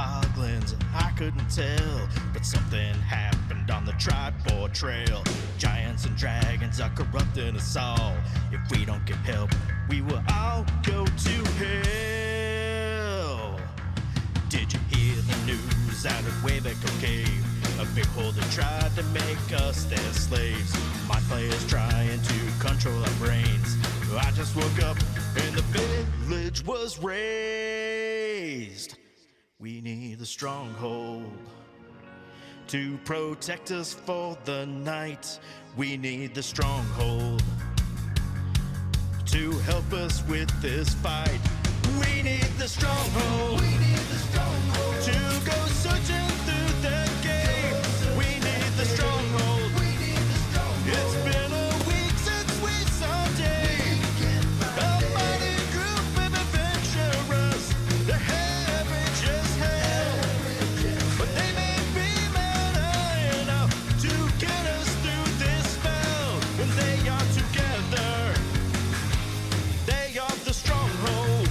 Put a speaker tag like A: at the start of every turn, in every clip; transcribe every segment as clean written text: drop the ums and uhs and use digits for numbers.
A: boglands, I couldn't tell, but something happened on the Tripod Trail. Giants and dragons are corrupting us all. If we don't get help, we will all go to hell. Did you hear the news out of Wayback Cave? A big holder tried to make us their slaves. Mind players trying to control our brains. I just woke up and the village was raised. We need the Stronghold to protect us for the night. We need the Stronghold to help us with this fight. We need the Stronghold. We need the Stronghold to go searching through the game. We need the Stronghold. We need the Stronghold. It's been a week since we saw Dave. A mighty group of adventurers. They're average as hell, but they may be mad enough to get us through this spell. When they are together, they are the Stronghold.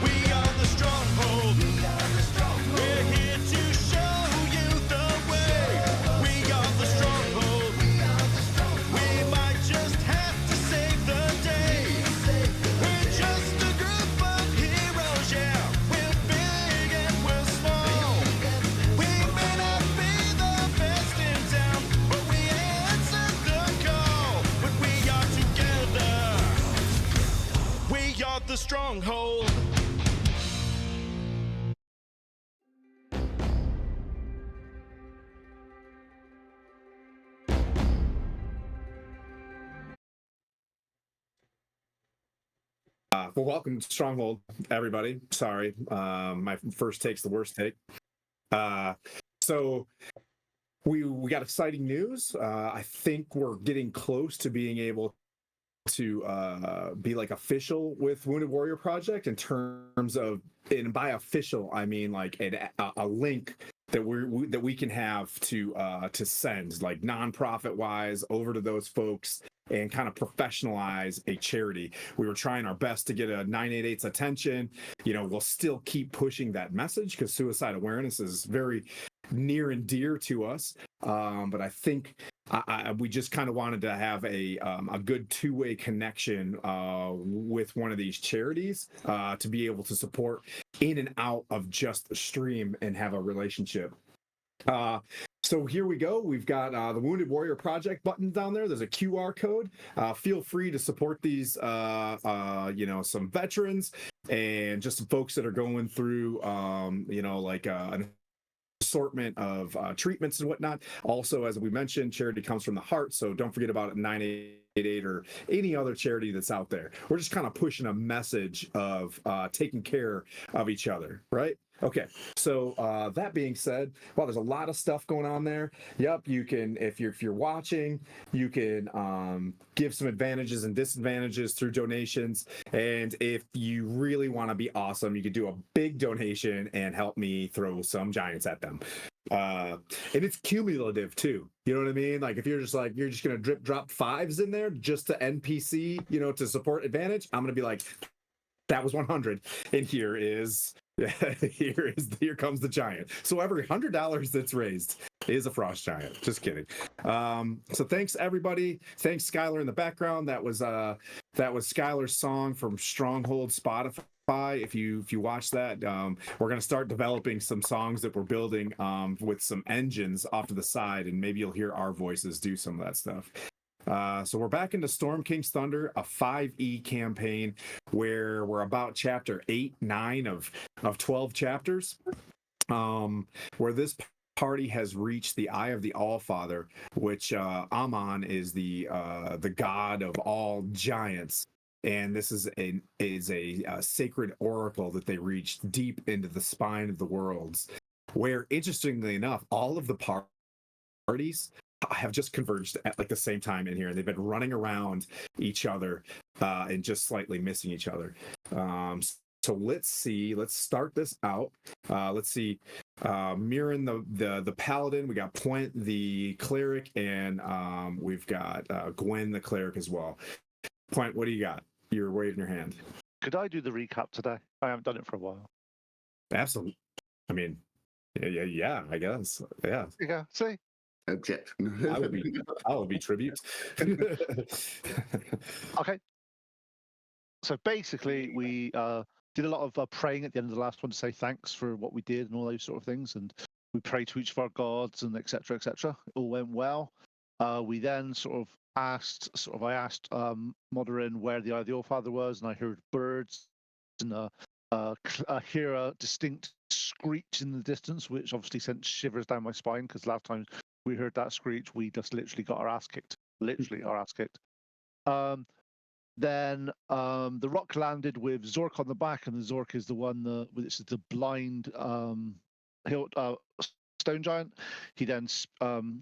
A: We are the Stronghold. We are the Stronghold. We're here to show you the way. We are the Stronghold. We are the Stronghold. We might just have to save the day. We're just a group of heroes, yeah. We're big and we're small. We may not be the best in town, but we answer the call. When we are together, we are the Stronghold.
B: Well, welcome to Stronghold, everybody. Sorry, my first take's the worst take. So we got exciting news. I think we're getting close to being able to be like official with Wounded Warrior Project in terms of, and by official I mean like a link that we can have to send like nonprofit wise over to those folks and kind of professionalize a charity. We were trying our best to get a 988's attention. You know, we'll still keep pushing that message because suicide awareness is very near and dear to us. But I think we just kind of wanted to have a good two-way connection with one of these charities to be able to support in and out of just the stream and have a relationship. So here we go. We've got the Wounded Warrior Project button down there. There's a QR code. Feel free to support these, some veterans and just some folks that are going through, like an assortment of treatments and whatnot. Also, as we mentioned, charity comes from the heart, so don't forget about 988 or any other charity that's out there. We're just kind of pushing a message of taking care of each other, right? Okay, so that being said, well, there's a lot of stuff going on there. Yep, you can, if you're watching, you can give some advantages and disadvantages through donations. And if you really want to be awesome, you could do a big donation and help me throw some giants at them. And it's cumulative too. You know what I mean? Like if you're just gonna drip drop fives in there just to NPC, to support advantage, I'm gonna be like, that was 100, and here comes the giant. So every $100 that's raised is a frost giant. Just kidding. So thanks everybody. Thanks Skylar in the background. That was Skylar's song from Stronghold Spotify. If you watch that, we're going to start developing some songs that we're building with some engines off to the side, and maybe you'll hear our voices do some of that stuff. So we're back into Storm King's Thunder, a 5e campaign where we're about chapter 8, 9 of 12 chapters, where this party has reached the Eye of the Allfather, which Amon is the god of all giants. And this is a sacred oracle that they reached deep into the spine of the worlds, where, interestingly enough, all of the parties have just converged at like the same time in here, and they've been running around each other and just slightly missing each other. So let's start this out. Let's see, Mirren the paladin, we got Point the cleric, and we've got Gwen the cleric as well. Point, what do you got? You're waving your hand.
C: Could I do the recap today? I haven't done it for a while.
B: Absolutely. I mean, yeah, I guess. Yeah.
C: Yeah, see?
D: Objection.
B: I would be tribute.
C: Okay. So basically, we did a lot of praying at the end of the last one to say thanks for what we did and all those sort of things, and we prayed to each of our gods and etc. etc. It all went well. We then I asked Moderin where the Eye of the Allfather was, and I heard birds and I hear a distinct screech in the distance, which obviously sent shivers down my spine because last time we heard that screech, we just literally got our ass kicked. Literally our ass kicked. Then the rock landed with Zork on the back, and the Zork is the one this is the blind stone giant. He then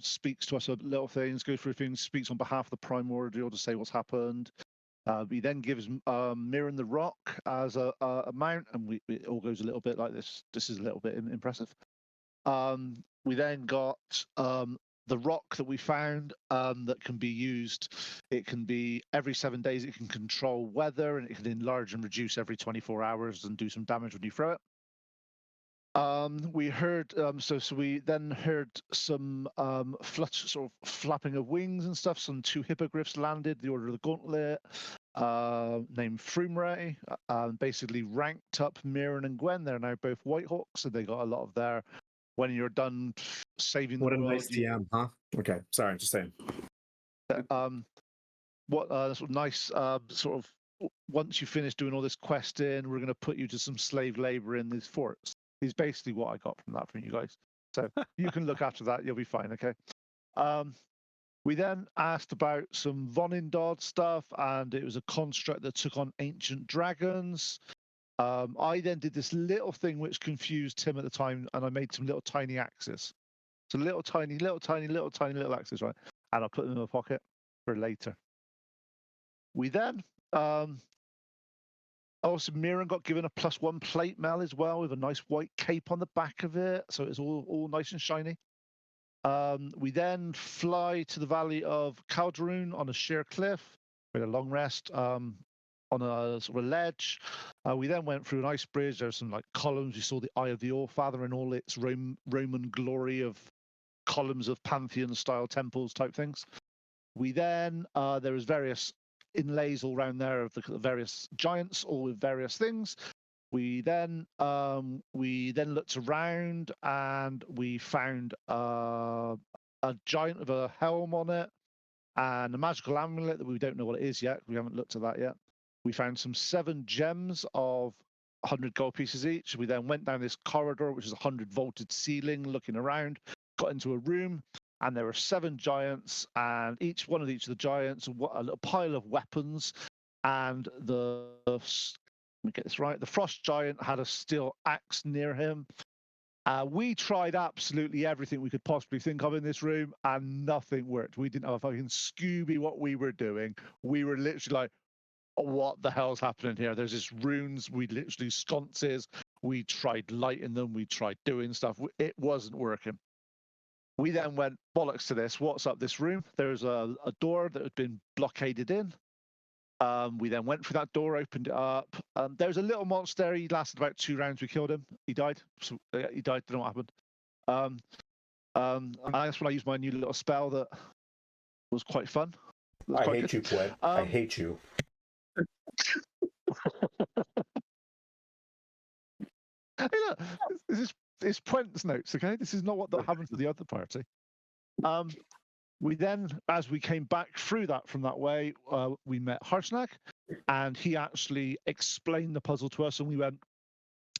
C: speaks to us of little things, goes through things, speaks on behalf of the primordial to say what's happened. He then gives Mirren the rock as a mount, and it all goes a little bit like this. This is a little bit impressive. We then got the rock that we found that can be used. It can be every 7 days. It can control weather, and it can enlarge and reduce every 24 hours and do some damage when you throw it. We heard so we then heard some flapping of wings and stuff. Some 2 hippogriffs landed, the Order of the Gauntlet, named Frumray, basically ranked up Mirren and Gwen. They're now both Whitehawks, so they got a lot of their. When you're done saving the
B: What a
C: world,
B: nice TM, huh? Okay, sorry, I'm just saying.
C: What sort of nice once you finish doing all this questing, we're going to put you to some slave labor in these forts. Is basically what I got from you guys. So you can look after that. You'll be fine. Okay. We then asked about some Vonindod stuff, and it was a construct that took on ancient dragons. I then did this little thing which confused Tim at the time, and I made some little tiny axes. So little tiny axes, right? And I put them in my pocket for later. We then also Mirren got given a +1 plate mail as well, with a nice white cape on the back of it, so it's all nice and shiny. We then fly to the valley of Calderoon on a sheer cliff with a long rest on a sort of ledge. We then went through an ice bridge. There's some like columns. We saw the Eye of the Allfather and all its Roman glory of columns of Pantheon-style temples type things. We then there was various inlays all around there of the various giants, all with various things. We then looked around and we found a giant with a helm on it and a magical amulet that we don't know what it is yet. We haven't looked at that yet. We found some 7 gems of 100 gold pieces each. We then went down this corridor, which is a 100 vaulted ceiling, looking around, got into a room, and there were 7 giants, and each of the giants, a little pile of weapons, and let me get this right, the frost giant had a steel axe near him. We tried absolutely everything we could possibly think of in this room, and nothing worked. We didn't have a fucking Scooby what we were doing. We were literally like, what the hell's happening here? There's just runes, we literally sconces, we tried lighting them, we tried doing stuff, it wasn't working. We then went, bollocks to this, what's up this room? There's a door that had been blockaded in. We then went through that door, opened it up. There's a little monster, he lasted about 2 rounds, we killed him, he died. So, he died, don't know what happened. That's when I used my new little spell that was quite fun.
E: I hate you, Quinn. I hate you.
C: Hey, look, this is Puent's notes, okay? This is not what happened to the other party. We then, as we came back through that from that way, we met Harsnag, and he actually explained the puzzle to us, and we went,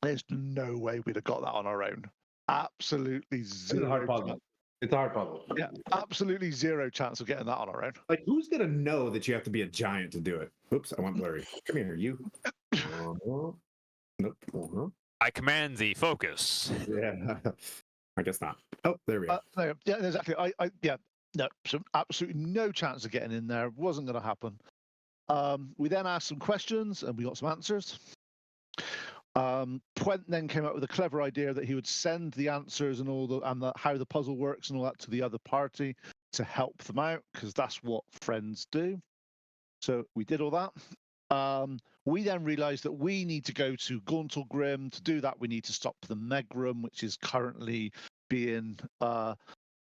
C: there's no way we'd have got that on our own. Absolutely zero.
E: It's a hard puzzle. It's a hard puzzle.
C: Yeah, absolutely zero chance of getting that on our own.
B: Like, who's gonna know that you have to be a giant to do it? Oops, I went blurry. Come here, you. Nope.
F: I command thee, focus.
B: Yeah, I guess not. Oh, there we go.
C: No, yeah, exactly. No, so absolutely no chance of getting in there. Wasn't going to happen. We then asked some questions and we got some answers. Puent then came up with a clever idea that he would send the answers and how the puzzle works and all that to the other party to help them out, because that's what friends do. So we did all that. We then realize that we need to go to Gauntlgrim. To do that, we need to stop the Megrim, which is currently being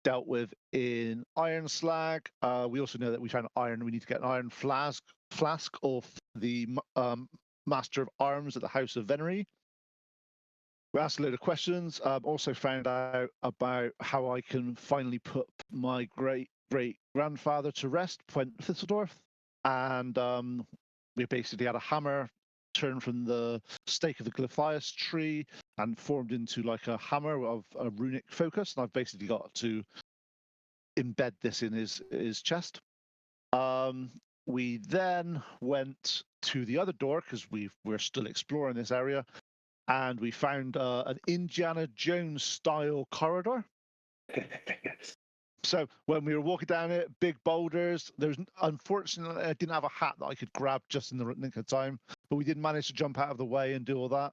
C: dealt with in Iron Slag. We also know that we found iron. We need to get an iron flask off the Master of Arms at the House of Venery. We asked a load of questions. Also found out about how I can finally put my great-great-grandfather to rest, Puent Thistledorf. And we basically had a hammer turn from the stake of the Glyphias tree and formed into like a hammer of a runic focus. And I've basically got to embed this in his chest. We then went to the other door because we're still exploring this area, and we found an Indiana Jones style corridor. So when we were walking down it, big boulders. Unfortunately, I didn't have a hat that I could grab just in the nick of time, but we did manage to jump out of the way and do all that.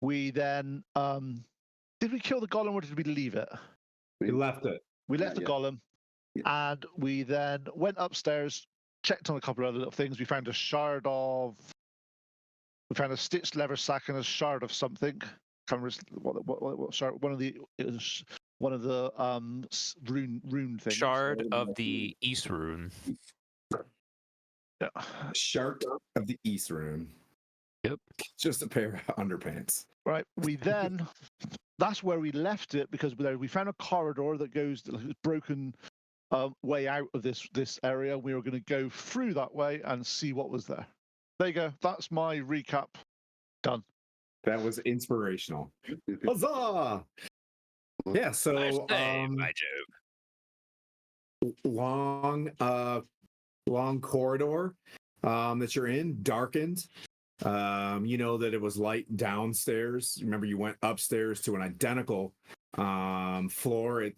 C: We then did we kill the golem or did we leave it?
B: We left it.
C: We left the golem, and we then went upstairs, checked on a couple of other little things. We found a stitched leather sack and a shard of something. Can't remember what shard. One of the rune things.
F: Shard of the East Rune.
C: Yeah.
B: Shard of the East Rune.
F: Yep.
B: Just a pair of underpants.
C: Right. We then, that's where we left it because we found a corridor that goes broken way out of this area. We were going to go through that way and see what was there. There you go. That's my recap. Done.
B: That was inspirational. Huzzah! Yeah, so
F: my joke.
B: long corridor that you're in, darkened. You know that it was light downstairs. Remember, you went upstairs to an identical floor.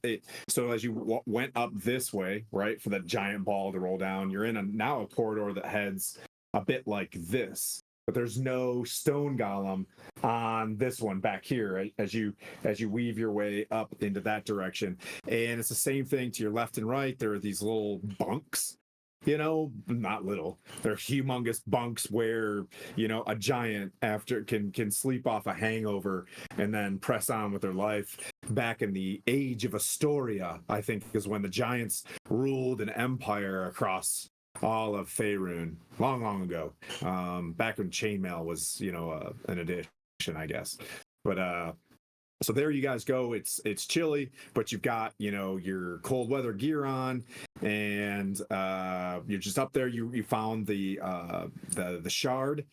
B: So as you went up this way, right, for that giant ball to roll down, you're in now a corridor that heads a bit like this. But there's no stone golem on this one back here, right? As you weave your way up into that direction. And it's the same thing to your left and right. There are these little bunks, not little. They're humongous bunks where, a giant after can sleep off a hangover and then press on with their life. Back in the age of Astoria, I think, is when the giants ruled an empire across all of Faerun long ago, back when chainmail was an addition, I guess. But so there you guys go. It's chilly, but you've got your cold weather gear on, and you're just up there. You found the shard,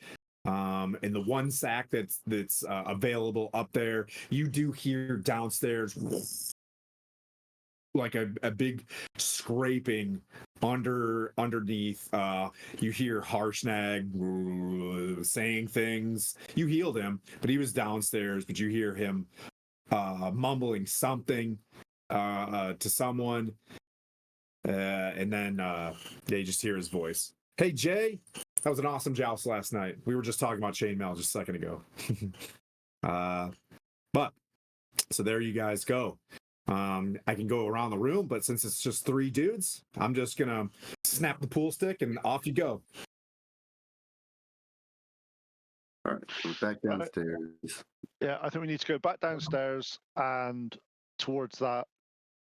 B: and the one sack that's available up there. You do hear downstairs like a big scraping underneath. You hear Harshnag saying things. You healed him, but he was downstairs, but you hear him mumbling something to someone, and then you just hear his voice. Hey Jay, that was an awesome joust last night. We were just talking about chainmail just a second ago. But so there you guys go. I can go around the room, but since it's just 3 dudes, I'm just gonna snap the pool stick and off you go.
D: All right, we're back downstairs.
C: Yeah, I think we need to go back downstairs and towards that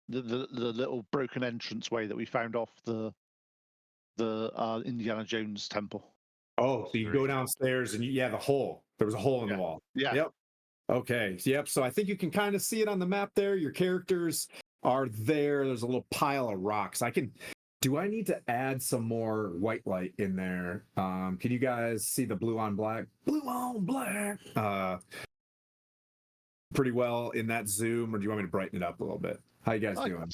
C: the little broken entrance way that we found off the Indiana Jones temple.
B: Oh, so you go downstairs and the hole. There was a hole in the wall.
C: Yeah.
B: Yep. Okay. Yep. So I think you can kind of see it on the map there. Your characters are there. There's a little pile of rocks. Do I need to add some more white light in there? Can you guys see the blue on black? Blue on black. Pretty well in that zoom, or do you want me to brighten it up a little bit? How you guys doing?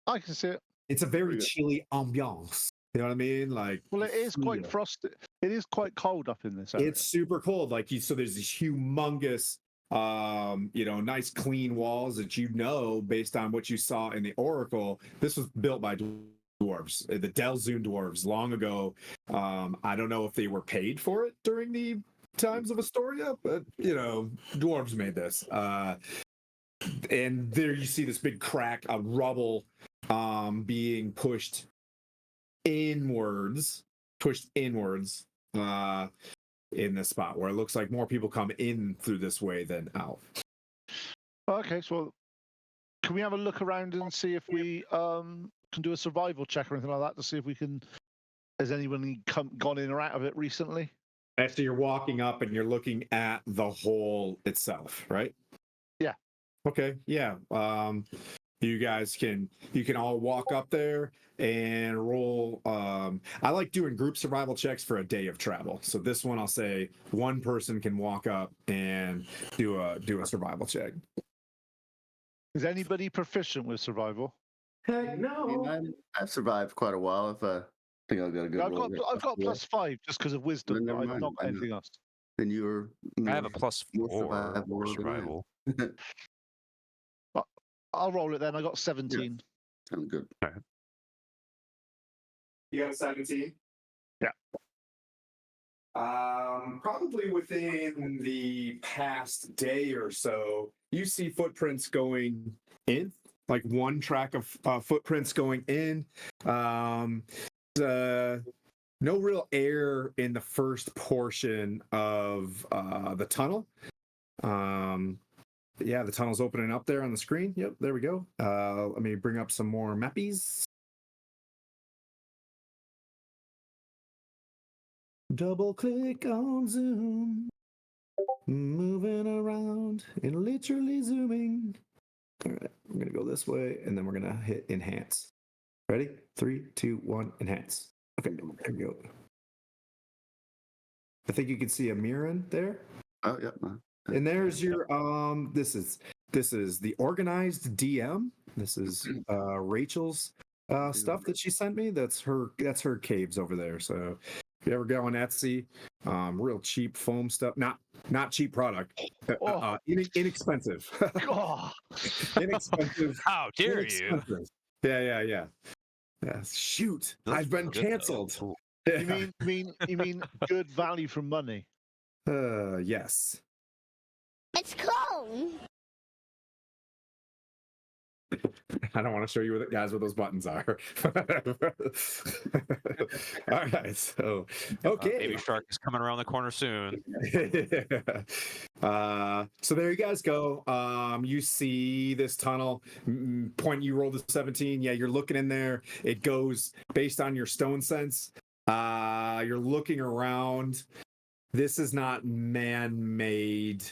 C: I can see it.
B: It's a very chilly ambiance. You know what I mean?
C: Well, it is quite frosty. It is quite cold up in this area.
B: It's super cold. So there's these humongous nice clean walls that based on what you saw in the Oracle. This was built by dwarves, the Delzoon dwarves, long ago. I don't know if they were paid for it during the times of Astoria, but dwarves made this. And there you see this big crack of rubble being pushed inwards. in this spot where it looks like more people come in through this way than out.
C: Okay, so can we have a look around and see if we can do a survival check or anything like that to see if we can? Has anyone gone in or out of it recently?
B: Actually, you're walking up and you're looking at the hole itself, right?
C: Yeah.
B: Okay. Yeah. You guys can all walk up there and roll. I like doing group survival checks for a day of travel. So this one, I'll say one person can walk up and do a survival check.
C: Is anybody proficient with survival?
D: Heck no. I've survived quite a while. If I think I've got a good roll.
C: I've got +5 just because of wisdom.
D: Then
C: But
D: never
C: I've
D: mind.
C: not got anything else.
D: Then you're.
F: I have a +4
D: more
F: for
D: than I am.
F: survival.
C: I'll roll it then. I got 17.
D: Sounds good.
B: You got a 17?
C: Yeah.
B: Probably within the past day or so, you see footprints going in, like one track of footprints going in. No real air in the first portion of the tunnel. Yeah, the tunnel's opening up there on the screen. Yep, there we go. Let me bring up some more mappies. Double click on zoom. Moving around and literally zooming. All right, I'm gonna go this way and then we're gonna hit enhance. Ready? 3, 2, 1, enhance. Okay, there we go. I think you can see a mirror in there.
D: Oh yeah.
B: And there's your this is the organized DM. This is Rachel's stuff that she sent me. That's her caves over there. So if you ever go on Etsy, real cheap foam stuff. Not cheap product. Inexpensive.
C: Oh,
B: Inexpensive.
F: How dare you?
B: Yeah. Shoot.
F: Those
B: I've been
F: are good, though.
B: canceled.
F: Cool.
C: you mean good value for money?
B: Yes.
G: It's clone.
B: I don't want to show you guys what those buttons are. All right, so okay.
F: Baby Shark is coming around the corner soon.
B: So there you guys go. You see this tunnel. Point, you roll the 17. Yeah, you're looking in there. It goes based on your stone sense. You're looking around. This is not man-made.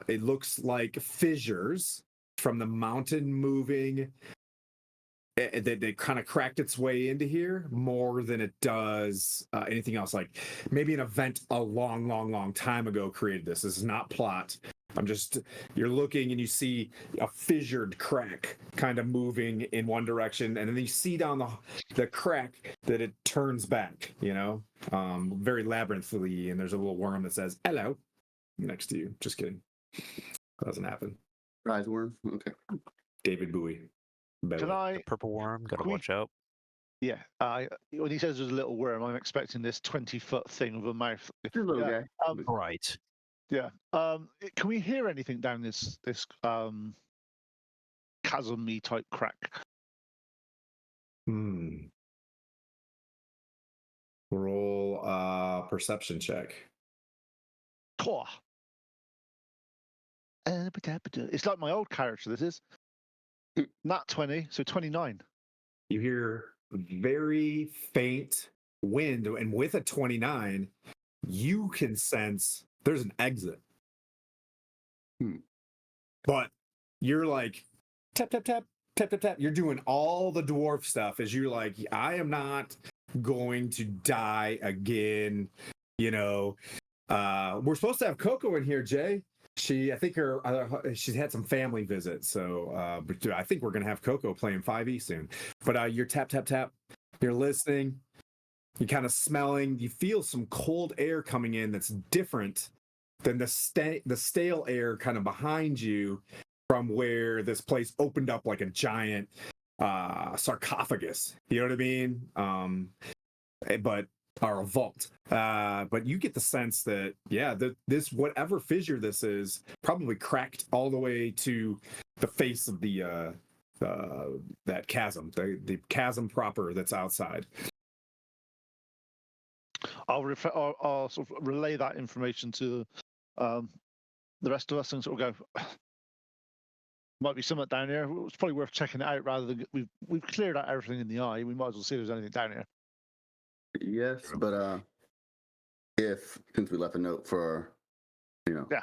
B: It looks like fissures from the mountain moving. They kind of cracked its way into here more than it does anything else. Like maybe an event a long time ago created this. This is not plot. You're looking and you see a fissured crack kind of moving in one direction, and then you see down the crack that it turns back, very labyrinthily, and there's a little worm that says hello next to you. Just kidding. That doesn't happen.
D: Rise worm. Okay.
B: David Bowie.
C: Can I?
F: The purple worm, gotta
C: Can we-
F: watch out.
C: Yeah. When he says there's a little worm, I'm expecting this 20-foot thing with a mouth.
D: Just a little
C: Yeah.
D: guy.
F: Right.
C: Yeah. Can we hear anything down this chasm-y type crack?
B: Roll a perception check.
C: Cool. It's like my old character. This is not 20, so 29.
B: You hear very faint wind, and with a 29, you can sense there's an exit. But you're like tap tap tap tap tap tap. You're doing all the dwarf stuff as you're like, I am not going to die again. We're supposed to have Coco in here, Jay. I think she's had some family visits, so but I think we're gonna have Coco playing 5e soon. But you're tap tap tap. You're listening. You're kind of smelling. You feel some cold air coming in that's different than the stale air kind of behind you from where this place opened up like a giant sarcophagus. You know what I mean? Or a vault. But you get the sense that, this whatever fissure this is probably cracked all the way to the face of that chasm, the chasm proper that's outside.
C: I'll sort of relay that information to the rest of us and sort of go. Might be something down here. It's probably worth checking it out rather than we've cleared out everything in the eye. We might as well see if there's anything down here.
D: Yes, but since we left a note for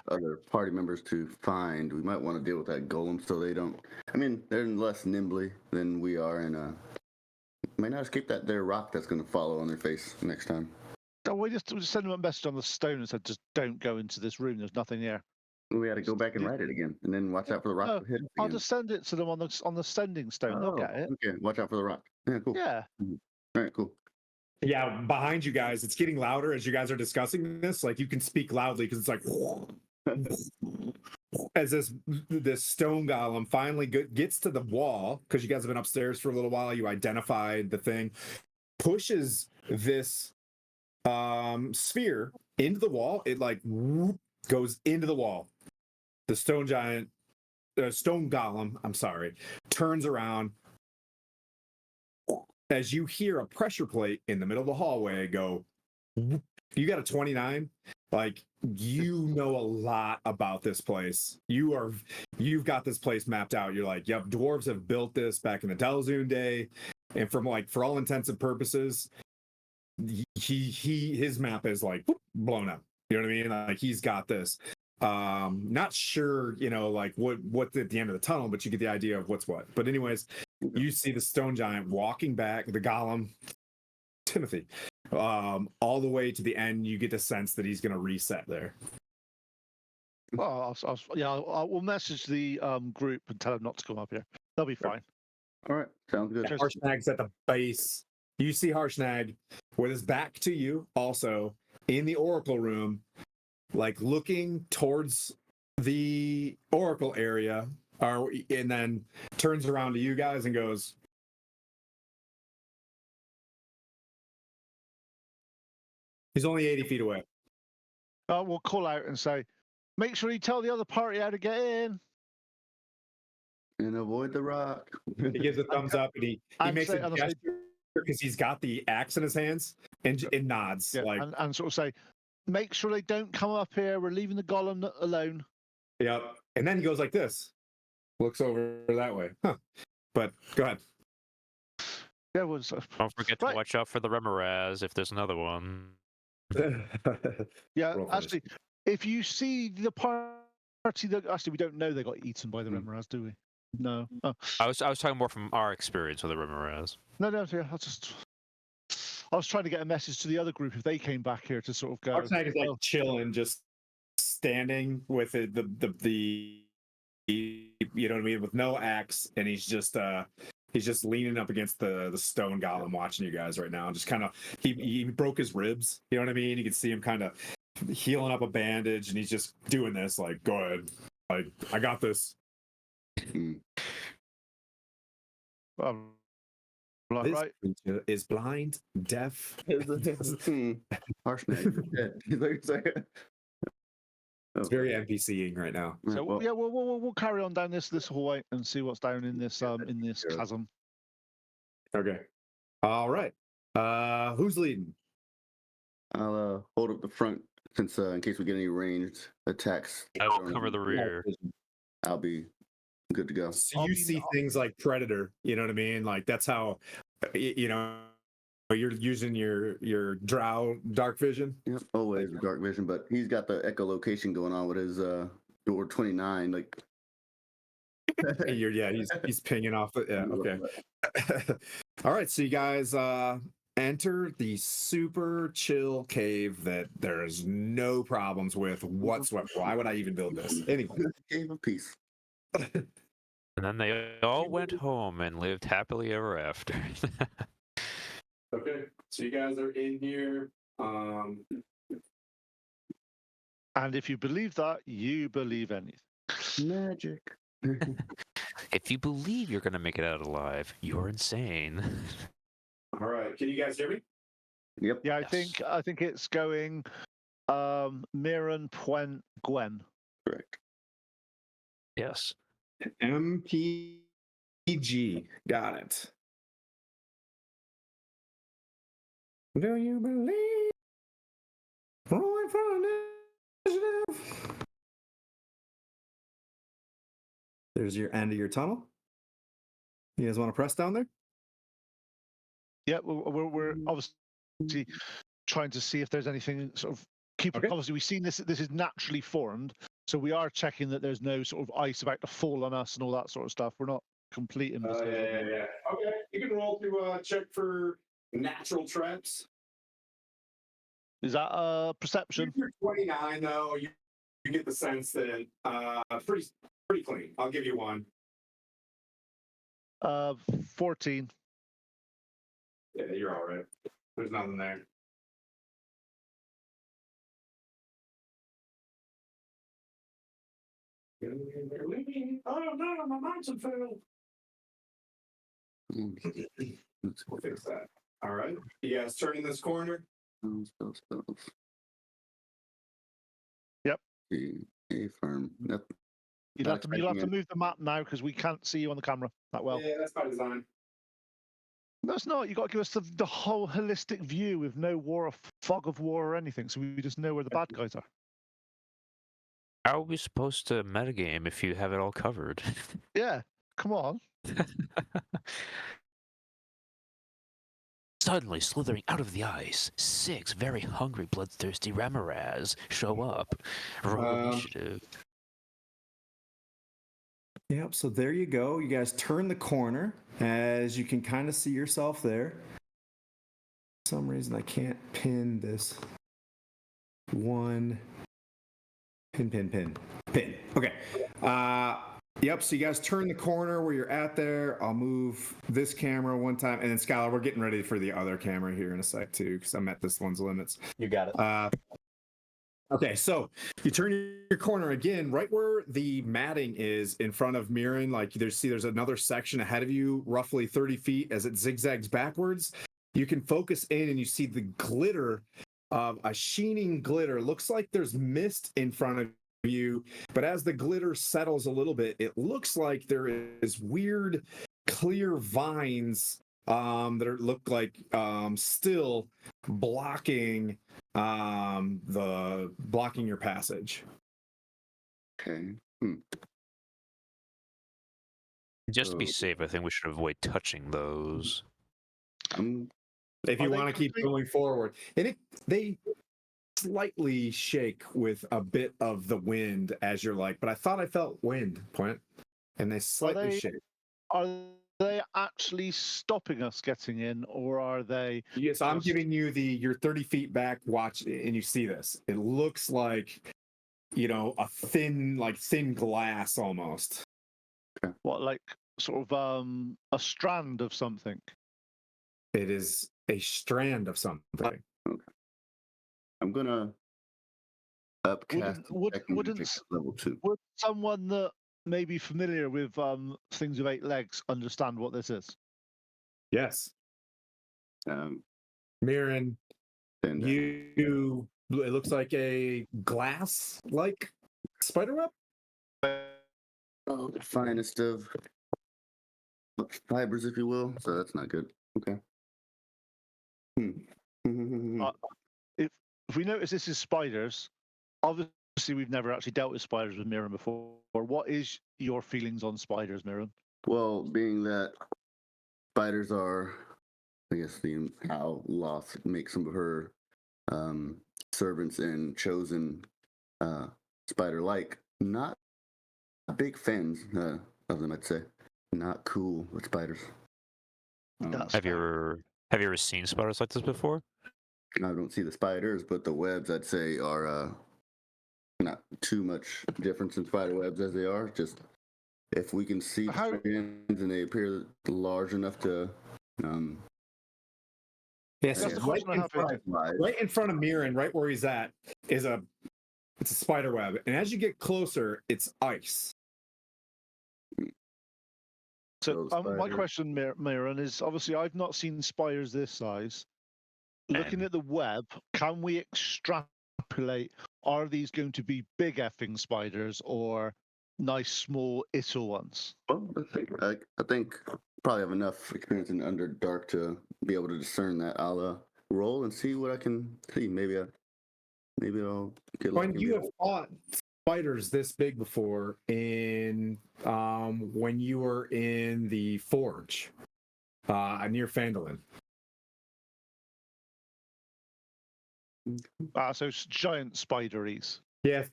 D: other party members to find, we might want to deal with that golem so they don't. I mean, they're less nimbly than we are, and might not escape that there rock that's going to follow on their face next time.
C: So we just send them a message on the stone and said, just don't go into this room. There's nothing here.
D: We had to go back and write it again, and then watch out for the rock to hit us again.
C: I'll just send it to them on the sending stone. They'll get it.
D: Okay, watch out for the rock. Yeah, cool.
C: Yeah.
D: All right, cool.
B: Yeah, behind you guys, it's getting louder as you guys are discussing this. Like you can speak loudly because it's like as this stone golem finally gets to the wall, because you guys have been upstairs for a little while. You identified the thing, pushes this sphere into the wall. It like goes into the wall. The stone golem, I'm sorry, turns around as you hear a pressure plate in the middle of the hallway go. You got a 29. Like, you know a lot about this place. You've got this place mapped out. You're like, yep, dwarves have built this back in the Delzoon day, and for all intents and purposes, his map is like blown up. You know what I mean? Like, he's got this. Not sure, like what's at the end of the tunnel, but you get the idea of what's what. But anyways, you see the stone giant walking back, the golem, Timothy, all the way to the end. You get the sense that he's going to reset there.
C: Well, we'll message the group and tell them not to come up here. They'll be fine.
D: All right, sounds good.
B: Harshnag's at the base. You see Harshnag with his back to you, also in the oracle room, like looking towards the oracle area, and then turns around to you guys and goes, he's only 80 feet away.
C: We'll call out and say, make sure you tell the other party how to get in.
D: And avoid the rock.
B: He gives a thumbs up, and he makes a gesture because he's got the axe in his hands and nods.
C: Yeah,
B: like
C: and sort of say, make sure they don't come up here. We're leaving the golem alone.
B: Yep. And then he goes like this, looks over that way. Huh. But go ahead.
C: Yeah,
F: Don't forget to watch out for the Remoraz if there's another one.
C: Yeah, actually, if you see the party that actually we don't know they got eaten by the Remoraz, do we? No. Oh.
F: I was talking more from our experience with the Remoraz.
C: No, yeah, I was trying to get a message to the other group if they came back here to sort of go.
B: Harshnag is like chilling, just standing with the you know what I mean, with no axe, and he's just leaning up against the stone golem, watching you guys right now. Just kind of he broke his ribs. You know what I mean? You can see him kind of healing up a bandage, and he's just doing this like, go ahead, like I got this. This
C: Right.
B: is blind, deaf.
D: Harshnag.
B: It's very NPCing right now.
C: So we'll carry on down this hallway and see what's down in this chasm.
B: Okay. All right. Who's leading?
D: I'll hold up the front since in case we get any ranged attacks.
F: I will cover the rear.
D: I'll be good to go.
B: So you see things like Predator, you know what I mean? Like that's how, you're using your drow dark vision.
D: Yep, always dark vision, but he's got the echolocation going on with his door 29. Like,
B: he's pinging off. Okay. All right, so you guys enter the super chill cave that there's no problems with whatsoever. Why would I even build this anyway?
D: Cave of peace.
F: And then they all went home and lived happily ever after.
B: Okay, so you guys are in here.
C: And if you believe that, you believe anything.
D: Magic.
F: If you believe you're going to make it out alive, you're insane.
B: All right, can you guys hear me?
D: Yep.
C: Yeah,
F: Yes.
C: I think it's going Mirren, Pwent, Gwen.
D: Correct.
F: Yes.
B: MPG. Got it. Do you believe for initiative. There's your end of your tunnel. You guys want to press down there?
C: Yeah, we're obviously trying to see if there's anything sort of
B: Okay.
C: Obviously, we've seen this. This is naturally formed, so we are checking that there's no sort of ice about to fall on us and all that sort of stuff. We're not completing this.
B: Yeah. Okay, you can roll to check for natural traps.
C: Is that perception?
B: You're 29 though. You get the sense that pretty clean. I'll give you one.
C: 14.
B: Yeah, you're all right. There's nothing there. Oh no, my mountain fell. We'll fix that. All right. You guys turning this corner?
D: Spells.
C: Yep.
D: A firm. Nope.
C: You'll have to move the map now because we can't see you on the camera that well.
B: Yeah, that's by design.
C: No, it's not. You got to give us the whole holistic view with no fog of war or anything, so we just know where the bad guys are.
F: How are we supposed to metagame if you have it all covered?
C: Yeah, come on.
F: Suddenly, slithering out of the ice, 6 very hungry, bloodthirsty Ramaraz show up. Roll initiative.
B: Yep, so there you go. You guys turn the corner as you can kind of see yourself there. For some reason, I can't pin this one. Pin. Okay. Yep, so you guys turn the corner where you're at there. I'll move this camera one time. And then, Skylar, we're getting ready for the other camera here in a sec, too, because I'm at this one's limits.
E: You got it.
B: Okay, so you turn your corner again, right where the matting is in front of Mirren. Like there's another section ahead of you, roughly 30 feet, as it zigzags backwards. You can focus in and you see the glitter of a sheening glitter. Looks like there's mist in front of you, but as the glitter settles a little bit, it looks like there is weird, clear vines that look like still blocking your passage.
D: Okay.
F: Just to be safe, I think we should avoid touching those.
B: If you want to keep going forward, and they slightly shake with a bit of the wind as you're like, but I thought I felt wind, Point, and they slightly shake.
C: Are they actually stopping us getting in, or are they?
B: Yes, I'm giving you you're 30 feet back, watch, and you see this. It looks like, a thin glass almost.
C: What, like sort of a strand of something?
B: It is a strand of something.
D: Okay. I'm gonna upcast.
C: Wouldn't
D: level 2?
C: Would someone that may be familiar with things with 8 legs understand what this is?
B: Yes. Mirren,
D: And
B: it looks like a glass-like spider web.
D: the finest of fibers, if you will. So that's not good. Okay.
C: If we notice this is spiders, obviously we've never actually dealt with spiders with Mirren before. What is your feelings on spiders, Mirren?
D: Well, being that spiders are, I guess, how Loth makes some of her servants and chosen spider-like, not big fans of them, I'd say. Not cool with spiders.
F: Have you ever seen spiders like this before?
D: I don't see the spiders, but the webs, I'd say, are not too much difference in spider webs as they are. Just if we can see the strands and they appear large enough to.
B: Yes, right in front of Mirren, right where he's at, it's a spider web, and as you get closer, it's ice.
C: So my question, Mirren, is obviously I've not seen spiders this size. Looking at the web, can we extrapolate? Are these going to be big effing spiders or nice small little ones?
D: Well, I think probably have enough experience in Underdark to be able to discern that. I'll roll and see what I can see. Maybe Maybe I'll get
B: When
D: lucky.
B: you have fought spiders this big before in when you were in the forge near Phandalin.
C: So it's giant spideries.
B: Yeah.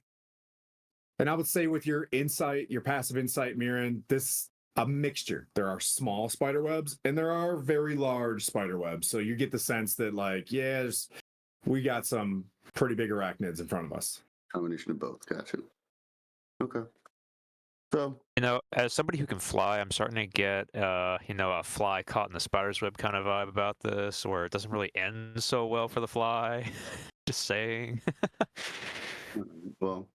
B: And I would say with your insight, your passive insight, Mirren, this a mixture. There are small spider webs and there are very large spider webs. So you get the sense that like, we got some pretty big arachnids in front of us.
D: Combination of both. Gotcha. Okay. So
F: as somebody who can fly, I'm starting to get a fly caught in the spider's web kind of vibe about this, where it doesn't really end so well for the fly. Just saying.
D: well,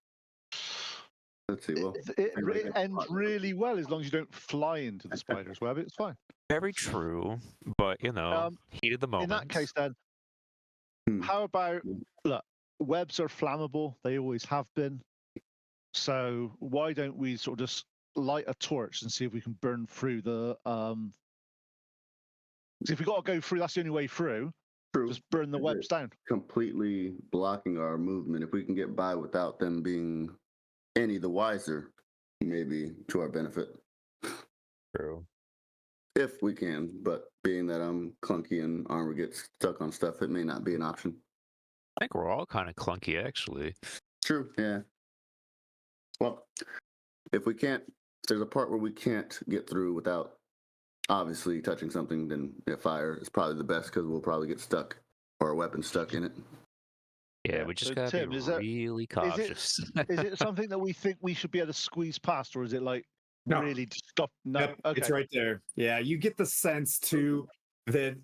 D: let's see. Well,
C: It ends really well as long as you don't fly into the spider's web. It's fine.
F: Very true, but heat of the moment.
C: In that case, then, how about look? Webs are flammable. They always have been. So why don't we sort of just light a torch and see if we can burn through the? If we got to go through, that's the only way through.
D: True.
C: Just burn the webs down.
D: Completely blocking our movement. If we can get by without them being any the wiser, maybe to our benefit.
F: True.
D: If we can, but being that I'm clunky and armor gets stuck on stuff, it may not be an option.
F: I think we're all kind of clunky, actually.
D: True. Yeah. Well, if there's a part where we can't get through without obviously touching something, then fire is probably the best because we'll probably get stuck or a weapon stuck in it.
F: Yeah, we just gotta be really cautious.
C: Is it something that we think we should be able to squeeze past, or is it like really stop? No,
B: yep,
C: okay.
B: It's right there. Yeah, you get the sense too that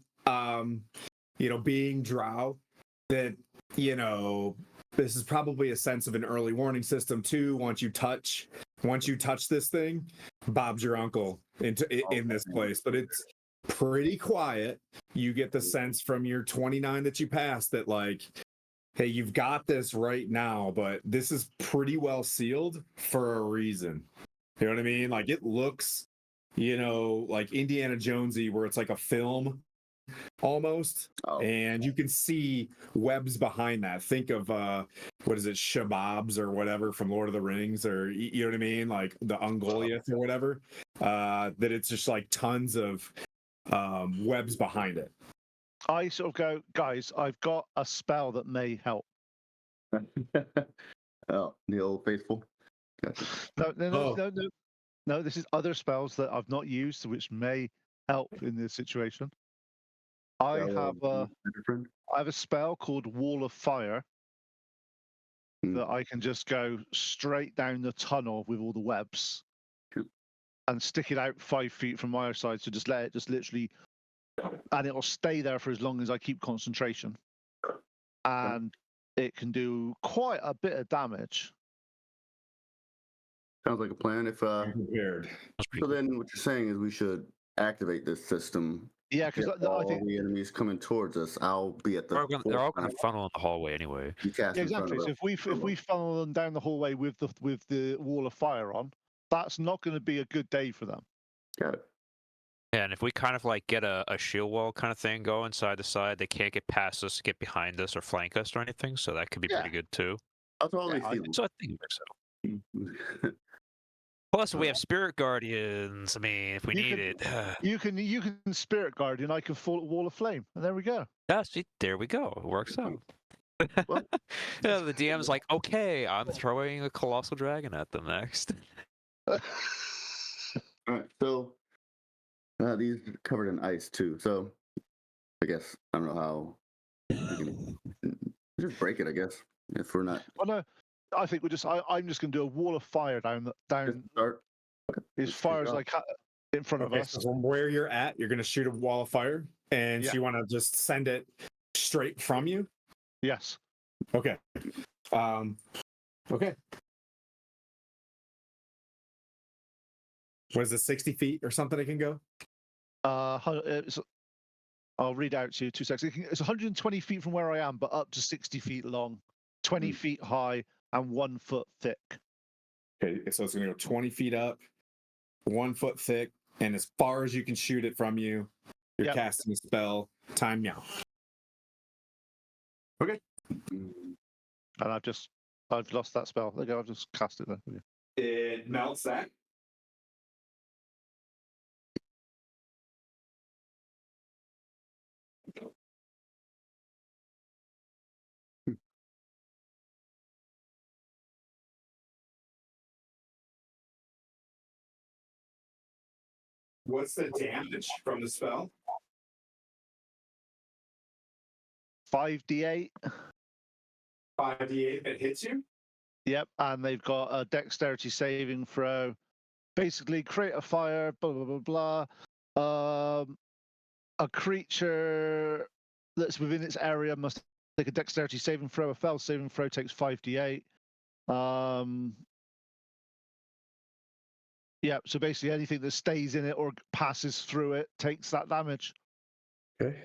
B: being drow, that this is probably a sense of an early warning system too. Once you touch this thing, Bob's your uncle in this place. But it's pretty quiet. You get the sense from your 29 that you passed that like, hey, you've got this right now, but this is pretty well sealed for a reason. You know what I mean? Like it looks, like Indiana Jonesy, where it's like a film almost, and you can see webs behind that. Think of what is it, Shababs or whatever from Lord of the Rings, or you know what I mean, like the Ungoliath or whatever. That it's just like tons of webs behind it.
C: I sort of go, guys, I've got a spell that may help.
D: Oh, the old faithful. Gotcha.
C: No. This is other spells that I've not used, which may help in this situation. I have a spell called Wall of Fire that I can just go straight down the tunnel with all the webs and stick it out 5 feet from my side. So just let it just literally, and it'll stay there for as long as I keep concentration. And it can do quite a bit of damage.
D: Sounds like a plan. If
B: prepared.
D: So then what you're saying is we should activate this system.
C: Yeah, because I think
D: the enemies coming towards us, I'll be at the.
F: They're all going to funnel in the hallway anyway.
C: Yeah, exactly. So if we funnel them down the hallway with the wall of fire on, that's not going to be a good day for them.
D: Got it.
F: Yeah, and if we kind of like get a shield wall kind of thing going side to side, they can't get past us, get behind us, or flank us or anything. So that could be pretty good too.
D: I'll totally see them.
F: So I think it works out. Plus, we have Spirit Guardians. I mean, if we need it.
C: You can Spirit Guardian, I can Wall of Flame. And there we go.
F: Yeah, see, there we go. It works out. Well, the DM's like, okay, I'm throwing a Colossal Dragon at them next.
D: All right, so these are covered in ice too. So I guess, I don't know how. Just break it, I guess, if we're not.
C: Oh, no. I think I'm just going to do a wall of fire down as far as I can in front of us.
B: So from where you're at, you're going to shoot a wall of fire, and so you want to just send it straight from you.
C: Yes.
B: Okay. Okay. What is it, 60 feet or something? It can go.
C: I'll read out to you 2 seconds. It's 120 feet from where I am, but up to 60 feet long, 20 feet high, and 1 foot thick.
B: Okay, so it's going to go 20 feet up, 1 foot thick, and as far as you can shoot it from you, you're casting a spell. Time now. Okay.
C: And I've lost that spell. There you go, I've just cast it then.
B: It melts that. What's the damage from the spell?
C: 5d8.
B: 5d8 that hits you?
C: Yep, and they've got a dexterity saving throw. Basically, create a fire, blah, blah, blah, blah. A creature that's within its area must take a dexterity saving throw. A failed saving throw takes 5d8. Yeah, so basically anything that stays in it or passes through it takes that damage.
E: Okay.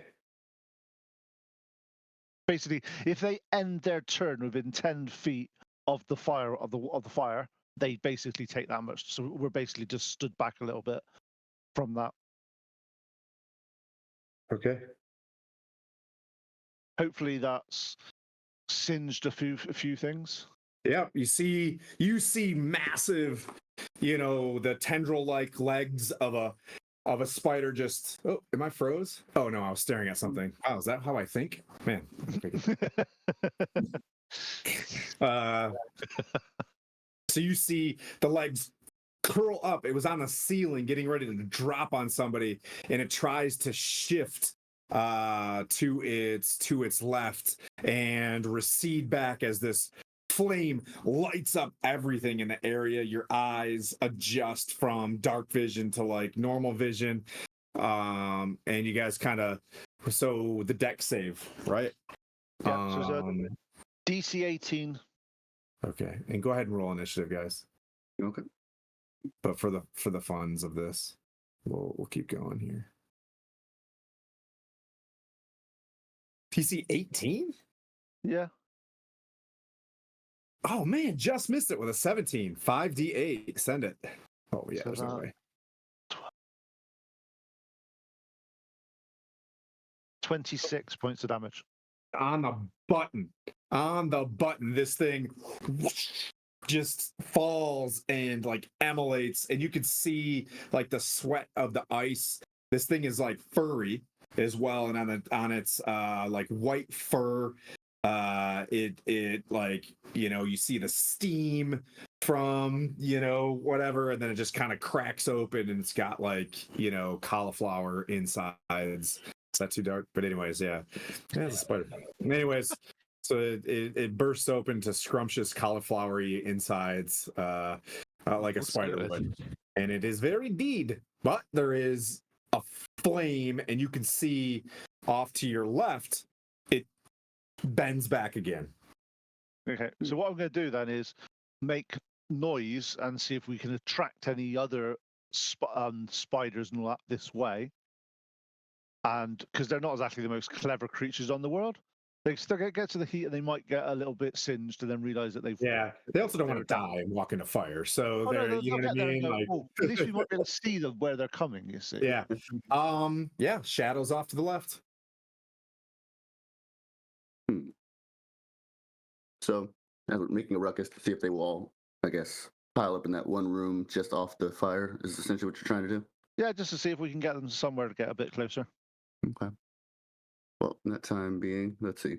C: Basically, if they end their turn within 10 feet of the fire of the fire, they basically take that much. So we're basically just stood back a little bit from that.
E: Okay.
C: Hopefully that's singed a few things.
B: Yeah, you see massive, the tendril-like legs of a spider just. Oh, am I froze? Oh no, I was staring at something. Oh, is that how I think? Man. So you see the legs curl up. It was on the ceiling, getting ready to drop on somebody, and it tries to shift to its left and recede back as this flame lights up everything in the area. Your eyes adjust from dark vision to like normal vision, and you guys kind of the deck save, right?
C: Yeah, so DC 18.
B: Okay, and go ahead and roll initiative, guys.
D: Okay.
B: But for the funds of this, we'll keep going here. TC 18?
C: Yeah.
B: Oh man, just missed it with a 17. 5d8. Send it. Oh yeah,
C: So
B: there's no way.
C: 26 points of damage.
B: On the button, this thing just falls and like emulates, and you can see like the sweat of the ice. This thing is like furry as well, and on its like white fur, it like, you see the steam from whatever, and then it just kind of cracks open, and it's got like cauliflower insides. Is that too dark? But anyways, yeah, it's a spider. Anyways, so it bursts open to scrumptious cauliflowery insides, like a spider would, and it is very deed. But there is a flame, and you can see off to your left, it bends back again.
C: Okay, so what I'm going to do then is make noise and see if we can attract any other spiders and all that this way. And because they're not exactly the most clever creatures on the world, they still get to the heat and they might get a little bit singed and then realize that they've.
B: Yeah, they also don't want to die and walk into fire. So they're, you know what I mean? Like,
C: at least we might be able to see them where they're coming. You see?
B: Yeah. Yeah. Shadows off to the left.
D: So, as we're making a ruckus to see if they will all, I guess, pile up in that one room just off the fire is essentially what you're trying to do?
C: Yeah, just to see if we can get them somewhere to get a bit closer.
D: Okay. Well, in that time being, let's see.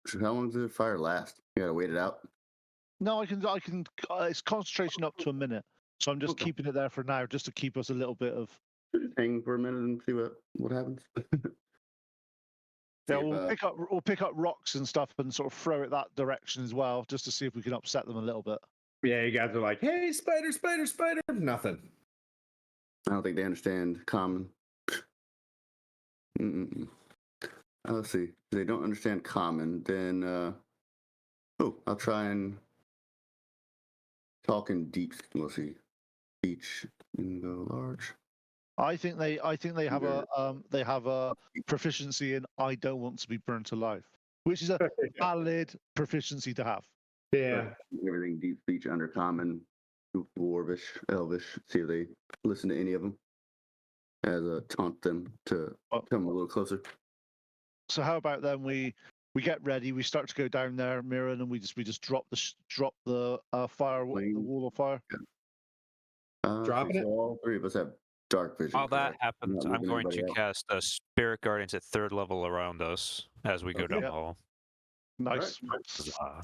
D: So how long does the fire last? You gotta wait it out?
C: No, I can. It's concentration up to a minute, so I'm just keeping it there for now, just to keep us a little bit of.
D: Hang for a minute and see what happens.
C: Yeah, we'll pick up rocks and stuff and sort of throw it that direction as well, just to see if we can upset them a little bit.
B: Yeah, you guys are like, hey, spider. Nothing.
D: I don't think they understand common. Let's see. If they don't understand common, then I'll try and talk in deep. Let's see. Speech in the large.
C: I think they have a proficiency in I don't want to be burnt alive, which is a valid proficiency to have.
B: Yeah.
D: Everything deep speech, under common, dwarvish, elvish. See if they listen to any of them. as a taunt them to come a little closer.
C: So how about then we get ready, we start to go down there, Mirren, and we just drop the fire, the wall of fire.
B: Dropping it?
D: So all three of us have dark vision.
F: While that
D: correct? We're
F: happens,
D: not
F: I'm
D: leaving
F: going to
D: anybody out.
F: cast Spirit Guardians at 3rd level around us as we go
D: Okay.
F: down
C: Yep.
F: the hall.
C: Nice.
F: Huzzah.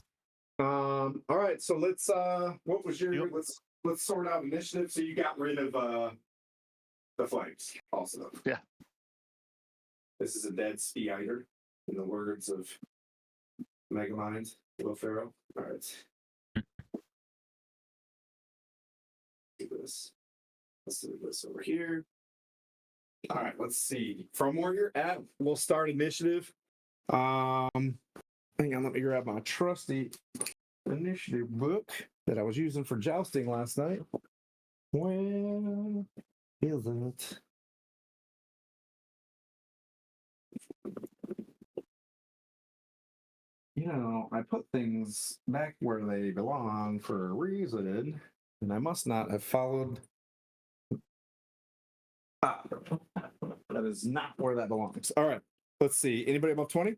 B: All right, so let's what was your
C: Yep.
B: let's sort out initiative. So you got rid of the flames also.
C: Yeah.
B: This is a dead speeder, in the words of Megamind, Will Ferrell. All right. Do this. Let's do this over here. All right, let's see. From where you're at, we'll start initiative. Hang on, let me grab my trusty initiative book that I was using for jousting last night. Where is it? You know, I put things back where they belong for a reason, and I must not have followed. Ah, that is not where that belongs. All right, let's see. Anybody above 20?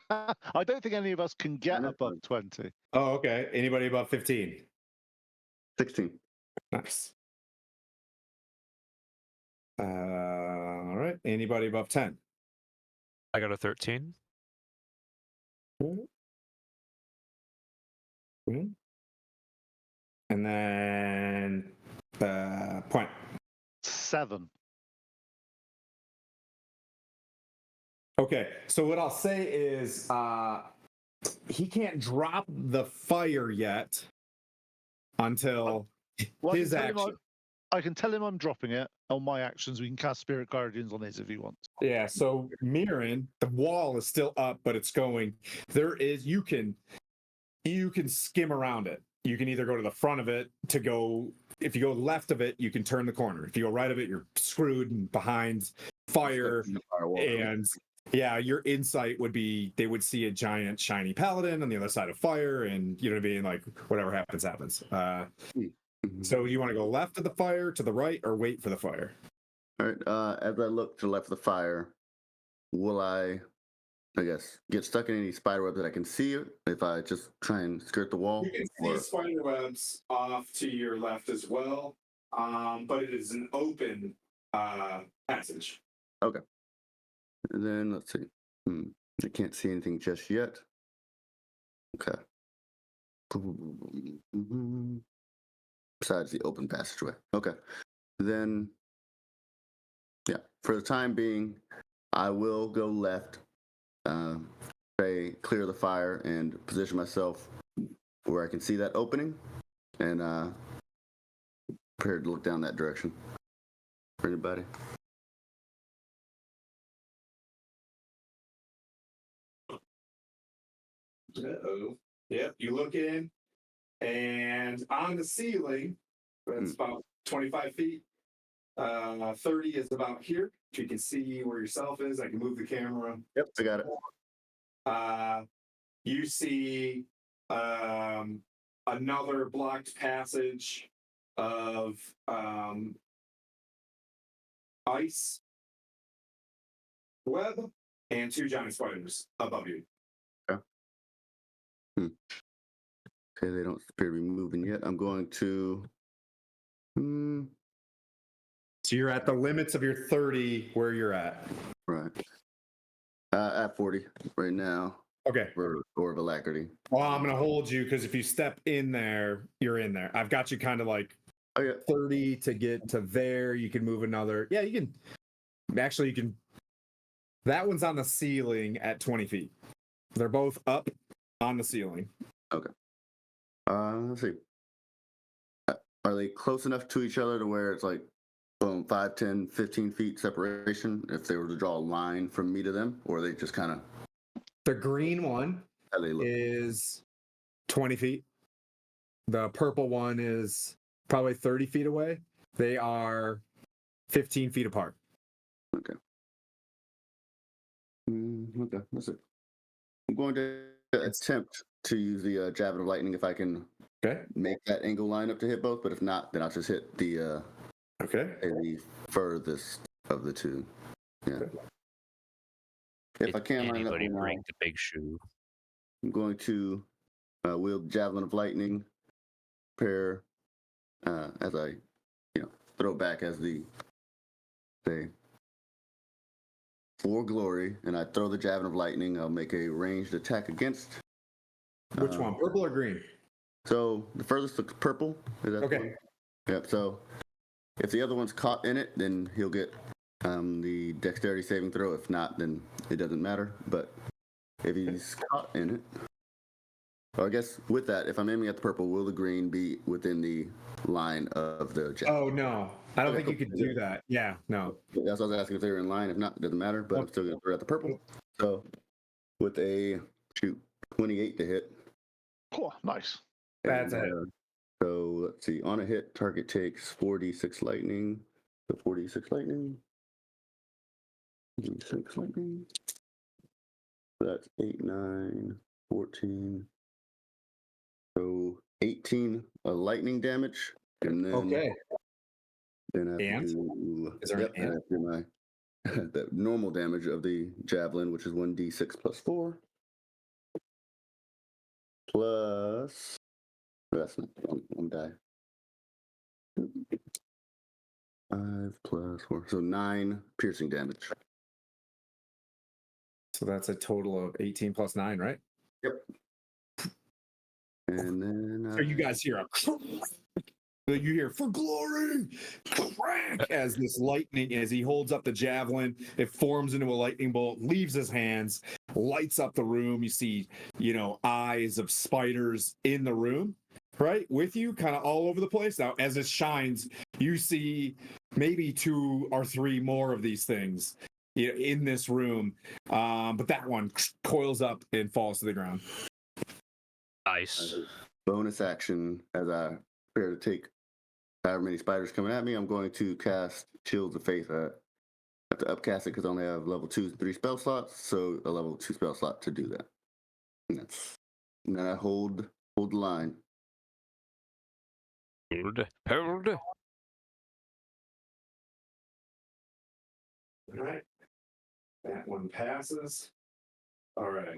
C: I don't think any of us can get above 20.
B: Oh, okay. Anybody above 15?
D: 16.
B: Nice. All right. Anybody above 10?
F: I got a 13.
B: And then point.
C: 7.
B: Okay, so what I'll say is he can't drop the fire yet until
C: Well,
B: his action.
C: I can tell him I'm dropping it on my actions. We can cast Spirit Guardians on his if he wants.
B: Yeah, so Mirren, the wall is still up, but it's going. There is you can skim around it. You can either go to the front of it to go. If you go left of it, you can turn the corner. If you go right of it, you're screwed and behind fire. And yeah, your insight would be they would see a giant shiny paladin on the other side of fire, and you know what I mean, like whatever happens, happens. So you want to go left of the fire, to the right, or wait for the fire?
D: All right. As I look to the left of the fire, will I guess, get stuck in any spider web that I can see if I just try and skirt the wall?
B: You can see spider webs off to your left as well, but it is an open passage.
D: Okay. And then let's see. I can't see anything just yet. Okay. Besides the open passageway. Okay. Then, yeah, for the time being, I will go left, clear the fire, and position myself where I can see that opening, and prepared to look down that direction. For anybody?
B: Uh-oh. Yep, you look in, and on the ceiling, that's about 25 feet. 30 is about here. If you can see where yourself is, I can move the camera.
D: Yep, I got it.
B: You see another blocked passage of ice web and 2 giant spiders above you.
D: Okay, they don't appear to be moving yet. I'm going to.
B: So you're at the limits of your 30 where you're at.
D: Right. At 40 right now.
B: Okay.
D: For Door of Alacrity.
B: Well, I'm going to hold you because if you step in there, you're in there. I've got you kind of like 30 to get to there. You can move another. Yeah, you can. Actually, you can. That one's on the ceiling at 20 feet. They're both up on the ceiling.
D: Okay. Let's see. Are they close enough to each other to where it's like, boom, 5, 10, 15 feet separation if they were to draw a line from me to them? Or are they just kind of.
B: The green one is 20 feet. The purple one is probably 30 feet away. They are 15 feet apart.
D: Okay. Okay, that's it. I'm going to attempt to use the Javelin of Lightning if I can make that angle line up to hit both, but if not, then I'll just hit the
B: Okay.
D: The furthest of the two. Yeah. If I can't line up
F: Anybody
D: now,
F: break the big shoe?
D: I'm going to wield Javelin of Lightning, prepare as I, throw back as the say for glory, and I throw the Javelin of Lightning. I'll make a ranged attack against.
B: Which one, purple or green?
D: So the furthest looks purple. Is that the
B: Okay.
D: one? Yep. So if the other one's caught in it, then he'll get the dexterity saving throw. If not, then it doesn't matter. But if he's caught in it, or I guess with that, if I'm aiming at the purple, will the green be within the line of the javelin?
B: Oh no, I don't
D: Okay,
B: think you could do that. Yeah, no.
D: That's what I was asking if they were in line. If not, it doesn't matter. But I'm still going to throw at the purple. So with a 28 to hit.
C: Cool, nice.
B: That's it.
D: So let's see. On a hit, target takes 4d6 lightning. So 4d6 lightning. 6 lightning. That's 8, 9, 14. So 18 lightning damage. And then Then I have to do,
B: Is there
D: yep,
B: an
D: I have to do my the normal damage of the javelin, which is 1d6 plus 4. Plus that's not one die. 5 plus 4. So 9 piercing damage.
B: So that's a total of 18 plus 9, right?
D: Yep. And then
B: So you guys hear you hear for glory crack as this lightning, as he holds up the javelin, it forms into a lightning bolt, leaves his hands, lights up the room. You see, eyes of spiders in the room, right? With you, kind of all over the place. Now, as it shines, you see maybe 2 or 3 more of these things in this room. But that one coils up and falls to the ground.
F: Nice.
D: Bonus action as I prepare to take however many spiders coming at me, I'm going to cast Shields of Faith. I have to upcast it because I only have level 2 and 3 spell slots, so a level 2 spell slot to do that. And then I hold the line.
F: Hold.
B: All right. That one passes. All right.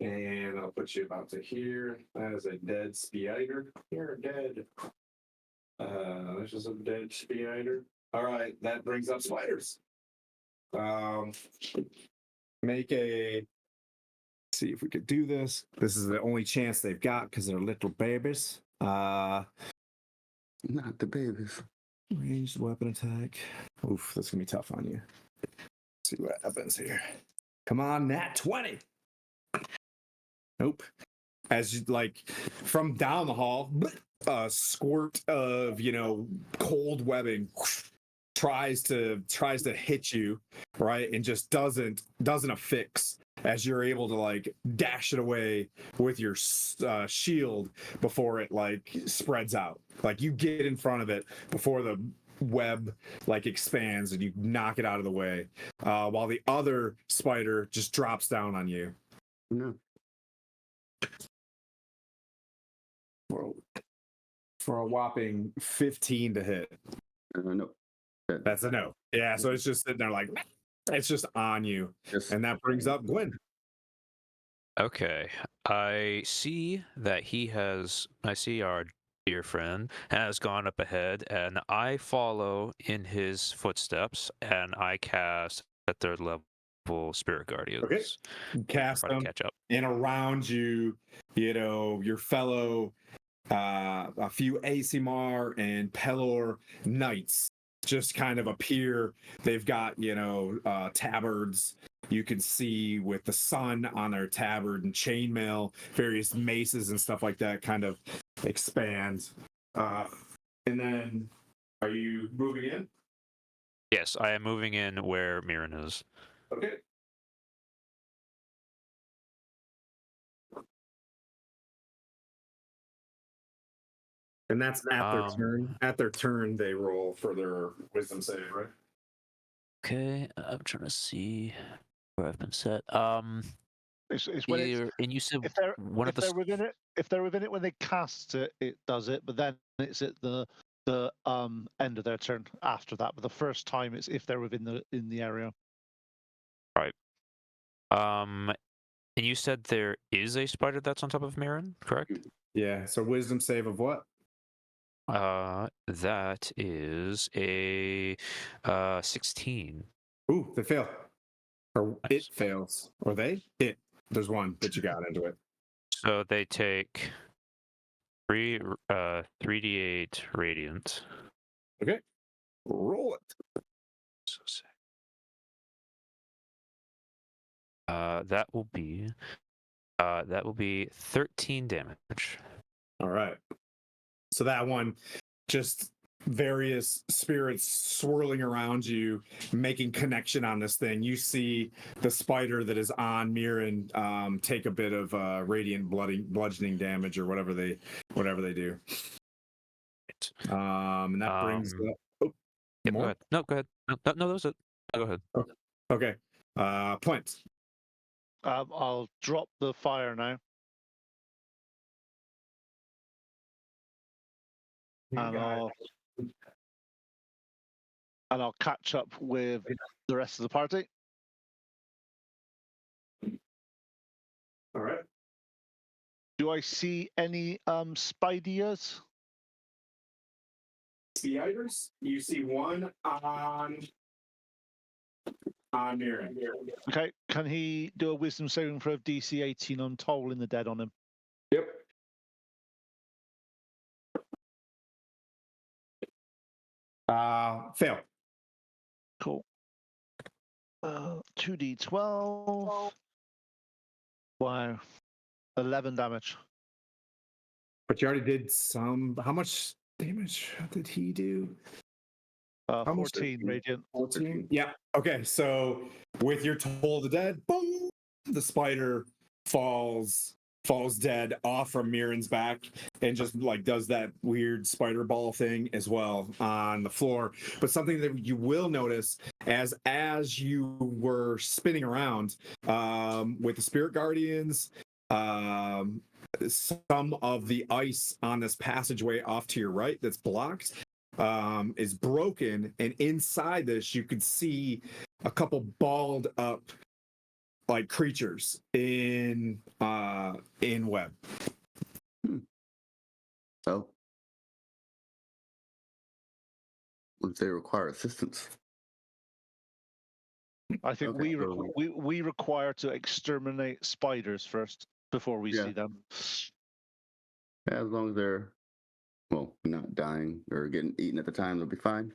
B: And I'll put you about to here. That is a dead spider. You're dead. This is a dead spider. All right, that brings up spiders. Make a. See if we could do this. This is the only chance they've got because they're little babies.
D: Not the babies.
B: Ranged weapon attack. Oof, that's gonna be tough on you. Let's see what happens here. Come on, nat 20. Nope. As you from down the hall, a squirt of cold webbing tries to hit you, right, and just doesn't affix as you're able to dash it away with your shield before it spreads out. You get in front of it before the web expands and you knock it out of the way, while the other spider just drops down on you.
D: No.
B: For a whopping 15 to hit.
D: No.
B: That's a no. Yeah, so it's just sitting there it's just on you.
D: Yes.
B: And that brings up Gwen.
F: Okay. I see that I see our dear friend has gone up ahead, and I follow in his footsteps, and I cast a 3rd level Spirit Guardians.
B: Okay. Cast
F: Try to
B: them,
F: catch up.
B: and around you, your fellow, a few Asimar and Pelor knights just kind of appear. They've got, tabards. You can see with the sun on their tabard and chainmail, various maces and stuff like that kind of expand. And then, are you moving in?
F: Yes, I am moving in where Mirren is.
B: Okay. And that's at their turn. At their turn, they roll for their wisdom save, right?
F: Okay, I'm trying to see where I've been set.
C: It's when
F: and you said
C: if they're
F: one
C: if
F: of the
C: they're within it, if they're within it when they cast it, it does it. But then it's at the the end of their turn after that. But the first time it's if they're within the area.
F: And you said there is a spider that's on top of Mirren, correct?
B: Yeah. So wisdom save of what?
F: That is a 16.
B: Ooh, they fail. Or
F: Nice.
B: it fails. Or they? It. There's one that you got into it.
F: So they take 3d8 radiant.
B: Okay. Roll it.
F: So sick. That will be 13 damage.
B: All right. So that one, just various spirits swirling around you, making connection on this thing. You see the spider that is on Mirren take a bit of radiant bludgeoning damage or whatever they do. And that brings up,
F: Yep,
B: more?
F: go ahead. No, go ahead. No, that was it. Go ahead.
B: Okay. Point.
C: I'll drop the fire now. And I'll catch up with the rest of the party.
B: All right.
C: Do I see any spiders?
B: Spiders? You see one on Mirren.
C: Okay, can he do a wisdom saving throw of DC 18 on tolling the dead on him?
B: Yep. Fail.
C: Cool. 2d12. Wow. 11 damage.
B: But you already did some. How much damage did he do? How much
C: 14 radiant.
B: 14? Yeah. Okay. So with your Toll of the Dead, boom, the spider falls dead off from Mirren's back and just like does that weird spider ball thing as well on the floor. But something that you will notice as you were spinning around with the spirit guardians, some of the ice on this passageway off to your right that's blocked is broken, and inside this you could see a couple balled up like creatures in web.
D: So, if they require assistance,
C: I think
D: Okay,
C: we require to exterminate spiders first before we see them.
D: as long as they're not dying or getting eaten at the time, they'll be fine.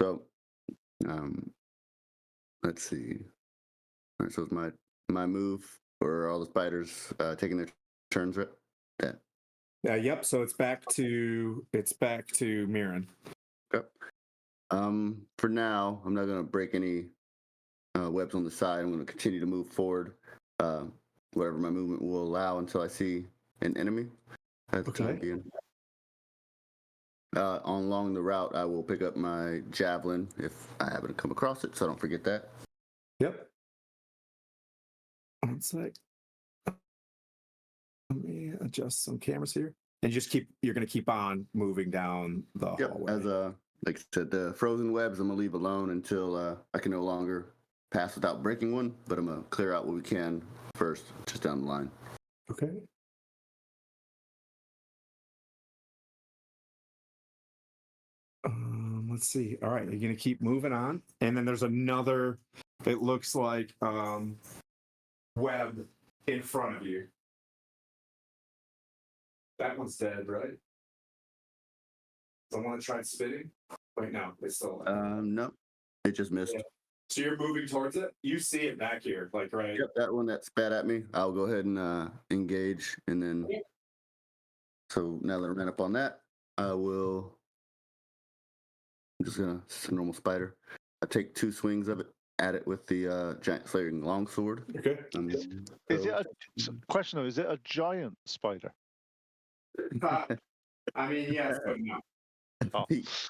D: So, let's see. All right, so it's my move for all the spiders taking their turns, right? Yeah.
B: Yep. So it's back to Mirren.
D: Yep. For now, I'm not gonna break any webs on the side. I'm gonna continue to move forward, whatever my movement will allow until I see an enemy. At the time being. Along the route, I will pick up my javelin if I happen to come across it, so I don't forget that.
B: Yep. One sec. Let me adjust some cameras here, and you're going to keep on moving down the hallway.
D: As like I said, the frozen webs I'm gonna leave alone until I can no longer pass without breaking one. But I'm gonna clear out what we can first, just down the line.
B: Okay. Let's see. All right, you're gonna keep moving on, and then there's another. It looks like web in front of you. That one's dead, right? The one that tried spitting. Wait, no, it's still alive.
D: No, it just missed.
B: Yeah. So you're moving towards it. You see it back here, like right.
D: Yep, that one that spat at me. I'll go ahead and engage, and then. So now that I ran up on that, I will. I'm just gonna. It's a normal spider. I take 2 swings of it at it with the giant slaying longsword.
B: Okay.
C: Is it question though? Is it a giant spider?
B: I mean, yes, but no.
C: Oh,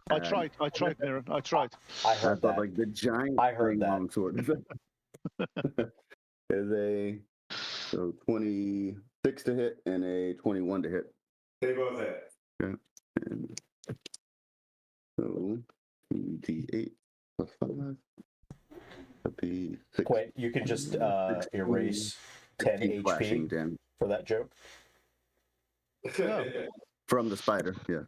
C: I tried, Mirren. I tried.
E: I heard that.
D: Like the giant
E: I heard that.
D: longsword is a 26 to hit and a 21 to hit.
B: They both hit.
D: Okay. And So D8 plus 5. That'd be 6.
E: Quint, you could just erase 10
D: 16 slashing
E: HP
D: damage
E: for that joke.
D: from the spider. Yeah.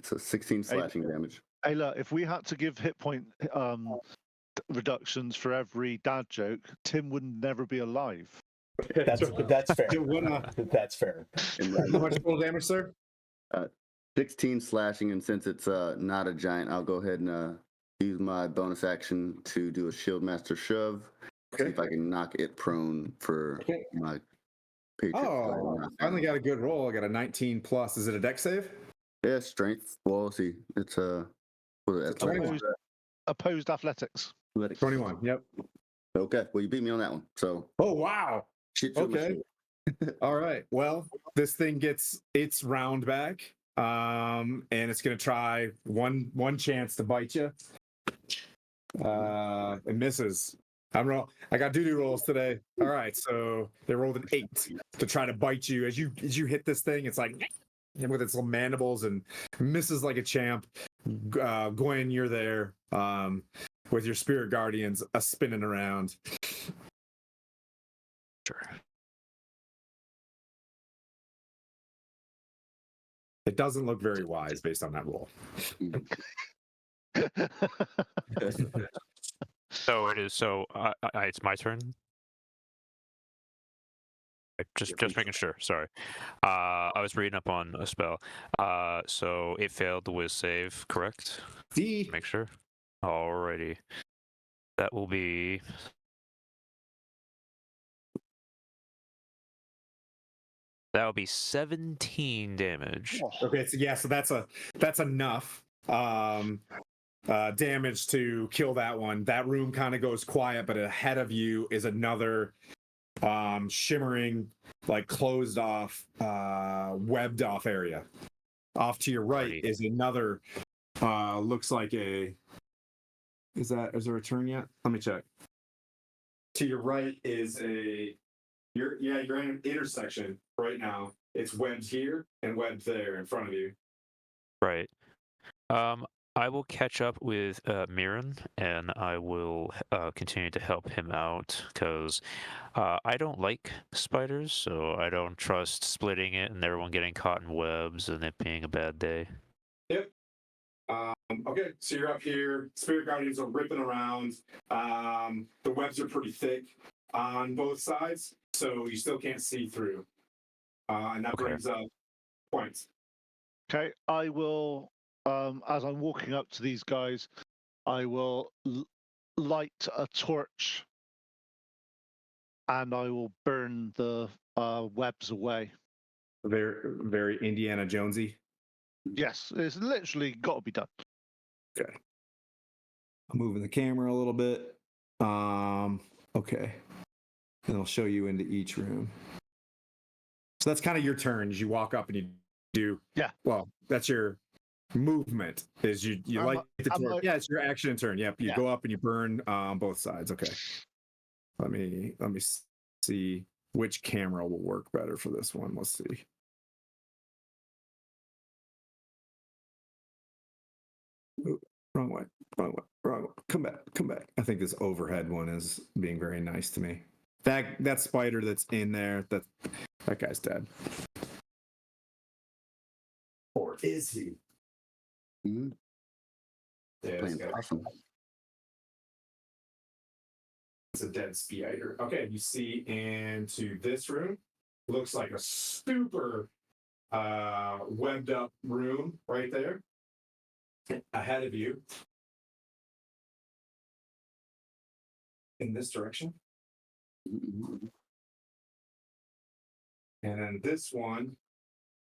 D: So 16 slashing damage.
C: Hey, look, if we had to give hit point reductions for every dad joke, Tim would never be alive.
E: That's fair. That's fair.
B: How much full damage, sir?
D: 16 slashing, and since it's not a giant, I'll go ahead and use my bonus action to do a shield master shove. See if I can knock it prone for my Patriot.
B: Oh, finally got a good roll. I got a 19 plus. Is it a dex save?
D: Yeah, strength. Well, let's see. It's what is it?
B: 21.
C: Opposed athletics.
D: Athletics.
B: 21. Yep.
D: Okay. Well, you beat me on that one. So.
B: Oh wow.
D: Shit.
B: Okay. All right. Well, this thing gets its round back, and it's gonna try one chance to bite you. It misses. I got doo-doo rolls today. All right, so they rolled an 8 to try to bite you. As you hit this thing, it's like with its little mandibles and misses like a champ. Gwen, you're there with your spirit guardians spinning around.
F: Sure.
B: It doesn't look very wise based on that roll.
F: So it is. So it's my turn. Just making sure. Sorry, I was reading up on a spell. So it failed the whiz save, correct?
B: D.
F: Make sure. Alrighty, that will be. That will be 17 damage.
B: Okay, so that's enough damage to kill that one. That room kind of goes quiet, but ahead of you is another shimmering, like closed off, webbed off area. Off to your right is another looks like a is there a turn yet? Let me check. To your right is you're in an intersection right now. It's webbed here and webbed there in front of you.
F: Right. I will catch up with Mirren, and I will continue to help him out because I don't like spiders, so I don't trust splitting it and everyone getting caught in webs and it being a bad day.
B: Yep. Okay, so you're up here. Spirit Guardians are ripping around. The webs are pretty thick on both sides, so you still can't see through. And that brings up points.
C: Okay, I will, as I'm walking up to these guys, I will light a torch and I will burn the webs away.
B: Very, very Indiana Jonesy.
C: Yes, it's literally got to be done.
B: Okay. I'm moving the camera a little bit. Okay. And I'll show you into each room. So that's kind of your turn as you walk up and you do.
C: Yeah.
B: Well, that's your movement. Is you light the torch. Yeah, it's your action and turn. Yep. You go up and you burn both sides. Okay. Let me see which camera will work better for this one. Let's see. Ooh, wrong way. Come back. I think this overhead one is being very nice to me. That spider that's in there, that guy's dead. Or is he?
D: Mm-hmm.
B: Yeah,
D: awesome.
B: It's a dead spider. Okay, you see into this room. Looks like a super webbed up room right there. Ahead of you. In this direction. And then this one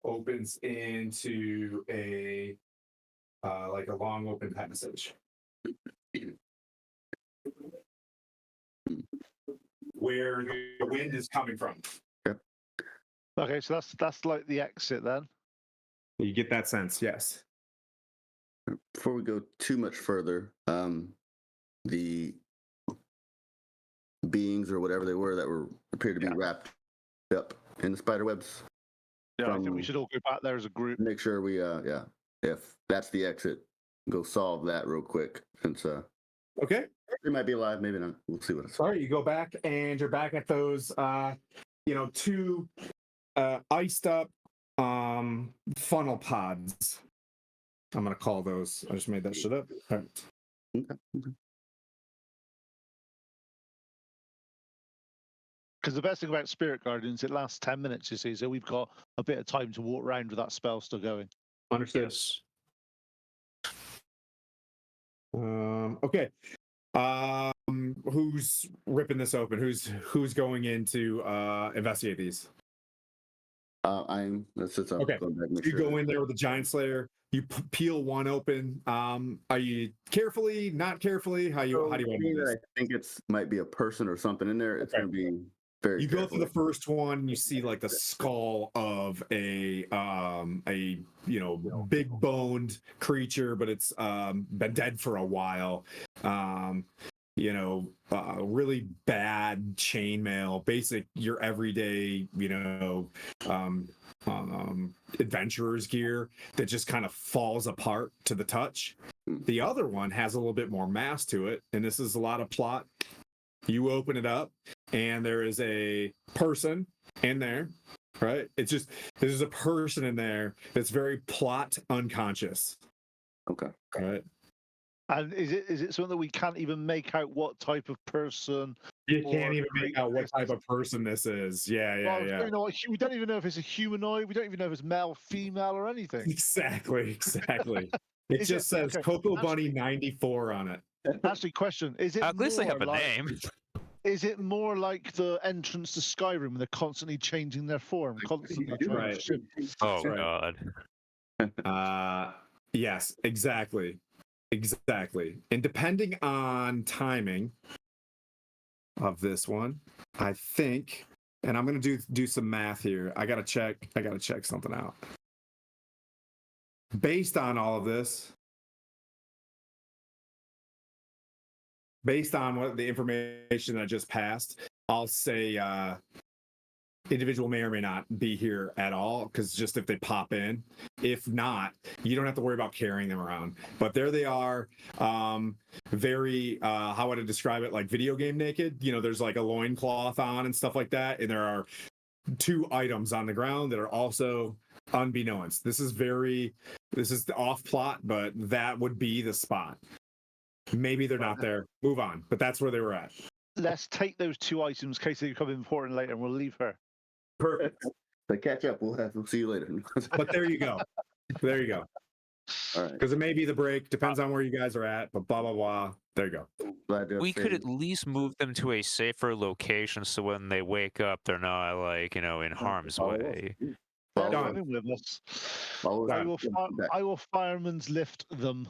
B: opens into a like a long open passage. Where the wind is coming from.
C: Okay, so that's like the exit then.
B: You get that sense, yes.
D: Before we go too much further, the beings or whatever they were that appeared to be wrapped up in the spider webs.
C: Yeah, I think we should all go back there as a group.
D: Make sure we if that's the exit, go solve that real quick. Since
B: Okay.
D: it might be alive, maybe not. We'll see what it's.
B: Sorry, you go back and you're back at those, two iced up funnel pods. I'm gonna call those. I just made that shit up. All right.
D: Okay.
C: Because the best thing about Spirit Guardians, it lasts 10 minutes, you see, so we've got a bit of time to walk around with that spell still going.
B: Understood.
F: Yes.
B: Okay. Who's ripping this open? Who's going in to investigate these?
D: That's just
B: Okay.
D: going back, make
B: You
D: sure
B: go in there with the giant slayer. You peel one open. Are you carefully, not carefully? How do you want to do this?
D: I think it's might be a person or something in there. It's
B: Okay.
D: going to be very.
B: You go
D: careful.
B: through the first one, and you see like the skull of a big boned creature, but it's been dead for a while. Really bad chainmail, basic your everyday adventurer's gear that just kind of falls apart to the touch. The other one has a little bit more mass to it, and this is a lot of plot. You open it up, and there is a person in there, right? It's just there's a person in there that's very plot unconscious.
D: Okay.
B: Right.
C: And is it something that we can't even make out what type of person?
B: You can't even make out what type of person this is. Yeah.
C: We don't even know if it's a humanoid. We don't even know if it's male, female, or anything.
B: Exactly. It just says Coco Bunny 94 on it.
C: Actually, question: is it?
F: At least they have a
C: like,
F: name.
C: Is it more like the entrance to Skyrim, when they're constantly changing their form, constantly trying
B: Right.
C: to shift?
F: Oh
B: Right.
F: God.
B: Yes, exactly. And depending on timing of this one, I think, and I'm gonna do some math here. I gotta check something out. Based on all of this, based on what the information I just passed, I'll say individual may or may not be here at all, because just if they pop in. If not, you don't have to worry about carrying them around. But there they are, very how would I describe it, like video game naked. There's like a loincloth on and stuff like that, and there are 2 items on the ground that are also unbeknownst. This is the off plot, but that would be the spot. Maybe they're not there. Move on. But that's where they were at.
C: Let's take those 2 items in case they become important later, and we'll leave her.
B: Perfect.
D: So catch up. We'll see you later.
B: But there you go.
D: All right.
B: Because it may be the break. Depends on where you guys are at. But blah blah blah. There you go.
D: Glad to
F: We could
D: update.
F: at least move them to a safer location so when they wake up, they're not in harm's way.
C: They're
B: Done.
C: coming with us.
D: Follow
C: I
D: us.
C: will fireman's lift them.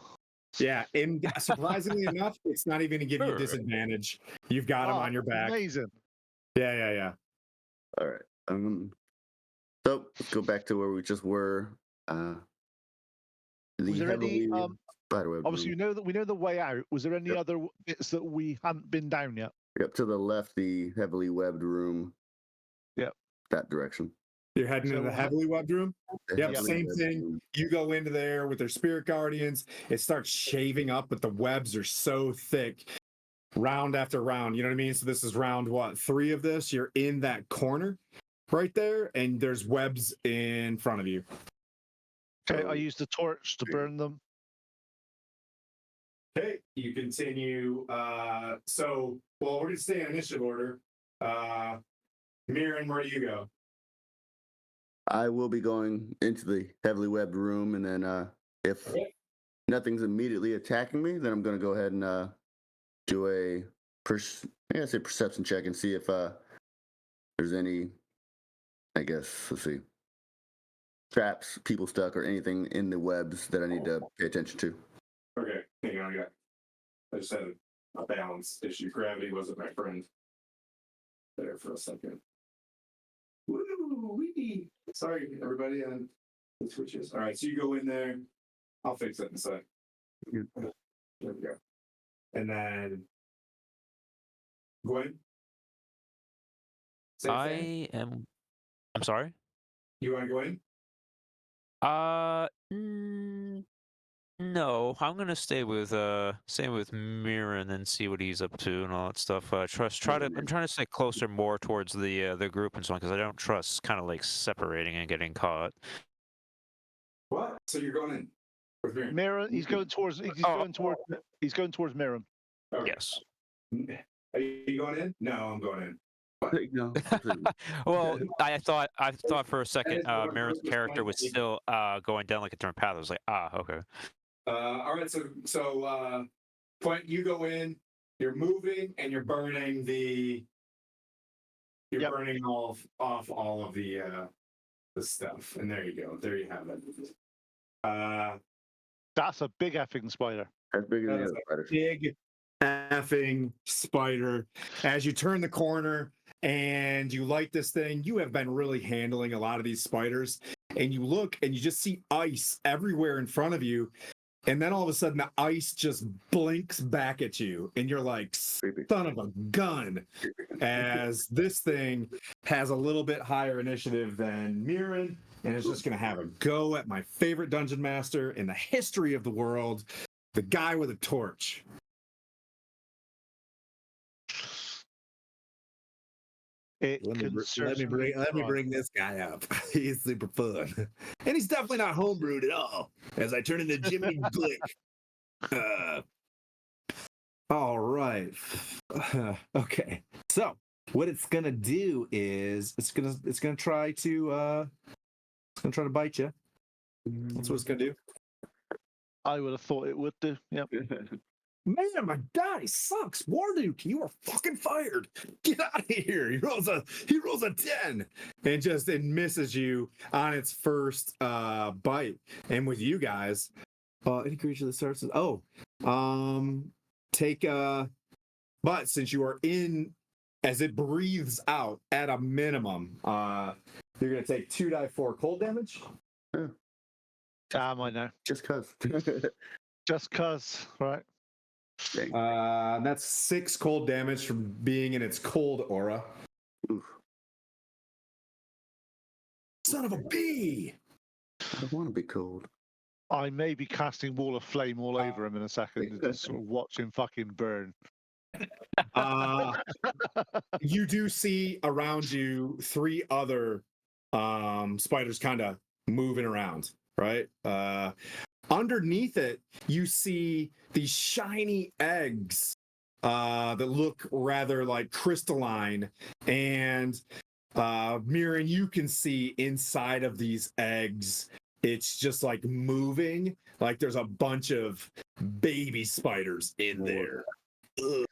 B: Yeah, and surprisingly enough, it's not even going to give you a disadvantage. You've got them on your back.
C: Amazing.
B: Yeah.
D: All right. So let's go back to where we just were.
C: Was there any? Obviously, we know the way out. Was there any other bits that we hadn't been down yet?
D: Yep, to the left, the heavily webbed room.
C: Yep.
D: That direction.
B: You're heading into the heavily webbed room? Yep,
D: Heavily
B: same
D: webbed
B: thing.
D: room.
B: You go into there with their spirit guardians. It starts shaving up, but the webs are so thick, round after round. You know what I mean? So this is round 3 of this. You're in that corner right there, and there's webs in front of you.
C: Okay, I used the torch to burn them.
B: Okay, you continue. We're going to stay in initiative order. Mirren, where do you go?
D: I will be going into the heavily webbed room, and then if nothing's immediately attacking me, then I'm going to go ahead and do a perception check and see if there's any, let's see, traps, people stuck, or anything in the webs that I need to pay attention to.
B: Okay, hang on. I just had a balance issue. Gravity wasn't my friend there for a second. Woo-wee. Sorry, everybody, on the switches. All right, so you go in there. I'll fix it in a sec. There we go. And then Gwen? Same thing?
F: I'm sorry?
B: You want to go in?
F: No, I'm gonna stay with Mirren and see what he's up to and all that stuff. I'm trying to stay closer more towards the group and so on because I don't trust kind of like separating and getting caught.
B: What? So you're going in with Mirren?
C: Mirren, he's going towards. He's going towards Mirren.
B: Okay.
F: Yes.
B: Are you going in? No, I'm going in.
D: No.
F: Well, I thought for a second
B: what
F: Mirren's
B: group was
F: character was
B: playing.
F: still going down like a different path. I was like, okay.
B: All right, so Quint, you go in. You're moving and you're burning the. You're
C: Yep.
B: burning off all of the stuff, and there you go. There you have it.
C: That's a big effing spider.
D: That's bigger than
B: That
D: the
B: is
D: other spiders.
B: big effing spider. As you turn the corner and you light this thing, you have been really handling a lot of these spiders. And you look and you just see ice everywhere in front of you. And then all of a sudden the ice just blinks back at you. And you're like, son of a gun. As this thing has a little bit higher initiative than Mirren. And is just going to have a go at my favorite dungeon master in the history of the world, the guy with a torch. Let me bring this guy up. He's super fun, and he's definitely not homebrewed at all. As I turn into Jimmy Glick. All right. Okay. So what it's gonna do is it's gonna try to bite you. That's what it's gonna do.
C: I would have thought it would do. Yep.
B: Man, my daddy sucks. Warduke, you are fucking fired. Get out of here. He rolls a 10 and just misses you on its first bite. And with you guys, any creature that starts with take but since you are in as it breathes out at a minimum, you're gonna take 2d4 cold damage.
C: Damn, I know.
D: Just cause.
C: Just cause, right?
B: That's 6 cold damage from being in its cold aura.
D: Oof.
B: Son of a bee!
D: I don't want to be cold.
C: I may be casting Wall of Flame all over him in a second and just sort of watch him fucking burn.
B: You do see around you 3 other spiders kind of moving around, right? Underneath it, you see these shiny eggs that look rather like crystalline. And Mirren, you can see inside of these eggs, it's just like moving. Like there's a bunch of baby spiders in there. Ugh.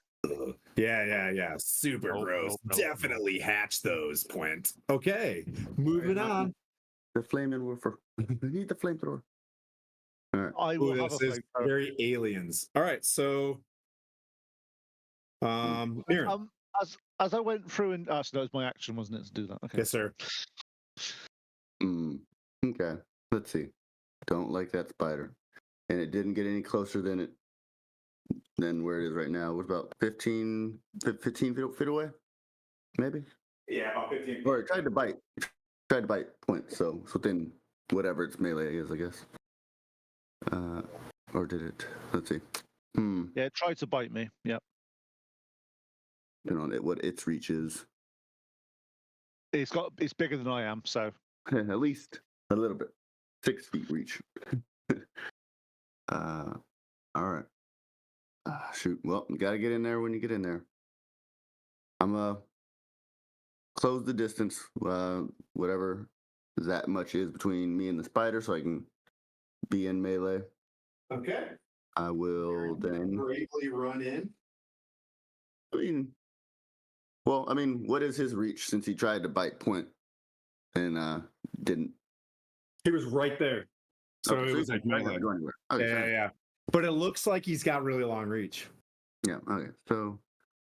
B: Yeah. Super gross.
F: No.
B: Definitely hatch those, Quint. Okay, moving on.
D: The flaming woofer. Need the flamethrower. All right.
C: I will have a
B: This is
C: flamethrower.
B: very aliens. All right, so Mirren.
C: As I went through and so that was my action, wasn't it, to do that? Okay.
B: Yes, sir.
D: Okay. Let's see. Don't like that spider. And it didn't get any closer than where it is right now. It was about 15 feet away? Maybe?
B: Yeah, about 15.
D: Or it tried to bite. Tried to bite point, so it's within whatever its melee is, I guess. Or did it? Let's see.
C: Yeah, it tried to bite me. Yep.
D: Depending on what its reach is.
C: It's bigger than I am, so
D: At least a little bit. 6 feet reach. All right. Shoot. Well, you gotta get in there when you get in there. I'm close the distance, whatever that much is between me and the spider, so I can be in melee.
B: Okay.
D: I will then
B: Bravely run in.
D: I mean, what is his reach since he tried to bite point and didn't?
B: He was right there. So
D: Okay,
B: it was
D: he's
B: like
D: not
B: melee.
D: gonna go anywhere. Okay,
B: Yeah. But it looks like he's got really long reach.
D: Yeah. Okay. So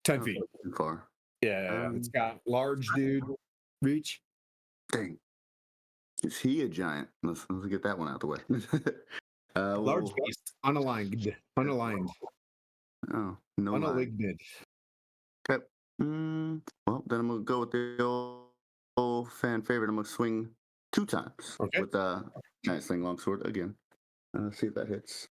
B: 10 feet.
D: not too far.
B: Yeah. It's got large dude reach.
D: Dang. Is he a giant? Let's get that one out the way.
B: Large beast. Unaligned.
D: Oh, no. Line.
B: Unaligned.
D: Okay. Well, then I'm gonna go with the old fan favorite. I'm gonna swing 2 times
B: Okay.
D: with a giant sling longsword again. See if that hits.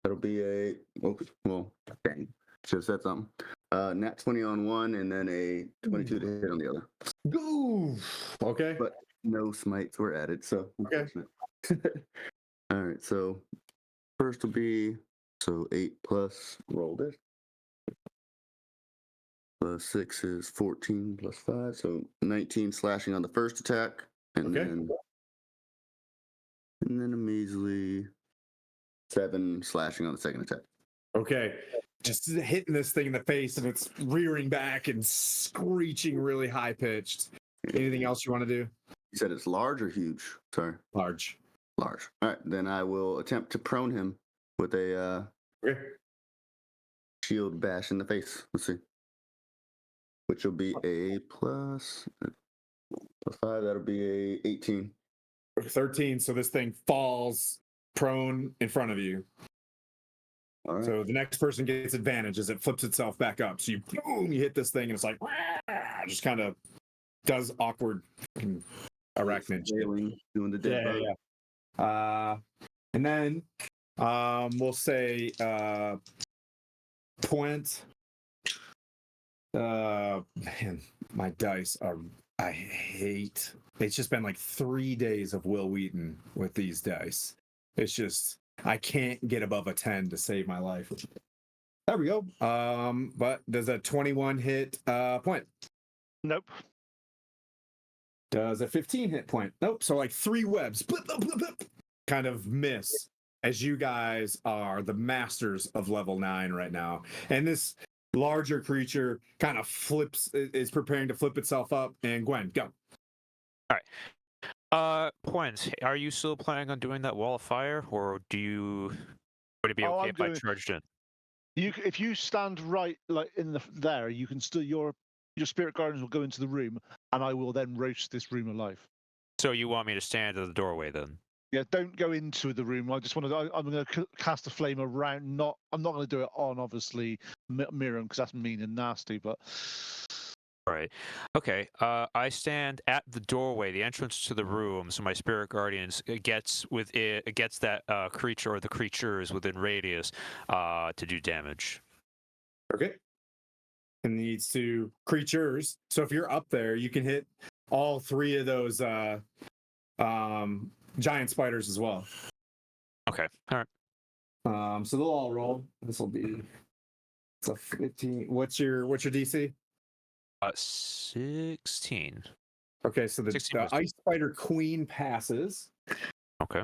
D: That'll be a well, dang. Should have said something. Nat 20 on one, and then a 22 to hit on the other.
B: Ooh. Okay.
D: But no smites were added, so
B: Okay.
D: All right, so first will be 8 plus roll this. Plus 6 is 14 plus 5, so 19 slashing on the first attack, and
B: Okay.
D: then a measly 7 slashing on the second attack.
B: Okay. Just hitting this thing in the face, and it's rearing back and screeching really high pitched. Anything else you want to do?
D: You said it's large or huge? Sorry.
B: Large.
D: Large. All right, then I will attempt to prone him with a
B: Okay.
D: shield bash in the face. Let's see. Which will be a plus 5. That'll be a 18.
B: 13. So this thing falls prone in front of you.
D: All right.
B: So the next person gets advantage as it flips itself back up. So you boom, you hit this thing, and it's like just kind of does awkward arachnid shit.
D: Doing the dead bug.
B: Yeah. And then we'll say point. Man, my dice are. I hate. It's just been like 3 days of Will Wheaton with these dice. It's just I can't get above a 10 to save my life. There we go. But does a 21 hit point?
C: Nope.
B: Does a 15 hit point? Nope. So like 3 webs blip, blip, blip, blip, kind of miss as you guys are the masters of level 9 right now. And this larger creature kind of is preparing to flip itself up. And Gwen, go.
F: All right. Points. Are you still planning on doing that wall of fire, or would it be okay if I charged in?
C: If you stand right like there, you can still your spirit guardians will go into the room, and I will then roast this room alive.
F: So you want me to stand at the doorway then?
C: Yeah, don't go into the room. I just want to. I'm going to cast a flame around. I'm not going to do it on obviously Miriam because that's mean and nasty. But
F: right. Okay. I stand at the doorway, the entrance to the room, so my spirit guardians gets that creature or the creatures within radius to do damage.
B: Okay. And needs to creatures. So if you're up there, you can hit all 3 of those giant spiders as well.
F: Okay. All
B: right. So they'll all roll. This will be it's a 15. What's your DC?
F: 16.
B: Okay, so the ice spider queen passes.
F: Okay.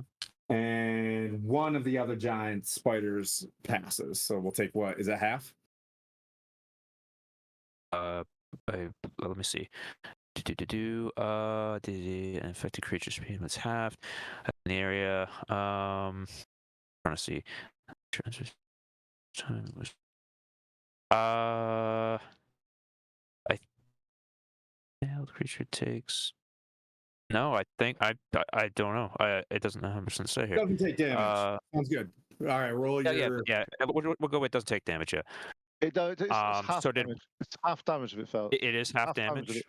B: And one of the other giant spiders passes. So we'll take what? Is it half?
F: Let me see. Infected creature speed was halved in the area. Trying to see. Time was. The creature takes. No, I think I don't know. It doesn't 100% say here.
B: Doesn't take damage. Sounds good. All right, roll your.
F: Yeah. We'll go with it doesn't take damage. Yeah.
C: It's half damage. It's half damage if it fails.
F: It is half damage.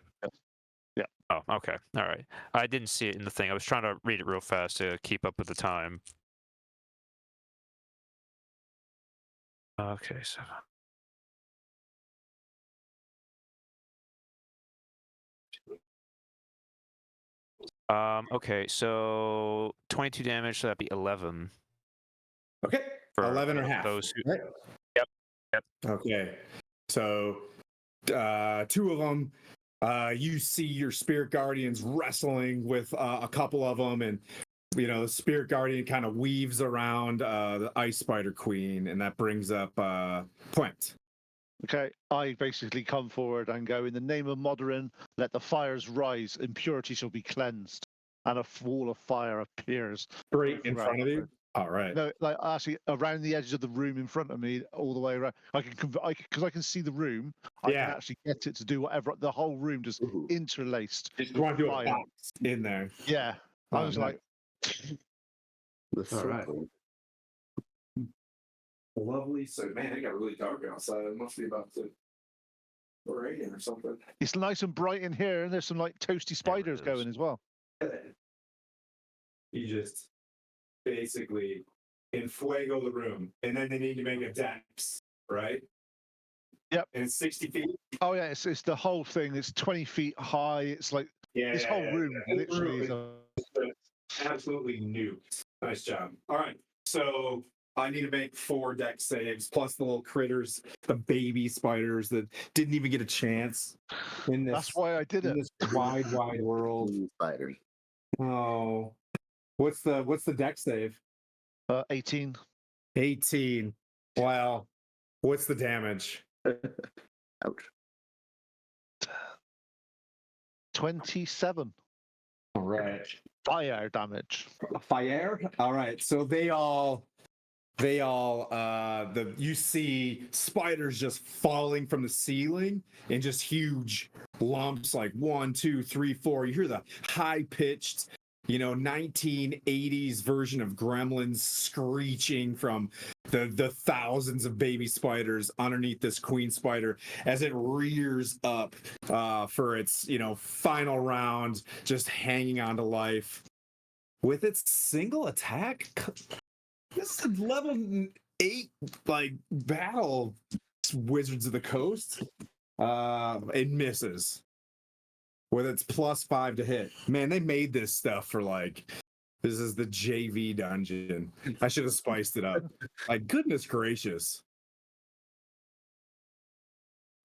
C: Yeah.
F: Oh, okay. All right. I didn't see it in the thing. I was trying to read it real fast to keep up with the time. Okay, so. Okay, so 22 damage, so that'd be 11.
B: Okay. 11 or half.
F: Those who...
B: Right?
F: Yep.
B: Okay. So 2 of them, you see your spirit guardians wrestling with a couple of them, and the spirit guardian kind of weaves around the ice spider queen, and that brings up Point.
C: Okay, I basically come forward and go, in the name of Modern, let the fires rise, impurity shall be cleansed, and a wall of fire appears.
B: Straight in front of you? All right.
C: No, like actually around the edges of the room in front of me, all the way around. Because I can see the room, I can actually get it to do whatever. The whole room just interlaced.
B: Just want to do a box in there.
C: Yeah. I was like...
B: All right. Lovely. So, man, it got really dark outside. It must be about to rain or something.
C: It's nice and bright in here, and there's some like toasty spiders
F: is.
C: going as well.
B: You just basically enfuego the room, and then they need to make a dex, right?
C: Yep.
B: And it's 60 feet.
C: Oh yeah, it's the whole thing. It's 20 feet high. It's like this whole room literally is
B: absolutely nuked. Nice job. All right, so I need to make 4 dex saves plus the little critters, the baby spiders that didn't even get a chance in this.
C: That's why I did
B: in
C: it.
B: this wide world.
D: Spiders.
B: Oh, what's the dex save?
C: 18.
B: 18. Wow. What's the damage?
D: Ouch.
C: 27
B: All right.
C: fire damage.
B: Fire. All right. So they all you see spiders just falling from the ceiling in just huge lumps, like 1, 2, 3, 4. You hear the high pitched 1980s version of Gremlins screeching from the thousands of baby spiders underneath this queen spider as it rears up for its final round, just hanging on to life with its single attack. This is a level 8 like battle Wizards of the Coast. It misses with its +5 to hit. Man, they made this stuff for this is the JV dungeon. I should have spiced it up. Like, goodness gracious.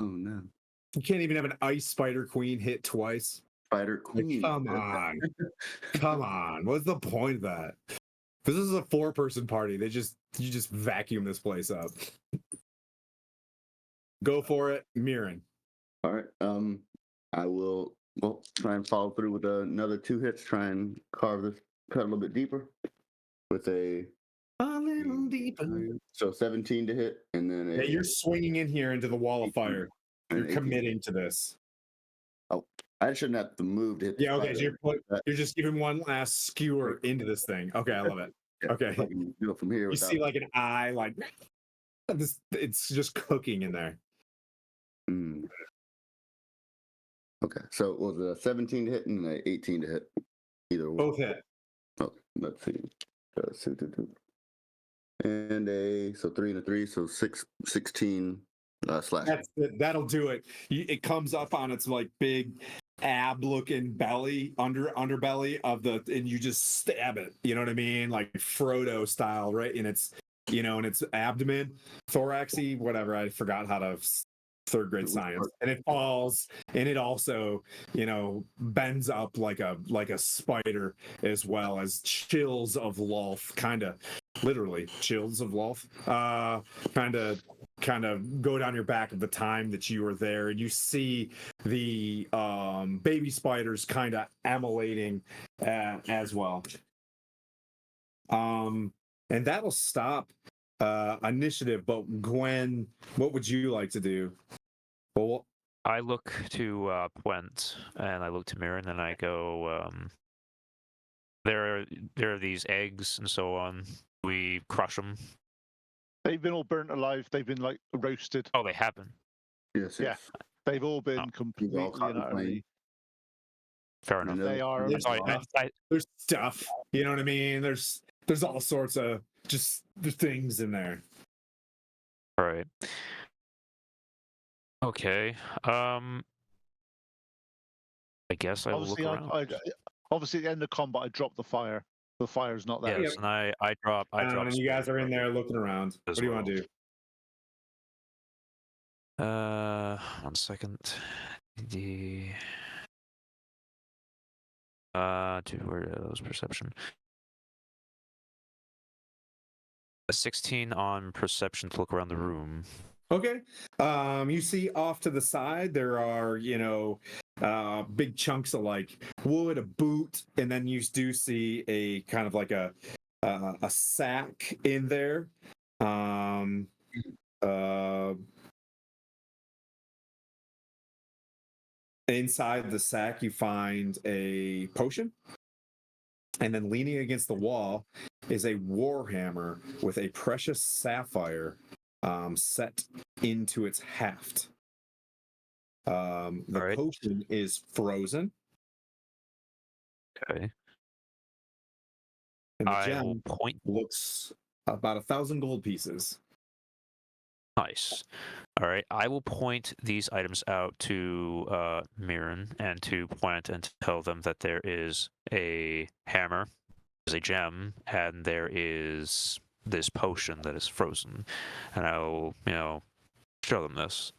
D: Oh no.
B: You can't even have an ice spider queen hit twice.
D: Spider Queen.
B: Come on. Come on. What's the point of that? This is a 4-person party. You just vacuum this place up. Go for it, Mirren.
D: All right. I will try and follow through with another 2 hits, try and cut a little bit deeper with a
B: little deeper.
D: So 17 to hit, and then
B: You're swinging in here into the wall of fire. You're
D: 18.
B: committing to this.
D: Oh, I shouldn't have to move to hit.
B: Yeah, okay. So you're just giving one last skewer into this thing. Okay, I love it. Okay.
D: I can do it from here.
B: You see like an eye, like this. It's just cooking in there.
D: Mm. Okay, so it was a 17 to hit and an 18 to hit. Either one.
B: Both hit.
D: Oh, let's see. And so 3 and a 3, so 16 slash.
B: That'll do it. It comes up on its like big ab-looking belly, underbelly and you just stab it. You know what I mean? Like Frodo style, right? In its abdomen, thoraxy, whatever. I forgot how to 3rd grade science. And it falls, and it also bends up like a spider, as well as chills of Lolth, kind of literally chills of Lolth kind of go down your back at the time that you were there, and you see the baby spiders kind of emulating as well. And that'll stop initiative. But Gwen, what would you like to do? Well,
F: I look to Puent, and I look to Mirren, and I go, there are these eggs and so on. We crush them.
C: They've been all burnt alive. They've been like roasted.
F: Oh, they have been.
D: Yes.
C: Yeah. They've all been completely
D: all caught in
C: and utterly.
F: Fair enough.
C: They are.
B: There's stuff. You know what I mean? There's all sorts of just the things in there.
F: All right. Okay. I guess I will look around.
C: Obviously, at the end of combat, I dropped the fire. The fire's not there.
F: Yes, and I drop.
B: And you guys are in there looking around. What do you want to do?
F: 1 second. Where was perception? A 16 on perception to look around the room.
B: Okay. You see off to the side there are, big chunks of like wood, a boot, and then you do see a kind of like a sack in there. Inside the sack you find a potion. And then leaning against the wall is a warhammer with a precious sapphire set into its haft. The
F: All right.
B: potion is frozen,
F: Okay.
B: and the
F: I will
B: gem
F: point.
B: looks about 1,000 gold pieces.
F: Nice. All right. I will point these items out to Mirren and to Point and tell them that there is a hammer, there's a gem, and there is this potion that is frozen. And I'll, show them this.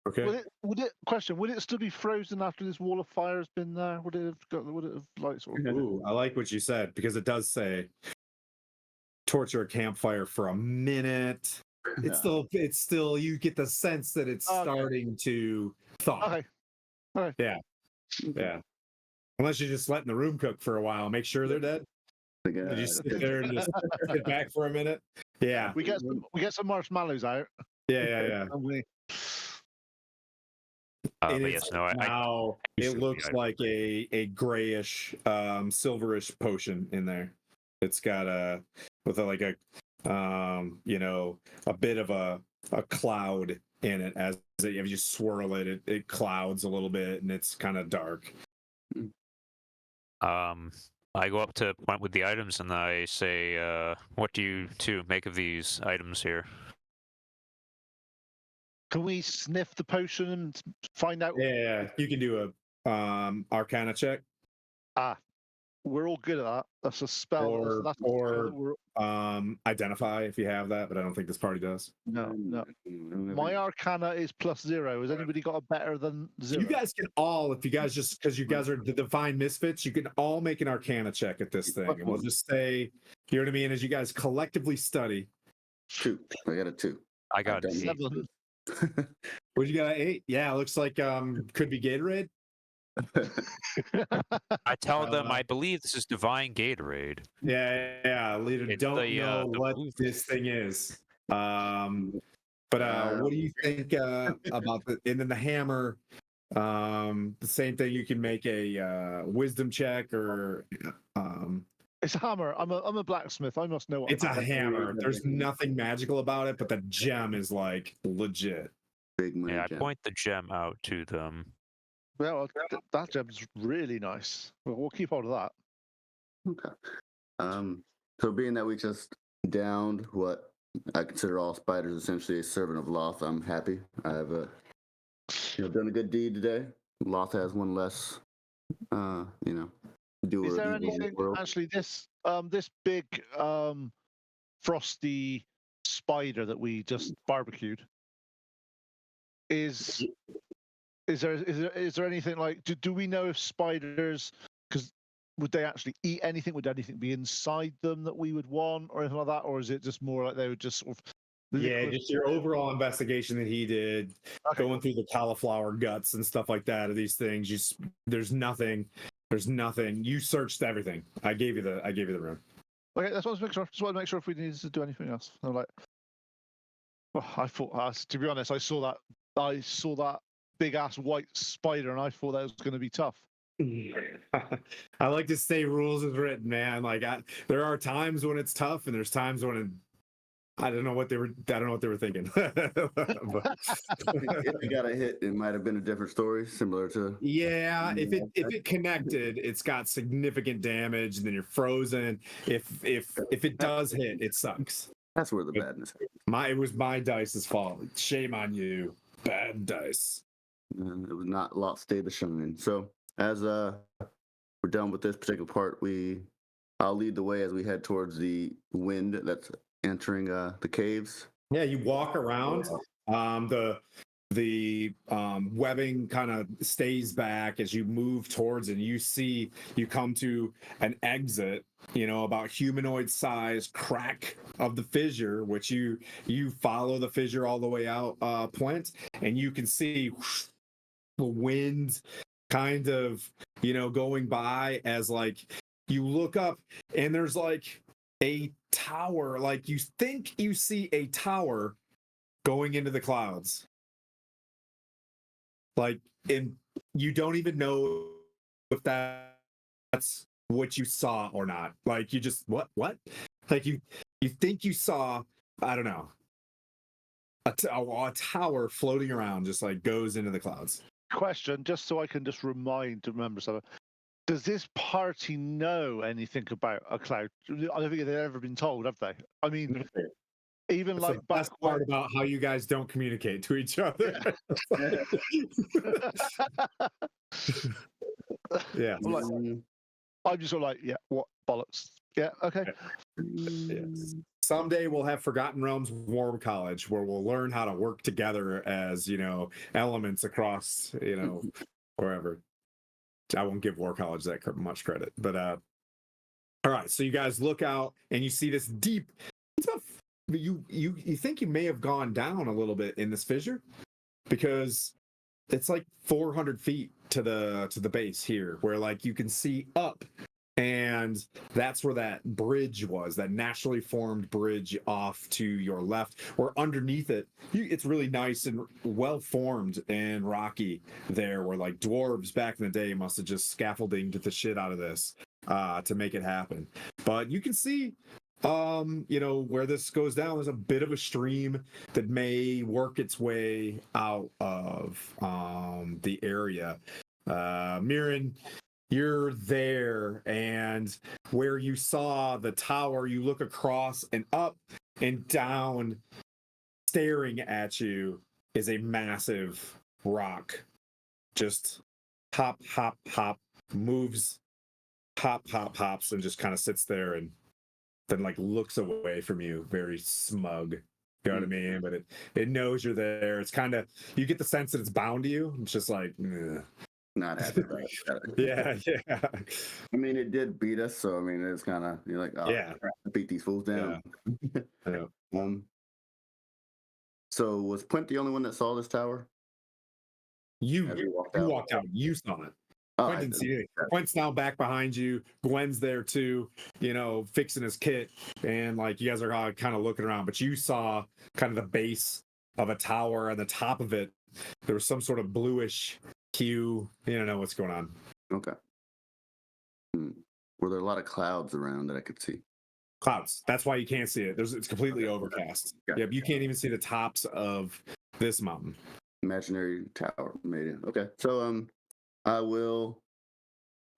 B: Okay.
C: Would it still be frozen after this wall of fire has been there? Would it have like sort of
B: Ooh, I like what you said because it does say torture a campfire for a minute. It's still you get the sense that it's starting to thaw.
C: Okay.
B: Yeah. Unless you're just letting the room cook for a while, make sure they're dead. Did you sit there and just sit back for a minute? Yeah.
C: We get some marshmallows out.
B: Yeah.
C: And we
B: And
F: But
B: it's
F: yes, no,
B: now
F: I
B: it looks like a grayish, silverish potion in there. It's got a bit of a cloud in it as if you swirl it, it clouds a little bit and it's kind of dark.
F: I go up to Point with the items and I say, what do you two make of these items here?
C: can we sniff the potion and find out?
B: Yeah, you can do a Arcana check
C: We're all good at that. That's a spell.
B: or
C: that's a spell that we're-
B: identify if you have that, but I don't think this party does.
C: no. My Arcana is +0. Has anybody got a better than 0?
B: You guys can all, if you guys just because you guys are the divine misfits, you can all make an Arcana check at this thing, and we'll just say, you know what I mean, as you guys collectively study.
D: 2. I got a 2.
F: I got an 8.
C: 7.
B: What you got? 8? Yeah, looks like could be Gatorade.
F: I tell them I believe this is Divine Gatorade.
B: Yeah. Leader,
F: It's
B: don't
F: the,
B: know
F: the
B: what
F: blue
B: this thing is. But what do you think about and then the hammer? The same thing. You can make a wisdom check or.
C: It's a hammer. I'm a blacksmith. I must know what.
B: It's a hammer. There's nothing magical about it, but the gem is like legit.
D: Big money.
F: Yeah, I
D: gem.
F: point the gem out to them.
C: Well, that gem's really nice. We'll keep hold of that.
D: Okay. So being that we just downed what I consider all spiders essentially a servant of Loth, I'm happy. I've done a good deed today. Loth has one less doer
C: Is there
D: of evil in the
C: anything
D: world.
C: actually this big frosty spider that we just barbecued? Is there anything like do we know if spiders, because would they actually eat anything? Would anything be inside them that we would want or anything like that? Or is it just more like they would just sort of
B: Just your overall investigation that he did, going through the cauliflower guts and stuff like that of these things. There's nothing. You searched everything. I gave you the room.
C: Okay, that's what I was making sure. Just want to make sure if we needed to do anything else. I'm like, well, I thought, to be honest, I saw that big ass white spider, and I thought that was going to be tough.
B: I like to say rules as written, man. Like there are times when it's tough, and there's times when I don't know what they were thinking. But,
D: If we got a hit, it might have been a different story, similar to.
B: yeah, if it connected, it's got significant damage, and then you're frozen. If it does hit, it sucks.
D: That's where the badness.
B: It was my dice's fault. Shame on you, bad dice.
D: It was not Lot stay the shine. So as we're done with this particular part, I'll lead the way as we head towards the wind that's entering the caves.
B: Yeah, you walk around. The webbing kind of stays back as you move towards it. You come to an exit, about humanoid size crack of the fissure, which you follow the fissure all the way out, Point, and you can see the wind kind of, going by as like you look up and there's like a tower, like you think you see a tower going into the clouds. Like, and you don't even know if that's what you saw or not. Like you just what? Like you think you saw, I don't know. a tower floating around, just like goes into the clouds.
C: Question, just so I can just remember something. Does this party know anything about a cloud? I don't think they've ever been told, have they? I mean, even
B: That's
C: like
B: the best
C: back
B: part
C: when.
B: about how you guys don't communicate to each other. Yeah.
C: I'm, like, I'm just sort of like, yeah, what bollocks? Yeah, okay.
B: Yes. Someday we'll have Forgotten Realms Warm College, where we'll learn how to work together as elements across wherever. I won't give War College that much credit, but all right. So you guys look out and you see this deep. It's about, you think you may have gone down a little bit in this fissure, because it's like 400 feet to the base here, where like you can see up, and that's where that bridge was, that naturally formed bridge off to your left, where underneath it, it's really nice and well formed and rocky there, where like dwarves back in the day must have just scaffoldinged the shit out of this to make it happen. But you can see where this goes down, there's a bit of a stream that may work its way out of the area. Mirren, you're there, and where you saw the tower, you look across and up and down. Staring at you is a massive rock. Just hop, hop, hop, moves, hop, hop, hops, and just kind of sits there and then like looks away from you, very smug. You know what I mean? But it knows you're there. It's kind of, you get the sense that it's bound to you. It's just like,
D: Not happy about it.
B: yeah.
D: I mean, it did beat us, so I mean, it's kind of, you're like, oh,
B: Yeah.
D: crap, beat these fools down.
B: Yeah.
D: So was Quint the only one that saw this tower?
B: You
D: As we walked
B: walked out. You saw it.
D: Oh,
B: Quint didn't see anything. Quint's now back behind you. Gwen's there too, fixing his kit. And like you guys are kind of looking around, but you saw kind of the base of a tower, and the top of it, there was some sort of bluish hue. You don't know what's going on.
D: Okay. Were there a lot of clouds around that I could see?
B: Clouds. That's why you can't see it. It's completely overcast.
D: Okay.
B: Yeah, you can't even see the tops of this mountain.
D: Imaginary tower made it. Okay. So I will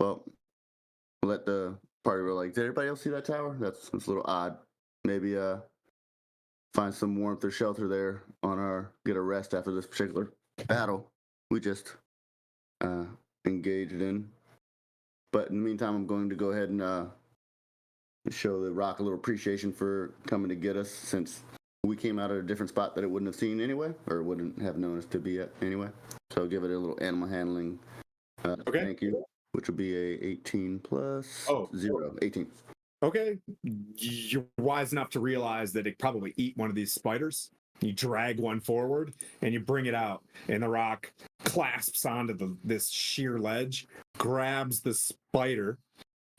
D: let the party roll. Like, did everybody else see that tower? That's a little odd. Maybe find some warmth or shelter there get a rest after this particular battle we just engaged in. But in the meantime, I'm going to go ahead and show the rock a little appreciation for coming to get us, since we came out at a different spot that it wouldn't have seen anyway, or wouldn't have known us to be at anyway. So I'll give it a little animal handling.
B: Okay.
D: Thank you. Which would be a 18 plus 0. 18.
B: Okay. You're wise enough to realize that it probably eat one of these spiders. You drag one forward and you bring it out, and the rock clasps onto this sheer ledge, grabs the spider,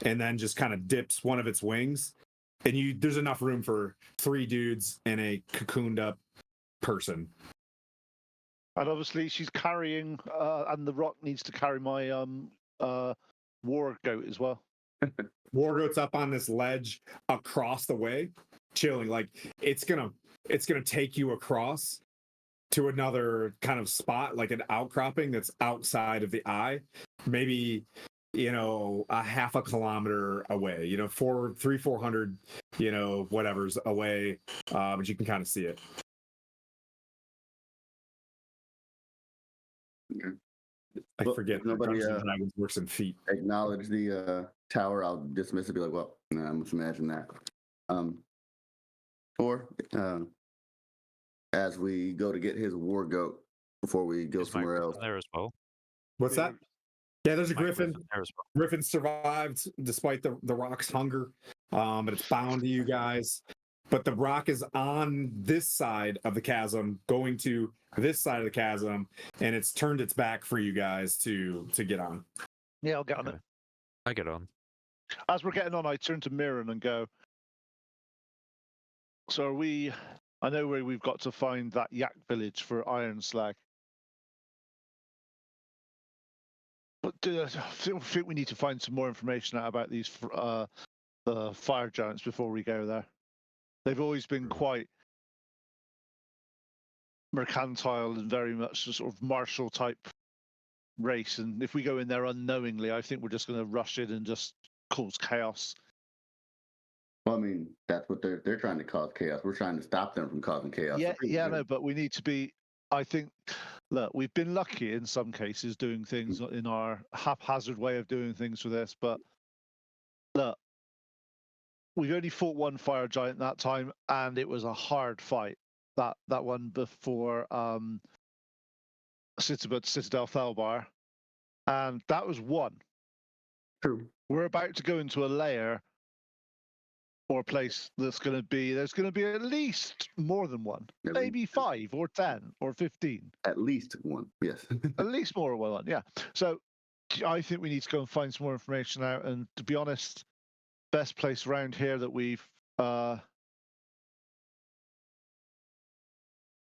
B: and then just kind of dips one of its wings. And there's enough room for 3 dudes and a cocooned up person.
C: And obviously she's carrying, and the rock needs to carry my war goat as well.
B: War goat's up on this ledge across the way, chilling. Like it's gonna take you across to another kind of spot, like an outcropping that's outside of the eye, maybe a half a kilometer away, 400 whatever's away, but you can kind of see it.
D: Okay.
B: I forget
D: nobody
B: Dungeons and Dragons works in feet.
D: Acknowledge the tower. I'll dismiss it. Be like, well, I must imagine that. Or as we go to get his war goat before we go somewhere else.
F: There as well.
B: What's that? Yeah, there's a
F: My
B: griffin.
F: there as well.
B: Griffin survived despite the rock's hunger, but it's bound to you guys. But the rock is on this side of the chasm, going to this side of the chasm, and it's turned its back for you guys to get on.
C: Yeah, I'll get on it.
F: I get on.
C: As we're getting on, I turn to Mirren and go, so I know where we've got to find that yak village for Iron Slag. But I think we need to find some more information out about these the fire giants before we go there. They've always been quite mercantile and very much a sort of martial type race. And if we go in there unknowingly, I think we're just going to rush in and just cause chaos.
D: Well, I mean, that's what they're trying to cause chaos. We're trying to stop them from causing chaos.
C: Yeah, no, but we need to be. I think, look, we've been lucky in some cases doing things in our haphazard way of doing things for this, but look, we've only fought one fire giant that time, and it was a hard fight. That one before Citadel Thalbar, and that was one.
D: True.
C: We're about to go into a layer or a place there's going to be at least more than one, maybe 5 or 10 or 15.
D: At least one, yes.
C: At least more than one, yeah. So I think we need to go and find some more information out. And to be honest, best place around here that we've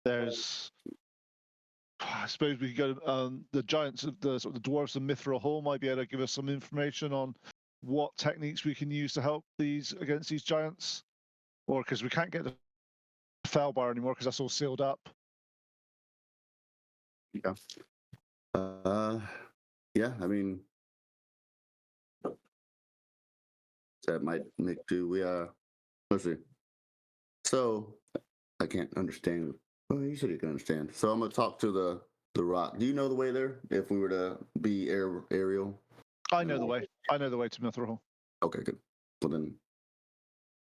C: there's, I suppose we could go. The giants of the dwarves of Mithril Hall might be able to give us some information on what techniques we can use to help against these giants, or because we can't get the Felbar anymore because that's all sealed up.
D: Yeah. Yeah. I mean, that might make do. Let's see. So I can't understand. Well, you said you can understand. So I'm gonna talk to the rock. Do you know the way there? If we were to be aerial.
C: I know the way. I know the way to Mithril Hall.
D: Okay, good. Well then,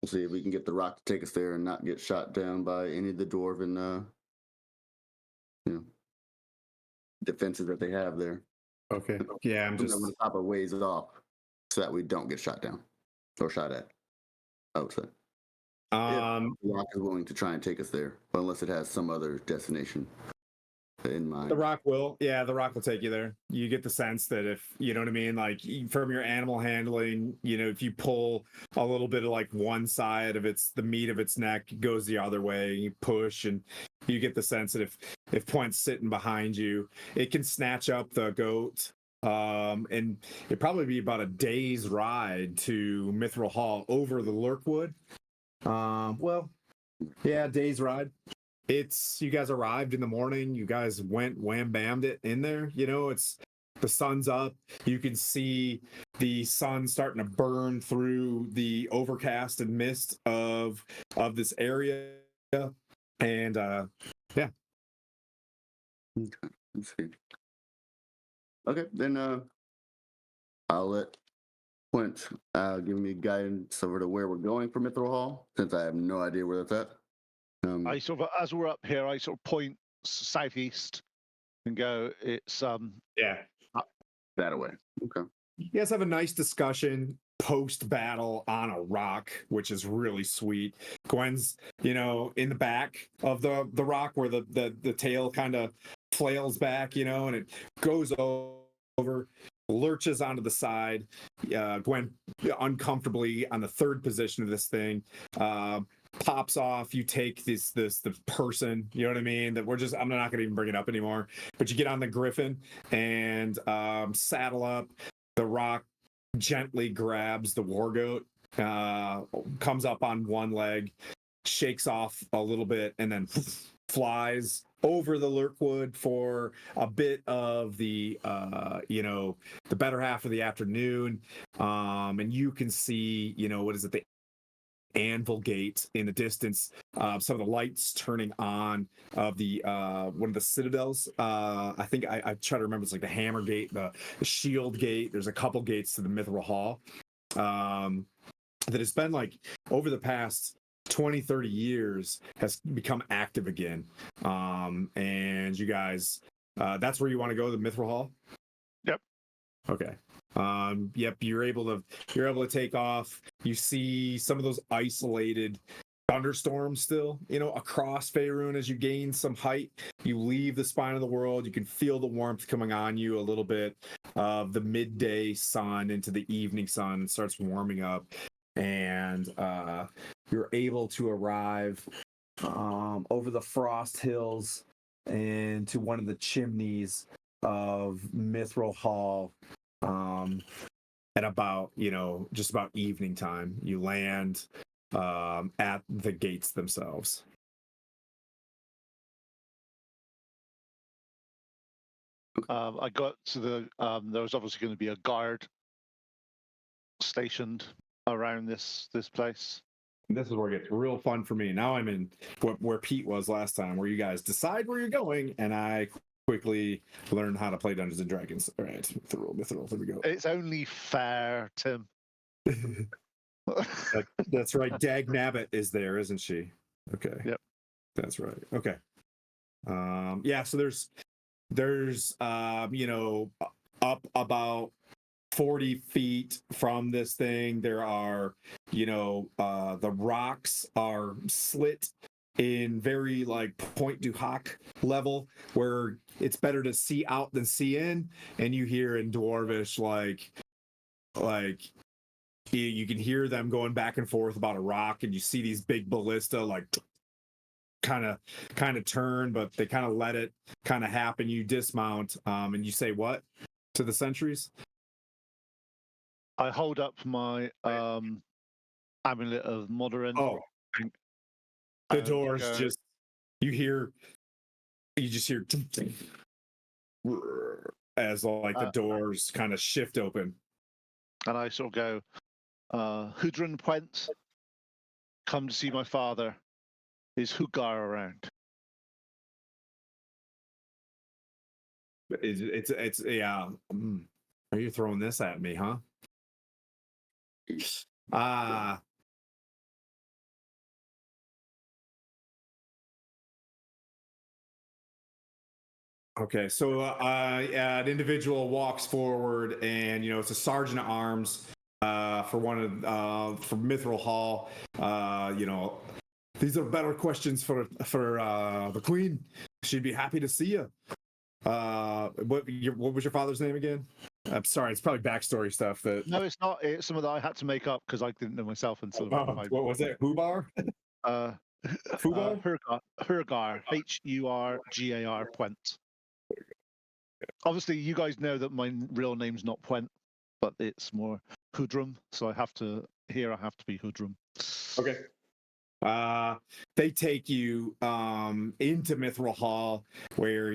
D: we'll see if we can get the rock to take us there and not get shot down by any of the dwarven, defenses that they have there.
B: Okay. Yeah, I'm just.
D: I'm gonna stop a ways off so that we don't get shot down or shot at. I would say. The rock is willing to try and take us there, unless it has some other destination in mind.
B: The rock will take you there. You get the sense that if you know what I mean, like from your animal handling, if you pull a little bit of like one side of the meat of its neck goes the other way, you push, and you get the sense that if Point's sitting behind you, it can snatch up the goat. And it'd probably be about a day's ride to Mithril Hall over the Lurkwood. Day's ride. You guys arrived in the morning. You guys went wham bammed it in there. It's the sun's up. You can see the sun starting to burn through the overcast and mist of this area. And
D: Okay, let's see. Okay, then I'll let Quint give me guidance over to where we're going for Mithril Hall, since I have no idea where that's at.
C: I sort of, as we're up here, I sort of point southeast and go, it's
D: that away. Okay.
B: You guys have a nice discussion post battle on a rock, which is really sweet. Gwen's, in the back of the rock where the tail kind of flails back, and it goes over, lurches onto the side. Gwen uncomfortably on the third position of this thing. Pops off. You take the person, you know what I mean, that I'm not gonna even bring it up anymore, but you get on the griffin and saddle up. The rock gently grabs the war goat, comes up on one leg, shakes off a little bit, and then flies over the Lurkwood for a bit of the better half of the afternoon. And you can see, the Anvil Gate in the distance, some of the lights turning on of the one of the citadels. I think I try to remember, it's like the Hammer Gate, the Shield Gate. There's a couple gates to the Mithril Hall that has been, like, over the past 20-30 years has become active again. And you guys, that's where you want to go, the Mithril Hall?
C: Yep.
B: Okay. Yep, you're able to take off. You see some of those isolated thunderstorms still, across Faerun as you gain some height. You leave the spine of the world. You can feel the warmth coming on you a little bit of the midday sun into the evening sun. It starts warming up, and you're able to arrive over the frost hills and to one of the chimneys of Mithril Hall. At about, just about evening time. You land at the gates themselves.
C: I got to the. There was obviously going to be a guard stationed around this place.
B: This is where it gets real fun for me. Now I'm in where Pete was last time, where you guys decide where you're going, and I quickly learn how to play Dungeons and Dragons. All right, mithril, here we go.
C: It's only fair, Tim.
B: That's right. Dag Nabbit is there, isn't she? Okay.
C: Yep.
B: That's right. Okay. Yeah. So there's up about 40 feet from this thing, there are the rocks are slit in very like point du hoc level, where it's better to see out than see in, and you hear in Dwarvish like you can hear them going back and forth about a rock, and you see these big ballista like kind of turn, but they kind of let it kind of happen. You dismount, and you say what to the sentries?
C: I hold up my amulet of modern.
B: Oh, the doors just you just hear as like the doors kind of shift open,
C: and I sort of go, Hudrun Pwent, come to see my father. Is Hugar around?
B: It's yeah. Are you throwing this at me, huh? Okay, so an individual walks forward, and it's a sergeant at arms for one of for Mithril Hall. These are better questions for the Queen. She'd be happy to see you. What was your father's name again? I'm sorry, it's probably backstory stuff.
C: No, it's not. It's some of that I had to make up because I didn't know myself until.
B: What was it? Hubar?
C: Hurgar, Hurgar, Pwent. Obviously, you guys know that my real name's not Pwent, but it's more Hudrum. So I have to be Hudrum.
B: Okay. They take you into Mithril Hall, where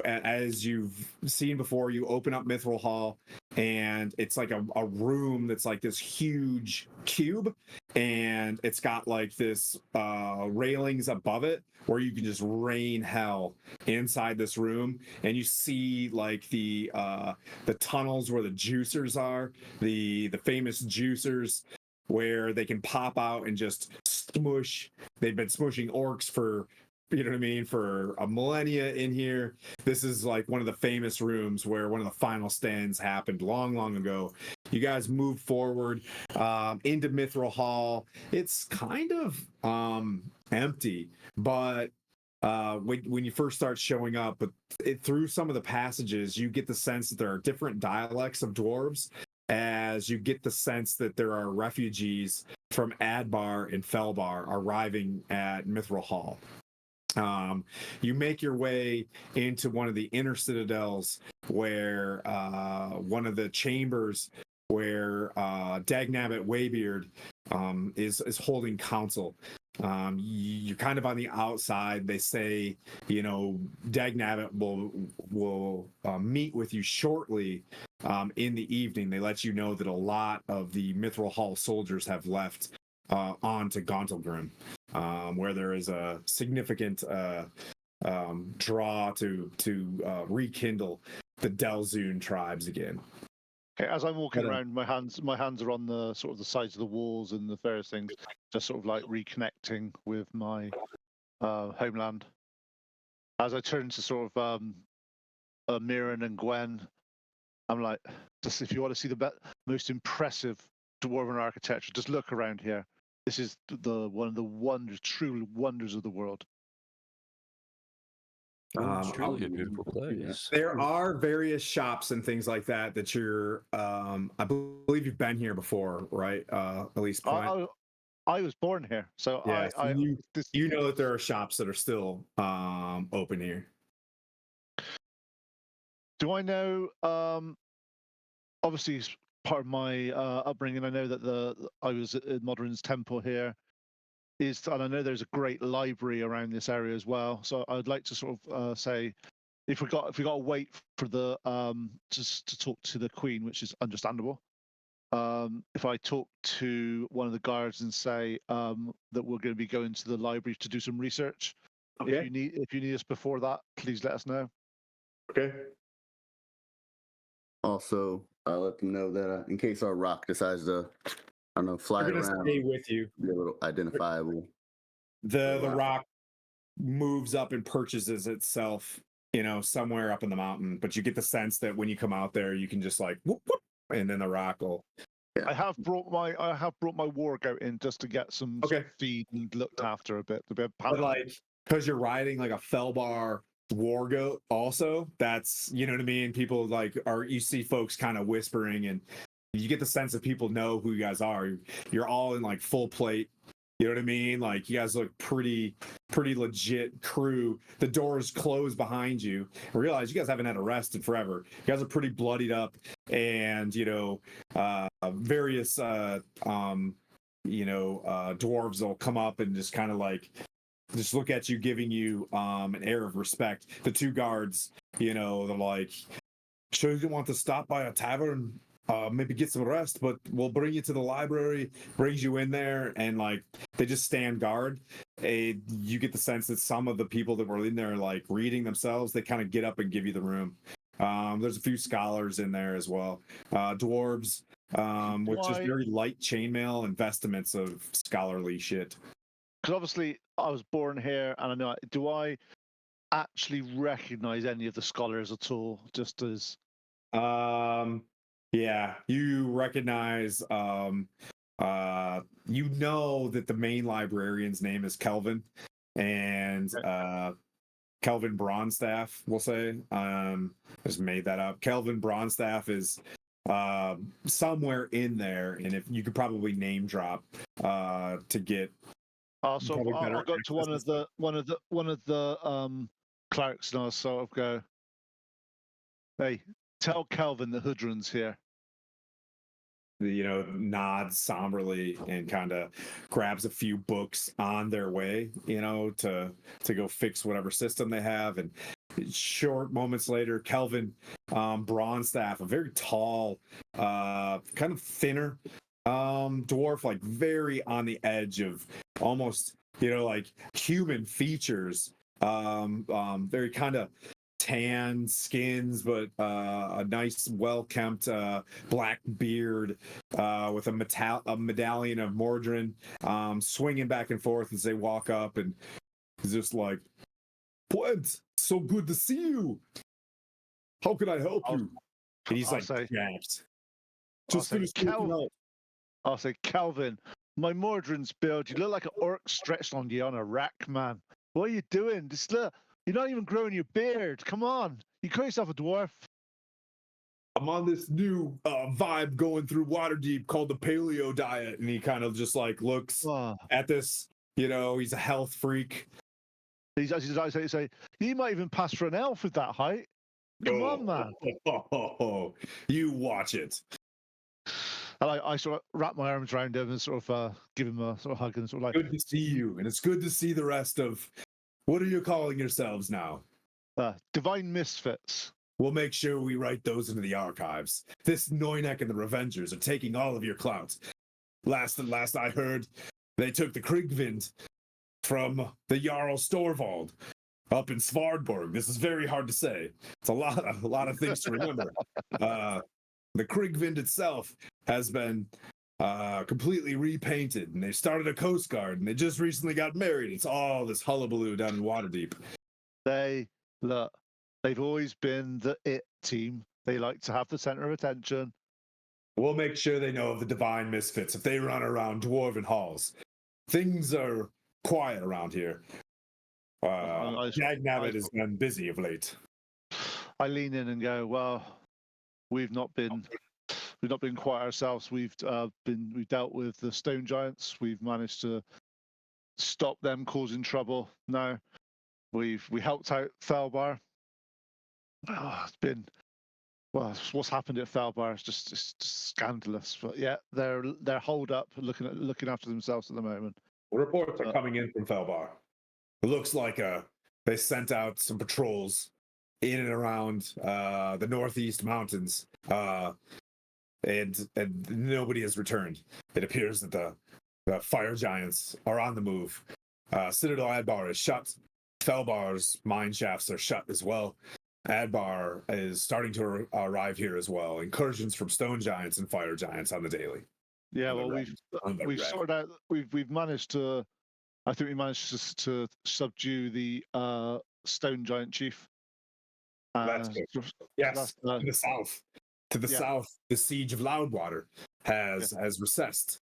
B: as you've seen before, you open up Mithril Hall, and it's like a room that's like this huge cube, and it's got like this railings above it where you can just rain hell inside this room, and you see like the tunnels where the juicers are, the famous juicers, where they can pop out and just smush. They've been smushing orcs for for a millennia in here. This is like one of the famous rooms where one of the final stands happened long ago. You guys move forward into Mithril Hall. It's kind of empty, but when you first start showing up, through some of the passages, you get the sense that there are different dialects of dwarves, as you get the sense that there are refugees from Adbar and Felbar arriving at Mithril Hall. You make your way into one of the inner citadels, where one of the chambers where Dagnabbit Waybeard is holding council. You're kind of on the outside. They say, Dagnabbit will meet with you shortly in the evening. They let you know that a lot of the Mithril Hall soldiers have left on to Gauntlgrim, where there is a significant draw to rekindle the Delzoon tribes again.
C: Okay, as I'm walking around, my hands are on the sort of the sides of the walls and the various things, just sort of like reconnecting with my homeland. As I turn to sort of Mirren and Gwen, I'm like, just if you want to see the most impressive dwarven architecture, just look around here. This is one of the true wonders of the world.
F: It's truly a beautiful place.
B: There are various shops and things like that you're I believe you've been here before, right? At least
C: I was born here, so
B: yeah, you know that there are shops that are still open here.
C: Do I know? Obviously, part of my upbringing, I know that I was at Modern's temple here. And I know there's a great library around this area as well. So I'd like to sort of say, if we got to wait for the just to talk to the Queen, which is understandable. If I talk to one of the guards and say that we're going to be going to the library to do some research,
B: Okay.
C: if you need us before that, please let us know.
B: Okay.
D: Also, let them know that in case our rock decides to, I don't know, fly
B: They're gonna
D: around,
B: stay with you.
D: be a little identifiable.
B: The
D: Wow.
B: rock moves up and purchases itself, somewhere up in the mountain. But you get the sense that when you come out there, you can just like whoop, whoop, and then the rock will.
D: Yeah.
C: I have brought my war goat in just to get some
B: Okay.
C: feed and looked after a bit.
B: But like, because you're riding like a Felbar war goat, also, that's what I mean. People you see folks kind of whispering, and you get the sense that people know who you guys are. You're all in like full plate. You know what I mean? Like you guys look pretty legit crew. The doors close behind you. I realize you guys haven't had a rest in forever. You guys are pretty bloodied up, and various dwarves will come up and just kind of like just look at you, giving you an air of respect. The two guards, they're like, sure you want to stop by a tavern, maybe get some rest, but we'll bring you to the library. Brings you in there, and like they just stand guard. You get the sense that some of the people that were in there like reading themselves, they kind of get up and give you the room. There's a few scholars in there as well, dwarves, with just very light chainmail and vestments of scholarly shit.
C: Because obviously I was born here, and I know. Do I actually recognize any of the scholars at all? Just as
B: yeah, you recognize that the main librarian's name is Kelvin, and Kelvin Bronstaff, we'll say. Just made that up. Kelvin Bronstaff is somewhere in there, and if you could probably name drop to get.
C: So I'll go to one of the clerics, and I'll sort of go, hey, tell Kelvin the Hoodrun's here.
B: Nods somberly and kind of grabs a few books on their way, to go fix whatever system they have. And short moments later, Kelvin Bronstaff, a very tall, kind of thinner dwarf, like very on the edge of almost like human features, very kind of tan skins, but a nice well-kempt black beard, with a medallion of Mordrin, swinging back and forth as they walk up, and he's just like, Plant, so good to see you. How can I help you? And he's like, jacked. Just finished looking out.
C: I'll say, Calvin, my Mordrin's build. You look like an orc stretched on you on a rack, man. What are you doing? Just look. You're not even growing your beard. Come on. You call yourself a dwarf.
B: I'm on this new vibe going through Waterdeep called the paleo diet. And he kind of just like looks at this, he's a health freak.
C: He's actually say, you might even pass for an elf with that height. Come on, man.
B: You watch it.
C: And I sort of wrap my arms around him and sort of give him a sort of hug and sort of like,
B: good to see you. And it's good to see the rest of, what are you calling yourselves now?
C: Divine Misfits.
B: We'll make sure we write those into the archives. This Noynek and the Revengers are taking all of your clout. Last I heard, they took the Krigvind from the Jarl Storvald up in Svardborg. This is very hard to say. It's a lot of things to remember. The Krigvind itself has been completely repainted, and they started a Coast Guard, and they just recently got married. It's all this hullabaloo down in Waterdeep.
C: They've always been the it team. They like to have the center of attention.
B: We'll make sure they know of the Divine Misfits if they run around Dwarven halls. Things are quiet around here. Jagnabbit has been busy of late.
C: I lean in and go, well, we've not been quiet ourselves. We've dealt with the stone giants. We've managed to stop them causing trouble. Now we helped out Felbar. It's been what's happened at Felbar is just scandalous. But yeah, they're holed up, looking after themselves at the moment.
B: Reports are coming in from Felbar. It looks like they sent out some patrols in and around the Northeast mountains, and nobody has returned. It appears that the fire giants are on the move. Citadel Adbar is shut. Felbar's mine shafts are shut as well. Adbar is starting to arrive here as well. Incursions from stone giants and fire giants on the daily.
C: Yeah,
B: On the
C: well,
B: red. On the
C: we've
B: red.
C: sorted out. We've managed to. I think we managed to subdue the stone giant chief.
B: That's good.
C: So
B: Yes,
C: that's,
B: to the south. To the
C: yeah.
B: south, the siege of Loudwater has recessed.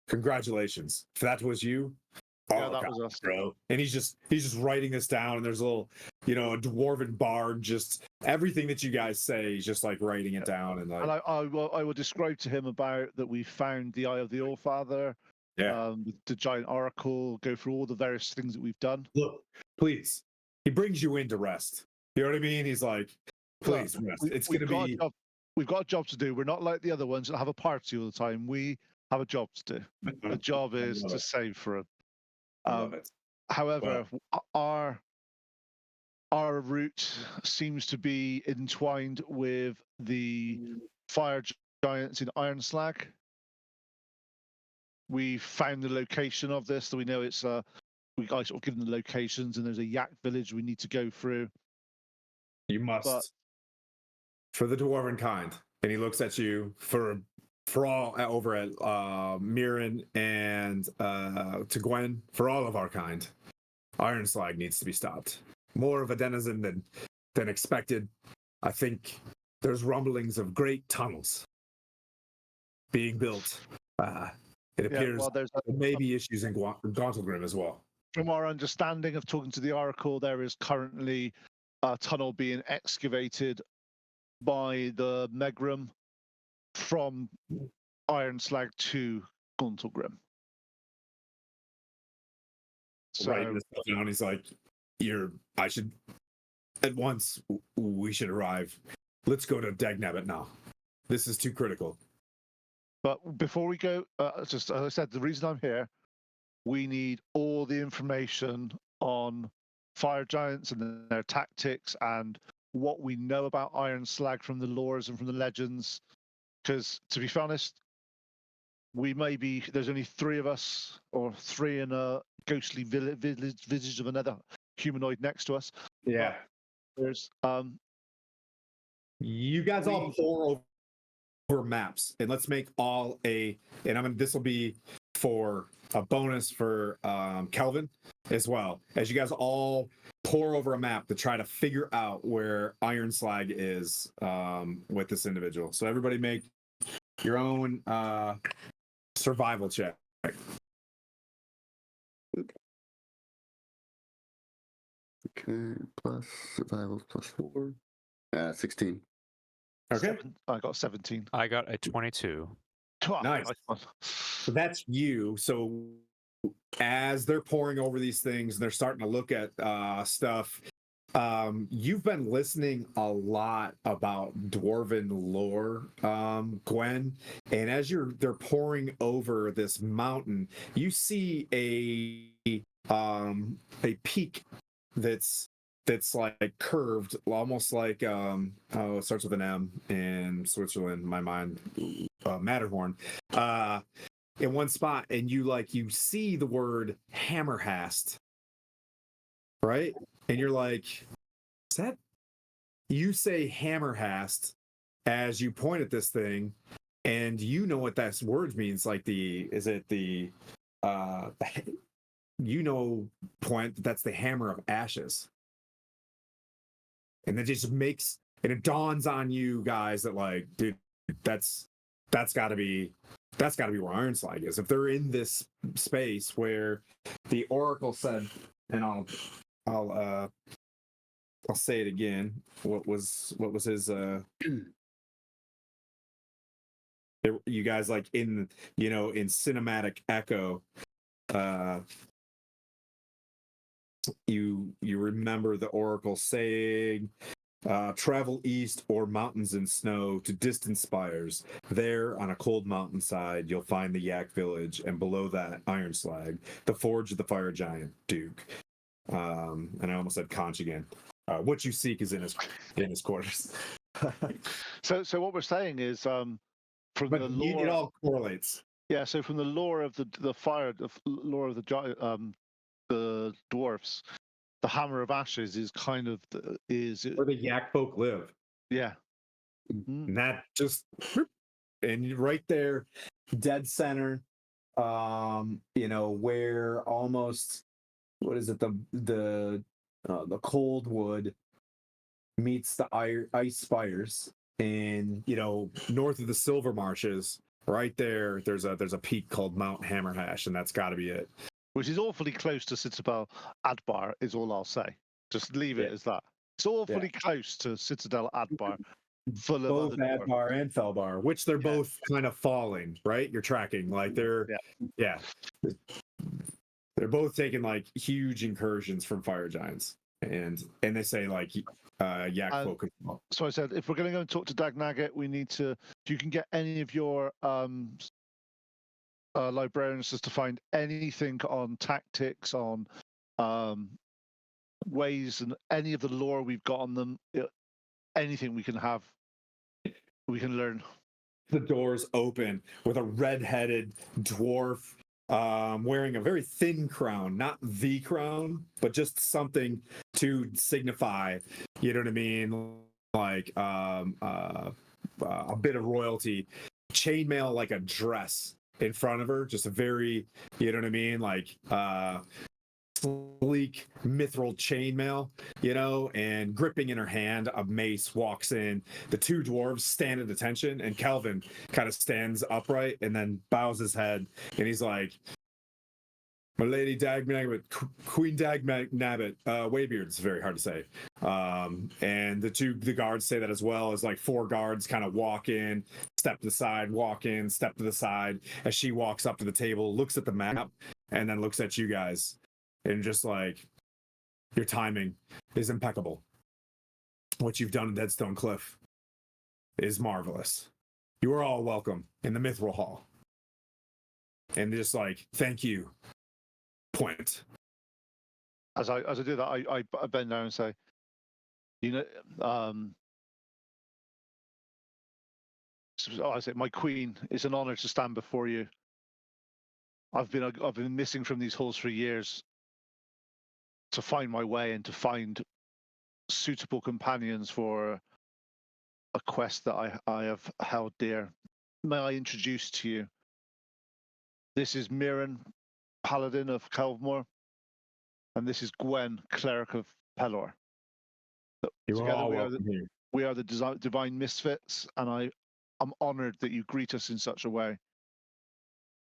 B: Congratulations. If that was you,
C: Yeah, that was us,
B: bro. And he's just writing this down, and there's a little, a dwarven bard, just everything that you guys say, he's just like writing it down. And like,
C: and I will describe to him about that we found the Eye of the Allfather, the giant oracle, go through all the various things that we've done.
B: Look, please. He brings you in to rest. You know what I mean? He's like, please rest. It's going to be.
C: We've got a job to do. We're not like the other ones that have a party all the time. We have a job to do. The job is to save for him.
B: I love it.
C: However, our route seems to be entwined with the fire giants in Iron Slag. We found the location of this, so we know it's we guys sort of given the locations, and there's a yak village we need to go through.
B: You must, for the dwarven kind. And he looks at you for all over at Mirren and to Gwen, for all of our kind. Iron Slag needs to be stopped. More of a denizen than expected. I think there's rumblings of great tunnels being built. It appears there may be issues in Gauntlgrim as well.
C: From our understanding of talking to the Oracle, there is currently a tunnel being excavated by the Megrim from Iron Slag to Gauntlgrim. So
B: writing this stuff down, he's like, at once, we should arrive. Let's go to Dagnabbit now. This is too critical.
C: But before we go, just as I said, the reason I'm here, we need all the information on fire giants and their tactics and what we know about Iron Slag from the lores and from the legends. Because to be honest, there's only three of us, or three in a ghostly visage of another humanoid next to us.
B: Yeah.
C: But there's
B: you guys all pour over maps, and let's make this will be for a bonus for Kelvin as well, as you guys all pour over a map to try to figure out where Iron Slag is with this individual. So everybody make your own survival check.
D: Okay, plus survival plus 4. 16.
B: Okay.
C: I got 17.
F: I got a 22.
B: Nice. So that's you. So as they're pouring over these things and they're starting to look at stuff, you've been listening a lot about dwarven lore, Gwen, and as they're pouring over this mountain, you see a peak that's like curved, almost like it starts with an M in Switzerland, in my mind, Matterhorn, in one spot, and you see the word Hammerhast, right? And you're like, is that? You say Hammerhast as you point at this thing, and you know what that word means. Like point that's the hammer of ashes. And it just it dawns on you guys that like, dude, that's gotta be where Iron Slag is. If they're in this space where the Oracle said, and I'll say it again. What was his you guys like in cinematic echo, you remember the Oracle saying, travel east or mountains in snow to distant spires. There on a cold mountainside, you'll find the Yak village, and below that, Iron Slag, the forge of the fire giant Duke. And I almost said Conch again. What you seek is in his quarters.
C: So what we're saying is, from
B: But
C: the lore,
B: it all correlates.
C: yeah. So from the lore of the fire, lore of the dwarfs, the Hammer of Ashes is kind of
B: Where the Yak folk live.
C: yeah. Mm.
B: And that just, and right there, dead center, where almost, what is it, the cold wood meets the ice spires, and north of the Silver Marshes, right there, there's a peak called Mount Hammerhash, and that's got to be it.
C: Which is awfully close to Citadel Adbar, is all I'll say. Just leave it as that. It's awfully close to Citadel Adbar, full of
B: both
C: other dwarves.
B: Adbar and Felbar, which they're both kind of falling, right? You're tracking, like they're they're both taking like huge incursions from fire giants, and they say like Yak folk.
C: So I said, if we're going to go and talk to Dag Nugget, we need to. If you can get any of your librarians just to find anything on tactics, on ways, and any of the lore we've got on them, anything we can have, we can learn.
B: The doors open with a red-headed dwarf wearing a very thin crown, not the crown, but just something to signify, you know what I mean, like a bit of royalty. Chainmail like a dress in front of her, just a very, you know what I mean, like sleek mithril chainmail, and gripping in her hand a mace, walks in. The two dwarves stand at attention, and Kelvin kind of stands upright and then bows his head, and he's like, "My lady Dagnabbit, Queen Dagnabbit, Waybeard." It's very hard to say. And the guards say that as well, as like four guards kind of walk in, step to the side, walk in, step to the side, as she walks up to the table, looks at the map, and then looks at you guys. And just like, your timing is impeccable. What you've done in Deadstone Cliff is marvelous. You are all welcome in the Mithril Hall. And just like, thank you. Point.
C: As I do that, I bend down and say, I say, my queen, it's an honor to stand before you. I've been missing from these halls for years, to find my way and to find suitable companions for a quest that I have held dear. May I introduce to you? This is Mirren, Paladin of Kelvmore, and this is Gwen, Cleric of Pelor. Together we are the divine misfits, and I'm honored that you greet us in such a way.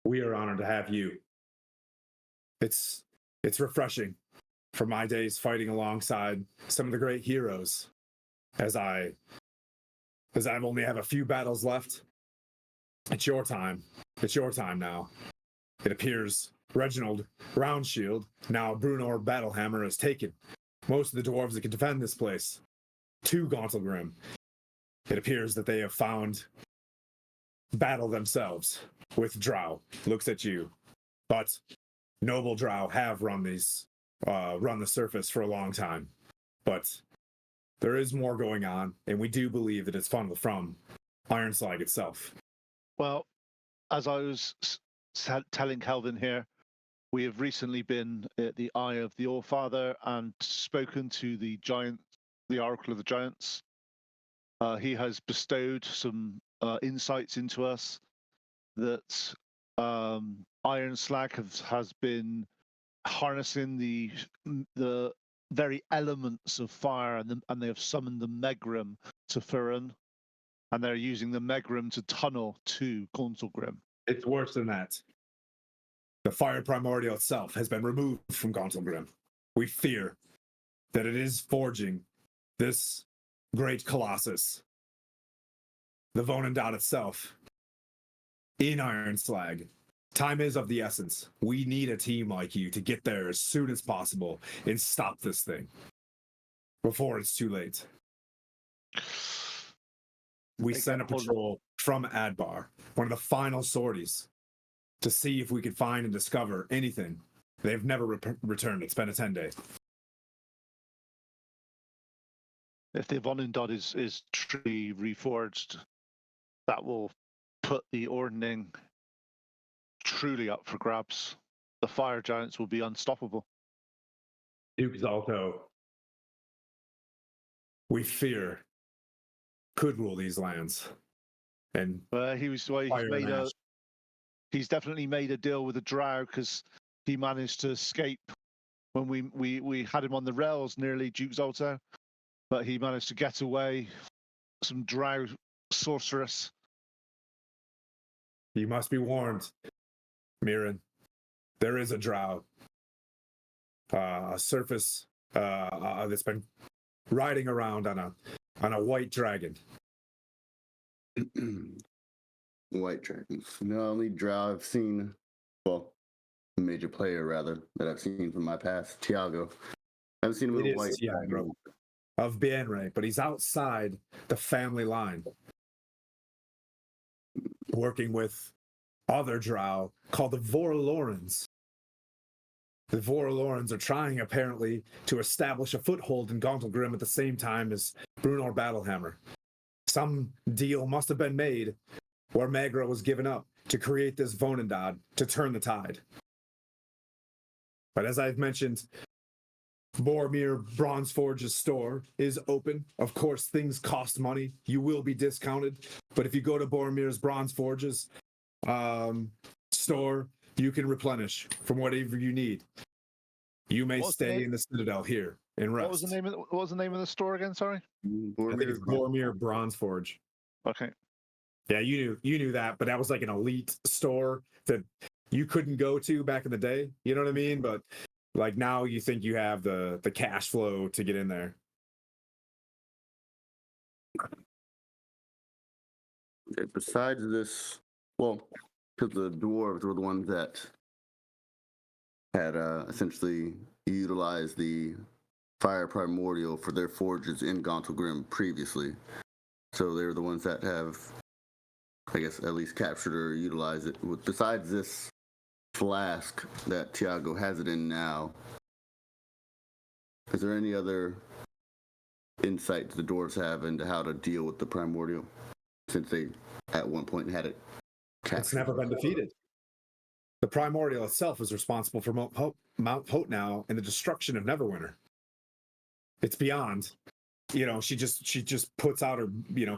B: We are honored to have you. It's refreshing for my days fighting alongside some of the great heroes, as I've only have a few battles left. It's your time. It's your time now. It appears Reginald Roundshield, now Brunor Battlehammer, has taken most of the dwarves that can defend this place to Gauntlgrim. It appears that they have found battle themselves with Drow. Looks at you. But noble Drow have run the surface for a long time. But there is more going on, and we do believe that it's funneled from Ironslag itself.
C: Well, as I was telling Kelvin here, we have recently been at the Eye of the Allfather and spoken to the Oracle of the Giants. He has bestowed some insights into us that Ironslag has been harnessing the very elements of fire, and they have summoned the Megrim to Furin, and they're using the Megrim to tunnel to Gauntlgrim.
B: It's worse than that. The fire primordial itself has been removed from Gauntlgrim. We fear that it is forging this great colossus, the Vonendot itself, in Ironslag. Time is of the essence. We need a team like you to get there as soon as possible and stop this thing before it's too late. We sent a patrol from Adbar, one of the final sorties, to see if we could find and discover anything. They've never returned. It's been a 10-day.
C: if the Vonindod is truly reforged, that will put the Ordning truly up for grabs. The fire giants will be unstoppable.
B: Duke Zalto, we fear, could rule these lands. And
C: He's
B: fire
C: made
B: and ash.
C: he's definitely made a deal with the Drow because he managed to escape when we had him on the rails, nearly Duke Zolto, but he managed to get away. Some Drow sorceress.
B: You must be warned, Mirren. There is a drow, a surface that's been riding around on a white dragon.
D: White dragons. The only drow I've seen, well, a major player rather, that I've seen from my past, Tiago. I've seen him with a white dragon.
B: Of Bienre, but he's outside the family line, working with other drow called the Vorlorans. The Vorlorans are trying, apparently, to establish a foothold in Gauntlgrim at the same time as Brunor Battlehammer. Some deal must have been made where Magra was given up to create this Vonindod to turn the tide. But as I've mentioned, Boromir Bronzeforge's store is open. Of course, things cost money. You will be discounted. But if you go to Boromir's Bronzeforge's store, you can replenish from whatever you need. You may stay in the Citadel here and rest.
C: What was the name of the store again? Sorry.
B: I think it's Boromir Bronzeforge.
C: Okay.
B: Yeah, you knew that, but that was like an elite store that you couldn't go to back in the day. You know what I mean? But like now you think you have the cash flow to get in there.
D: Besides this, well, because the dwarves were the ones that had essentially utilized the fire primordial for their forges in Gauntlgrim previously. So they're the ones that have, I guess, at least captured or utilized it. Besides this flask that Tiago has it in now, is there any other insight the dwarves have into how to deal with the primordial, since they at one point had it captured?
B: It's never been defeated. The primordial itself is responsible for Mount Hotenow and the destruction of Neverwinter. It's beyond. You know, she just puts out her,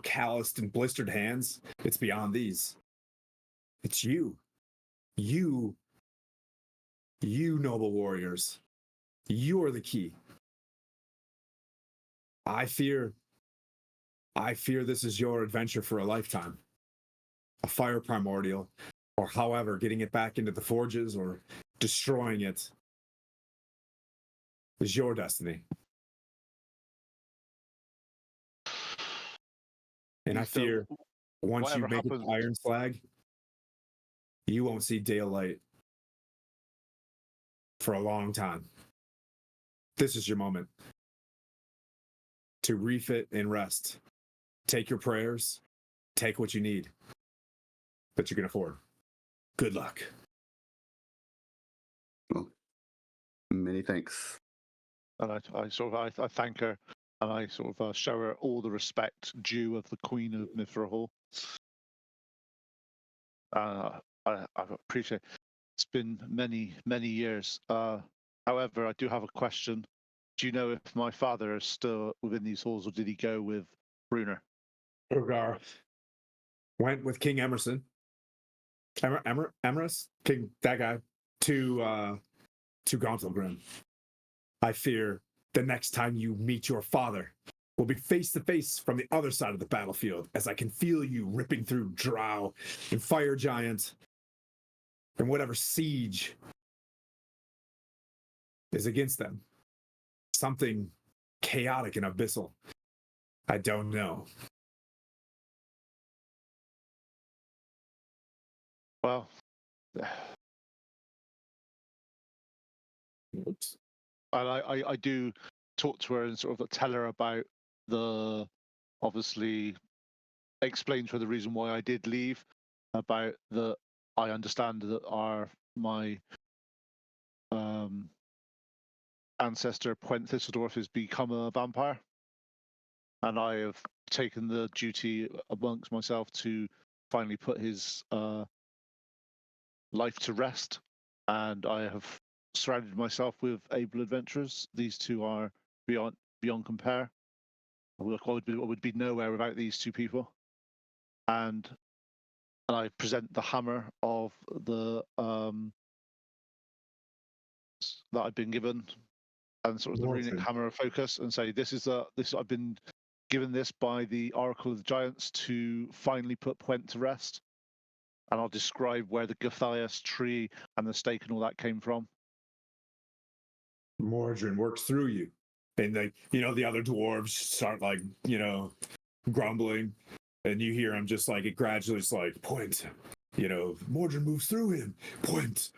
B: calloused and blistered hands. It's beyond these. It's you, noble warriors. You are the key. I fear this is your adventure for a lifetime. A fire primordial, or however, getting it back into the forges or destroying it is your destiny. And I fear once you make it to Iron Slag, you won't see daylight for a long time. This is your moment to refit and rest. Take your prayers, take what you need that you can afford. Good luck.
D: Well, many thanks.
C: And I thank her, and I sort of show her all the respect due of the Queen of Mithrahall. I appreciate it. It's been many years. However, I do have a question. Do you know if my father is still within these halls, or did he go with Brunner?
B: Urgar went with King Emerson. Emerus? King, that guy, to Gauntlgrim. I fear the next time you meet your father will be face to face from the other side of the battlefield, as I can feel you ripping through drow and fire giants and whatever siege is against them. Something chaotic and abyssal. I don't know.
C: Well,
B: Oops.
C: I do talk to her and sort of tell her about obviously explain to her the reason why I did leave, about I understand that my ancestor Puent Thistledorf has become a vampire. and I have taken the duty amongst myself to finally put his life to rest, and I have surrounded myself with able adventurers. These two are beyond compare. I would be nowhere without these two people. And I present the hammer of the that I've been given, and sort of the runic hammer of focus, and say, this I've been given this by the Oracle of the Giants to finally put Puent to rest. And I'll describe where the Gathias tree and the stake and all that came from.
B: Mordrin works through you. And the other dwarves start grumbling. And you hear him just it gradually is Puent. Mordrin moves through him. Puent.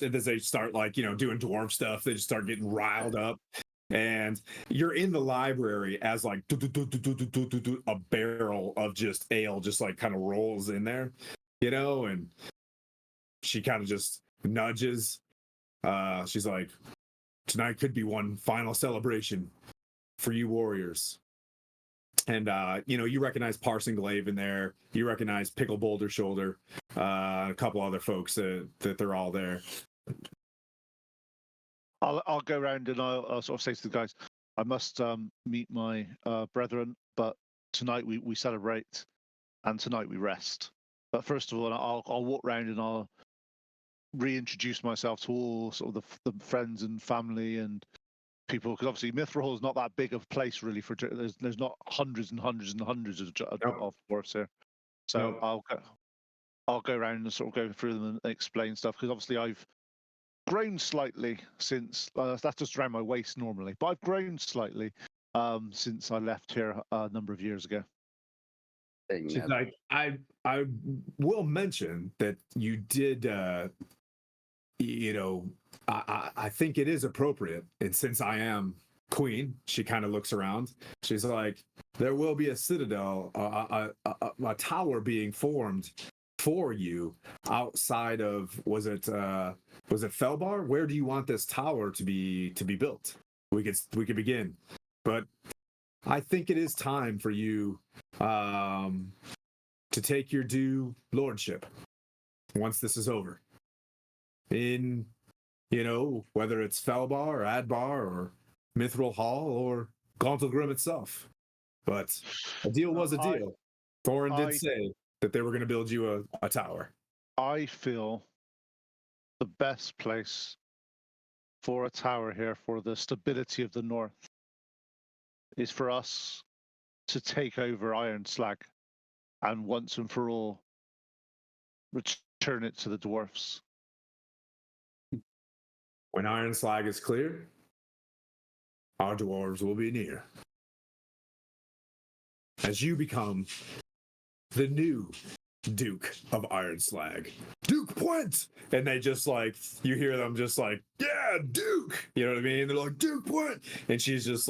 B: And as they start doing dwarf stuff, they just start getting riled up. And you're in the library as a barrel of just ale just kind of rolls in there, and she kind of just nudges. She's like, tonight could be one final celebration for you warriors. And you recognize Parson Glaive in there. You recognize Pickle Boulder Shoulder, a couple other folks that they're all there.
C: I'll go around and I'll sort of say to the guys, I must meet my brethren, but tonight we celebrate, and tonight we rest. But first of all, I'll walk around and I'll reintroduce myself to all sort of the friends and family and people, because obviously Mithril is not that big of a place really. There's not hundreds and hundreds and hundreds of dwarfs here, so I'll go around and sort of go through them and explain stuff, because obviously I've grown slightly since that's just around my waist normally, but I've grown slightly since I left here a number of years ago.
B: I will mention that you did I think it is appropriate, and since I am queen, she kind of looks around. She's like, there will be a citadel, a tower being formed for you outside of was it Felbar? Where do you want this tower to be built? We could begin, but I think it is time for you to take your due lordship once this is over. In whether it's Felbar or Adbar or Mithril Hall or Gauntlgrim itself. But a deal was a deal. Thorin did say that they were going to build you a tower.
C: I feel the best place for a tower here, for the stability of the north, is for us to take over Iron Slag and once and for all return it to the dwarfs.
B: When Iron Slag is clear, our dwarves will be near. As you become the new Duke of Iron Slag, Duke Puent, and they just you hear them just yeah, Duke, you know what I mean? They're like, Duke Puent, and she's just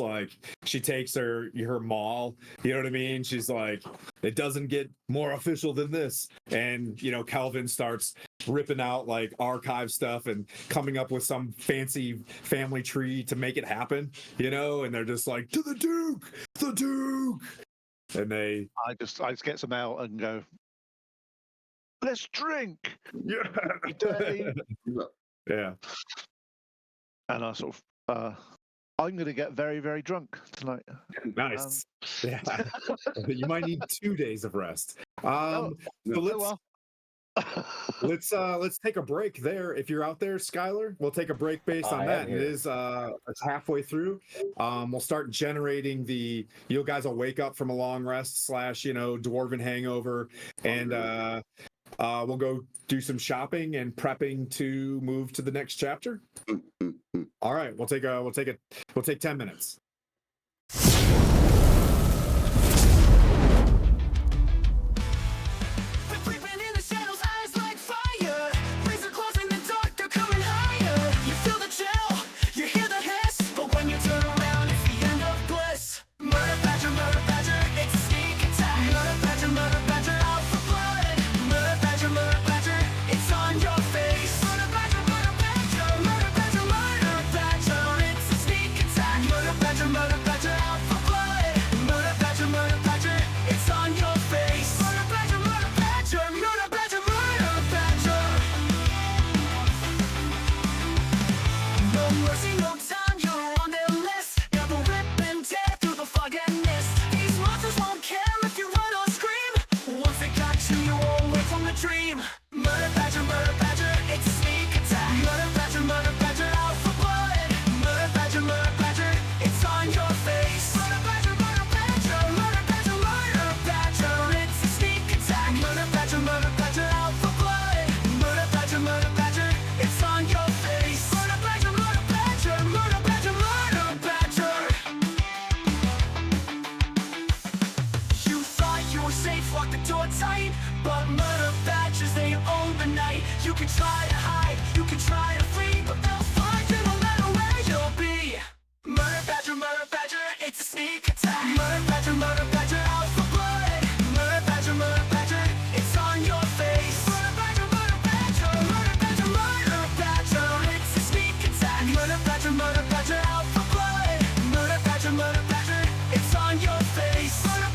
B: she takes her maul, you know what I mean? She's like, it doesn't get more official than this. And Calvin starts ripping out archive stuff and coming up with some fancy family tree to make it happen, and they're just like, to the Duke, and I
C: just get some out and go, let's drink.
B: Yeah. Yeah.
C: And I sort of I'm going to get very, very drunk tonight.
B: Nice. Yeah. You might need 2 days of rest. Let's take a break there. If you're out there, Skylar, we'll take a break based on that. It is it's halfway through. We'll start generating you guys will wake up from a long rest / dwarven hangover, and we'll go do some shopping and prepping to move to the next chapter. All right, we'll take 10 minutes.
A: You can try to hide, you can try to flee, but they'll find you no matter where you'll be. Murder badger, it's a sneak attack. Murder badger, out for blood. Murder badger, it's on your face. Murder badger, it's a sneak attack. Murder badger, out for blood. Murder badger, it's on your face. Murder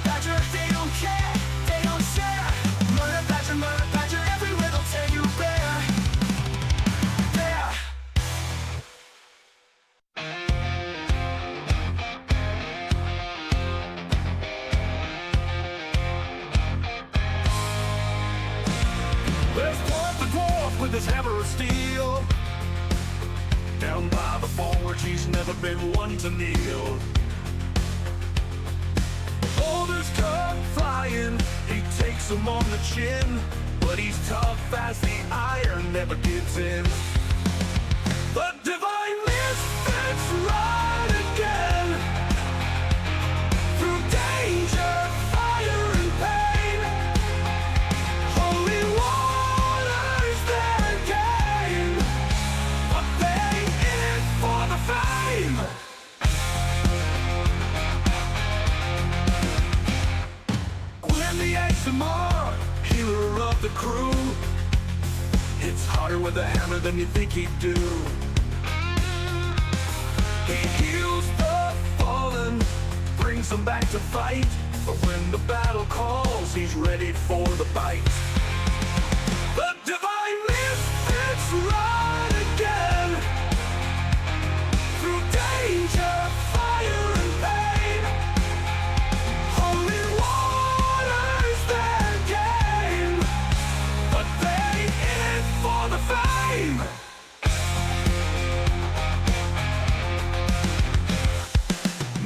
A: badger, they don't care, they don't share. Murder badger, everywhere they'll tear you bare. There. There's Dwarf the dwarf with his hammer of steel. Down by the forge, he's never been one to kneel. Boulders come flying, he takes them on the chin. But he's tough as the iron, never gives in. The divine misfits ride again. Through danger, fire and pain. Holy water's their game, but they in it for the fame. When the ASMR, healer of the crew, hits harder with a hammer than you think he'd do. He heals the fallen, brings them back to fight. But when the battle calls, he's ready for the bite. The divine misfits ride again. Through danger, fire and pain. Holy water's their game, but they in it for the fame.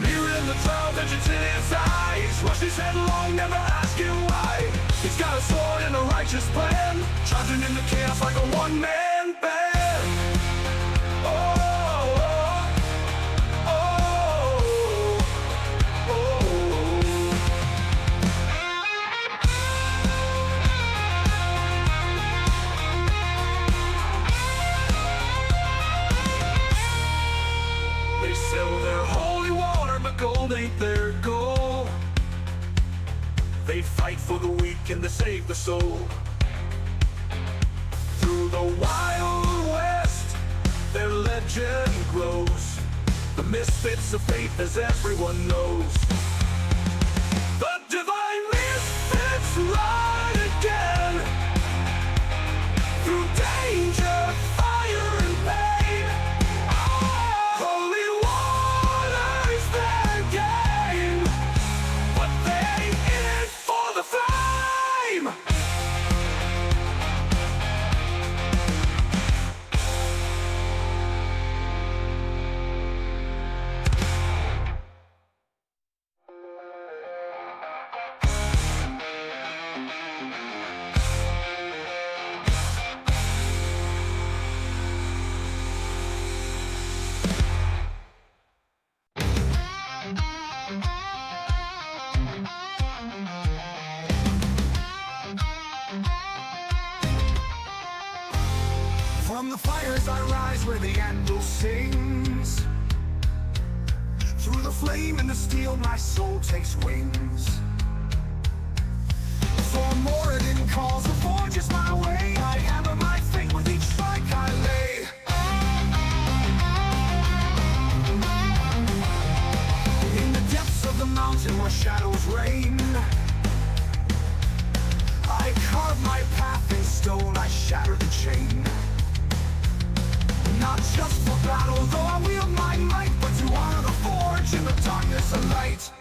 A: Mirror in the trial vengeance in his eyes. Rushes headlong, never asking why. He's got a sword and a righteous plan, charging into chaos like a one-man band. Oh, oh, oh, oh, oh. They sell their holy water, but gold ain't their goal. They fight for the weak and they save the soul. Through the Wild West, their legend grows. The misfits of faith, as everyone knows. The divine misfits ride again. Through danger, fire and pain. Holy water's their game, but they in it for the fame. From the fires I rise where the anvil sings. Through the flame and the steel my soul takes wings. For Moradin calls, the forge is my way. I hammer my fate with each strike I lay. In the depths of the mountain where shadows reign, I carve my path in stone, I shatter the chain. Not just for battle, though I wield my might, but to honor the forge in the darkness and light.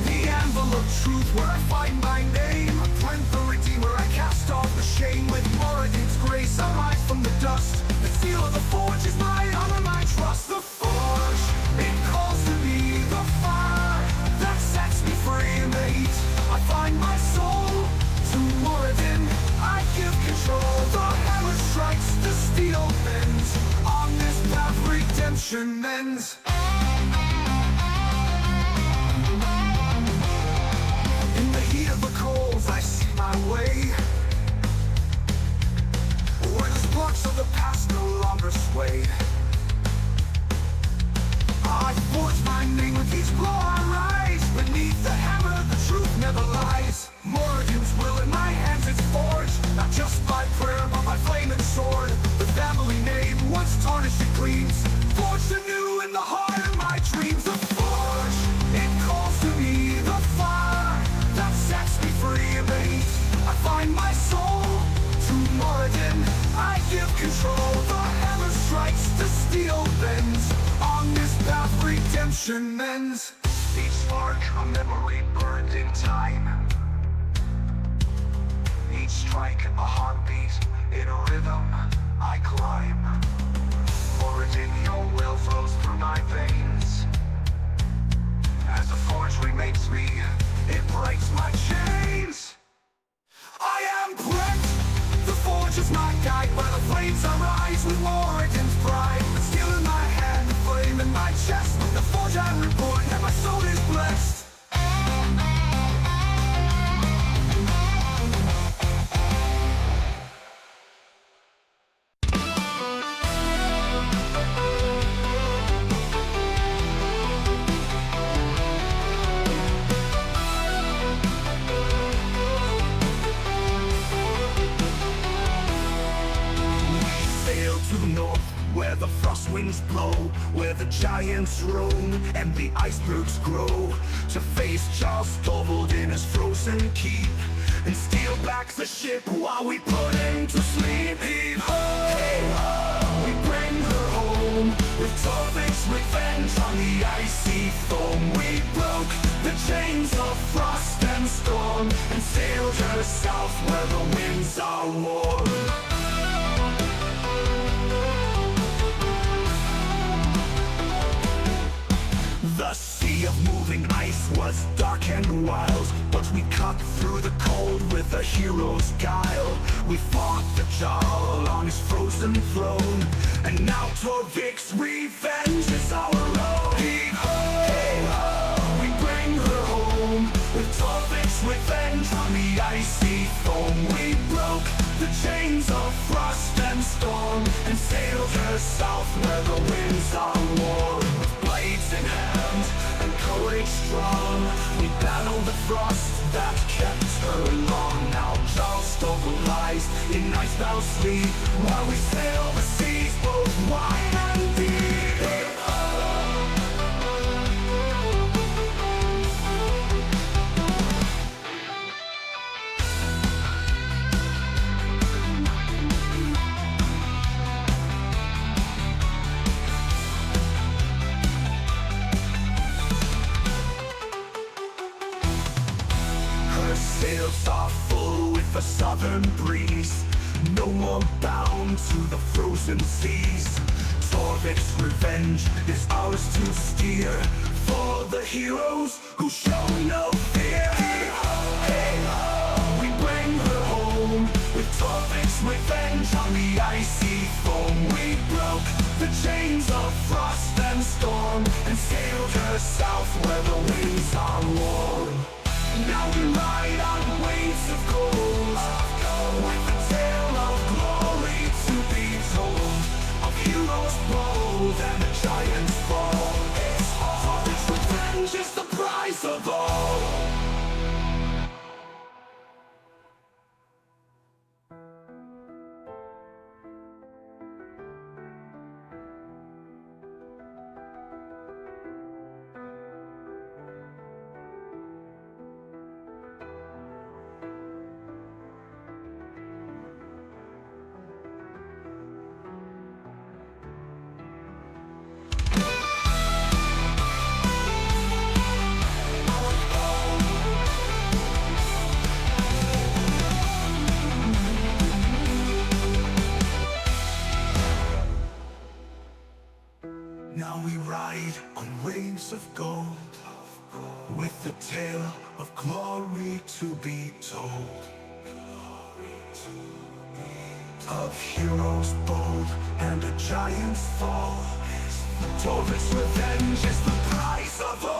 A: The anvil of truth where I find my name. Prince the Redeemer, I cast off the shame. With Moradin's grace I rise from the dust. The seal of the forge is my honor, my trust. The forge, it calls to me. The fire that sets me free in the heat. I find my soul. To Moradin I give control. The hammer strikes, the steel bends. On this path redemption ends. revolution ends. Each spark a memory burned in time. Each strike a heartbeat, in a rhythm I climb. For it in your will flows through my veins. As the forge remakes me, it breaks my chains. I am pricked. The forge is my guide, where the flames arise with Warrington's pride. The steel in my hand, the flame in my chest. The forge I reborn, and my soul is blessed. Sail to the north, where the frost winds blow, where the giants roam and the icebergs grow, to face Charles Stronghold in his frozen keep, and steal back the ship while we put him to sleep. Heave ho, hey ho, we bring her home, with Torvik's revenge on the icy foam. We broke the chains of frost and storm, and sailed her south where the winds are warm. The sea of moving ice was dark and wild, but we cut through the cold with a hero's guile. We fought the Jarl on his frozen throne, and now Torvik's revenge is our own. Heave ho, hey ho, we bring her home, with Torvik's revenge on the icy foam. We broke the chains of frost and storm, and sailed her south where the winds are warm. With blades in hand and courage strong, we battled the frost that kept her long. Now Charles Stronghold lies in icebound sleep, while we sail the seas both wide and deep. Her sails are full with a southern breeze, no more bound to the frozen seas. Torvik's revenge is ours to steer, for the heroes who show no fear. Hey ho, hey ho, we bring her home, with Torvik's revenge on the icy foam. We broke the chains of frost and storm, and sailed her south where the winds are warm. Now we ride on waves of gold, with the tale of glory to be told, of heroes bold and the giants fall. Torvik's revenge is the prize of all. Now we ride on waves of gold, with the tale of glory to be told, of heroes bold and the giants fall. Torvik's revenge is the prize of all.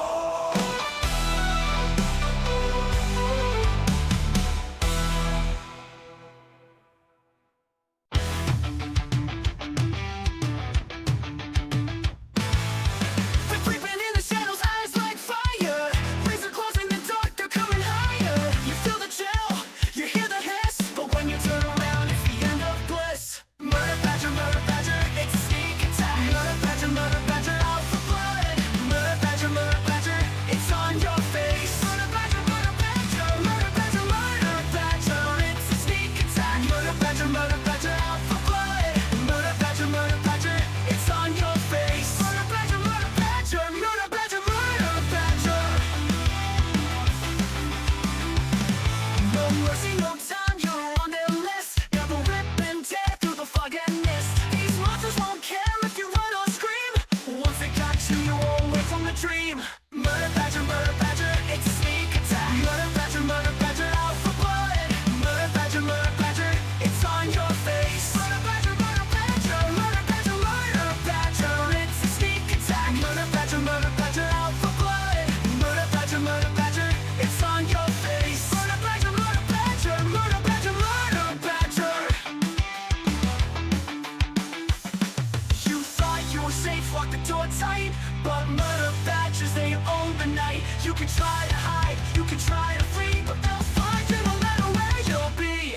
A: can try to hide, you can try to flee, but they'll find you no matter where you'll be.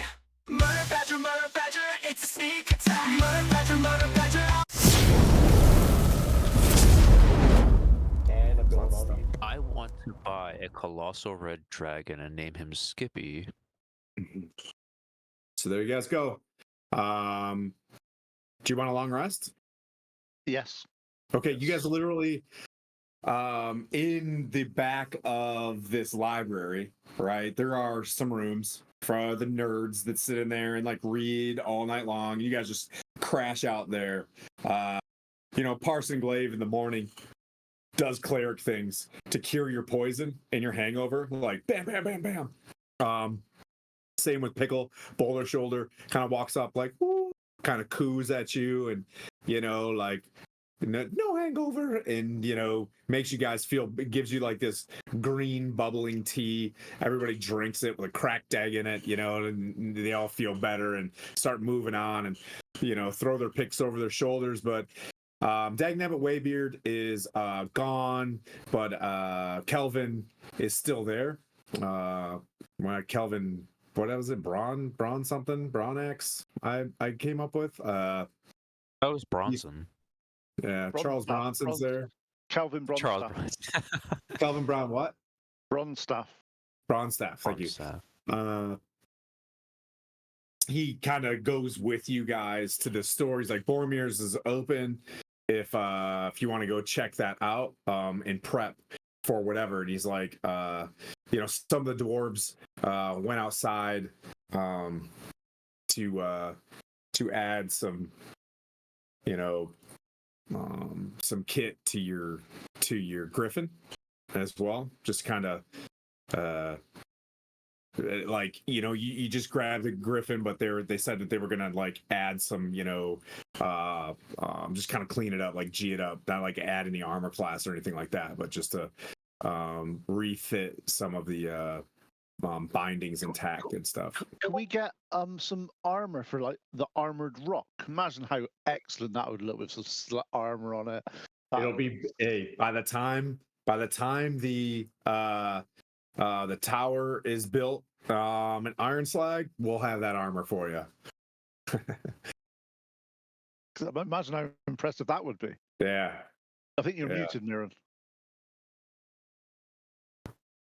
A: Murder badger, it's a sneak attack. Murder badger.
E: And I'm going on mute.
F: I want to buy a colossal red dragon and name him Skippy.
B: So there you guys go. Do you want a long rest?
C: Yes.
B: Okay, you guys literally in the back of this library, right? There are some rooms for the nerds that sit in there and like read all night long. You guys just crash out there. Parson Glaive in the morning does cleric things to cure your poison and your hangover, like bam, bam, bam, bam. Same with Pickle, Boulder Shoulder, kind of walks up like, woo, kind of coos at you and, like, no hangover, and, makes you guys feel, gives you like this green bubbling tea. Everybody drinks it with a cracked egg in it, and they all feel better and start moving on and, throw their picks over their shoulders. But Dagnabbit Waybeard is gone, but Kelvin is still there. Kelvin, what was it? Braun something? Braun-X I came up with.
F: That was Bronson.
B: Yeah, Charles Bronson's there.
C: Calvin Bronstaff.
F: Charles Bronson.
B: Calvin Brown what?
C: Bronstaff.
B: Bronstaff, thank you. He kind of goes with you guys to the store. He's like, Boromir's is open if you want to go check that out and prep for whatever. And he's like, some of the dwarves went outside to add some, some kit to your griffin as well. Just kind of you just grab the griffin, but they said that they were gonna like add some, just kind of clean it up, like G it up, not like add any armor class or anything like that, but just to refit some of the bindings intact and stuff.
C: Can we get some armor for like the armored rock? Imagine how excellent that would look with some armor on it.
B: It'll be by the time the tower is built, in Iron Slag, we'll have that armor for you.
C: Imagine how impressive that would be.
B: Yeah.
C: I think you're muted, Niran.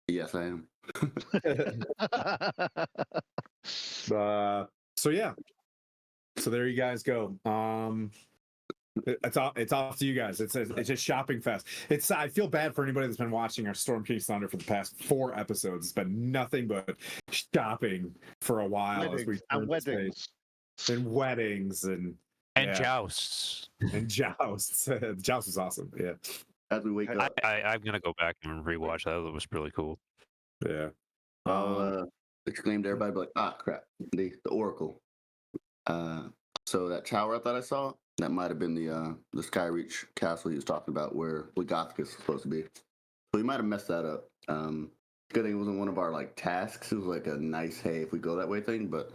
D: Yes, I am.
B: So yeah. So there you guys go. It's off to you guys. It's a shopping fest. I feel bad for anybody that's been watching our Storm King's Thunder for the past 4 episodes. It's been nothing but shopping for a while.
C: Weddings
B: and
F: Jousts.
B: And jousts. Joust was awesome. Yeah.
D: As we wake up,
F: I'm gonna go back and rewatch that. That was really cool.
B: Yeah.
D: I'll exclaim to everybody, like, crap, the Oracle. So that tower I thought I saw, that might have been the Skyreach castle he was talking about, where Gothic is supposed to be. So he might have messed that up. Good thing it wasn't one of our like tasks. It was like a nice, hey, if we go that way thing, but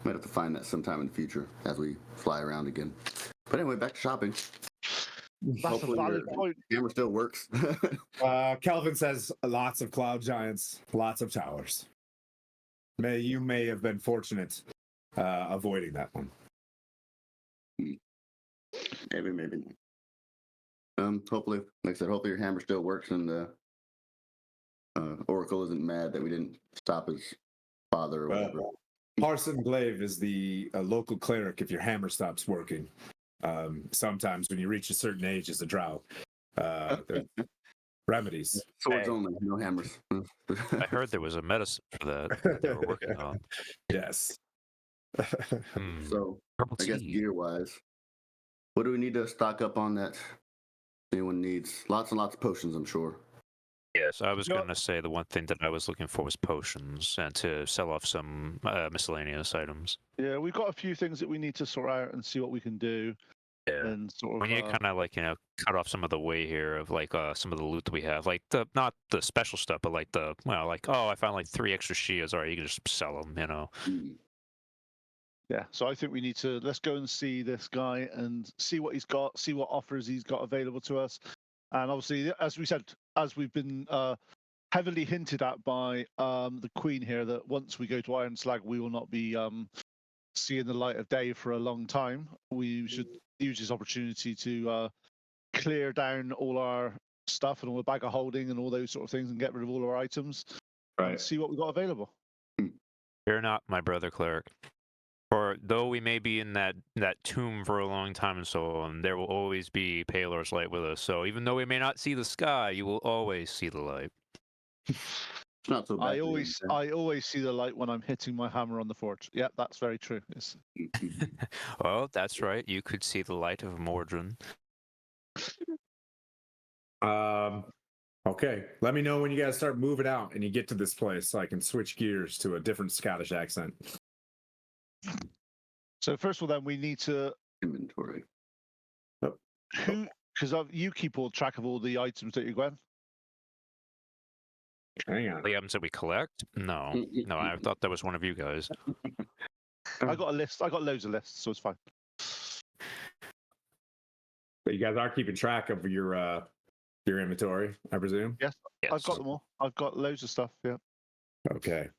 D: might have to find that sometime in the future as we fly around again. But anyway, back to shopping.
C: That's a valid point.
D: Camera still works.
B: Kelvin says lots of cloud giants, lots of towers. You may have been fortunate avoiding that one.
D: Maybe. Hopefully, like I said, hopefully your hammer still works and the Oracle isn't mad that we didn't stop his father or whatever.
B: Parson Glaive is the local cleric if your hammer stops working. Sometimes when you reach a certain age as a drow, remedies.
D: Swords only, no hammers.
F: I heard there was a medicine for that they were working on.
B: Yes.
D: So,
F: Purple
D: I guess
F: tea.
D: gear-wise, what do we need to stock up on that anyone needs? Lots and lots of potions, I'm sure.
F: Yes, I was going to say the one thing that I was looking for was potions and to sell off some miscellaneous items.
C: Yeah, we've got a few things that we need to sort out and see what we can do.
F: Yeah.
C: And sort of,
F: We need to kind of like, cut off some of the way here of like some of the loot that we have. Like not the special stuff, but like I found like 3 extra shields. All right, you can just sell them,
C: Yeah, so I think we need to, let's go and see this guy and see what he's got, see what offers he's got available to us. And obviously, as we said, as we've been heavily hinted at by the Queen here, that once we go to Iron Slag, we will not be seeing the light of day for a long time. We should use this opportunity to clear down all our stuff and all the bag of holding and all those sort of things, and get rid of all our items, and see what we got available.
F: Fear not, my brother cleric. For though we may be in that tomb for a long time and so on, there will always be Palor's light with us. So even though we may not see the sky, you will always see the light.
D: It's not so bad.
C: I always see the light when I'm hitting my hammer on the forge. Yeah, that's very true. It's...
F: Well, that's right. You could see the light of Mordrin.
B: Okay. Let me know when you guys start moving out and you get to this place so I can switch gears to a different Scottish accent.
C: So first of all, then we need to
D: Inventory.
C: because you keep all track of all the items that you Gwen.
B: Hang on.
F: The items that we collect? No, no. I thought that was one of you guys.
C: I got a list. I got loads of lists, so it's fine.
B: But you guys are keeping track of your inventory, I presume?
C: Yes, I've got them all. I've got loads of stuff. Yeah.
B: Okay.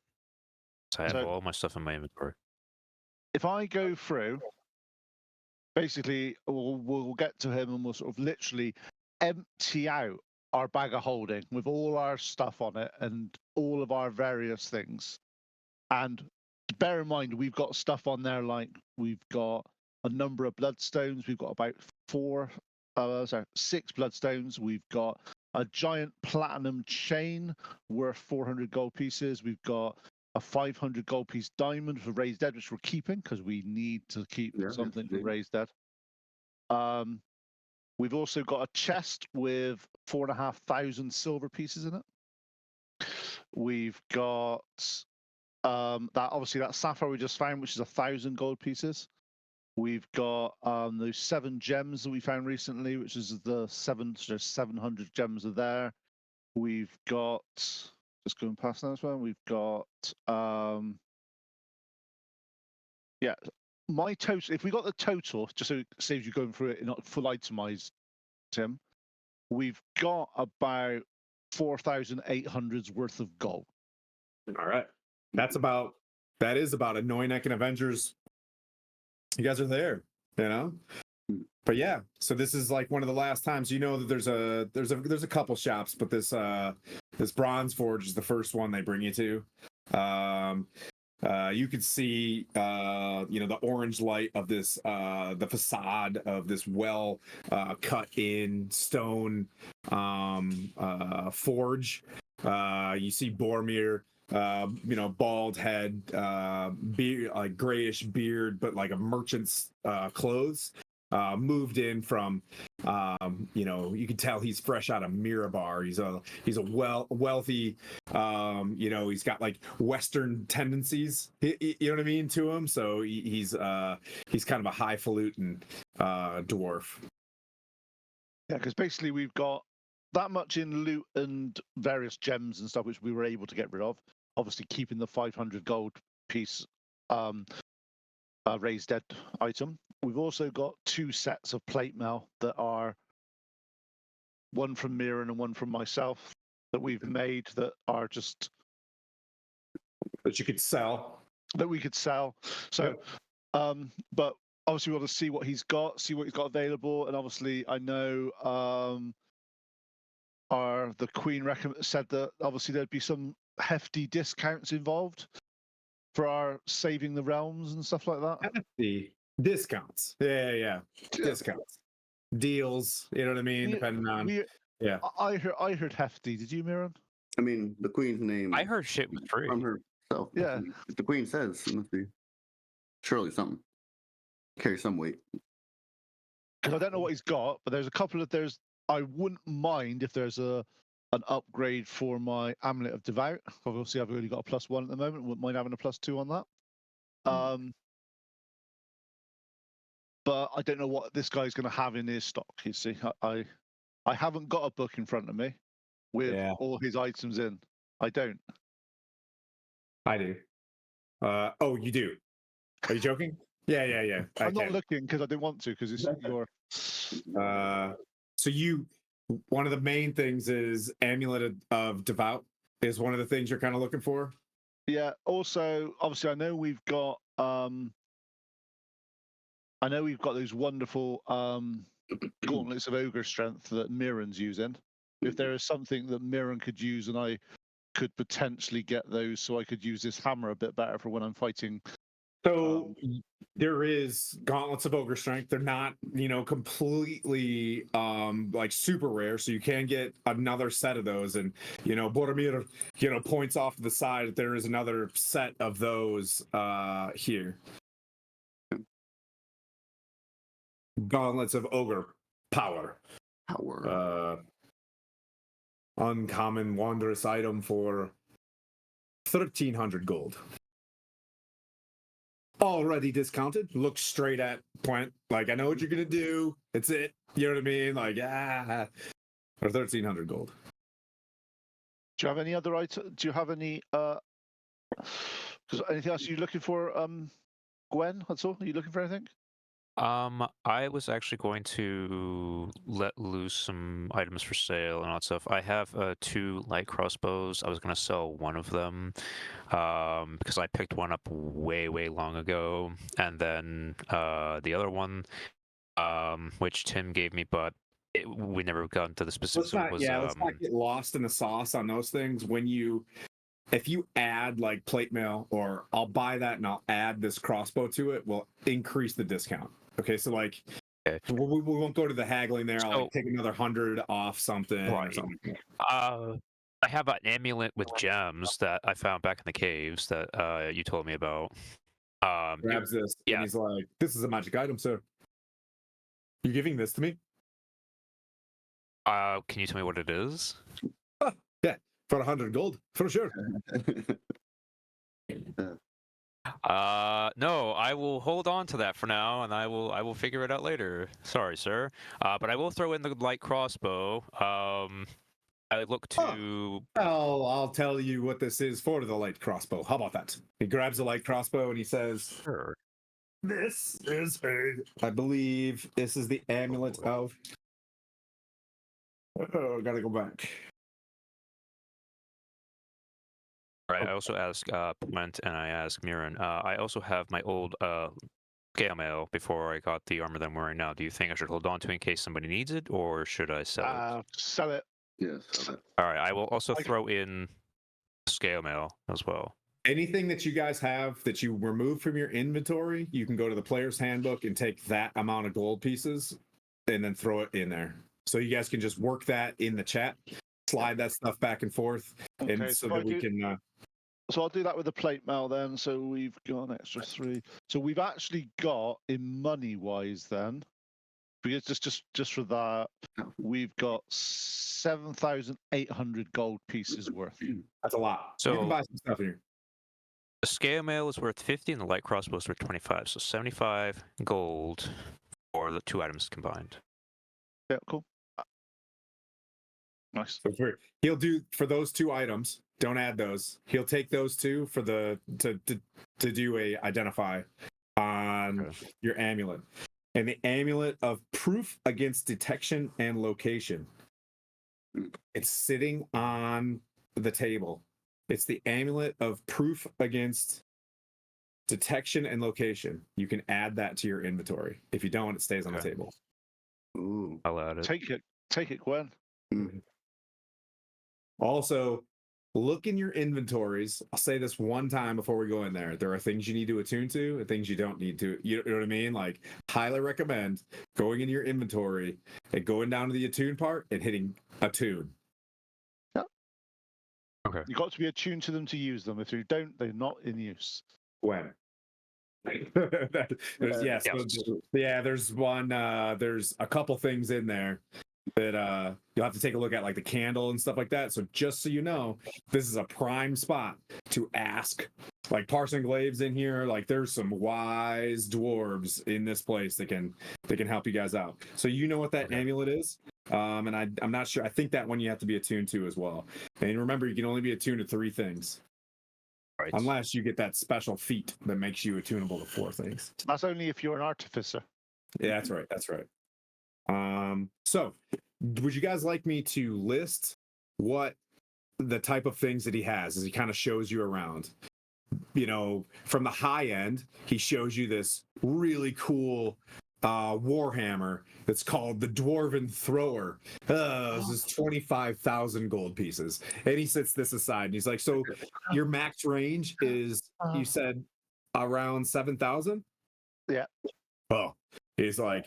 F: So I have all my stuff in my inventory.
C: If I go through, basically, we'll get to him and we'll sort of literally empty out our bag of holding with all our stuff on it and all of our various things. And bear in mind, we've got stuff on there like we've got a number of bloodstones. We've got about 6 bloodstones. We've got a giant platinum chain worth 400 gold pieces. We've got a 500 gold piece diamond for Raised Dead, which we're keeping because we need to keep something for Raised Dead. We've also got a chest with 4,500 silver pieces in it. We've got that sapphire we just found, which is 1,000 gold pieces. We've got those 7 gems that we found recently, which is the 700 gems are there. We've got, just going past that as well, we've got my total, if we got the total, just so it saves you going through it not full itemized, Tim, we've got about 4,800's worth of gold.
B: All right. That is about a Noynek and Avengers. You guys are there, you know? But yeah, so this is like one of the last times, you know, that there's a couple shops, but this Bronze Forge is the first one they bring you to. You could see the orange light of this the facade of this well cut in stone forge. You see Boromir, bald head, beard, like grayish beard, but like a merchant's clothes. Moved in from, you can tell he's fresh out of Mirabar. He's a wealthy, he's got like Western tendencies, you know what I mean, to him. So he's kind of a highfalutin dwarf.
C: Yeah, because basically we've got that much in loot and various gems and stuff, which we were able to get rid of. Obviously, keeping the 500 gold piece Raised Dead item. We've also got 2 sets of plate mail that are one from Mirren and one from myself that we've made that are just
B: that you could sell.
C: That we could sell. So, but obviously we want to see what he's got available, and obviously I know the Queen said that obviously there'd be some hefty discounts involved for our saving the realms and stuff like that.
B: Hefty discounts. Yeah. Discounts. Deals, you know what I mean? Depending on
C: I heard hefty. Did you, Miran?
D: I mean, the Queen's name.
F: I heard shit was free.
D: From herself.
C: Yeah.
D: If the Queen says, it must be surely something. Carry some weight.
C: Because I don't know what he's got, but I wouldn't mind if there's an upgrade for my Amulet of Devout. Obviously, I've only got a +1 at the moment. Wouldn't mind having a +2 on that. But I don't know what this guy's going to have in his stock. You see, I haven't got a book in front of me with all his items in. I don't.
B: I do. Oh, you do? Are you joking? Yeah.
C: I'm not looking because I didn't want to, because it's your.
B: So you one of the main things is Amulet of Devout is one of the things you're kind of looking for.
C: Yeah. Also, obviously, I know we've got those wonderful gauntlets of ogre strength that Mirren's using. If there is something that Mirren could use, and I could potentially get those, so I could use this hammer a bit better for when I'm fighting.
B: So there is gauntlets of ogre strength. They're not, completely like super rare. So you can get another set of those. And Boromir, points off to the side that there is another set of those here. Gauntlets of ogre power. Uncommon wondrous item for 1,300 gold. Already discounted. Look straight at Point. Like, I know what you're gonna do. It's it. You know what I mean? Like, or 1,300 gold.
C: Do you have any other item? Do you have any anything else you're looking for, Gwen? That's all. Are you looking for anything?
F: I was actually going to let loose some items for sale and all that stuff. I have 2 light crossbows. I was going to sell one of them because I picked one up way long ago, and then the other one, which Tim gave me, but we never got into the specifics.
B: Let's not get lost in the sauce on those things. If you add like plate mail, or I'll buy that and I'll add this crossbow to it, will increase the discount. Okay, so like, we won't go to the haggling there. I'll like take another 100 off something.
F: Right.
B: Or something.
F: I have an amulet with gems that I found back in the caves that you told me about.
B: Grabs this, and he's like, "This is a magic item, sir. You giving this to me?"
F: Can you tell me what it is?
B: Yeah, for 100 gold, for sure.
F: No, I will hold on to that for now, and I will figure it out later. Sorry, sir. But I will throw in the light crossbow. I look to.
B: I'll tell you what this is for the light crossbow. How about that? He grabs the light crossbow and he says,
F: Sure.
B: "This is I believe this is the amulet of." Oh, gotta go back.
F: Right. I also ask Puent and I ask Mirren. I also have my old scale mail before I got the armor that I'm wearing now. Do you think I should hold on to in case somebody needs it, or should I sell it?
C: Sell it.
D: Yes. Yeah,
F: All right. I will also throw in scale mail as well.
B: Anything that you guys have that you remove from your inventory, you can go to the player's handbook and take that amount of gold pieces and then throw it in there. So you guys can just work that in the chat, slide that stuff back and forth, and so that we can.
C: So I'll do that with the plate mail then. So we've got an extra 3. So we've actually got, in money wise, then, because just for that, we've got 7,800 gold pieces worth.
B: That's a lot.
F: So
B: you can buy some stuff here.
F: The scale mail is worth 50, and the light crossbow is worth 25. So 75 gold for the 2 items combined.
C: Yeah, cool. Nice.
B: So he'll do for those 2 items. Don't add those. He'll take those 2 for the to do a identify on your amulet, and the amulet of proof against detection and location. It's sitting on the table. It's the amulet of proof against detection and location. You can add that to your inventory. If you don't, it stays on the table.
D: Ooh.
F: I'll add it.
C: Take it, Gwen.
B: Mm-hmm. Also, look in your inventories. I'll say this one time before we go in there. There are things you need to attune to and things you don't need to. You know what I mean? Like, highly recommend going in your inventory and going down to the attune part and hitting attune.
C: Yeah.
F: Okay.
C: You've got to be attuned to them to use them. If you don't, they're not in use.
B: When? There's one. There's a couple things in there that you'll have to take a look at, like the candle and stuff like that. So just so you know, this is a prime spot to ask. Like Parson Glave's in here. Like there's some wise dwarves in this place that can help you guys out. So you know what that amulet is. And I'm not sure. I think that one you have to be attuned to as well. And remember, you can only be attuned to 3 things.
F: Right.
B: Unless you get that special feat that makes you attunable to 4 things.
C: That's only if you're an artificer.
B: Yeah, that's right. That's right. So would you guys like me to list what the type of things that he has as he kind of shows you around? You know, from the high end, he shows you this really cool warhammer that's called the Dwarven Thrower. This is 25,000 gold pieces, and he sets this aside and he's like, so your max range is, you said, around 7,000?
C: Yeah.
B: Oh, he's like,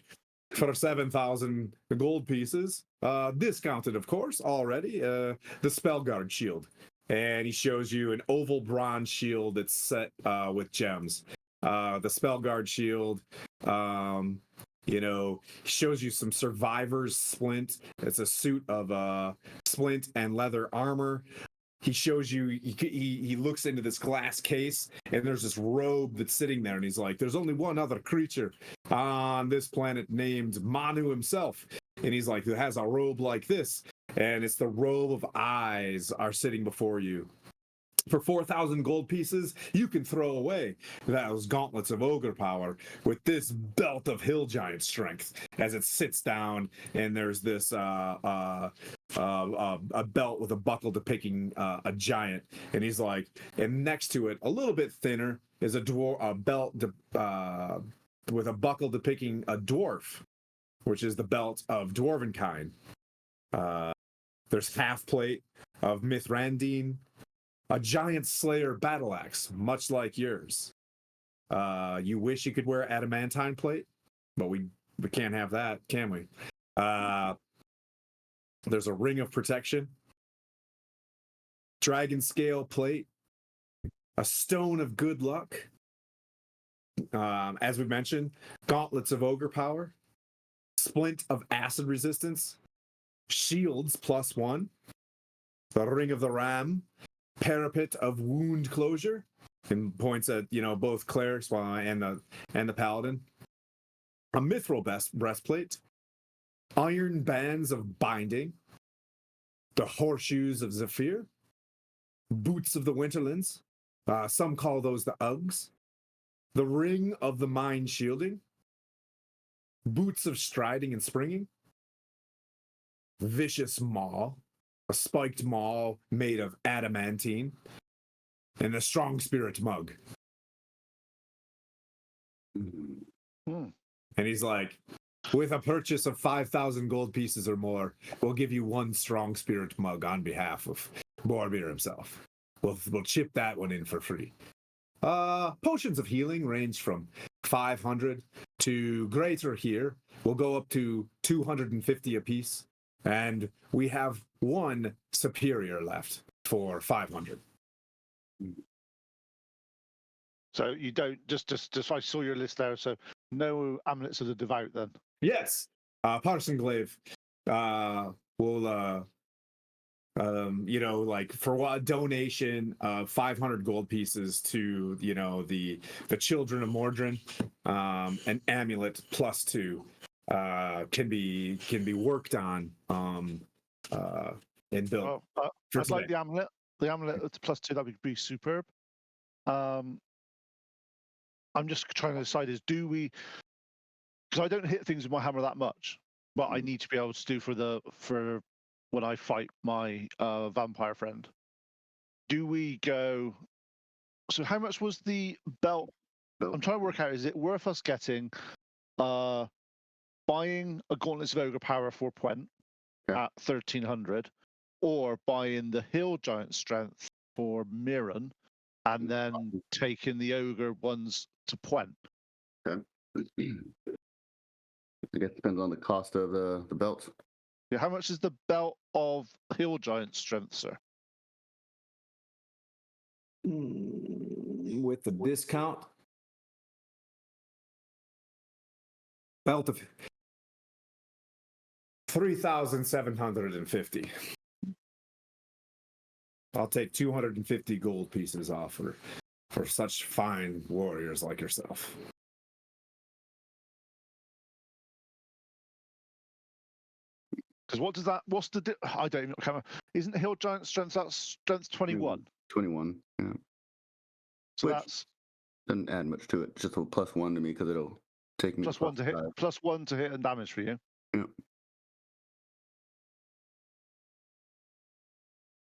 B: for 7,000 gold pieces, discounted of course already, the Spellguard shield. And he shows you an oval bronze shield that's set with gems. The Spellguard shield, you know, shows you some Survivor's splint. It's a suit of splint and leather armor. He shows you, he looks into this glass case, and there's this robe that's sitting there, and he's like, there's only one other creature on this planet named Manu himself. And he's like, it has a robe like this, and it's the robe of eyes are sitting before you. For 4,000 gold pieces, you can throw away those gauntlets of ogre power with this belt of hill giant strength as it sits down, and there's this a belt with a buckle depicting a giant, and he's like, and next to it, a little bit thinner, is a belt with a buckle depicting a dwarf, which is the belt of dwarvenkind. There's half plate of Mithrandine, a giant slayer battle axe, much like yours. You wish you could wear adamantine plate, but we can't have that, can we? There's a ring of protection, dragon scale plate, a stone of good luck. As we mentioned, gauntlets of ogre power, splint of acid resistance, shields +1, the ring of the ram, parapet of wound closure, and points at, you know, both clerics and the paladin, a mithril breastplate, iron bands of binding, the horseshoes of Zephyr, boots of the Winterlands, some call those the Uggs, the ring of the mind shielding, boots of striding and springing, vicious maw, a spiked maw made of adamantine, and the strong spirit mug. And he's like, with a purchase of 5,000 gold pieces or more, we'll give you one strong spirit mug on behalf of Boromir himself. We'll chip that one in for free. Potions of healing range from 500 to greater here. We'll go up to 250 apiece. And we have one superior left for 500.
C: So you don't just I saw your list there. So no amulets of the devout then.
B: Yes, Parson Glaive will you know, like, for a donation of 500 gold pieces to, you know, the children of Mordrin, an amulet +2 can be worked on and built.
C: I'd like the amulet. The amulet at +2, that would be superb. I'm just trying to decide is, do we, because I don't hit things with my hammer that much, but I need to be able to do for when I fight my vampire friend. Do we go, so how much was the belt? I'm trying to work out, is it worth us getting buying a Gauntlets of Ogre Power for Puent at 1,300, or buying the Hill Giant Strength for Mirren, and then taking the Ogre ones to Puent?
D: Okay. I guess it depends on the cost of the belt.
C: Yeah, how much is the belt of Hill Giant Strength, sir?
B: With the discount, belt of 3,750. I'll take 250 gold pieces off for such fine warriors like yourself.
C: Because what does that? What's the? I don't even know. Isn't Hill Giant Strength that strength 21?
D: 21. Yeah.
C: So
D: Which
C: that's
D: doesn't add much to it. Just a +1 to me because it'll take me
C: +1 to hit, +1 to hit and damage for you.
D: Yep.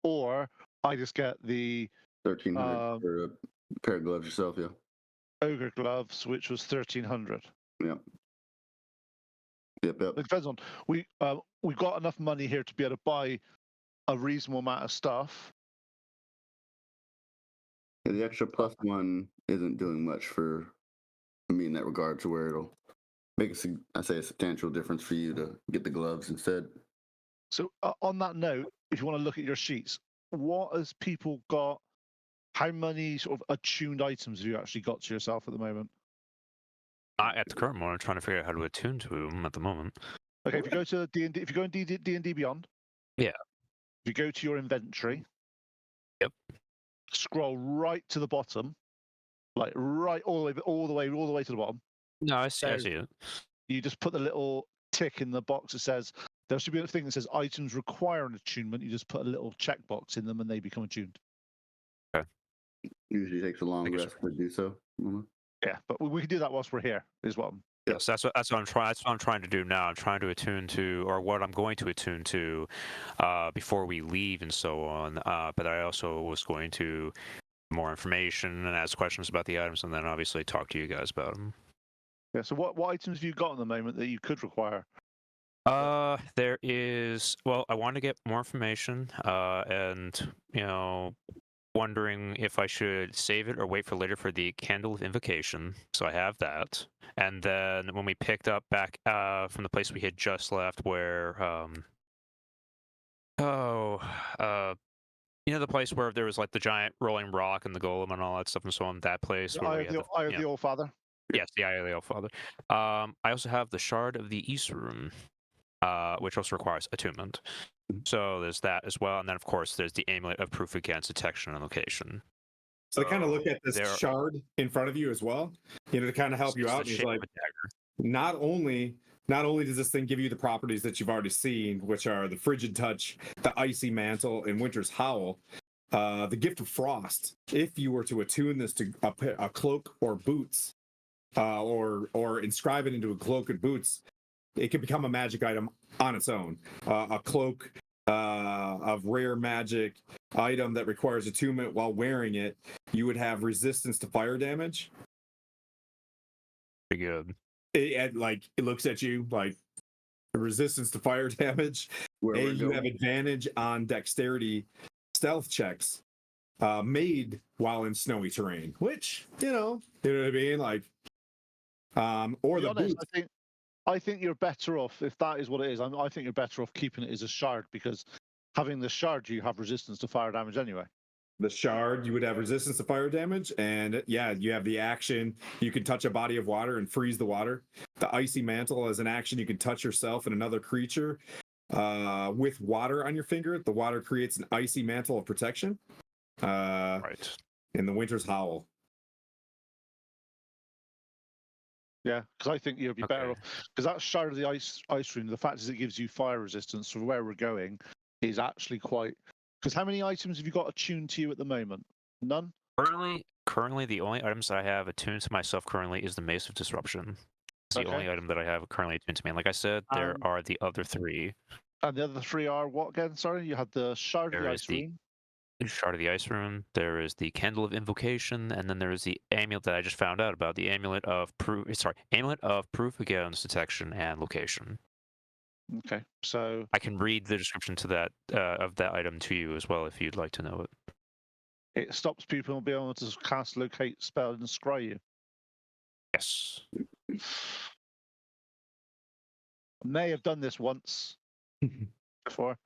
C: Or I just get the
D: 1,300 for a pair of gloves yourself. Yeah.
C: ogre gloves, which was 1,300.
D: Yep. Yep.
C: It depends on we got enough money here to be able to buy a reasonable amount of stuff.
D: Yeah, the extra +1 isn't doing much for me in that regard, to where it'll make a substantial difference for you to get the gloves instead.
C: So on that note, if you want to look at your sheets, what has people got? How many sort of attuned items have you actually got to yourself at the moment?
F: Not at the current moment. I'm trying to figure out how to attune to them at the moment.
C: Okay, if you go to D&D, if you go in D&D Beyond,
F: Yeah.
C: If you go to your inventory,
F: Yep.
C: Scroll right to the bottom, like right all the way to the bottom.
F: No, I see
C: So-
F: it.
C: You just put the little tick in the box that says there should be a thing that says items require an attunement. You just put a little checkbox in them and they become attuned.
D: Usually takes a long rest to do so.
C: Yeah, but we can do that whilst we're here as well.
F: Yes, that's what I'm trying. That's what I'm trying to do now. I'm trying to attune to, or what I'm going to attune to, before we leave and so on. But I also was going to more information and ask questions about the items, and then obviously talk to you guys about them.
C: Yeah. So what items have you got at the moment that you could require?
F: There is. Well, I want to get more information, and wondering if I should save it or wait for later for the Candle of Invocation. So I have that. And then when we picked up back from the place we had just left, where the place where there was like the giant rolling rock and the golem and all that stuff and so on. That place
C: The
F: where
C: Eye
F: we
C: of
F: had
C: the, Eye of the Old Father.
F: Yes, the Eye of the Old Father. I also have the Shard of the East Room, which also requires attunement. So there's that as well, and then of course there's the Amulet of Proof Against Detection and Location.
B: So they kind of look at this shard in front of you as well, to kind of help you out. And he's like, not only does this thing give you the properties that you've already seen, which are the Frigid Touch, the Icy Mantle, and Winter's Howl, the Gift of Frost. If you were to attune this to a cloak or boots, or inscribe it into a cloak and boots, it can become a magic item on its own. A cloak of rare magic item that requires attunement while wearing it, you would have resistance to fire damage.
F: Pretty good.
B: It looks at you like resistance to fire damage. You have advantage on dexterity stealth checks made while in snowy terrain, which you know what I mean, like or the
C: honest,
B: boots.
C: I think you're better off, if that is what it is, I think you're better off keeping it as a shard, because having the shard, you have resistance to fire damage anyway.
B: The shard, you would have resistance to fire damage, and yeah, you have the action. You can touch a body of water and freeze the water. The Icy Mantle is an action. You can touch yourself and another creature with water on your finger. The water creates an icy mantle of protection.
F: Right.
B: In the Winter's Howl.
C: Yeah, because I think you'd be better off, because that Shard of the Ice Room, the fact is it gives you fire resistance for where we're going is actually quite. Because how many items have you got attuned to you at the moment? None?
F: Currently, the only items that I have attuned to myself currently is the Mace of Disruption. It's the only item that I have currently attuned to me. And like I said, there are the other three.
C: And the other three are what again? Sorry, you had the Shard of the Ice Room.
F: Shard of the Ice Room. There is the Candle of Invocation, and then there is the amulet that I just found out about. The Amulet of Proof. Amulet of Proof Against Detection and Location.
C: Okay, so
F: I can read the description to that of that item to you as well if you'd like to know it.
C: It stops people from being able to cast Locate spell and scry you.
F: Yes.
C: May have done this once before.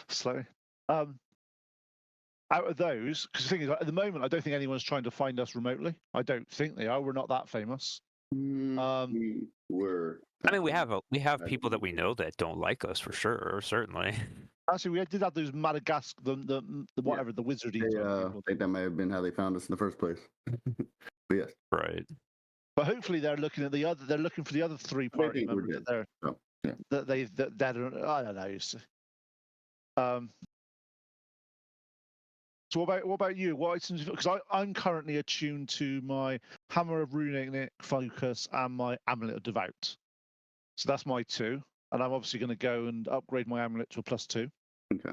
C: Slowly. Out of those, because the thing is, at the moment, I don't think anyone's trying to find us remotely. I don't think they are. We're not that famous.
D: We were.
F: I mean, we have people that we know that don't like us for sure, certainly.
C: Actually, we did have those Madagascar, the whatever, the wizardy.
D: I think that may have been how they found us in the first place. But yes.
F: Right.
C: But hopefully, they're looking at the other. They're looking for the other three party members that I don't know. So what about you? What items? Because I'm currently attuned to my Hammer of Runic Focus and my Amulet of Devout. So that's my two. and I'm obviously going to go and upgrade my amulet to a +2.
D: Okay.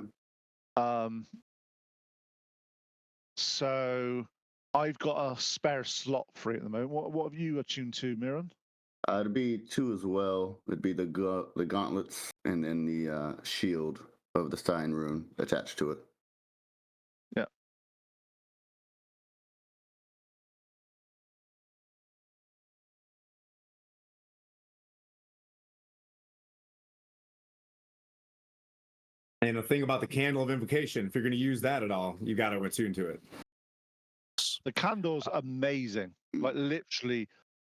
C: So I've got a spare slot free at the moment. What have you attuned to, Miran?
D: It'd be 2 as well. It'd be the gauntlets and then the shield of the Stein rune attached to it.
C: Yeah.
B: And the thing about the candle of invocation, if you're going to use that at all, you got to attune to it.
C: The candle's amazing, like literally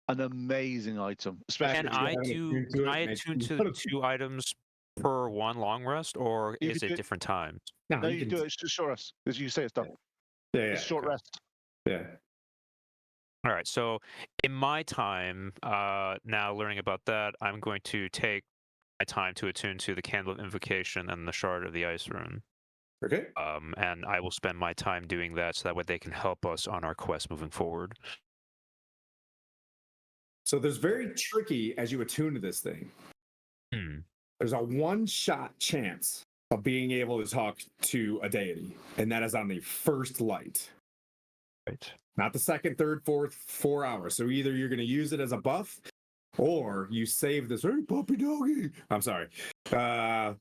C: an amazing item. Especially
F: Can
B: if you
F: I
B: haven't
F: do?
B: attuned to
F: Can
B: it,
F: I
B: make-
F: attune
B: you
F: to
B: put a-
F: 2 items per one long rest, or
C: You
F: is
C: could
F: it
C: do-
F: different times?
B: No,
C: No,
B: you
C: you
B: can
C: do it. It's just short rest. As you say, it's done.
B: Yeah,
C: It's short
F: okay.
C: rest.
B: yeah.
F: All right. So in my time, now learning about that, I'm going to take my time to attune to the Candle of Invocation and the Shard of the Ice Rune.
B: Okay.
F: And I will spend my time doing that so that way they can help us on our quest moving forward.
B: So there's very tricky as you attune to this thing.
F: Hmm.
B: There's a one-shot chance of being able to talk to a deity, and that is on the first light.
F: Right.
B: Not the second, third, fourth, 4 hours. So either you're going to use it as a buff, or you save this. Hey, puppy doggy. I'm sorry. Oh,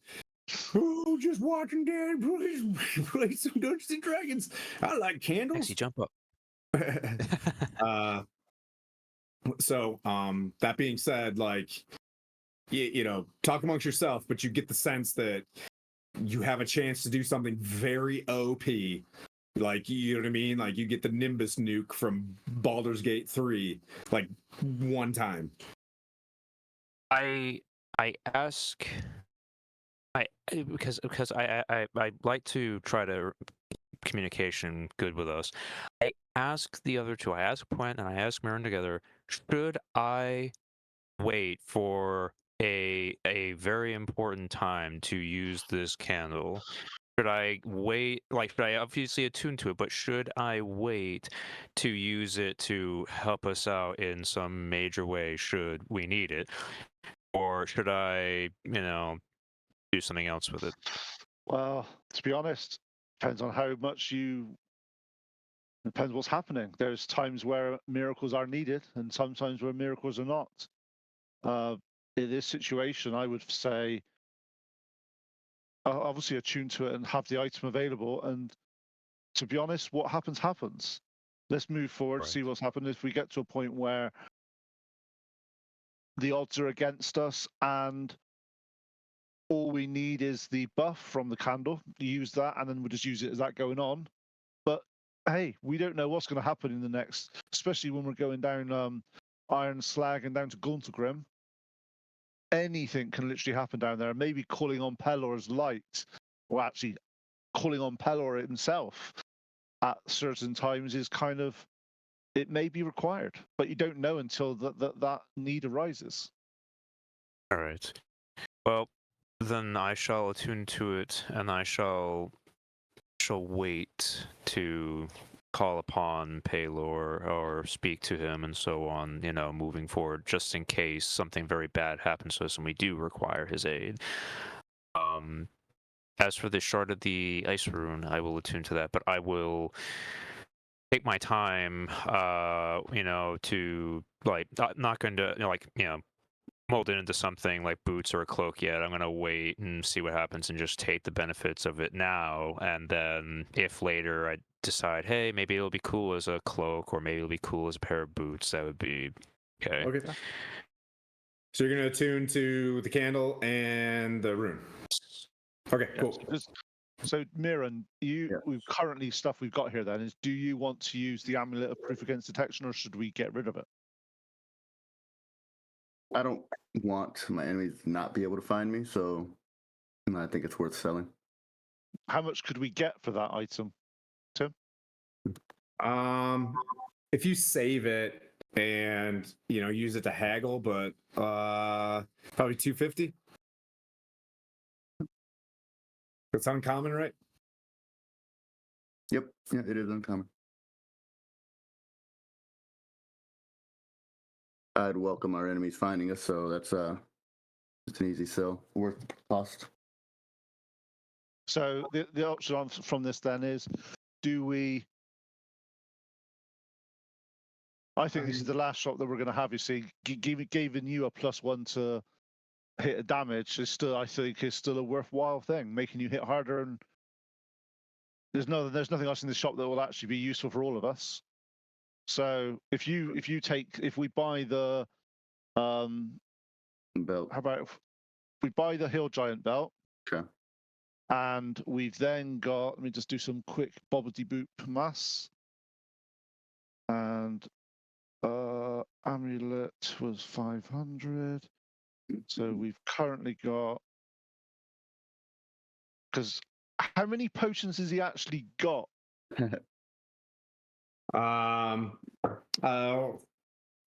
B: just watching Dad play some Dungeons and Dragons. I like candles.
F: Actually, jump up.
B: So that being said, like you know, talk amongst yourself, but you get the sense that you have a chance to do something very OP. Like, you know what I mean? Like, you get the Nimbus nuke from Baldur's Gate 3, like, one time.
F: I ask because I like to try to communication good with us. I ask the other two. I ask Puent and I ask Marin together. Should I wait for a very important time to use this candle? Should I wait? Like, should I obviously attune to it, but should I wait to use it to help us out in some major way? Should we need it, or should I, do something else with it?
C: Well, to be honest, depends on how much you. Depends what's happening. There's times where miracles are needed, and sometimes where miracles are not. In this situation, I would say, obviously attune to it and have the item available. And to be honest, what happens happens. Let's move forward,
F: Right.
C: see what's happened. If we get to a point where the odds are against us and all we need is the buff from the candle, use that, and then we'll just use it as that going on. But hey, we don't know what's going to happen in the next, especially when we're going down Iron Slag and down to Guntergrim. Anything can literally happen down there. Maybe calling on Pelor's light, or actually calling on Pelor himself at certain times is kind of, it may be required, but you don't know until that need arises.
F: All right. Well, then I shall attune to it, and I shall wait to call upon Paylor or speak to him and so on, moving forward, just in case something very bad happens to us and we do require his aid. As for the Shard of the Ice Rune, I will attune to that, but I will take my time, to, like, not going to, mold it into something like boots or a cloak yet. I'm going to wait and see what happens and just take the benefits of it now. And then if later I decide, hey, maybe it'll be cool as a cloak or maybe it'll be cool as a pair of boots, that would be okay.
B: Okay. So you're going to attune to the candle and the rune. Okay, cool.
C: So Miran, we've currently stuff we've got here then is, do you want to use the amulet of proof against detection, or should we get rid of it?
D: I don't want my enemies to not be able to find me, so I think it's worth selling.
C: How much could we get for that item, Tim?
B: If you save it and use it to haggle, but probably 250. It's uncommon, right?
D: Yep, yeah, it is uncommon. I'd welcome our enemies finding us, so that's It's an easy sell, worth the cost.
C: So the option from this then is, do we? I think this is the last shot that we're going to have. You see, giving you a +1 to hit a damage is still, I think, is still a worthwhile thing, making you hit harder. And there's nothing else in the shop that will actually be useful for all of us. So if we buy the
D: Belt.
C: how about if we buy the Hill Giant belt?
D: Sure.
C: And we've then got, let me just do some quick bobbity boop maths. And amulet was 500. So we've currently got, because how many potions has he actually got?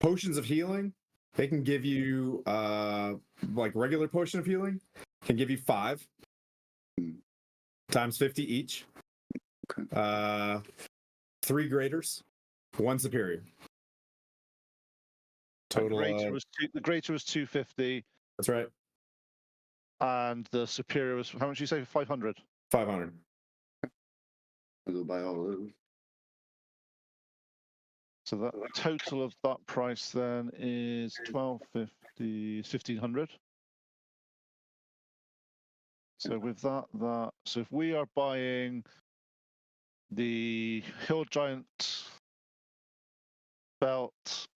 B: Potions of healing. They can give you like regular potion of healing can give you 5 times 50 each. 3 graders, 1 superior. Total.
C: The greater was 250.
B: That's right.
C: And the superior was, how much did you say? 500.
B: 500.
D: I'll go buy all of those.
C: So the total of that price then is 1250, 1500. So with that, so if we are buying the Hill Giant belt,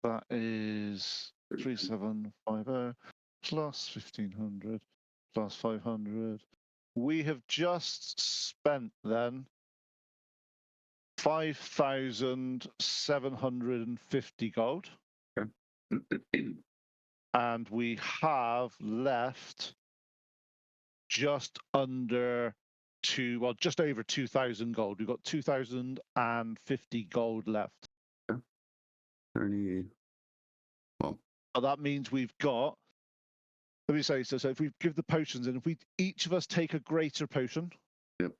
C: that is 3750 plus 1500 plus 500. We have just spent then 5,750 gold.
D: Okay.
C: And we have left just under just over 2,000 gold. We've got 2,050 gold left.
D: 30. Well,
C: that means we've got, let me say, so if we give the potions in, if we each of us take a greater potion.
D: Yep.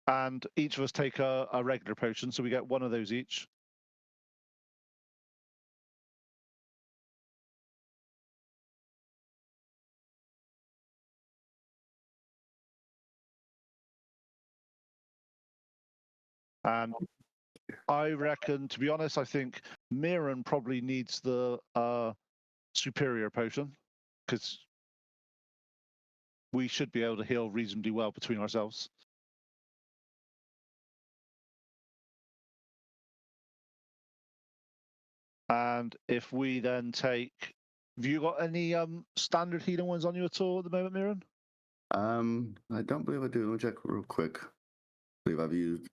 C: And each of us take a regular potion, so we get 1 of those each. And I reckon, to be honest, I think Mirren probably needs the superior potion, because we should be able to heal reasonably well between ourselves. And if we then take, have you got any standard healing ones on you at all at the moment, Mirren?
D: I don't believe I do. Let me check real quick. I believe I've used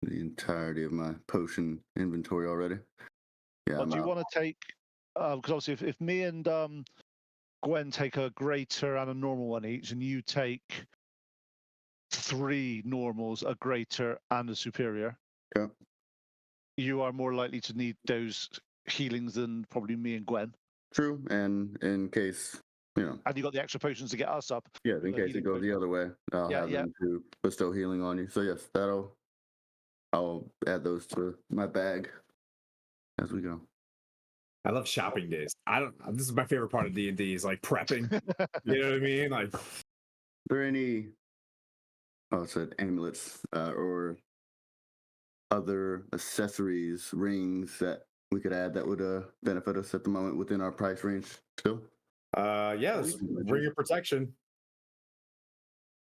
D: the entirety of my potion inventory already. Yeah.
C: Well, do you want to take? Because obviously, if me and Gwen take a greater and a normal one each, and you take 3 normals, a greater and a superior,
D: yeah,
C: you are more likely to need those healings than probably me and Gwen.
D: True, and in case, you know.
C: And you got the extra potions to get us up.
D: Yeah, in case it goes the other way, I'll have them to bestow healing on you. So yes, I'll add those to my bag as we go.
B: I love shopping days. This is my favorite part of D&D is like prepping. You know what I mean? Like,
D: are there any, it said amulets or other accessories, rings that we could add that would benefit us at the moment within our price range still?
B: This ring of protection.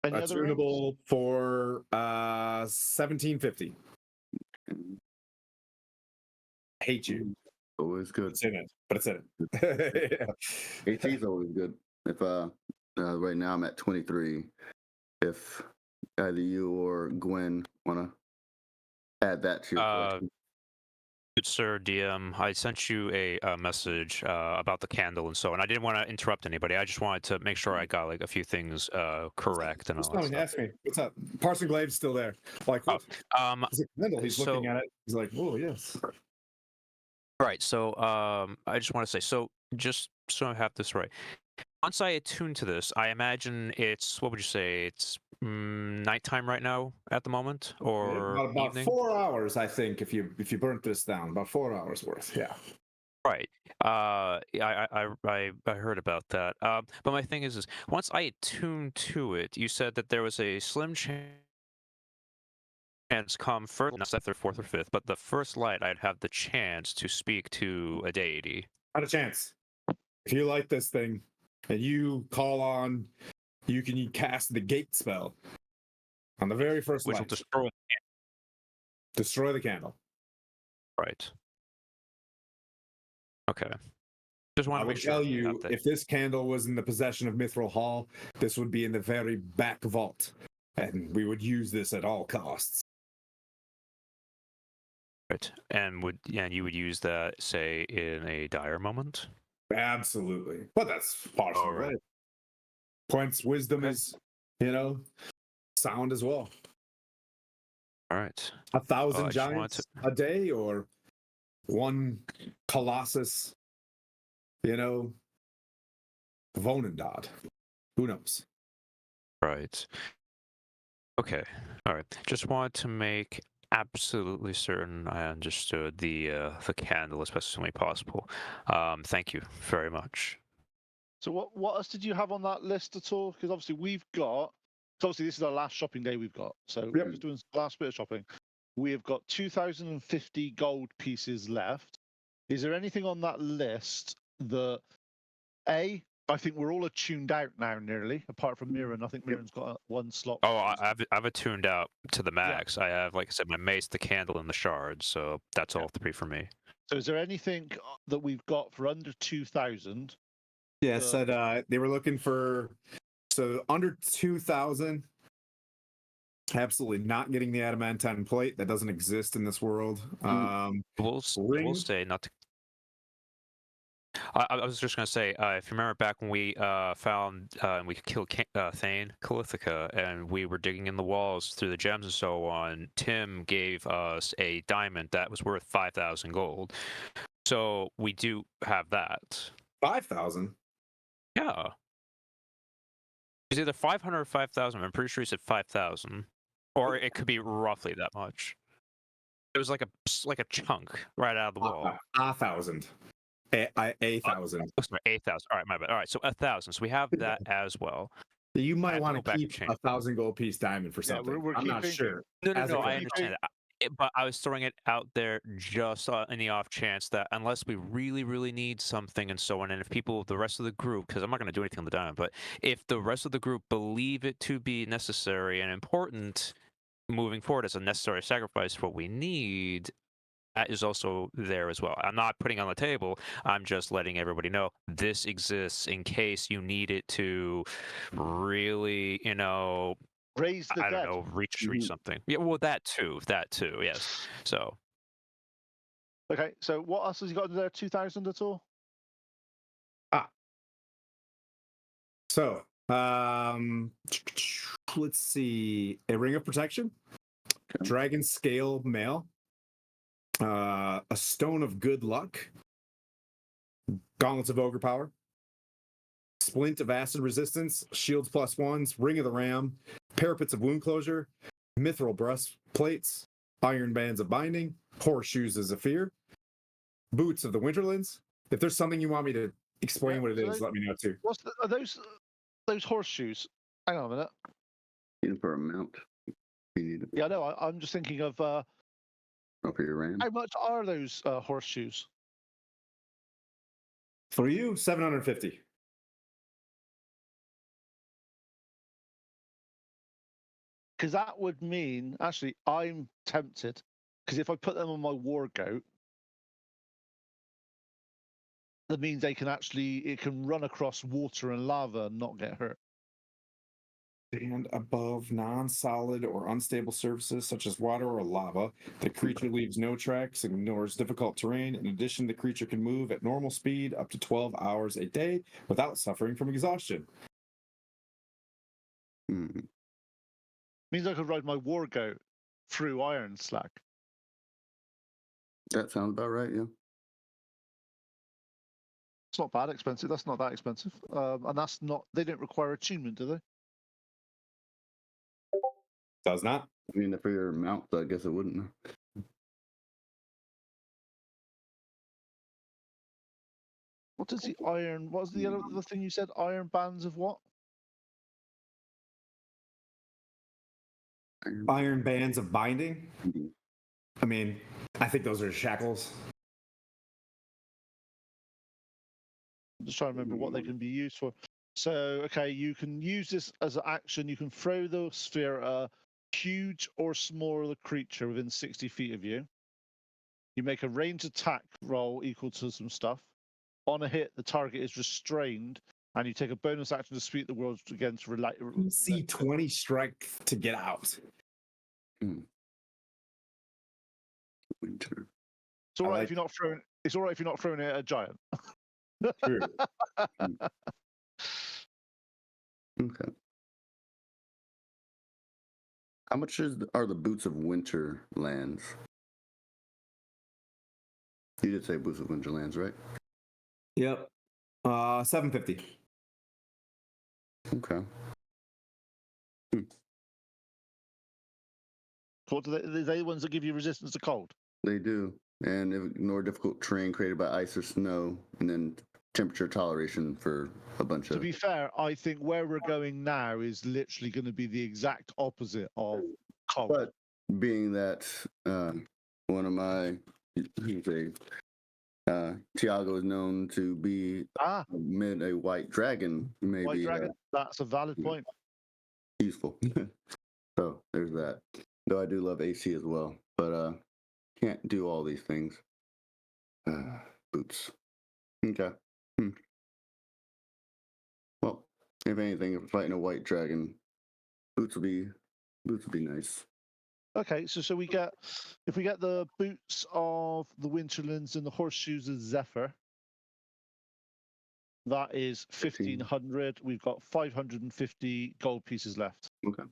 B: Tunable for 1750. Hate you.
D: Always good.
B: It's in it, but it's in it.
D: AT is always good. If right now I'm at 23. If either you or Gwen want to add that to your collection.
F: Good sir, DM, I sent you a message about the candle and so on. I didn't want to interrupt anybody. I just wanted to make sure I got like a few things correct and all that stuff.
B: Ask me. What's up? Parson Glade's still there. Like, he's looking at it. He's like, oh, yes.
F: All right, so I just want to say, so just so I have this right, once I attune to this, I imagine it's, what would you say, it's nighttime right now at the moment, or
B: about
F: evening?
B: 4 hours, I think. If you burnt this down, about 4 hours worth. Yeah.
F: Right. I heard about that. But my thing is once I attuned to it, you said that there was a slim chance come first, not third, fourth, or fifth, but the first light I'd have the chance to speak to a deity.
B: Not a chance. If you like this thing, and you call on, you can cast the gate spell on the very first
F: Which will
B: light.
F: destroy.
B: Destroy the candle.
F: Right. Okay. Just want
B: I
F: to
B: will
F: make sure.
B: tell you, if this candle was in the possession of Mithril Hall, this would be in the very back vault, and we would use this at all costs.
F: Right. And you would use that, say, in a dire moment?
B: Absolutely. But that's partial,
F: right.
B: right? Points wisdom
F: Okay.
B: is, sound as well.
F: All right.
B: 1,000
F: I just wanted
B: giants a day, or one colossus, Vonendad. Who knows?
F: Right. Okay. All right. Just wanted to make absolutely certain I understood the candle as best as humanly possible. Thank you very much.
C: So what else did you have on that list at all? Because obviously we've got. So obviously this is our last shopping day we've got. So we're just doing the last bit of shopping. We have got 2,050 gold pieces left. Is there anything on that list that I think we're all attuned out now nearly, apart from Mirren. I think Mirren's got one slot.
F: Oh, I've attuned out to the max. I have, like I said, my mace, the candle, and the shards. So that's all three for me.
C: So is there anything that we've got for under 2,000?
B: Yeah, said they were looking for under 2,000. Absolutely not getting the adamantine plate. That doesn't exist in this world.
F: We'll say not to. I was just going to say, if you remember back when we found and we killed Thane Calithica, and we were digging in the walls through the gems and so on, Tim gave us a diamond that was worth 5,000 gold. So we do have that.
B: 5,000?
F: Yeah. It's either 500 or 5,000. I'm pretty sure he said 5,000. Or it could be roughly that much. It was like a chunk right out of the wall.
B: 1,000. A thousand.
F: Sorry, 8,000. All right, my bad. All right, so 1,000. So we have that as well.
B: You might want to keep 1,000 gold piece diamond for something. I'm not sure.
F: No, I understand that. But I was throwing it out there just in the off chance that unless we really, really need something and so on, and if the rest of the group, because I'm not going to do anything on the diamond, but if the rest of the group believe it to be necessary and important moving forward as a necessary sacrifice for what we need, that is also there as well. I'm not putting it on the table. I'm just letting everybody know this exists in case you need it to really,
C: raise the
F: I
C: dead.
F: don't know, reach something. Yeah, well, that too, yes. So.
C: Okay, so what else has he got in there? 2,000 at all?
B: So, let's see. A ring of protection, dragon scale mail, a stone of good luck, gauntlets of ogre power, splint of acid resistance, shields +1s, ring of the ram, parapets of wound closure, mithril breastplates, iron bands of binding, horseshoes of Zephyr, boots of the winterlands. If there's something you want me to explain what it is, let me know too.
C: Are those horseshoes? Hang on a minute.
D: Need for a mount.
C: Yeah, no, I'm just thinking of
D: for your ram.
C: how much are those horseshoes?
B: For you, 750.
C: Because that would mean, actually, I'm tempted. Because if I put them on my war goat, that means it can run across water and lava and not get hurt.
B: Stand above non-solid or unstable surfaces such as water or lava. The creature leaves no tracks and ignores difficult terrain. In addition, the creature can move at normal speed up to 12 hours a day without suffering from exhaustion.
C: Means I could ride my war goat through Iron Slack.
D: That sounds about right, yeah.
C: It's not bad expensive. That's not that expensive. And that's not, they don't require attunement, do they?
B: Does not.
D: I mean, for your mount, I guess it wouldn't.
C: What does the iron? What was the other thing you said? Iron bands of what?
B: Iron bands of binding. I mean, I think those are shackles.
C: I'm just trying to remember what they can be used for. So, okay, you can use this as an action. You can throw the sphere at a huge or smaller creature within 60 feet of you. You make a ranged attack roll equal to some stuff. On a hit, the target is restrained, and you take a bonus action to speak the words against relate.
B: See 20 strength to get out.
D: Winter.
C: It's all right
B: like-
C: if you're not throwing. It's all right if you're not throwing it at a giant.
B: True.
D: Okay. How much are the boots of Winterlands? You did say boots of Winterlands, right?
B: Yep. 750.
D: Okay.
C: What do they the ones that give you resistance to cold?
D: They do. And ignore difficult terrain created by ice or snow, and then temperature toleration for a bunch
C: To
D: of.
C: be fair, I think where we're going now is literally going to be the exact opposite of cold.
D: But being that one of my, Tiago is known to be amid a white dragon, maybe
C: White dragon. That's a valid point.
D: useful. So there's that. Though I do love AC as well, but can't do all these things. Boots. Okay. Well, if anything, if we're fighting a white dragon, boots would be nice.
C: Okay, so we get if we get the boots of the Winterlands and the horseshoes of Zephyr. That is 1,500. We've got 550 gold pieces left.
D: Okay.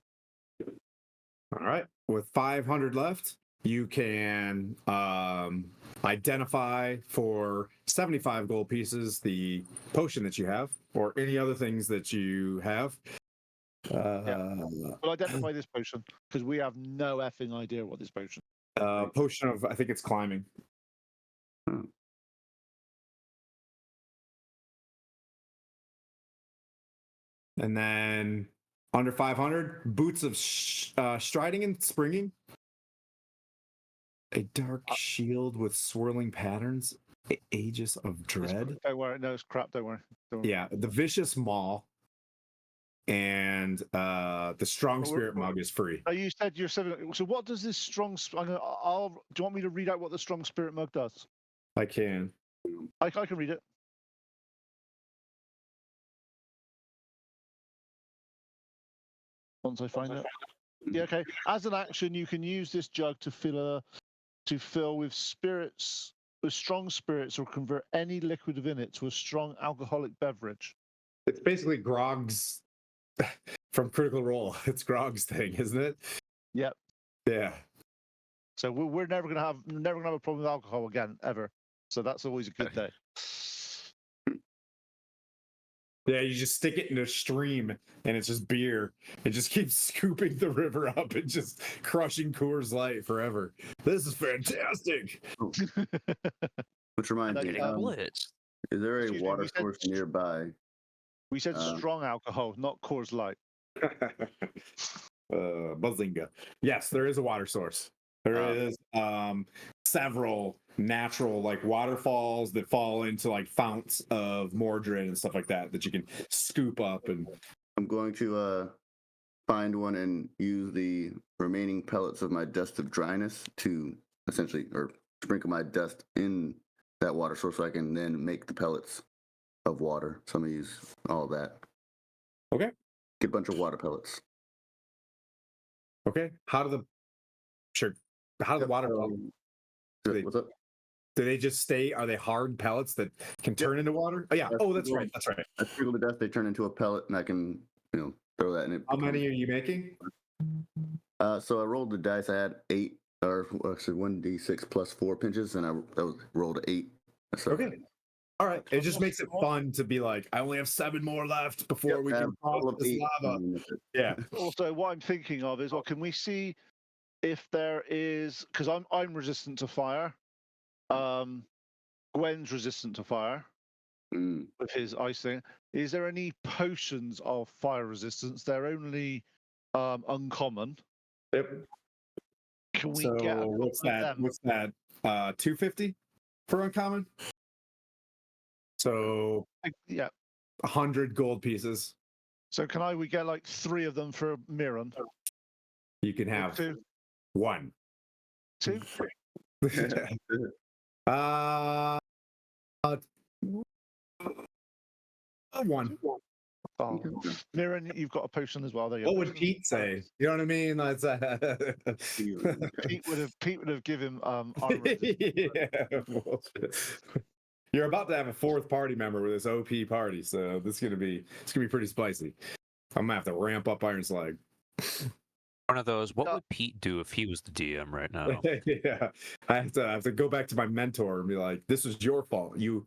B: All right. With 500 left, you can identify for 75 gold pieces the potion that you have, or any other things that you have.
C: We'll identify this potion because we have no effing idea what this potion.
B: Potion of, I think it's climbing. And then under 500, boots of striding and springing. A dark shield with swirling patterns. Aegis of Dread.
C: Don't worry, no, it's crap. Don't worry. Don't worry.
B: Yeah, the Vicious Maul. And the Strong Spirit Mug is free.
C: You said you're 7. So what does this strong? Do you want me to read out what the Strong Spirit Mug does?
B: I can.
C: I can read it. Once I find it. Yeah, okay. As an action, you can use this jug to fill with strong spirits, or convert any liquid within it to a strong alcoholic beverage.
B: It's basically Grog's from Critical Role. It's Grog's thing, isn't it?
C: Yep.
B: Yeah.
C: So we're never gonna have a problem with alcohol again, ever. So that's always a good day.
B: Yeah, you just stick it in a stream and it's just beer. It just keeps scooping the river up and just crushing Coors Light forever. This is fantastic.
D: Which reminds me, is there a water source nearby?
C: We said strong alcohol, not Coors Light.
B: Bazinga. Yes, there is a water source. There is several natural like waterfalls that fall into like founts of Mordred and stuff like that you can scoop up. And
D: I'm going to find one and use the remaining pellets of my dust of dryness to essentially, or sprinkle my dust in that water source so I can then make the pellets of water. So I'm gonna use all that.
B: Okay.
D: Get a bunch of water pellets.
B: Okay. How do the water
D: What's up?
B: do they just stay? Are they hard pellets that can turn into water? Oh yeah. Oh, that's right. That's right.
D: I sprinkle the dust, they turn into a pellet, and I can, throw that in it.
B: How many are you making?
D: So I rolled the dice. I had 8, or actually 1d6 plus 4 pinches, and I rolled 8. So,
B: okay. All right. It just makes it fun to be like, I only have 7 more left before we can cross this lava. Yeah.
C: Also, what I'm thinking of is, well, can we see if there is, because I'm resistant to fire. Gwen's resistant to fire with his ice thing. Is there any potions of fire resistance? They're only uncommon.
B: Yep.
C: Can we
B: So
C: get
B: what's that?
C: them?
B: What's that? 250 for uncommon. So
C: Yeah.
B: 100 gold pieces.
C: So we get like 3 of them for Mirren?
B: You can have
C: 2.
B: 1.
C: 2.
B: One.
C: Oh, Mirren, you've got a potion as well. There you
B: What
C: go.
B: would Pete say? You know what I mean? That's
C: Pete would have given armor.
B: Yeah. You're about to have a 4th party member with this OP party, so it's gonna be pretty spicy. I'm gonna have to ramp up Iron Slag.
F: One of those. What would Pete do if he was the DM right now?
B: Yeah, I have to go back to my mentor and be like, "This was your fault. You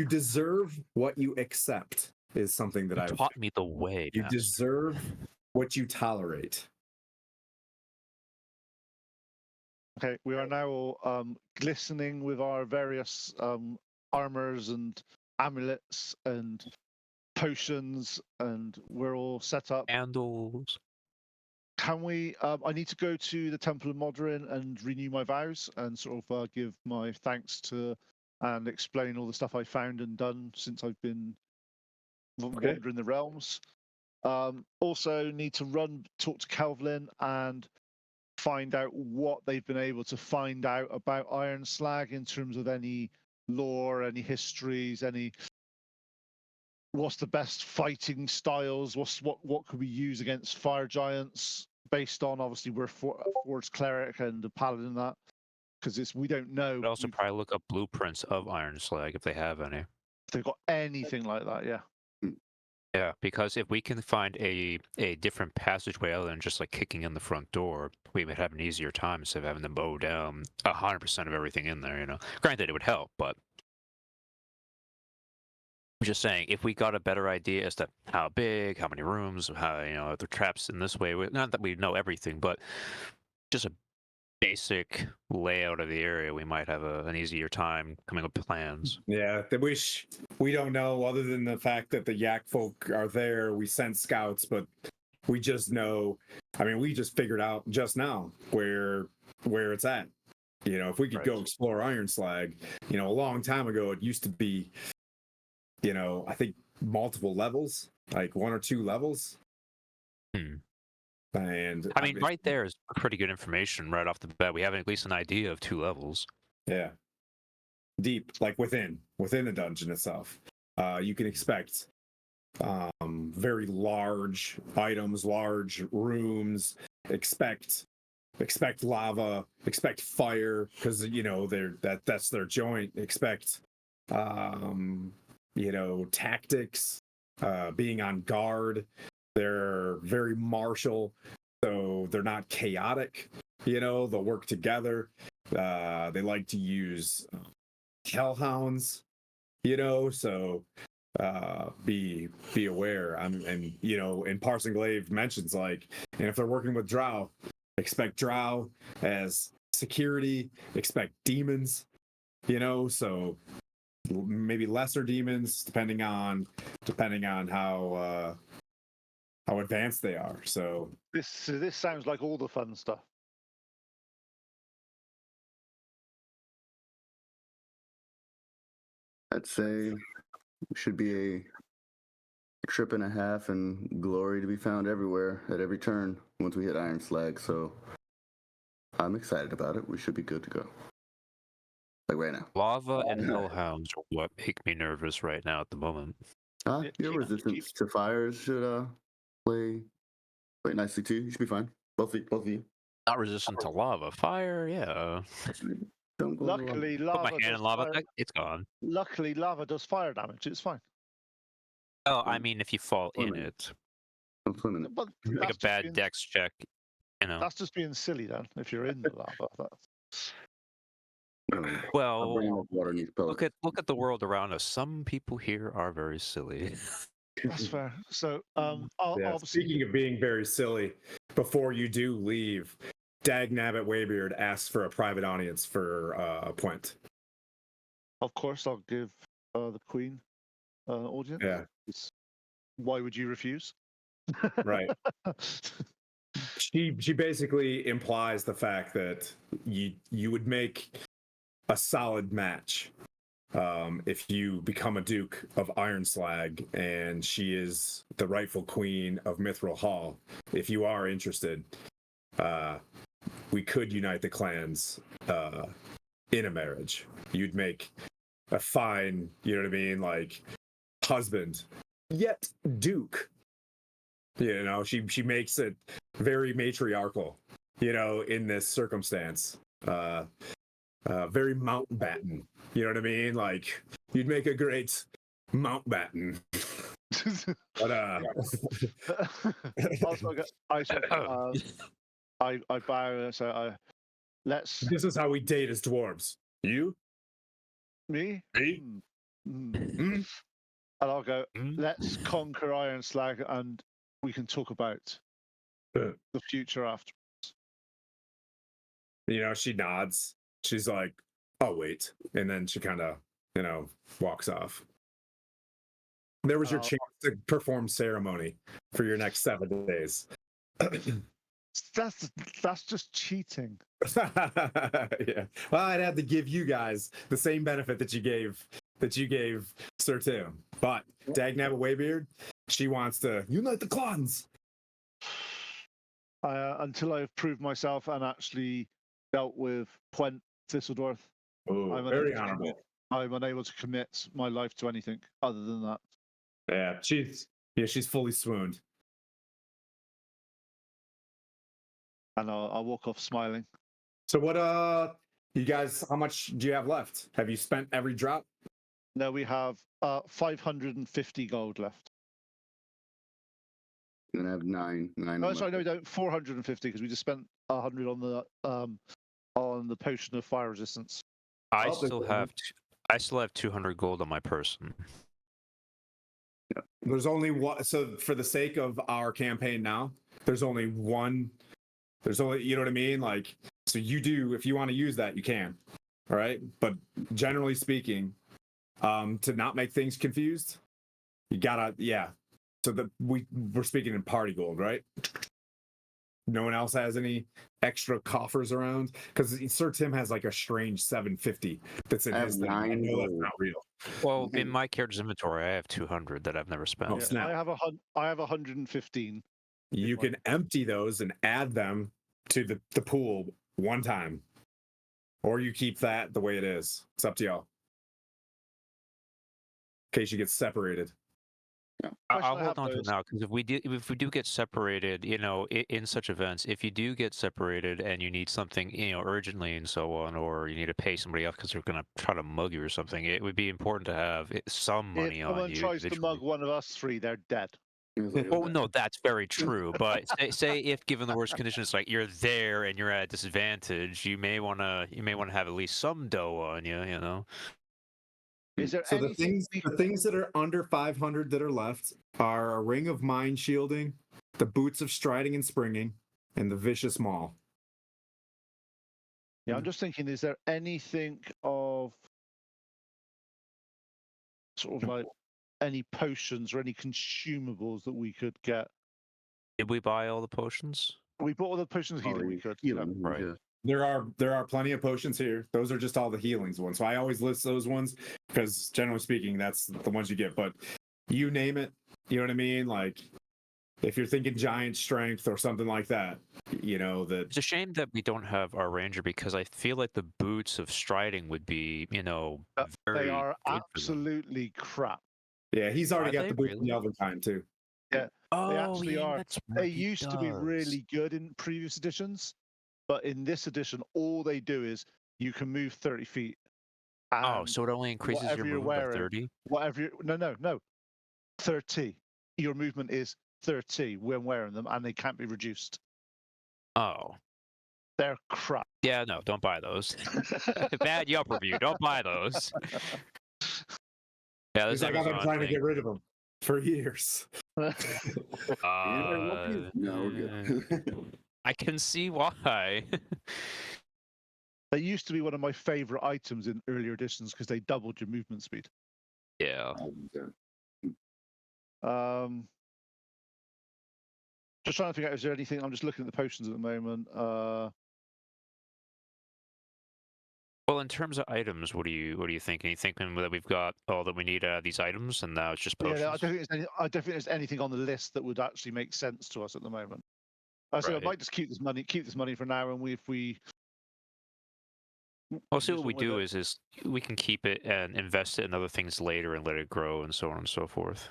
B: deserve what you accept." Is something that I've
F: taught me the way.
B: You deserve what you tolerate.
C: Okay, we are now all glistening with our various armors and amulets and potions, and we're all set up.
F: Candles.
C: Can we? I need to go to the Temple of Modrin and renew my vows and sort of give my thanks to and explain all the stuff I found and done since I've been wandering the realms. Also need to talk to Kelvin and find out what they've been able to find out about Iron Slag in terms of any lore, any histories, what's the best fighting styles, what could we use against fire giants based on, obviously we're Forge Cleric and a Paladin and that, because we don't know.
F: But also probably look up blueprints of Iron Slag if they have any.
C: If they've got anything like that, yeah.
F: Yeah, because if we can find a different passageway other than just like kicking in the front door, we would have an easier time instead of having to mow down 100% of everything in there, you know. Granted, it would help, but I'm just saying, if we got a better idea as to how big, how many rooms, how, you know, the traps in this way, not that we know everything, but just a basic layout of the area, we might have an easier time coming up with plans.
B: Yeah, we don't know, other than the fact that the Yak folk are there. We sent scouts, but we just know. I mean, we just figured out just now where it's at. You know, if we could go explore Iron Slag, you know, a long time ago, it used to be, you know, I think multiple levels, like 1 or 2 levels. And
F: I mean, right there is pretty good information right off the bat. We have at least an idea of 2 levels.
B: Yeah. Deep, like within the dungeon itself. You can expect very large items, large rooms, expect lava, expect fire, because you know that's their joint. Expect you know, tactics, being on guard. They're very martial, so they're not chaotic. You know, they'll work together. They like to use hellhounds, you know, so be aware. And you know, and Parson Glaive mentions, like, and if they're working with drow, expect drow as security, expect demons, you know, so maybe lesser demons depending on how advanced they are. So
C: this sounds like all the fun stuff.
D: I'd say it should be a trip and a half and glory to be found everywhere at every turn once we hit Iron Slag. So I'm excited about it. We should be good to go. Like right now.
F: Lava and hellhounds are what make me nervous right now at the moment.
D: Your resistance to fires should play nicely too. You should be fine. Both of you.
F: Not resistant to lava. Fire, yeah.
D: Don't go
C: Luckily,
F: Put
C: lava
F: my hand in
C: does
F: lava,
C: fire.
F: it's gone.
C: Luckily, lava does fire damage. It's fine.
F: Oh, I mean, if you fall in it.
D: I'm swimming it.
C: But
F: Like a bad dex check, you know.
C: That's just being silly then. If you're in the lava,
D: I'll bring
F: Well,
D: enough water in these pellets.
F: look at the world around us. Some people here are very silly.
C: That's fair. So,
B: Yeah.
C: obviously,
B: Speaking of being very silly, before you do leave, Dag Nabbit Waybeard asks for a private audience for Puent.
C: of course, I'll give the Queen audience.
B: Yeah.
C: Why would you refuse?
B: Right. She basically implies the fact that you would make a solid match if you become a Duke of Ironslag and she is the rightful queen of Mithril Hall. If you are interested, we could unite the clans in a marriage. You'd make a fine, you know what I mean, like husband, yet Duke. You know, she makes it very matriarchal, you know, in this circumstance. Very Mountbatten. You know what I mean? Like you'd make a great Mountbatten. But
C: Also, I bow. So let's
B: this is how we date as dwarves. You?
C: me.
B: Me?
C: And I'll go. Let's conquer Iron Slag, and we can talk about the future after.
B: You know, she nods. She's like, "Oh wait," and then she kind of, you know, walks off. There was your chance to perform ceremony for your next 7 days.
C: That's just cheating.
B: Yeah. Well, I'd have to give you guys the same benefit that you gave Sir Tim. But Dagnabbit Waybeard, she wants to unite the clans.
C: Until I've proved myself and actually dealt with Puent Thistledorf,
B: Oh, very honorable.
C: I'm unable to commit my life to anything other than that.
B: Yeah, she's fully swooned.
C: And I'll walk off smiling.
B: So what you guys, how much do you have left? Have you spent every drop?
C: No, we have 550 gold left.
D: You're gonna have nine.
C: No, sorry, no, we don't. 450 because we just spent 100 on the potion of fire resistance.
F: I still have 200 gold on my person.
B: There's only one. So for the sake of our campaign now, there's only one. There's only, you know what I mean? Like, so you do, if you want to use that, you can. All right. But generally speaking, to not make things confused, you gotta, yeah. So we're speaking in party gold, right? No one else has any extra coffers around because Sir Tim has like a strange 750 that's in his thing. I know that's not real.
F: Well, in my character's inventory, I have 200 that I've never spent.
B: Oh, snap.
C: I have 115.
B: You can empty those and add them to the pool one time, or you keep that the way it is. It's up to y'all. In case you get separated.
F: I'll hold on to it now because if we do get separated, you know, in such events, if you do get separated and you need something, you know, urgently and so on, or you need to pay somebody else because they're going to try to mug you or something, it would be important to have some money on you.
C: If someone tries to mug one of us three, they're dead.
F: Oh no, that's very true. But say if given the worst conditions, like you're there and you're at a disadvantage, you may want to have at least some dough on you. You know.
C: Is there
B: So the things that are under 500 that are left are a ring of mind shielding, the boots of striding and springing, and the vicious maul.
C: Yeah, I'm just thinking, is there anything of sort of like any potions or any consumables that we could get?
F: Did we buy all the potions?
C: We bought all the potions of healing we could.
F: Right.
D: Yeah.
B: There are plenty of potions here. Those are just all the healings ones. So I always list those ones because generally speaking, that's the ones you get. But you name it, you know what I mean? Like if you're thinking giant strength or something like that, you know that.
F: It's a shame that we don't have our ranger because I feel like the boots of striding would be, you know, very.
C: They are absolutely crap.
B: Yeah, he's already
F: Are
B: got
F: they
B: the boots
F: really?
B: from the other kind too.
C: Yeah,
F: Oh,
C: they actually
F: yeah,
C: are.
F: that's
C: They
F: right, he
C: used to be
F: does.
C: really good in previous editions, but in this edition, all they do is you can move 30 feet.
F: Oh, so it only increases your
C: whatever you're
F: movement by
C: wearing,
F: 30?
C: Whatever you no. 30. Your movement is 30 when wearing them, and they can't be reduced.
F: Oh.
C: They're crap.
F: Yeah, no, don't buy those. Bad Yelp review. Don't buy those. Yeah,
B: He's
F: this
B: like, I've been
F: Amazon
B: trying to
F: thing.
B: get rid of them for years.
D: Anybody want these? No, we're good.
F: I can see why.
C: They used to be one of my favorite items in earlier editions because they doubled your movement speed.
F: Yeah.
C: Just trying to figure out, is there anything? I'm just looking at the potions at the moment.
F: Well, in terms of items, what do you think? Are you thinking that we've got all that we need these items, and now it's just potions?
C: Yeah, I don't think there's anything on the list that would actually make sense to us at the moment. So I
F: Right.
C: might just keep this money for now, and if we
F: Well, see, what
C: do
F: we
C: something
F: do
C: with
F: is we can keep it and invest it in other things later and let it grow and so on and so forth.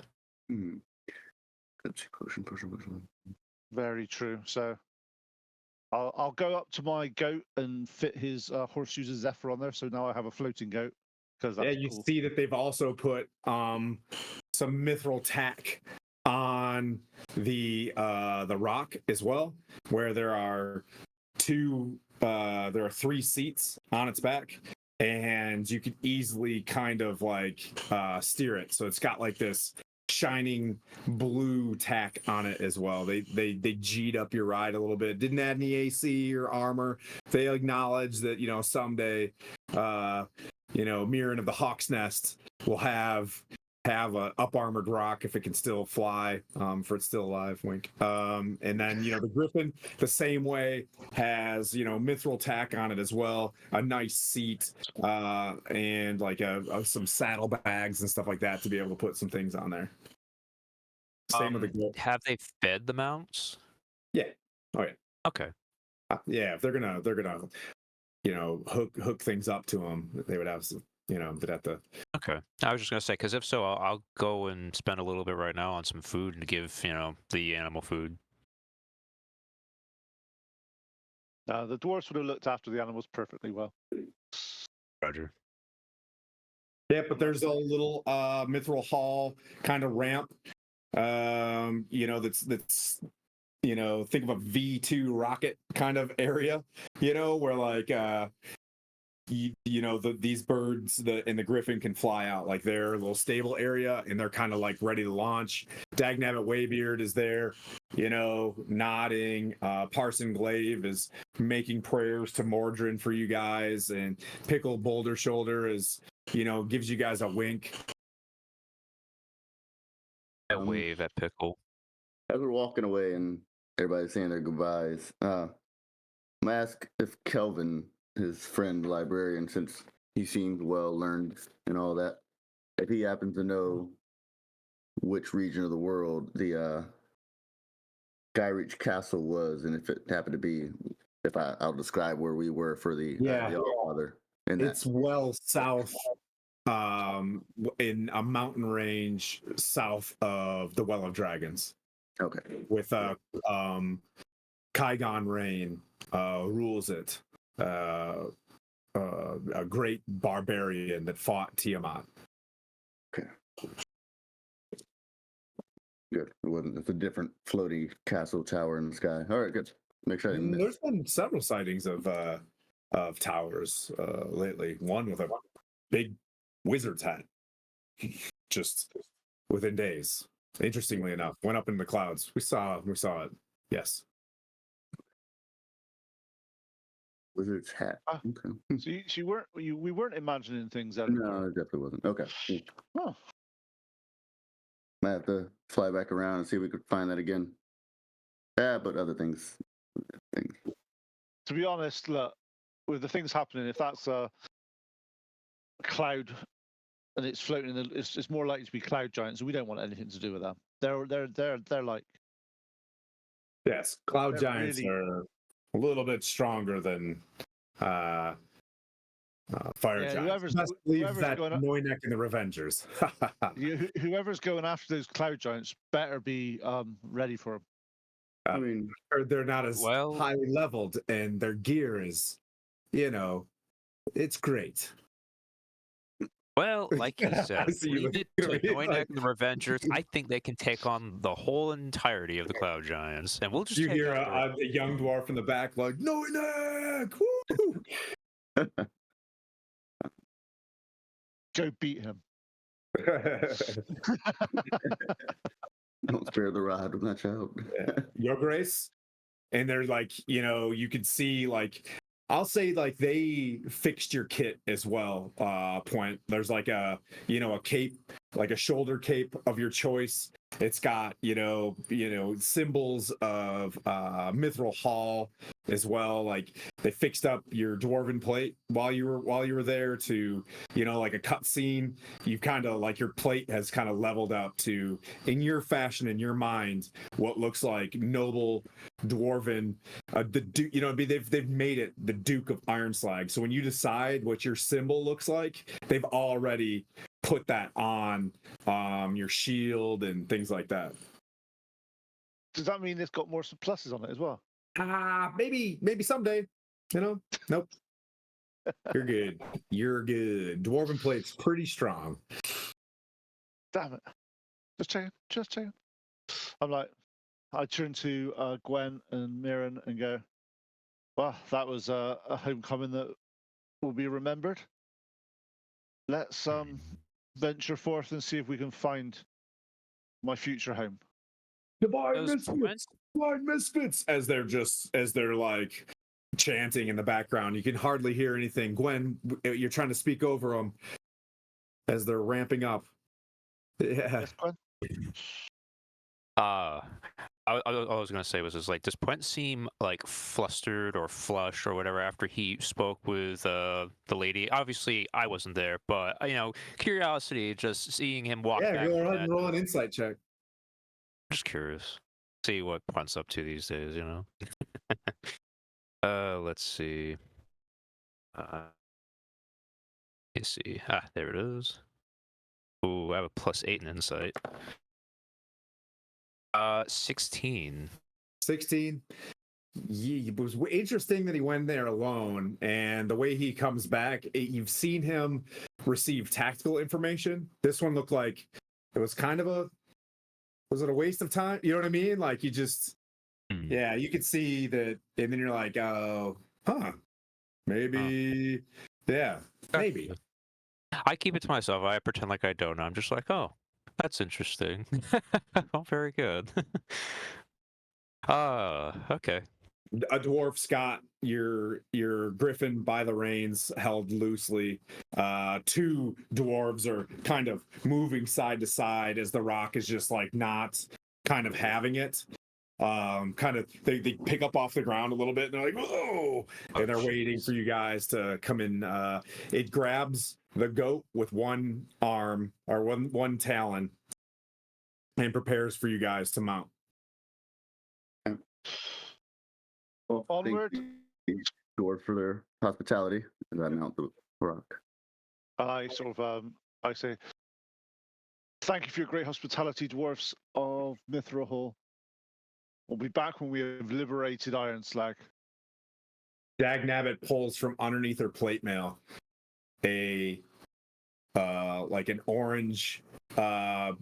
D: Potion.
C: very true. So I'll go up to my goat and fit his horseshoes of Zephyr on there. So now I have a floating goat because that's
B: Yeah, you
C: cool.
B: see that they've also put some mithril tack on the rock as well, where there are three seats on its back, and you can easily kind of like steer it. So it's got like this shining blue tack on it as well. They G'd up your ride a little bit. Didn't add any AC or armor. They acknowledge that, someday Mirren of the Hawk's Nest will have a up armored rock if it can still fly, for it's still alive, wink. And then the Griffin the same way has mithril tack on it as well, a nice seat, and like some saddlebags and stuff like that to be able to put some things on there. Same with the goat.
F: Have they fed the mounts?
B: Yeah. Oh yeah.
F: Okay.
B: Yeah, if they're gonna hook things up to them, they would have some, they'd have to.
F: Okay. I was just gonna say, because if so, I'll go and spend a little bit right now on some food and give the animal food.
C: The dwarves would have looked after the animals perfectly well.
F: Roger.
B: Yeah, but there's a little mithril hall kind of ramp. That's think of a V2 rocket kind of area, where like these birds and the griffin can fly out, like their little stable area, and they're kind of like ready to launch. Dagnabbit Waybeard is there, nodding. Parson Glaive is making prayers to Mordrin for you guys, and Pickle Boulder Shoulder is gives you guys a wink.
F: I wave at Pickle.
D: As we're walking away and everybody's saying their goodbyes, I'm gonna ask if Kelvin, his friend librarian, since he seems well learned and all that, if he happens to know which region of the world the Skyreach Castle was, and if it happened to be, I'll describe where we were for the Allfather.
B: It's well south, in a mountain range south of the Well of Dragons.
D: Okay.
B: With Kygon Rain rules it. A great barbarian that fought Tiamat.
D: Okay. Good. It's a different floaty castle tower in the sky. All right, good. Make sure I didn't miss.
B: There's been several sightings of towers lately. One with a big wizard's hat, just within days. Interestingly enough, went up in the clouds. We saw it. Yes.
D: Wizard's hat. Okay.
C: So we weren't imagining things.
D: No, it definitely wasn't. Okay.
C: Huh.
D: Might have to fly back around and see if we could find that again. Yeah, but other things.
C: To be honest, look, with the things happening, if that's a cloud and it's floating, it's more likely to be cloud giants, and we don't want anything to do with them. They're like,
B: yes, cloud giants
C: really...
B: are a little bit stronger than fire giants. Best believe that Noynek and the Revengers.
C: Whoever's going after those cloud giants better be ready for them.
D: I mean,
B: they're not as highly leveled, and their gear is, it's great.
F: Well, like he said,
B: I see you
F: leave it
B: looking
F: to
B: at me
F: Noinek
B: like-
F: and the Revengers. I think they can take on the whole entirety of the Cloud Giants, and we'll just
B: You
F: take
B: hear
F: out the
B: a young dwarf in the back like, "No neck!" Woo!
C: Go beat him.
D: Don't spare the rod with that child.
B: Your Grace. And they're like, you could see like, I'll say like they fixed your kit as well. Point. There's like a cape, like a shoulder cape of your choice. It's got symbols of Mithril Hall as well. Like they fixed up your dwarven plate while you were there to like a cut scene. You kind of like your plate has kind of leveled up to, in your fashion, in your mind, what looks like noble dwarven. They've made it the Duke of Ironslag. So when you decide what your symbol looks like, they've already put that on your shield and things like that.
C: Does that mean it's got more pluses on it as well?
B: Maybe someday. Nope. You're good. You're good. Dwarven plate's pretty strong.
C: Damn it. Just checking. I'm like, I turn to Gwen and Mirren and go, well, that was a homecoming that will be remembered. Let's venture forth and see if we can find my future home.
B: Divine misfits, as they're like chanting in the background. You can hardly hear anything. Gwen, you're trying to speak over them as they're ramping up. Yeah.
C: Yes, Gwen?
F: I was gonna say was just like, does Puent seem like flustered or flushed or whatever after he spoke with the lady? Obviously, I wasn't there, but curiosity, just seeing him walk
B: Yeah,
F: back.
B: go ahead and roll an insight check.
F: Just curious, see what Puent's up to these days. Let's see. Let's see. There it is. Ooh, I have a +8 in insight. 16.
B: 16. It was interesting that he went there alone, and the way he comes back, you've seen him receive tactical information. This one looked like it was kind of was it a waste of time? You know what I mean? Like you just, yeah, you could see that, and then you're like, oh, maybe, yeah, maybe.
F: I keep it to myself. I pretend like I don't know. I'm just like, oh, that's interesting. Oh, very good. Okay.
B: A dwarf's got your griffin by the reins held loosely. Two dwarves are kind of moving side to side as the rock is just like not kind of having it. They pick up off the ground a little bit and they're like, whoa, and they're waiting for you guys to come in. It grabs the goat with one arm or one talon and prepares for you guys to mount.
D: Well,
C: Onward.
D: thank you, dwarf, for their hospitality, and I mount the rock.
C: I say, thank you for your great hospitality, dwarfs of Mithril Hall. We'll be back when we have liberated Ironslag.
B: Dagnabbit pulls from underneath her plate mail like an orange, you know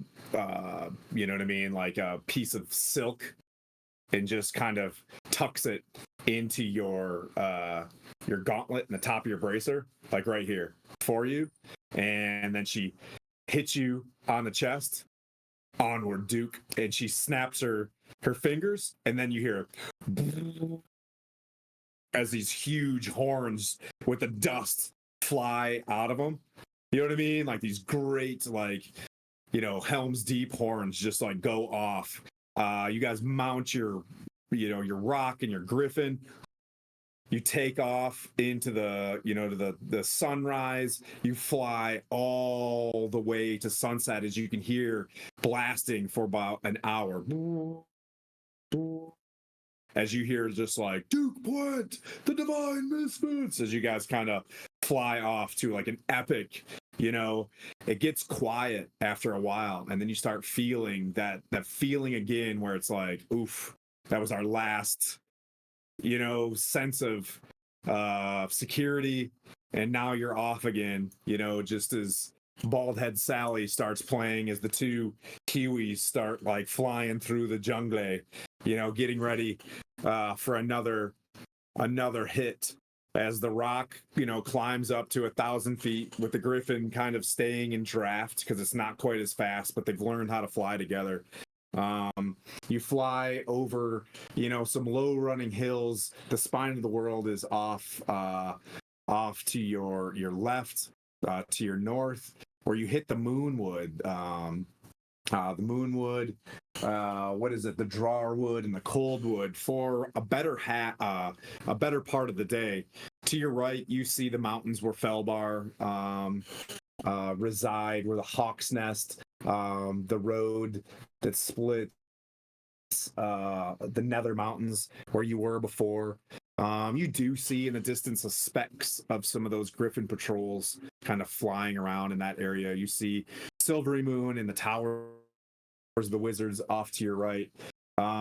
B: what I mean, like a piece of silk, and just kind of tucks it into your gauntlet in the top of your bracer, like right here for you. And then she hits you on the chest. Onward, Duke. And she snaps her fingers, and then you hear as these huge horns with the dust fly out of them. You know what I mean? Like these great, like, Helm's Deep horns just like go off. You guys mount your rock and your griffin. You take off into the sunrise. You fly all the way to sunset, as you can hear blasting for about an hour. As you hear just like Duke Puent, the Divine Misfits, as you guys kind of fly off to like an epic, it gets quiet after a while, and then you start feeling that feeling again where it's like, oof, that was our last, sense of security, and now you're off again, just as Bald Head Sally starts playing as the two Kiwis start like flying through the jungle, getting ready for another hit as the rock, climbs up to 1,000 feet with the Griffin kind of staying in draft because it's not quite as fast, but they've learned how to fly together. You fly over, some low running hills. The spine of the world is off to your left, to your north, where you hit the Moonwood. The Moonwood, what is it? The Drawerwood and the Coldwood for a better part of the day. To your right, you see the mountains where Felbar reside, where the Hawk's Nest, the road that splits the Nether Mountains where you were before. You do see in the distance the specks of some of those Griffin patrols kind of flying around in that area. You see Silvery Moon and the towers of the wizards off to your right.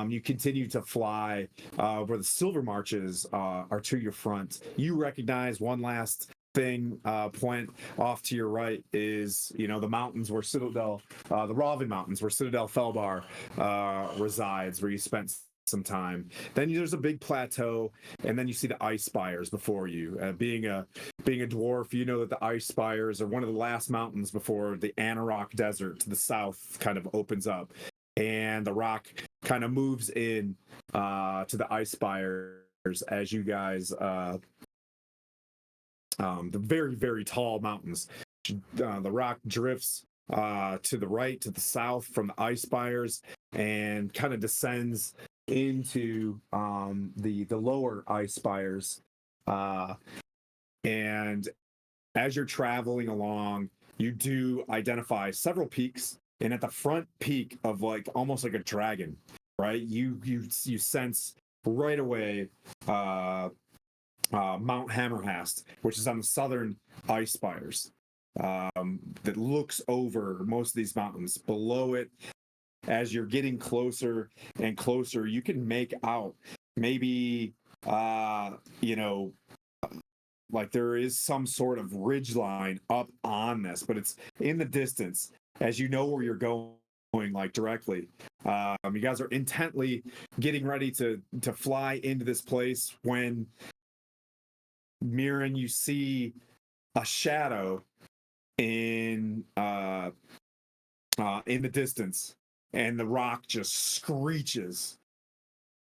B: You continue to fly where the Silver Marches are to your front. You recognize one last thing, point off to your right is, the mountains where Citadel, the Raven Mountains, where Citadel Felbar resides, where you spent some time. Then there's a big plateau, and then you see the ice spires before you. Being a dwarf, you know that the ice spires are one of the last mountains before the Anarok Desert to the south kind of opens up, and the rock kind of moves in to the ice spires as you guys the very, very tall mountains. The rock drifts to the right, to the south from the ice spires, and kind of descends into the lower ice spires. And as you're traveling along, you do identify several peaks, and at the front peak of like almost like a dragon, right? You sense right away Mount Hammerhast, which is on the southern ice spires, that looks over most of these mountains. Below it, as you're getting closer and closer, you can make out maybe, like there is some sort of ridge line up on this, but it's in the distance as you know where you're going, like directly. You guys are intently getting ready to fly into this place when, Mirren, you see a shadow in the distance, and the rock just screeches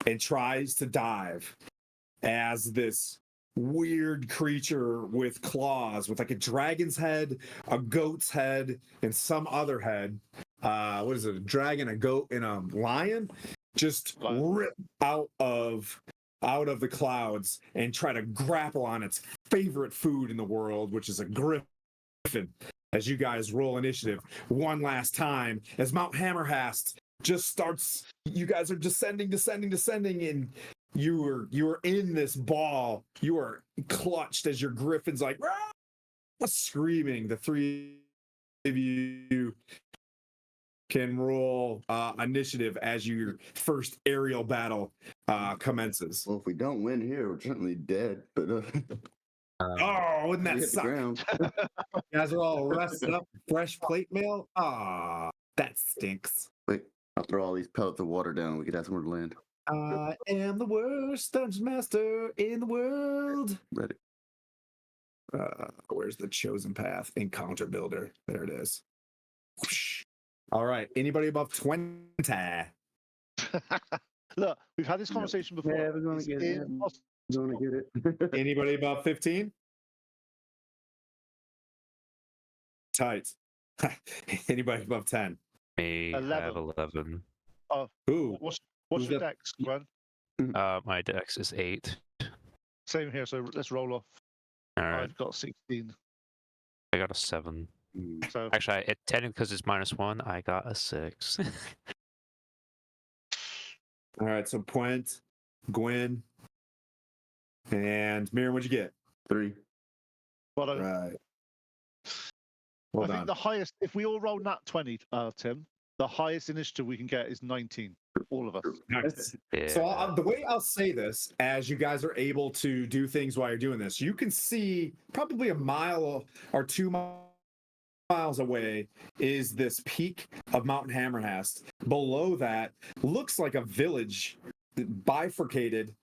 B: and tries to dive as this weird creature with claws, with like a dragon's head, a goat's head, and some other head. What is it? A dragon, a goat, and a lion just rip out of the clouds and try to grapple on its favorite food in the world, which is a griffin. As you guys roll initiative one last time, as Mount Hammerhast just starts, you guys are descending, and you are in this ball. You are clutched as your griffin's like screaming. The three of you can roll initiative as your first aerial battle commences.
D: Well, if we don't win here, we're certainly dead. But
B: oh, wouldn't that
D: we hit the
B: suck?
D: ground.
B: You guys are all rested up, fresh plate mail. Ah, that stinks.
D: Wait, I'll throw all these pellets of water down. We could have somewhere to land.
B: I am the worst dungeon master in the world.
D: Ready.
B: Where's the chosen path? Encounter builder. There it is. Whoosh. All right. Anybody above 20?
C: Look, we've had this conversation before.
D: Yeah, we're going to get it. We're going to get it.
B: Anybody above 15? Tight. Anybody above 10?
F: Me, I
C: 11.
F: have 11.
C: Oh,
B: Ooh.
C: what's
B: Who's
C: your
B: that?
C: dex, Gwen?
F: My dex is 8.
C: Same here, so let's roll off.
F: All right,
C: I've got 16.
F: I got a 7.
C: So
F: Actually, technically, because it's -1, I got a 6.
B: All right. So Puent, Gwen, and Miriam, what'd you get?
D: 3.
C: but
B: Right.
C: I
B: Well
C: think
B: done.
C: the highest, if we all roll nat 20, Tim, the highest initiative we can get is 19. All of us.
B: Nice.
F: Yeah.
B: So the way I'll say this, as you guys are able to do things while you're doing this, you can see probably a mile or 2 miles miles away is this peak of Mount Hammerhast. Below that looks like a village bifurcated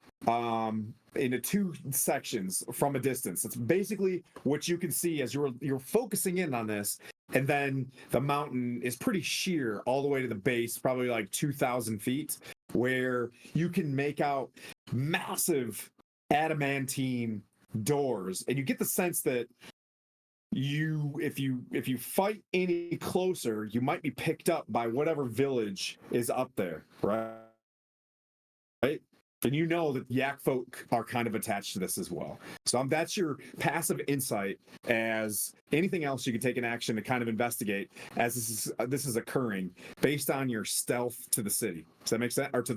B: into two sections from a distance. It's basically what you can see as you're focusing in on this. And then the mountain is pretty sheer all the way to the base, probably like 2,000 feet, where you can make out massive adamantine doors. And you get the sense that if you fight any closer, you might be picked up by whatever village is up there, right? And you know that yak folk are kind of attached to this as well. So that's your passive insight. As anything else, you can take an action to kind of investigate as this is occurring based on your stealth to the city. Does that make sense? Or to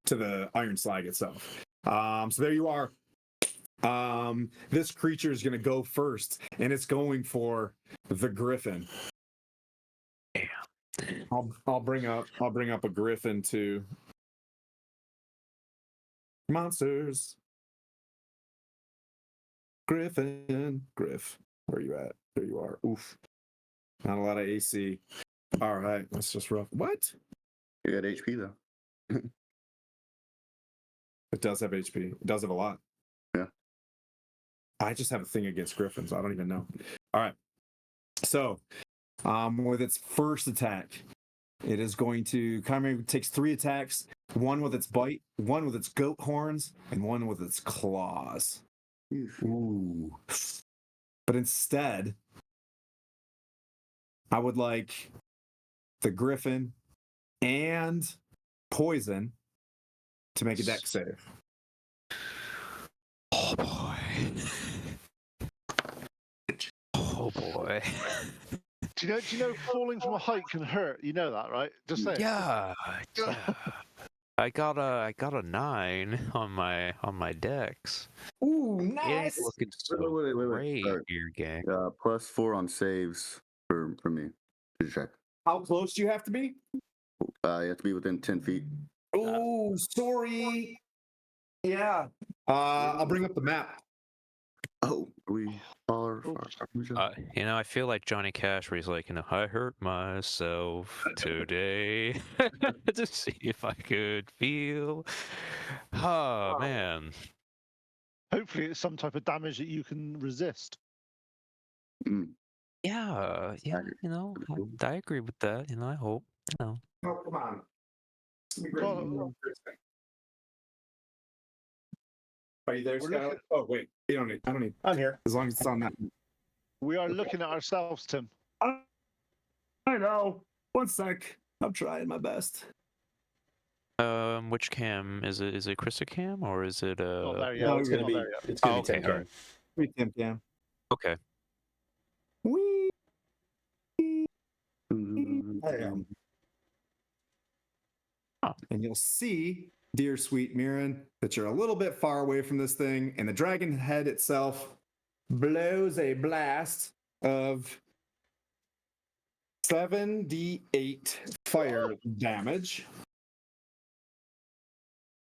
B: the iron slag itself. So there you are. This creature is going to go first, and it's going for the griffin. I'll bring up a griffin too. Monsters. Griffin. Griff. Where you at? There you are. Oof. Not a lot of AC. All right. That's just rough. What?
D: You got HP though.
B: It does have HP. It does have a lot.
D: Yeah.
B: I just have a thing against griffins. I don't even know. All right. So, with its first attack, it is going to takes 3 attacks, one with its bite, one with its goat horns, and one with its claws. Ooh. But instead, I would like the griffin and poison to make a dex save.
F: Oh boy. Oh boy.
C: Do you know falling from a height can hurt? You know that, right? Just say it.
F: Yeah. I got a 9 on my dex.
B: Ooh,
F: Yeah,
B: nice.
F: looking so
D: Wait.
F: great
D: Sorry.
F: here, gang.
D: +4 on saves for me to check.
B: How close do you have to be?
D: You have to be within 10 feet.
B: Oh, sorry. Yeah. I'll bring up the map.
D: Oh, we are far.
F: I feel like Johnny Cash, where he's like, I hurt myself today to see if I could feel. Oh man.
C: Hopefully, it's some type of damage that you can resist.
F: Yeah, I agree with that. I hope.
B: Oh, come on.
C: Well,
B: Are you there, Scott? Oh, wait. I don't need.
E: I'm here.
B: As long as it's on that.
C: we are looking at ourselves, Tim.
B: I know. One sec. I'm trying my best.
F: Which cam is it? Is it Krista cam or is it
C: Not there yet.
E: No, it's gonna
C: Not
E: be
C: there yet.
E: it's gonna be
F: okay,
E: 10
F: alright.
B: Wait, Cam.
F: Okay.
B: Wee. I am.
F: Oh.
B: And you'll see, dear sweet Mirren, that you're a little bit far away from this thing, and the dragon head itself blows a blast of 7d8 fire damage.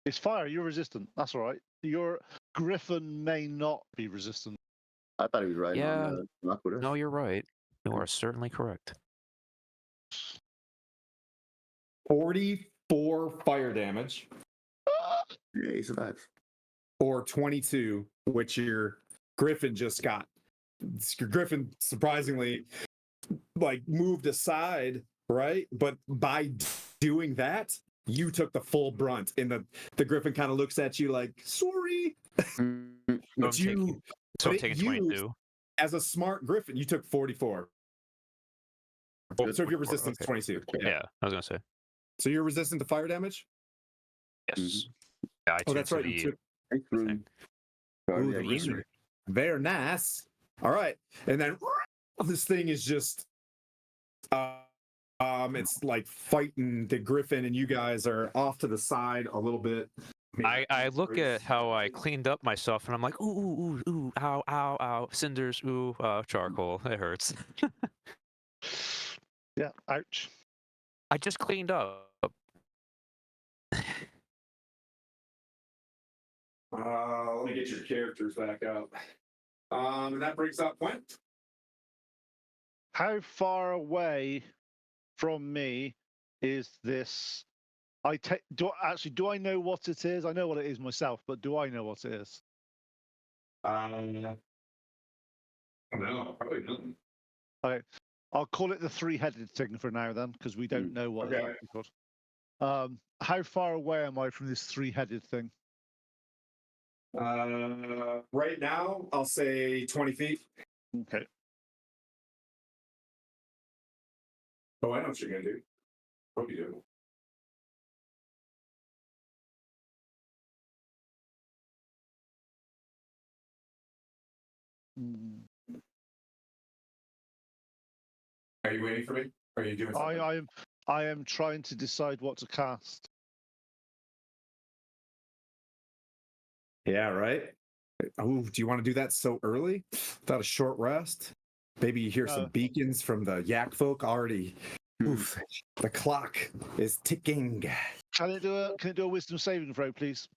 C: It's fire. You're resistant. That's all right. Your griffin may not be resistant.
D: I thought he was right
F: Yeah.
D: on the rock with us.
F: No, you're right. You are certainly correct.
B: 44 fire damage,
D: Yeah, he survives.
B: or 22, which your griffin just got. Your griffin surprisingly moved aside, right? But by doing that, you took the full brunt, and the griffin kind of looks at you like, sorry. But
F: I'm taking 22.
B: As a smart griffin, you took 44. So if your resistance is 22.
F: Yeah, I was gonna say.
B: So you're resistant to fire damage?
F: Yes. Yeah, I
B: Oh,
F: tuned
B: that's
F: to
B: right.
F: the
B: You took.
F: thing.
B: Ooh,
D: Yeah,
B: the
D: green.
B: green. Very nice. All right. And then this thing is just it's like fighting the griffin, and you guys are off to the side a little bit.
F: I look at how I cleaned up myself, and I'm like, ooh, ow, ow, ow, cinders, ooh, charcoal, it hurts.
C: Yeah. Ouch.
F: I just cleaned up.
B: Let me get your characters back up. And that brings up Quint.
C: How far away from me is this? Do I know what it is? I know what it is myself, but do I know what it is?
B: No, probably not.
C: Okay, I'll call it the three-headed thing for now then, because we don't know what it's
B: Okay.
C: actually called. How far away am I from this three-headed thing?
B: Right now, I'll say 20 feet.
C: Okay.
B: Oh, I know what you're gonna do. Hope you do.
C: Mm.
B: Are you waiting for me? Are you doing something?
C: I am trying to decide what to cast.
B: Yeah, right. Oh, do you want to do that so early? Without a short rest? Maybe you hear some beacons from the yak folk already. Oof, the clock is ticking.
C: Can it do a wisdom saving throw, please?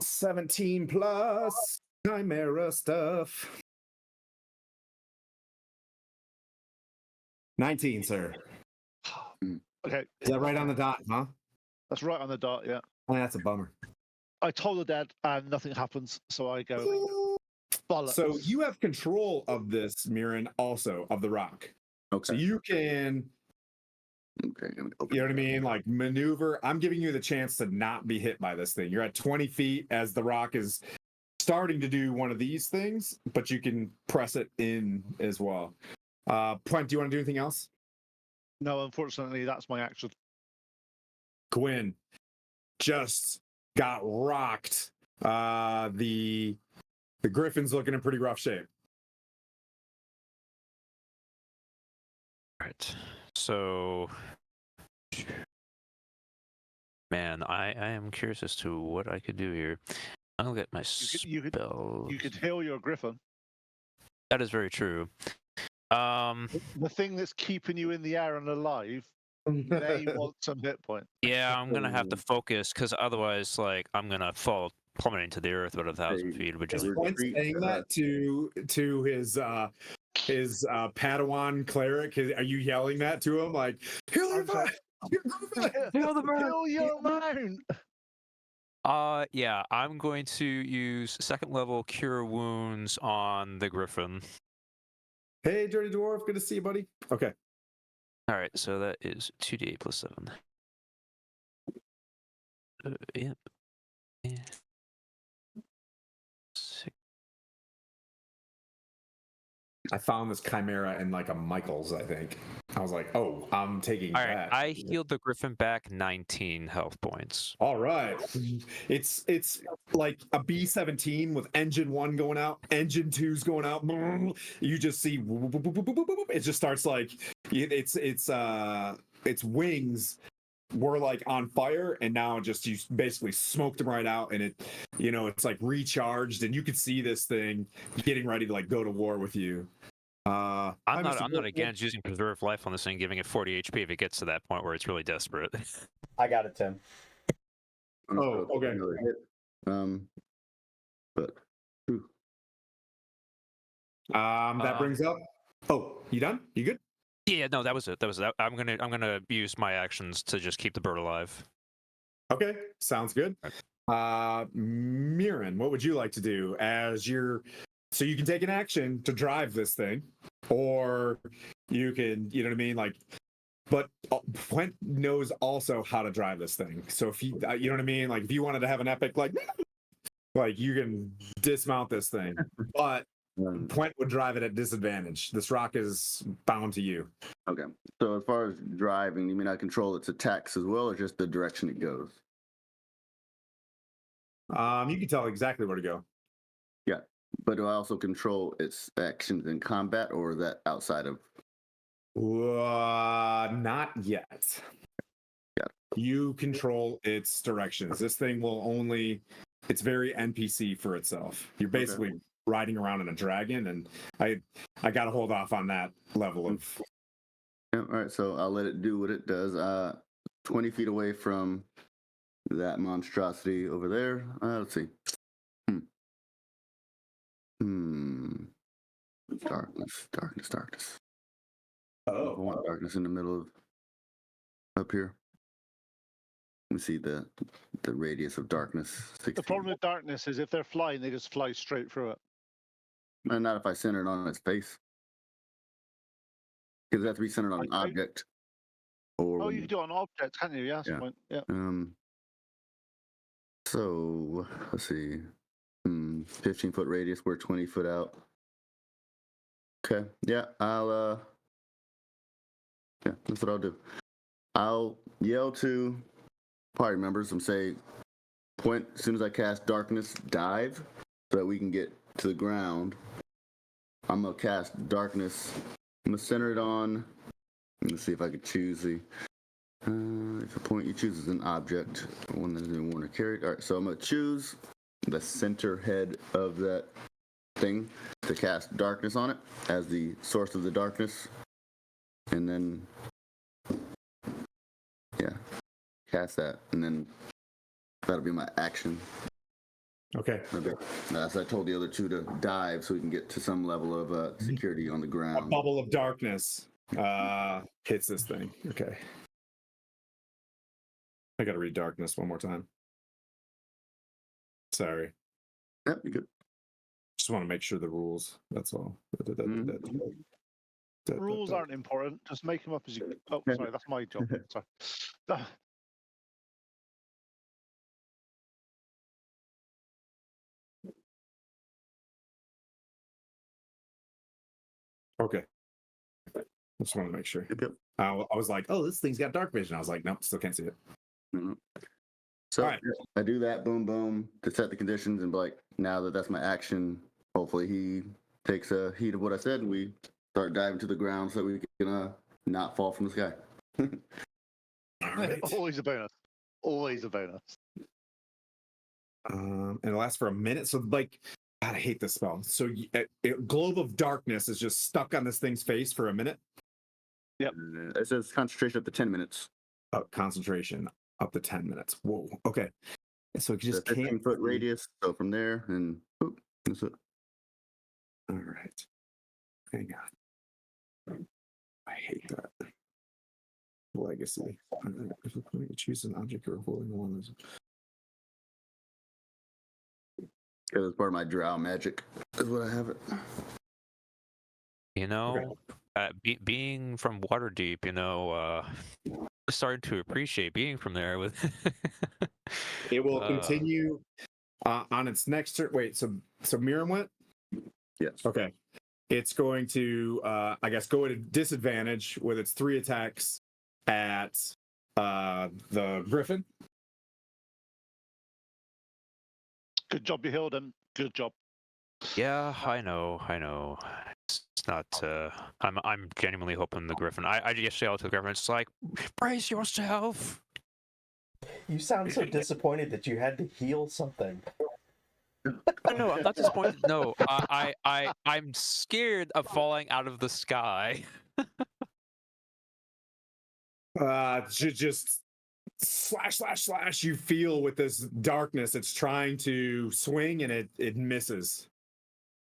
B: 17 plus chimera stuff. 19, sir.
C: Okay,
B: Is that right on the dot, huh?
C: that's right on the dot. Yeah.
B: Oh, that's a bummer.
C: I told the dad, and nothing happens, so I go. Bollocks.
B: So you have control of this, Mirren, also of the rock.
D: Okay.
B: So you can,
D: Okay.
B: you know what I mean? Like maneuver. I'm giving you the chance to not be hit by this thing. You're at 20 feet as the rock is starting to do one of these things, but you can press it in as well. Puent, do you want to do anything else?
C: No, unfortunately, that's my action.
B: Gwyn just got rocked. The Griffin's looking in pretty rough shape.
F: All right. So, man, I am curious as to what I could do here. I'll get my spells.
C: You could heal your griffin.
F: That is very true.
C: The thing that's keeping you in the air and alive may want some hit points.
F: Yeah, I'm gonna have to focus because otherwise, like, I'm gonna fall plummeting to the earth about 1,000 feet. Which
B: Is
F: is
B: Puent saying that to his Padawan cleric? Are you yelling that to him like, heal your mount?
C: Heal your mount.
F: Yeah, I'm going to use second level cure wounds on the Griffin.
B: Hey, Dirty Dwarf, good to see you, buddy. Okay.
F: All right, so that is 2d8 plus 7. Yep. Yeah. 6.
B: I found this chimera in like a Michael's, I think. I was like, oh, I'm taking
F: All right,
B: that.
F: I healed the Griffin back 19 health points.
B: All right. It's like a B-17 with engine 1 going out, engine 2's going out. You just see it just starts like its wings were like on fire, and now just you basically smoked them right out, and it, you know, it's like recharged, and you could see this thing getting ready to like go to war with you.
F: I'm not against using preserve life on this thing, giving it 40 HP if it gets to that point where it's really desperate.
E: I got it, Tim.
B: Oh, okay.
D: But
B: that brings up. Oh, you done? You good?
F: Yeah, no, that was it. I'm gonna use my actions to just keep the bird alive.
B: Okay, sounds good. Mirren, what would you like to do as so you can take an action to drive this thing, or you can, you know what I mean? Like, but Puent knows also how to drive this thing. So if you know what I mean? Like if you wanted to have an epic, like you can dismount this thing, but Puent would drive it at disadvantage. This rock is bound to you.
D: okay. So as far as driving, you mean I control its attacks as well, or just the direction it goes?
B: You can tell exactly where to go.
D: Yeah. But do I also control its actions in combat, or is that outside of?
B: Not yet.
D: Yeah.
B: You control its directions. This thing will only. It's very NPC for itself. You're basically riding around in a dragon, and I got to hold off on that level of.
D: Yeah, all right, so I'll let it do what it does. 20 feet away from that monstrosity over there. Let's see. Darkness. I
B: Oh,
D: want darkness in the middle of up here. Let me see the radius of darkness. 60.
C: The problem with darkness is if they're flying, they just fly straight through it.
D: And not if I center it on its face. Because it has to be centered on an object. Or
C: Oh, you can do it on objects, can't you? Yeah, that's
D: Yeah.
C: the point. Yeah.
D: So let's see. 15-foot radius. We're 20 foot out. Okay. Yeah, I'll yeah, that's what I'll do. I'll yell to party members and say, point as soon as I cast darkness, dive, so that we can get to the ground. I'm gonna cast darkness. I'm gonna center it on. Let me see if I can choose the. If a point you choose is an object, one that isn't worn or carried. All right, so I'm gonna choose the center head of that thing to cast darkness on it as the source of the darkness, and then yeah, cast that, and then that'll be my action.
B: okay.
D: As I told the other two to dive so we can get to some level of security on the
B: A
D: ground.
B: bubble of darkness hits this thing. Okay. I gotta read darkness one more time. Sorry.
D: Yep, you good.
B: Just want to make sure the rules. That's all.
C: Rules aren't important. Just make them up as you. Oh, sorry, that's my job. Sorry.
B: Okay. I just want to make sure.
D: Yep.
B: I was like, oh, this thing's got dark vision. I was like, nope, still can't see it.
D: Mhm. So
B: All right.
D: I do that, boom, boom, to set the conditions, and be like, now that that's my action, hopefully he takes a heed of what I said, and we start diving to the ground so we can not fall from the sky.
B: All right.
C: Always a bonus. Always a bonus.
B: And it lasts for a minute. So, like, God, I hate this spell. So, globe of darkness is just stuck on this thing's face for a minute.
C: Yep.
D: It says concentration up to 10 minutes.
B: Concentration up to 10 minutes. Whoa. Okay. So it just
D: The
B: can't.
D: 15-foot radius. So from there, and boop, that's it.
B: All right. Hang on. I hate that. Legacy. If a player chooses an object or holding one.
D: Because it's part of my drow magic. Is what I have it.
F: You know, being from Waterdeep, you know, starting to appreciate being from there. With
B: It will continue on its next turn. Wait, so Miriam went?
D: Yes.
B: Okay. It's going to, I guess, go at a disadvantage with its 3 attacks at the Griffin.
C: Good job, you healed him. Good job.
F: Yeah, I know. It's not. I'm genuinely hoping the Griffin. I just yelled to the Griffin. It's like, brace yourself.
E: You sound so disappointed that you had to heal something.
F: No, I'm not disappointed. No, I'm scared of falling out of the sky.
B: Just slash. You feel with this darkness, it's trying to swing and it misses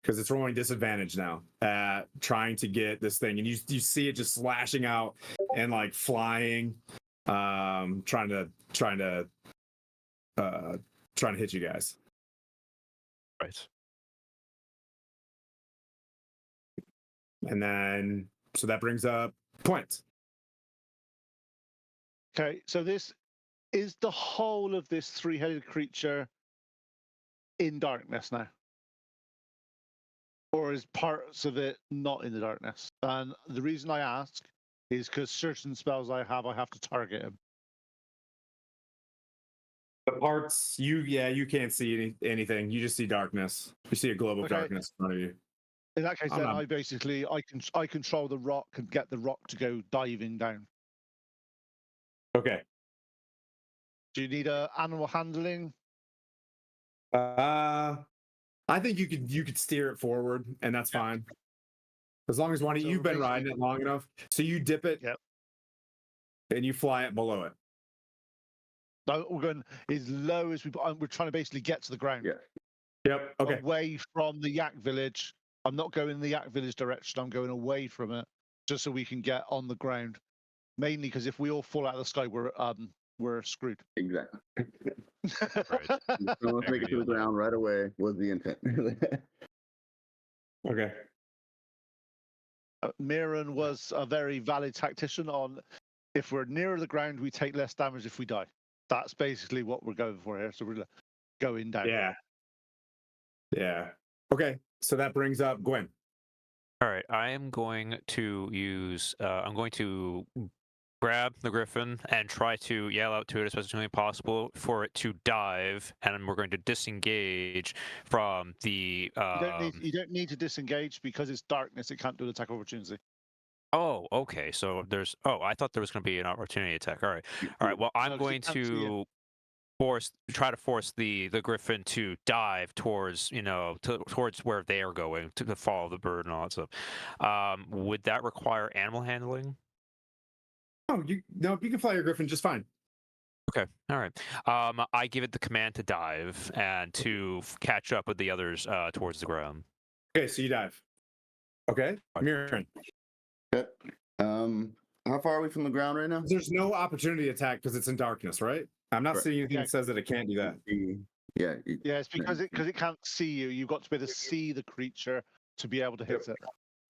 B: because it's rolling disadvantage now. Trying to get this thing, and you see it just slashing out and like flying, trying to hit you guys.
F: Right.
B: And then so that brings up points.
C: Okay, so this is the whole of this 3-headed creature in darkness now, or is parts of it not in the darkness? And the reason I ask is because certain spells I have to target him.
B: The parts you can't see anything. You just see darkness. You see a globe of darkness in front of you.
C: In that case, then I control the rock and get the rock to go diving down.
B: Okay.
C: Do you need animal handling?
B: I think you could steer it forward, and that's fine. As long as you've been riding it long enough, so you dip it, and you fly it below it.
C: No, we're going as low as we're trying to basically get to the ground.
D: Yeah.
B: Yep. Okay.
C: Away from the Yak village I'm not going in the Yak Village direction. I'm going away from it, just so we can get on the ground. Mainly because if we all fall out of the sky, we're screwed.
D: Exactly.
F: Right.
D: So let's make it to the ground right away was the intent.
B: Okay.
C: Mirren was a very valid tactician on if we're nearer the ground, we take less damage if we die. That's basically what we're going for here. So we're going down.
B: Yeah. Yeah. Okay. So that brings up Gwen.
F: All right, I am going to use. I'm going to grab the griffin and try to yell out to it as much as humanly possible for it to dive, and we're going to disengage from the.
C: You don't need to disengage because it's darkness. It can't do an attack of opportunity.
F: Oh, okay. So there's. Oh, I thought there was going to be an opportunity attack. All right. All right. Well, I'm
C: No, 'cause
F: going
C: it can't see you.
F: to try to force the griffin to dive towards towards where they are going to follow the bird and all that stuff. Would that require animal handling?
B: Oh, you can fly your griffin just fine.
F: Okay, all right. I give it the command to dive and to catch up with the others towards the ground.
B: Okay, so you dive. Okay, Mirren.
D: Okay. How far are we from the ground right now?
B: There's no opportunity attack because it's in darkness, right? I'm not
D: Right.
B: seeing anything
C: Yeah.
B: that says that it can't do that.
D: Yeah.
C: Yeah, it's because it can't see you. You've got to be able to see the creature to be able to hit it.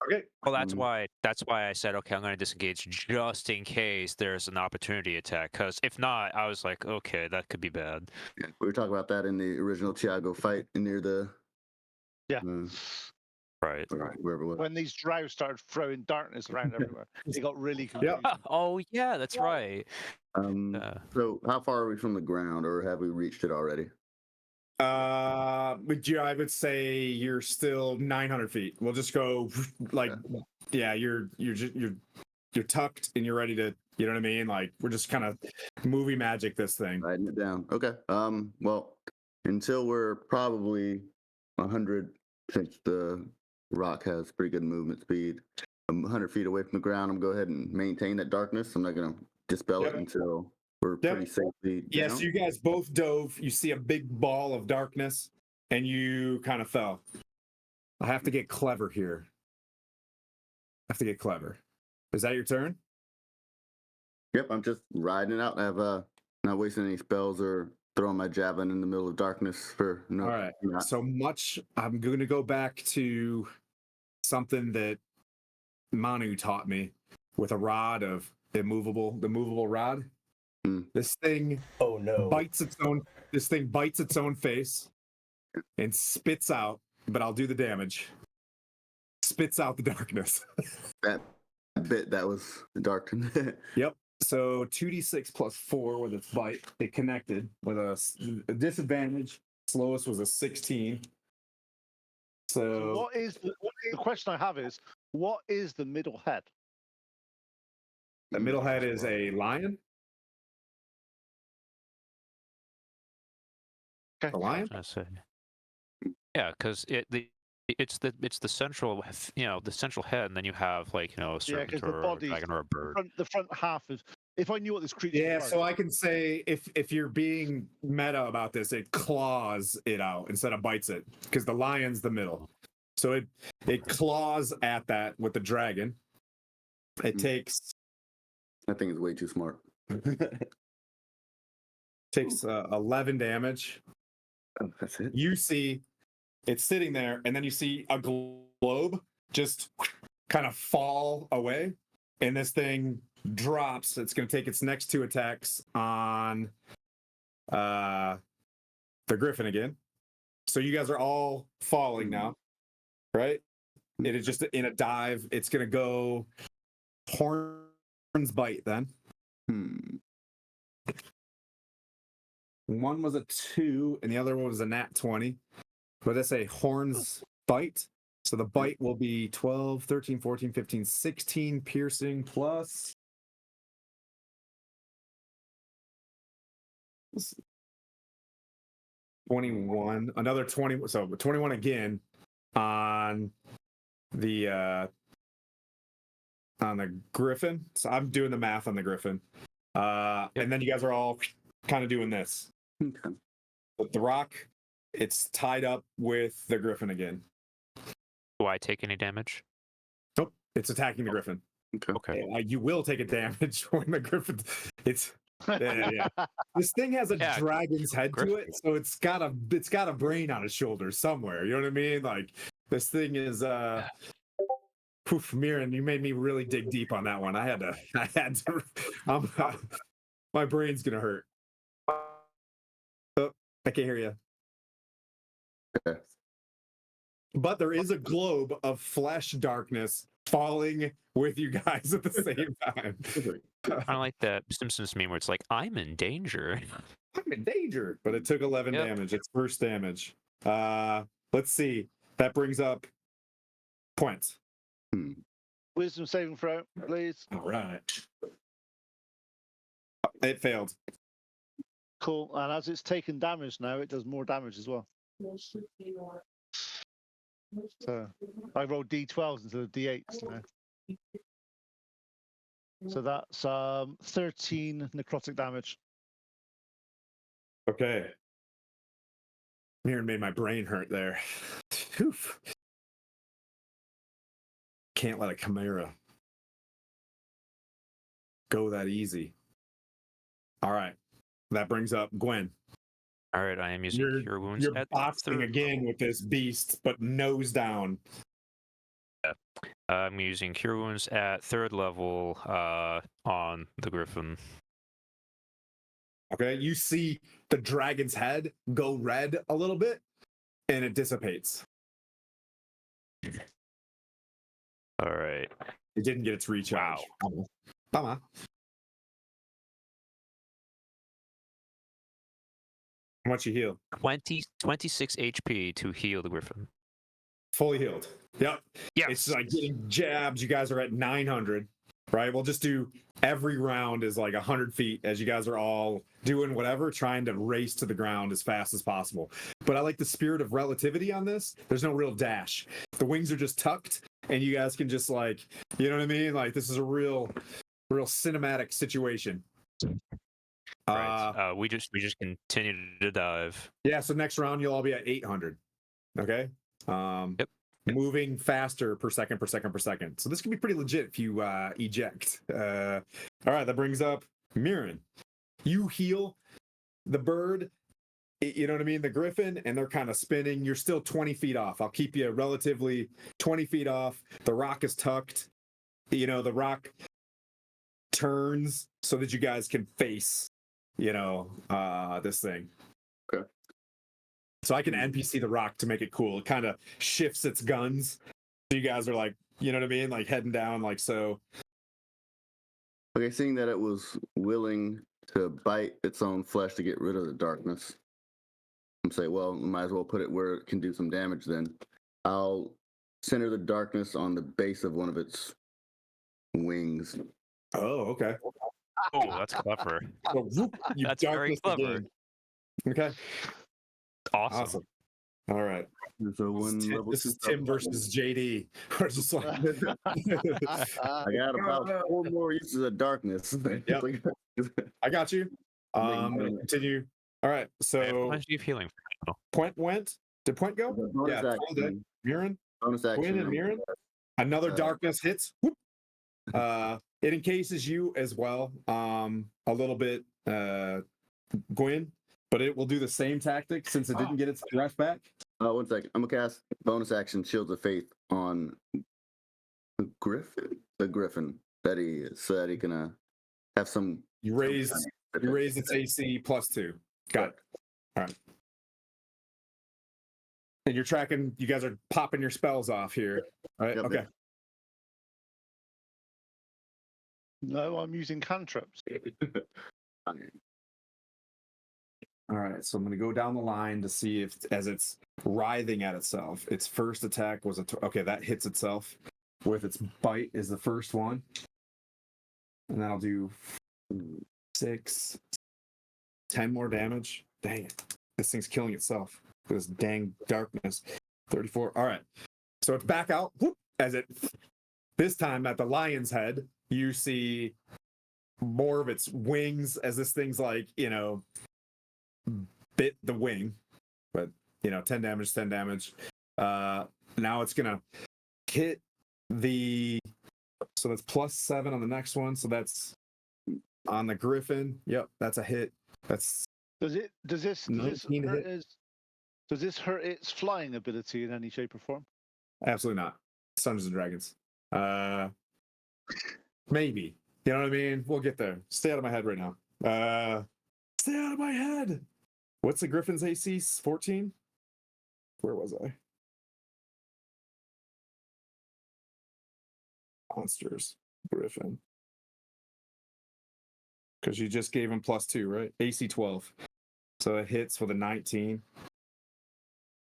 B: Okay.
F: Well, that's why I said okay. I'm going to disengage just in case there's an opportunity attack. Because if not, I was like, okay, that could be bad.
D: Yeah, we were talking about that in the original Tiago fight near the.
C: Yeah.
F: Right.
D: Wherever it was.
C: When these drows started throwing darkness around everywhere, it got really confusing.
F: Oh yeah, that's right.
D: So how far are we from the ground, or have we reached it already?
B: But I would say you're still 900 feet. We'll just go like, yeah, you're tucked and you're ready to, you know what I mean? Like we're just kind of movie magic this thing.
D: Writing it down. Okay. Well, until we're probably 100, since the rock has pretty good movement speed. I'm 100 feet away from the ground. I'm gonna go ahead and maintain that darkness. I'm not gonna dispel it until we're pretty safely down.
B: Yes, you guys both dove. You see a big ball of darkness, and you kind of fell. I have to get clever here. Is that your turn?
D: Yep, I'm just riding it out. I have not wasting any spells or throwing my javelin in the middle of darkness for no.
B: All right.
D: Not.
B: So much. I'm going to go back to something that Manu taught me with a rod of the movable rod. This thing bites its own. This thing bites its own face and spits out. But I'll do the damage. Spits out the darkness.
D: that was dark.
B: Yep. So 2d6 plus 4 with its bite. It connected with a disadvantage. Slowest was a 16. So
C: the question I have is, what is the middle head?
B: The middle head is a lion.
C: Okay.
B: A lion?
F: I say. Yeah, because it's the central, the central head, and then you have a serpent or a dragon or a bird.
C: The front half is. If I knew what this creature
B: Yeah,
C: was.
B: so I can say if you're being meta about this, it claws it out instead of bites it, because the lion's the middle. So it claws at that with the dragon. It takes.
D: That thing is way too smart.
B: Takes 11 damage.
D: Oh, that's it.
B: You see it's sitting there, and then you see a globe just kind of fall away, and this thing drops. It's going to take its next 2 attacks on the griffin again. So you guys are all falling now, right? It is just in a dive. It's going to go horns bite then. One was a 2, and the other one was a nat 20. What did I say? Horns bite. So the bite will be 12, 13, 14, 15, 16 piercing plus 21. Another 20. So 21 again on the griffin. So I'm doing the math on the griffin. And then you guys are all kind of doing this.
D: Okay.
B: But the rock, it's tied up with the griffin again.
F: Do I take any damage?
B: Nope, it's attacking the griffin.
F: Okay.
B: You will take a damage when the griffin. It's yeah. This thing has a
F: Yeah,
B: dragon's head to
F: griffin.
B: it, so it's got a brain on its shoulder somewhere. You know what I mean? Like this thing is Poof, Mirren, you made me really dig deep on that one. I had to. My brain's gonna hurt. Oh, I can't hear you.
D: Okay.
B: But there is a globe of flesh darkness falling with you guys at the same time.
F: Kind of like that Simpsons meme where it's like, I'm in danger.
B: I'm in danger. But it took 11
F: Yep.
B: damage. It's first damage. Let's see. That brings up points.
C: Wisdom saving throw, please.
B: All right. It failed.
C: Cool. And as it's taken damage now, it does more damage as well. So I rolled d12s instead of d8s now. So that's 13 necrotic damage.
B: Okay. Mirren made my brain hurt there. Oof. Can't let a chimera go that easy. All right. That brings up Gwen.
F: All right, I am using Cure Wounds.
B: You're
F: at
B: boxing
F: third
B: again
F: level.
B: with this beast, but nose down.
F: I'm using Cure Wounds at 3rd level on the Griffin.
B: Okay. You see the dragon's head go red a little bit, and it dissipates.
F: All right.
B: It didn't get its recharge. Wow. Bummer. How much you heal?
F: 26 HP to heal the Griffin.
B: Fully healed. Yep.
F: Yes.
B: It's like getting jabs. You guys are at 900, right? We'll just do every round is like 100 feet as you guys are all doing whatever, trying to race to the ground as fast as possible. But I like the spirit of relativity on this. There's no real dash. The wings are just tucked, and you guys can just like, you know what I mean? Like this is a real cinematic situation.
F: Right. We just continue to dive.
B: Yeah. So next round you'll all be at 800. Okay.
F: Yep.
B: Moving faster per second. So this can be pretty legit if you eject. All right, that brings up Mirren. You heal the bird, you know what I mean, the griffin, and they're kind of spinning. You're still 20 feet off. I'll keep you relatively 20 feet off. The rock is tucked. You know, the rock turns so that you guys can face, you know, this thing.
D: Okay.
B: So I can NPC the rock to make it cool. It kind of shifts its guns. So you guys are like, you know what I mean? Like heading down like so.
D: Okay, seeing that it was willing to bite its own flesh to get rid of the darkness, I'm saying, well, we might as well put it where it can do some damage then. I'll center the darkness on the base of one of its wings.
B: Oh, okay.
F: Oh, that's clever.
B: So, whoop, you
F: That's very
B: darkness
F: clever.
B: again. Okay.
F: Awesome.
B: All right.
D: So when
B: This is Tim versus JD. We're just like,
D: I got about 4 more uses of darkness.
B: Yep. I got you. I'm gonna continue. All right.
F: I have
B: So
F: plenty of healing.
B: Point went. Did Point go?
D: Bonus
B: Yeah.
D: action.
B: Mirren.
D: Bonus
B: Gwen
D: action.
B: and Mirren. Another darkness hits. Whoop. It encases you as well. A little bit, Gwen, but it will do the same tactic since it didn't get its breath back.
D: 1 second. I'm gonna cast bonus action Shields of Faith on the Griffin that he is, so that he can have some.
B: You raise its AC +2. Got it. All right. And you're tracking. You guys are popping your spells off here. All right.
D: Yep.
B: Okay.
C: No, I'm using cantrips.
B: All right, so I'm going to go down the line to see if, as it's writhing at itself, its first attack was okay. That hits itself with its bite is the first one, and then I'll do 6, 10 more damage. Dang it, this thing's killing itself with this dang darkness. 34. All right, so it's back out. Whoop, as it this time at the lion's head, you see more of its wings as this thing's like, you know, bit the wing, but you know, 10 damage. Now it's gonna hit the. So that's +7 on the next one. So that's on the Griffin. Yep, that's a hit. That's
C: Does this
B: 19 to hit.
C: does this hurt its flying ability in any shape or form?
B: Absolutely not. Dungeons and Dragons. Maybe. You know what I mean? We'll get there. Stay out of my head right now. Stay out of my head. What's the Griffin's AC? 14? Where was I? Monsters. Griffin. Because you just gave him +2, right? AC 12. So it hits with a 19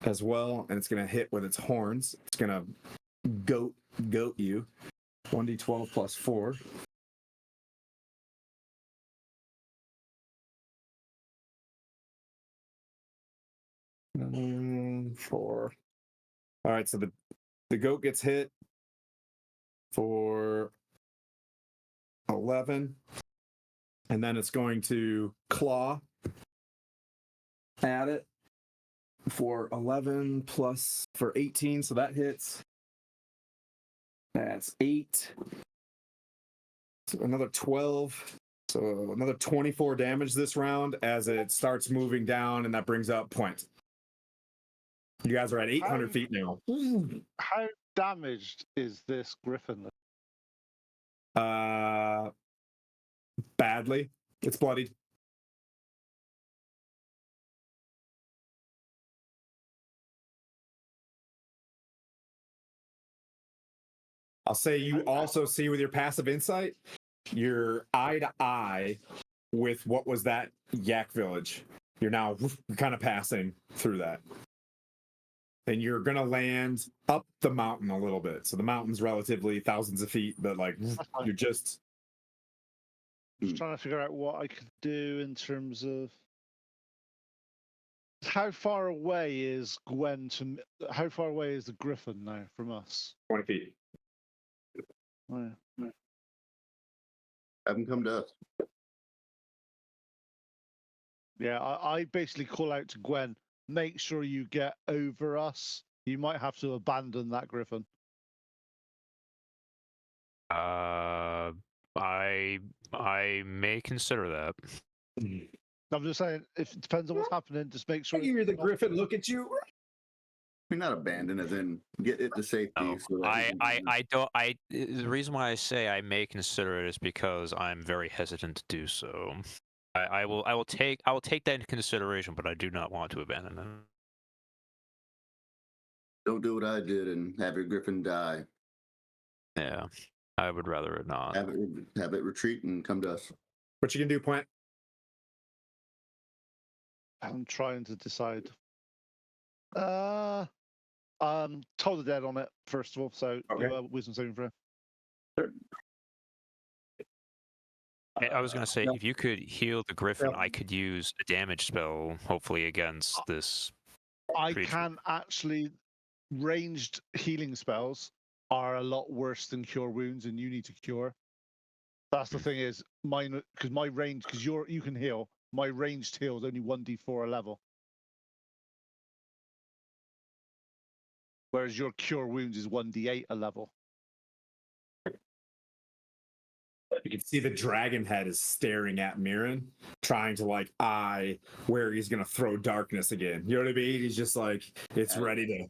B: as well, and it's gonna hit with its horns. It's gonna goat you. 1d12 +4. Four. All right, so the goat gets hit for 11, and then it's going to claw at it for 11 plus for 18, so that hits. That's 8. So another 12. So another 24 damage this round as it starts moving down, and that brings up point. You guys are at 800 feet now.
C: How damaged is this Griffin?
B: Badly. It's bloodied. I'll say you also see with your passive insight, you're eye to eye with what was that yak village. You're now kind of passing through that. And you're going to land up the mountain a little bit. So the mountain's relatively thousands of feet, but like you're just
C: trying to figure out what I could do in terms of how far away is how far away is the Griffin now from us?
B: 20 feet.
C: Oh, yeah.
D: Have them come to us.
C: Yeah, I basically call out to Gwen, make sure you get over us. You might have to abandon that Griffin.
F: I may consider that.
C: I'm just saying, if it depends on what's happening, just make sure.
B: I hear the Griffin look at you.
D: We're not abandoned, as in get it to safety.
F: No,
D: so that
F: I don't. The reason why I say I may consider it is because I'm very hesitant to do so. I will take that into consideration, but I do not want to abandon it.
D: don't do what I did and have your Griffin die.
F: Yeah, I would rather it not.
D: Have it retreat and come to us.
B: What you can do, Plant?
C: I'm trying to decide. Toll the dead on it first of all. So
B: Okay.
C: wisdom saving throw.
F: I was gonna say if you could heal the Griffin, I could use a damage spell, hopefully against this.
C: I
F: creature.
C: can actually ranged healing spells are a lot worse than cure wounds, and you need to cure. That's the thing is mine because my range because you can heal. My ranged heal is only 1d4 a level. Whereas your cure wounds is 1d8 a level.
B: You can see the dragon head is staring at Mirren, trying to like eye where he's gonna throw darkness again. You know what I mean? He's just like it's ready to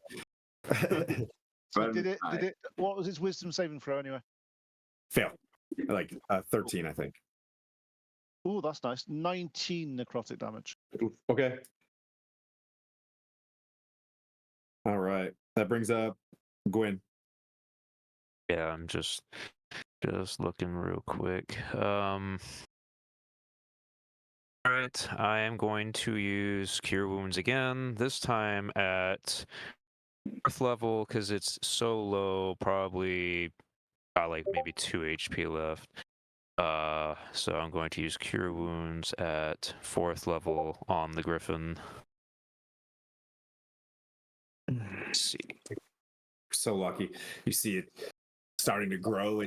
C: So did it? What was its wisdom saving throw anyway?
B: fail. Like 13, I think.
C: Oh, that's nice. 19 necrotic damage.
B: Okay. All right. That brings up Gwen.
F: Yeah, I'm just looking real quick. All right, I am going to use Cure Wounds again. This time at 4th level because it's so low. Probably got like maybe 2 HP left. So I'm going to use Cure Wounds at 4th level on the Griffin. Let's see.
B: So lucky. You see it starting to grow.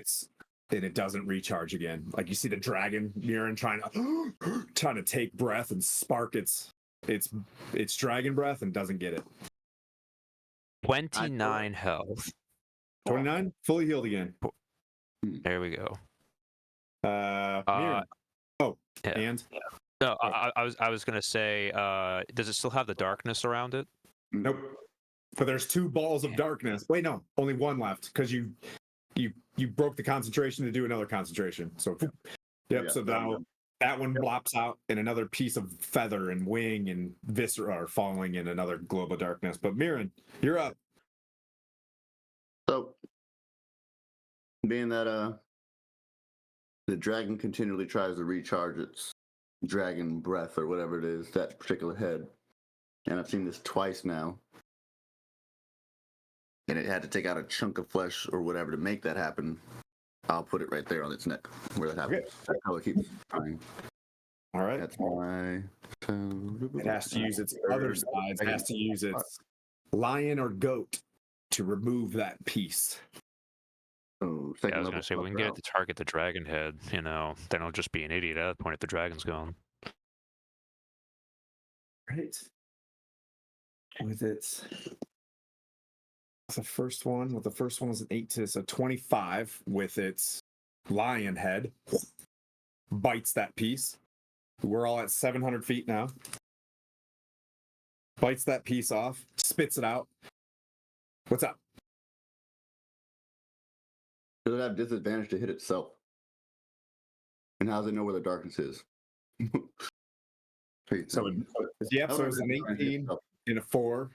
B: And it doesn't recharge again. Like you see the dragon Mirren trying to take breath and spark its dragon breath and doesn't get it.
F: 29 health.
B: 29, fully healed again.
F: There we go.
B: Mirren. Oh,
F: Yeah.
B: and
F: No, I was gonna say, does it still have the darkness around it?
B: nope. But there's 2 balls of darkness. Wait, no, only 1 left because you broke the concentration to do another concentration. So, yep.
D: Yeah.
B: So now that one blops out, and another piece of feather and wing and viscera are falling in another globe of darkness. But Mirren, you're up.
D: So, being that the dragon continually tries to recharge its dragon breath or whatever it is, that particular head, and I've seen this twice now, and it had to take out a chunk of flesh or whatever to make that happen. I'll put it right there on its neck where that happens.
B: Okay.
D: That's how it keeps trying.
B: All right.
D: That's my.
B: It has to use its other sides. It has to use its lion or goat to remove that piece.
D: Oh,
F: Yeah, I was gonna say we can get it to target the dragon head. You know, then I'll just be an idiot at that point if the dragon's gone.
B: Right. With its the first one. Well, the first one was an 8 to 25 with its lion head. Bites that piece. We're all at 700 feet now. Bites that piece off, spits it out. What's up?
D: Does it have disadvantage to hit itself? And how does it know where the darkness is?
B: So yep, so it's an 18 and a 4.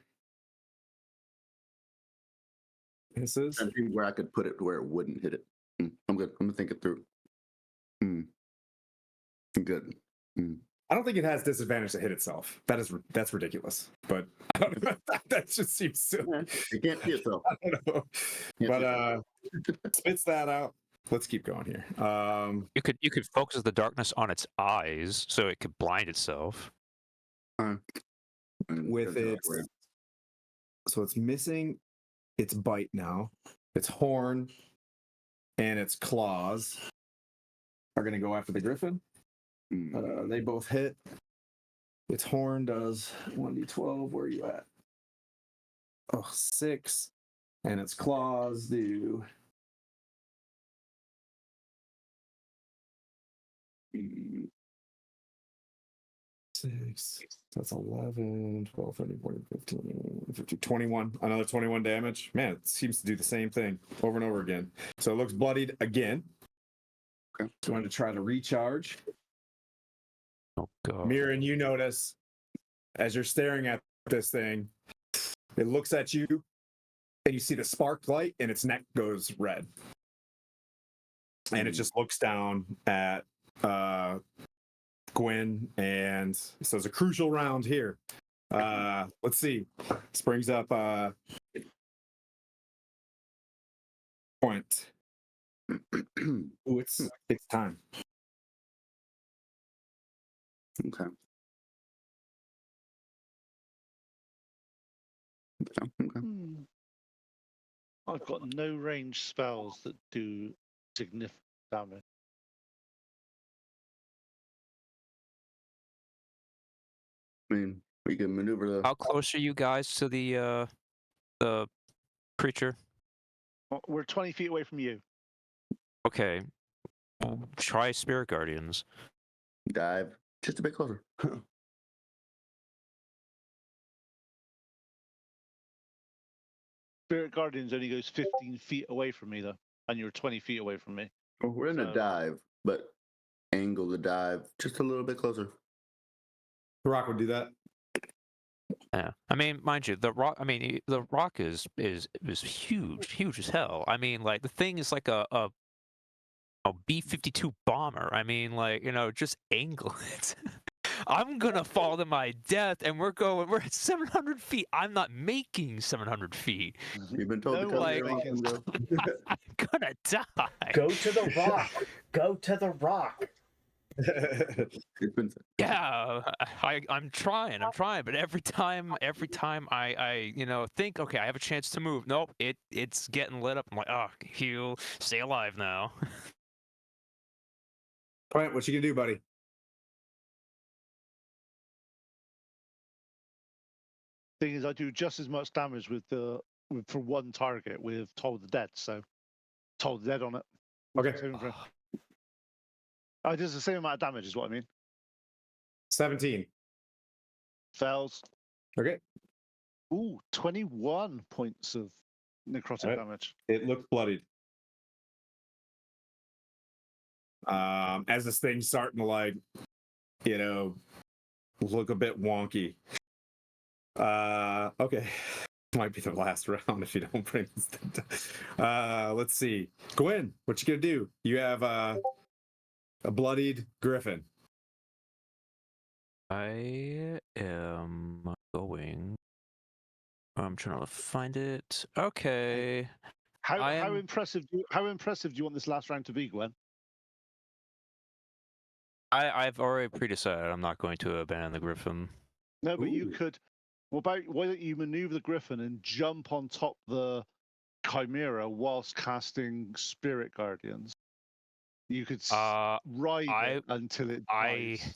B: This is
D: I'm thinking where I could put it where it wouldn't hit it. I'm good. I'm gonna think it through. Good.
B: I don't think it has disadvantage to hit itself. That's ridiculous. But I don't know, that just seems silly.
D: It can't see itself.
B: I don't know. But spits that out. Let's keep going here.
F: You could focus the darkness on its eyes so it could blind itself.
B: With its so it's missing its bite now. Its horn and its claws are going to go after the griffin. They both hit. Its horn does 1d12. Where are you at? Oh, 6. And its claws do 6. That's 11, 12, 13, 14, 15, 21. Another 21 damage. Man, it seems to do the same thing over and over again. So it looks bloodied again.
D: Okay.
B: Going to try to recharge.
F: Oh god.
B: Mirren, you notice as you're staring at this thing, it looks at you and you see the spark light and its neck goes red. And it just looks down at Gwen and says a crucial round here. Let's see. This brings up point. Ooh, it's time.
D: Okay.
C: I've got no range spells that do significant damage.
D: I mean, we can maneuver the.
F: How close are you guys to the creature?
C: We're 20 feet away from you.
F: Okay. Well, try Spirit Guardians.
D: Dive just a bit closer.
C: Spirit Guardians only goes 15 feet away from me, though, and you're 20 feet away from me.
D: Well, we're in a dive, but angle the dive just a little bit closer.
B: The Rock would do that.
F: Yeah, I mean, mind you, the rock. I mean, the rock is huge as hell. I mean, like the thing is like a B-52 bomber. I mean, like, you know, just angle it. I'm gonna fall to my death, and we're at 700 feet. I'm not making 700 feet.
D: You've been told
C: No,
D: to come
C: like-
D: here a long time ago.
F: I'm gonna die.
E: Go to the rock. Go to the rock.
D: It's been
F: Yeah, I'm trying, but every time I think, okay, I have a chance to move. Nope, it's getting lit up. I'm like, oh, heal, stay alive now.
B: All right, what you gonna do, buddy?
C: Thing is, I do just as much damage with the for one target with Toll the Dead. So Toll the Dead on it.
B: Okay.
C: Saving throw. Oh, it does the same amount of damage, is what I mean.
B: 17.
C: Fails.
B: Okay.
C: Ooh, 21 points of necrotic
B: Right.
C: damage.
B: It looks bloodied. As this thing's starting to like, look a bit wonky. Okay. Might be the last round if you don't bring this thing down. Let's see. Gwen, what you gonna do? You have a bloodied griffin.
F: I am going. I'm trying to find it. Okay.
C: How impressive? How impressive do you want this last round to be, Gwen?
F: I've already pre-decided I'm not going to abandon the griffin.
C: No, but you
B: Ooh.
C: could. Why don't you maneuver the griffin and jump on top the chimera whilst casting spirit guardians? You could ride it until it dies.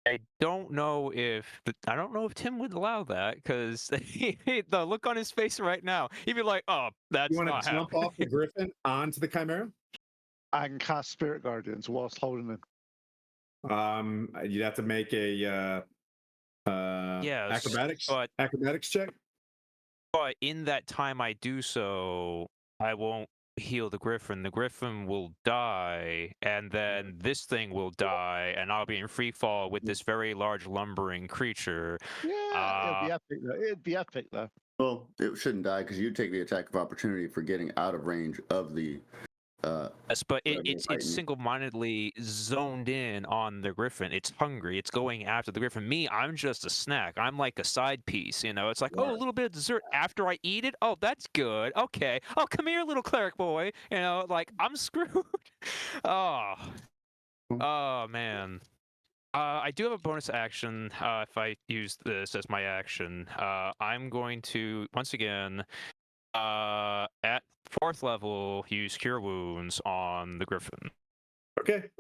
F: I don't know if Tim would allow that, because the look on his face right now, he'd be like, "Oh, that's
B: You want
F: not
B: to jump
F: happening."
B: off the griffin onto the chimera?
C: And cast spirit guardians whilst holding it.
B: You'd have to make a
F: Yes,
B: acrobatics check.
F: But in that time I do so, I won't heal the griffin. The griffin will die, and then this thing will die, and I'll be in free fall with this very large lumbering creature.
C: Yeah, it'd be epic though. It'd be epic though.
D: Well, it shouldn't die because you take the attack of opportunity for getting out of range of the.
F: Yes, but
D: whatever
F: it's
D: fighting you.
F: single-mindedly zoned in on the griffin. It's hungry. It's going after the griffin. Me, I'm just a snack. I'm like a side piece. It's like, oh, a little bit of dessert after I eat it. Oh, that's good. Okay. Oh, come here, little cleric boy. Like I'm screwed. Oh, oh man. I do have a bonus action. If I use this as my action, I'm going to once again, at 4th level, use Cure Wounds on the griffin.
B: Okay.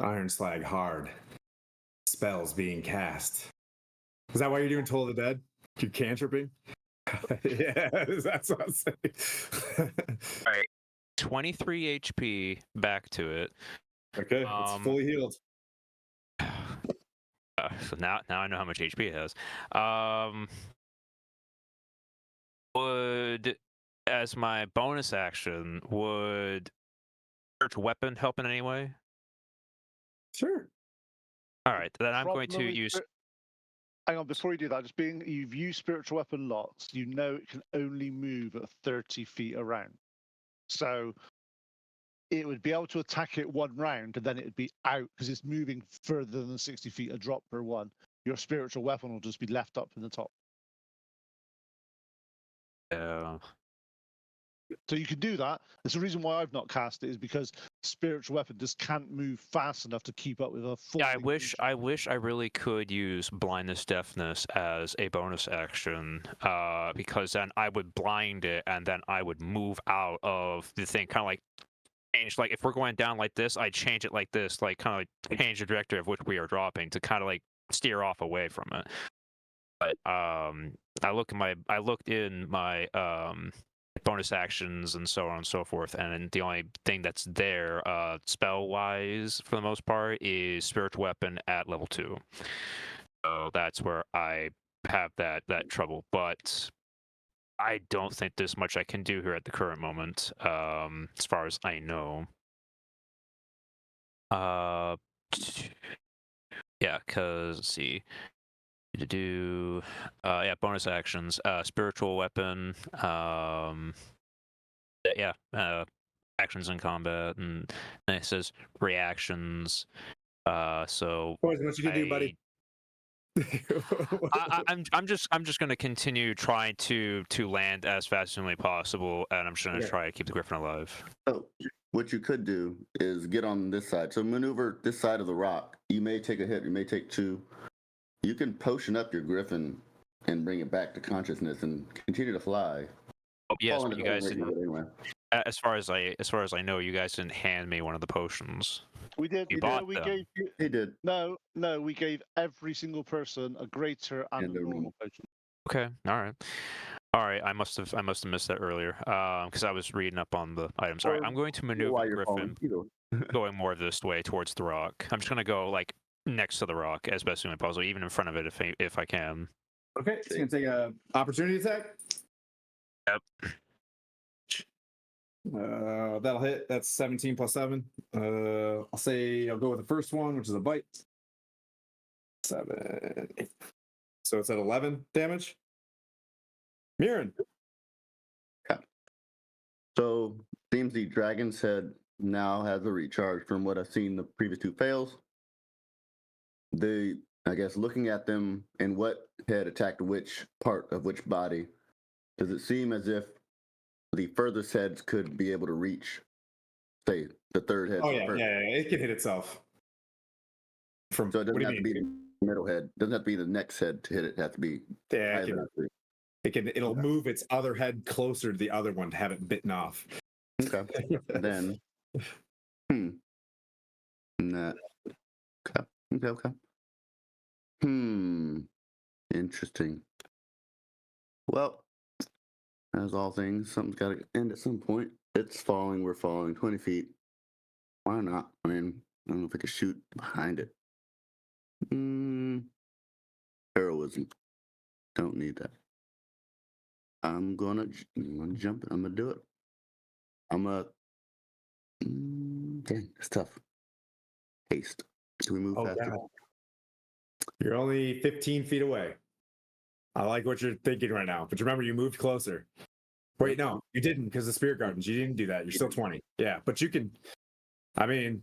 B: Iron Slag hard. Spells being cast. Is that why you're doing Toll of the Dead? You cantripping? Yeah, that's what I'm saying.
F: All right, 23 HP back to it.
B: Okay, it's fully healed.
F: So now I know how much HP it has. Would, as my bonus action, would Spiritual Weapon help in any way?
B: Sure.
F: All right, then I'm going to
C: Problem with
F: use.
C: Hang on, before you do that, you've used spiritual weapon lots, you know it can only move at 30 feet around. So it would be able to attack it one round and then it would be out because it's moving further than 60 feet a drop per one. Your spiritual weapon will just be left up in the top. So you can do that. That's the reason why I've not cast it, is because spiritual weapon just can't move fast enough to keep up with a full.
F: Yeah, I wish I really could use blindness deafness as a bonus action, because then I would blind it and then I would move out of the thing, kind of like change. Like if we're going down like this, I'd change it like this, like kind of like change the direction of which we are dropping to kind of like steer off away from it. But I looked in my bonus actions and so on and so forth, and the only thing that's there spell wise for the most part is spiritual weapon at level 2. So that's where I have that trouble, but I don't think there's much I can do here at the current moment, as far as I know. Yeah, because let's see. To do bonus actions, spiritual weapon, actions in combat, and then it says reactions. So
B: Boys, what you can do, buddy?
F: I'm just gonna continue trying to land as fast as humanly possible, and I'm just gonna try to keep the griffin alive.
D: So what you could do is get on this side. So maneuver this side of the rock. You may take a hit. You may take 2. You can potion up your griffin and bring it back to consciousness and continue to fly.
F: Oh, yes, but you guys didn't.
D: Anyway.
F: As far as I know, you guys didn't hand me one of the potions.
C: We did.
F: You
C: no,
F: bought
C: we
F: them.
C: gave you.
D: He did.
C: No, we gave every single person a greater and
D: And
C: a
D: a
C: normal potion.
F: Okay. All right. I must have missed that earlier. Because I was reading up on the items. All right.
D: Or
F: I'm going to
D: while
F: maneuver
D: you're
F: Griffin,
D: falling, either.
F: going more this way towards the rock. I'm just gonna go like next to the rock as best as possible, even in front of it if I can.
B: Okay, it's gonna take a opportunity attack.
F: Yep.
B: That'll hit. That's 17 plus 7. I'll say I'll go with the first one, which is a bite. 7, 8. So it's at 11 damage. Mirren.
D: So seems the dragon's head now has a recharge from what I've seen the previous 2 fails. I guess looking at them and what head attacked which part of which body, does it seem as if the furthest heads could be able to reach, say, the third head?
B: Oh yeah, it can hit itself. From
D: So it doesn't
B: what do
D: have
B: you
D: to
B: mean?
D: be the middle head. It doesn't have to be the next head to hit it. It has to be
B: Yeah,
D: either of the
B: it'll move its other head closer to the other one to have it bitten off.
D: Okay. Then, Nah. Okay. Interesting. Well, as all things, something's got to end at some point. It's falling. We're falling 20 feet. Why not? I mean, I don't know if I could shoot behind it. Heroism. Don't need that. I'm gonna jump it. I'm gonna do it. Dang, it's tough. Haste. Can we move faster?
B: God. You're only 15 feet away. I like what you're thinking right now, but remember, you moved closer. Wait, no, you didn't because the Spirit Gardens. You didn't do that. You're still 20. Yeah, but you can. I mean,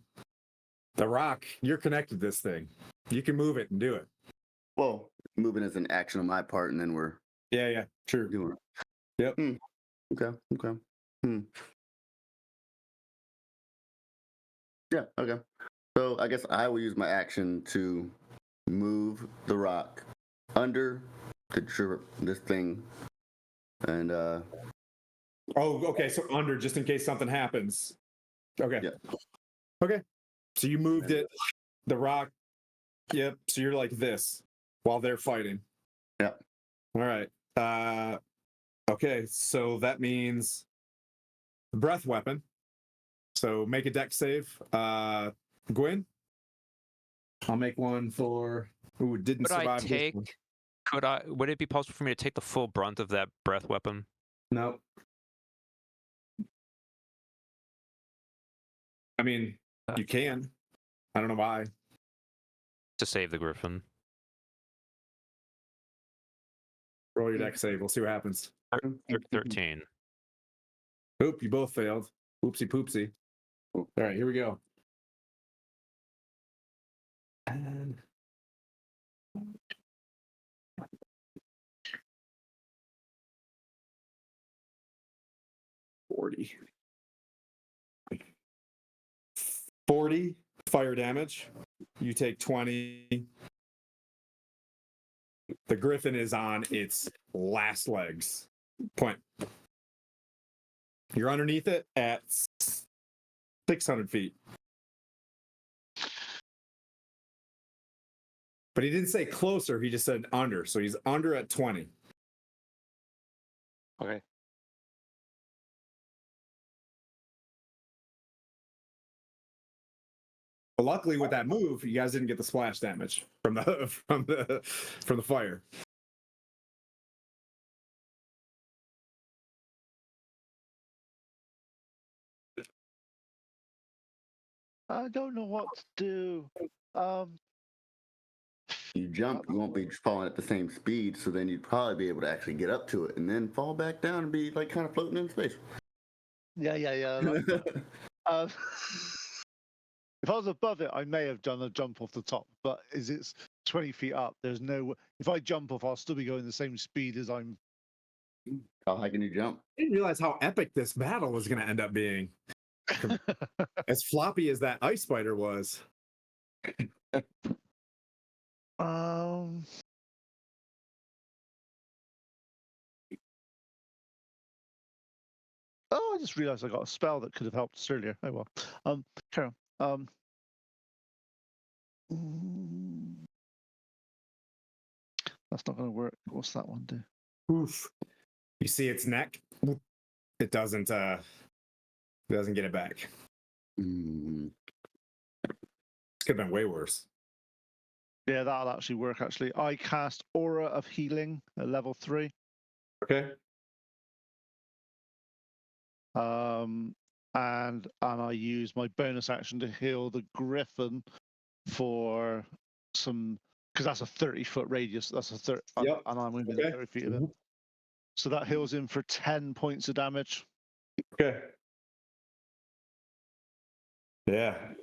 B: the rock. You're connected to this thing. You can move it and do it.
D: Well, moving is an action on my part, and then we're
B: Yeah, true.
D: doing it.
B: Yep.
D: Okay. Yeah. Okay. So I guess I will use my action to move the rock under this thing, and
B: Oh, okay. So under, just in case something happens. Okay.
D: Yeah.
B: Okay. So you moved it, the rock. Yep. So you're like this while they're fighting.
D: Yeah.
B: All right. Okay. So that means breath weapon. So make a dex save. Gwyn. I'll make one for who didn't survive.
F: Would it be possible for me to take the full brunt of that breath weapon?
B: No. I mean, you can. I don't know why.
F: To save the griffin.
B: Roll your dex save. We'll see what happens.
F: 13.
B: Oop, you both failed. Oopsie poopsie. All right, here we go. And 40 fire damage. You take 20. The griffin is on its last legs. Point. You're underneath it at 600 feet. But he didn't say closer, he just said under. So he's under at 20.
C: Okay.
B: But luckily with that move, you guys didn't get the splash damage from the from the fire.
C: I don't know what to do.
D: You jump, you won't be falling at the same speed, so then you'd probably be able to actually get up to it and then fall back down and be like kind of floating in space.
C: Yeah. If I was above it, I may have done a jump off the top, but as it's 20 feet up, there's no. If I jump off, I'll still be going the same speed as I'm.
D: How high can you jump?
B: I didn't realize how epic this battle was going to end up being. As floppy as that ice spider was.
C: Oh, I just realised I got a spell that could have helped us earlier. Oh well. Carry on. That's not going to work. What's that one do?
B: Oof. You see its neck? It doesn't get it back.
D: Mm,
B: Could have been way worse.
C: Yeah, that'll actually work. Actually, I cast Aura of Healing at level 3.
B: Okay.
C: And I use my bonus action to heal the Griffin for some, because that's a 30-foot radius. That's a 30,
B: Yep.
C: and I'm within
B: Okay.
C: 30 feet of him. So that heals him for 10 points of damage.
B: Okay. Yeah.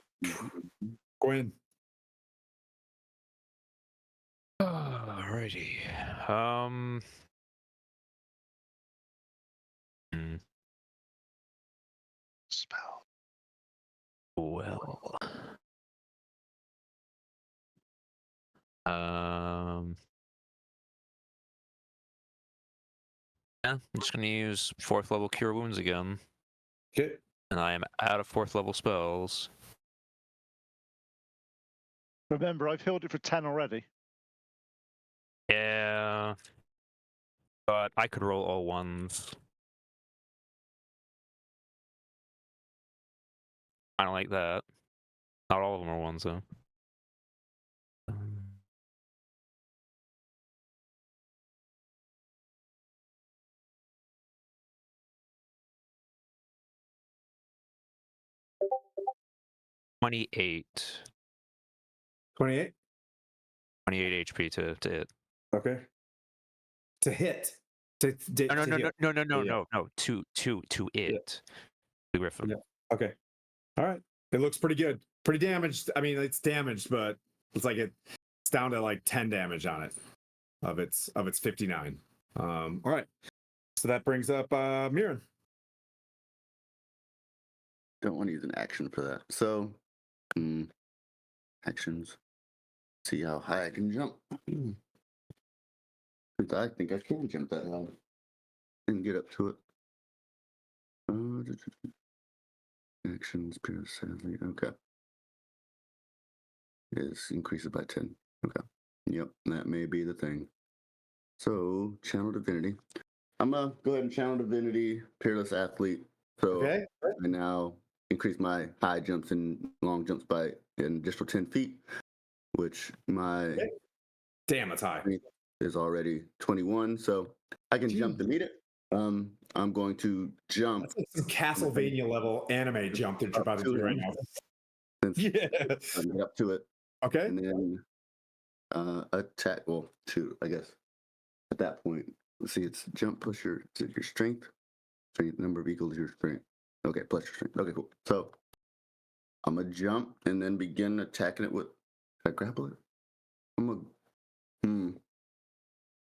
B: Gwen.
F: Alrighty. hmm,
C: Spell.
F: Well. Um. Yeah, I'm just gonna use 4th level Cure Wounds again,
B: Okay.
F: and I am out of 4th level spells.
C: Remember, I've healed it for 10 already.
F: Yeah, but I could roll all ones. I don't like that. Not all of them are ones though. Um, $28.
B: 28.
F: 28 HP to hit.
B: Okay. To hit. To
F: No, no,
B: hit.
F: no, no, no, no,
B: Yeah.
F: no. To it. The Griffin.
B: Yeah. Okay. All right. It looks pretty good. Pretty damaged. I mean, it's damaged, but it's like it's down to like 10 damage on it of its 59. All right. So that brings up Mirren.
D: don't want to use an action for that. So, actions. See how high I can jump. I think I can jump that high and get up to it. Actions, sadly. Okay. Is increases by 10. Okay. Yep, that may be the thing. So, Channel Divinity. I'm gonna go ahead and Channel Divinity, Peerless Athlete. So
B: Okay.
D: I now increase my high jumps and long jumps by an additional 10 feet, which my
B: Damn, that's high.
D: is already 21. So I can jump to meet it. I'm going to jump.
B: That's like some Castlevania level anime jump that you're about to do right now. Yeah.
D: I get up to it.
B: Okay.
D: And then attack. Well, shoot, I guess at that point, let's see, it's jump plus your strength. Strength number of equals your strength. Okay, plus your strength. Okay, cool. So I'm gonna jump and then begin attacking it with. Should I grapple it?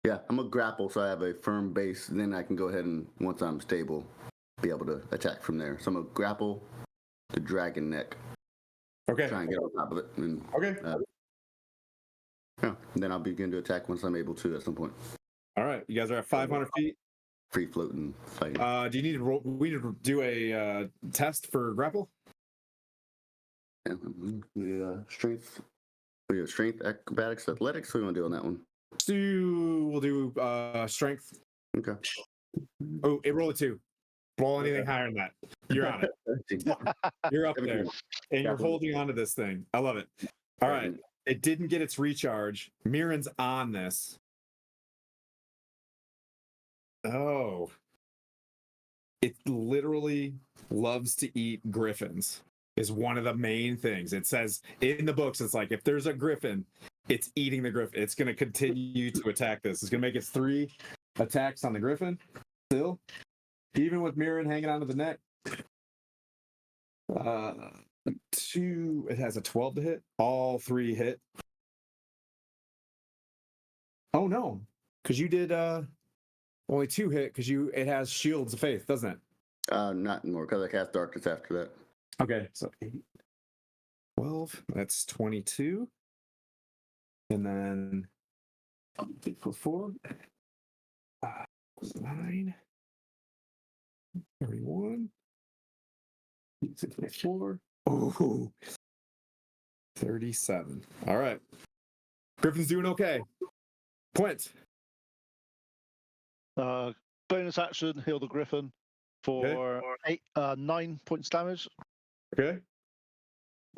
D: Yeah, I'm gonna grapple so I have a firm base. Then I can go ahead and once I'm stable, be able to attack from there. So I'm gonna grapple the dragon neck.
B: Okay.
D: Try and get on top of it. And,
B: Okay.
D: yeah, and then I'll begin to attack once I'm able to at some point.
B: All right. You guys are at 500 feet.
D: Free floating fighting.
B: Do you need to roll? We need to do a test for grapple.
D: Yeah, strength. We have strength, acrobatics, athletics. What do you want to do on that one?
B: We'll do strength.
D: Okay.
B: Oh, it rolled a 2. Roll anything higher than that. You're on it. You're up there, and you're holding on to this thing. I love it. All right. It didn't get its recharge. Mirren's on this. Oh. It literally loves to eat griffins, is one of the main things. It says in the books, it's like if there's a griffin, it's eating the griffin. It's going to continue to attack this. It's going to make its 3 attacks on the griffin. Still, even with Mirren hanging onto the neck. 2, it has a 12 to hit. All 3 hit. Oh no, because you did only 2 hit because it has Shields of Faith, doesn't it?
D: Not anymore because I cast Darkness after that.
B: Okay, so 8, 12, that's 22. And then 8 + 4, 9, 31. 64. Oh, 37. All right. Griffin's doing okay. Point.
C: Bonus action, heal the Griffin for 9 points damage.
B: Okay.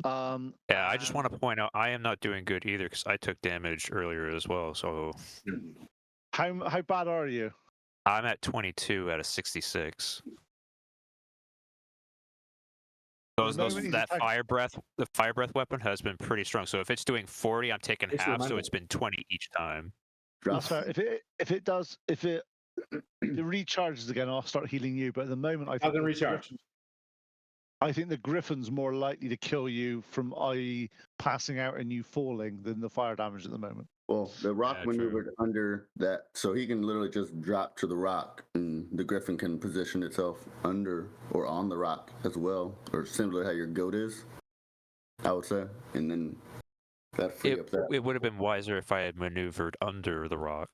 F: Yeah, I just want to point out I am not doing good either because I took damage earlier as well. So
C: How bad are you?
F: I'm at 22 out of 66. That the fire breath weapon has been pretty strong. So if it's doing 40, I'm taking half. So it's been 20 each time.
C: That's fair. If it recharges again, I'll start healing you. But at the moment, I think
B: Doesn't recharge.
C: I think the Griffin's more likely to kill you from passing out and you falling than the fire damage at the moment.
D: Well, the rock
F: Yeah,
D: maneuvered under that, so he can literally just drop to the rock, and the Griffin can position itself under or on the rock as well, or similar to how your goat is, I would say, and then that free up that.
F: It would have been wiser if I had maneuvered under the rock.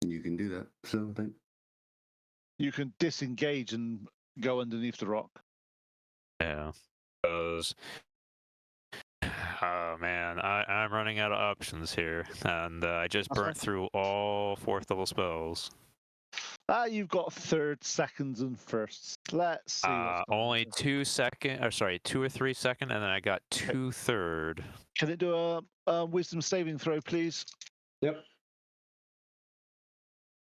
D: You can do that. So I think
C: You can disengage and go underneath the rock.
F: Yeah. Because, oh man, I'm running out of options here, and I just burnt through all 4th level spells.
C: You've got third, seconds, and firsts. Let's see.
F: Only 2 second, or sorry, 2 or 3 second, and then I got 2 third.
C: Can it do a wisdom saving throw, please?
B: Yep.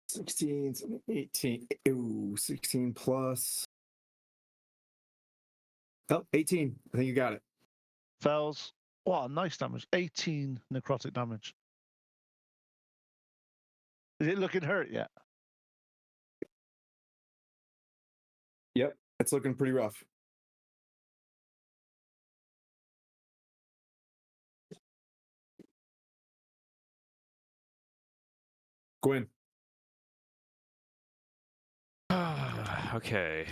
B: 16, 18. Ooh, 16 plus. Oh, 18. I think you got it.
C: Fails. Wow, nice damage. 18 necrotic damage. Is it looking hurt yet?
B: Yep. It's looking pretty rough. Gwen.
F: Okay.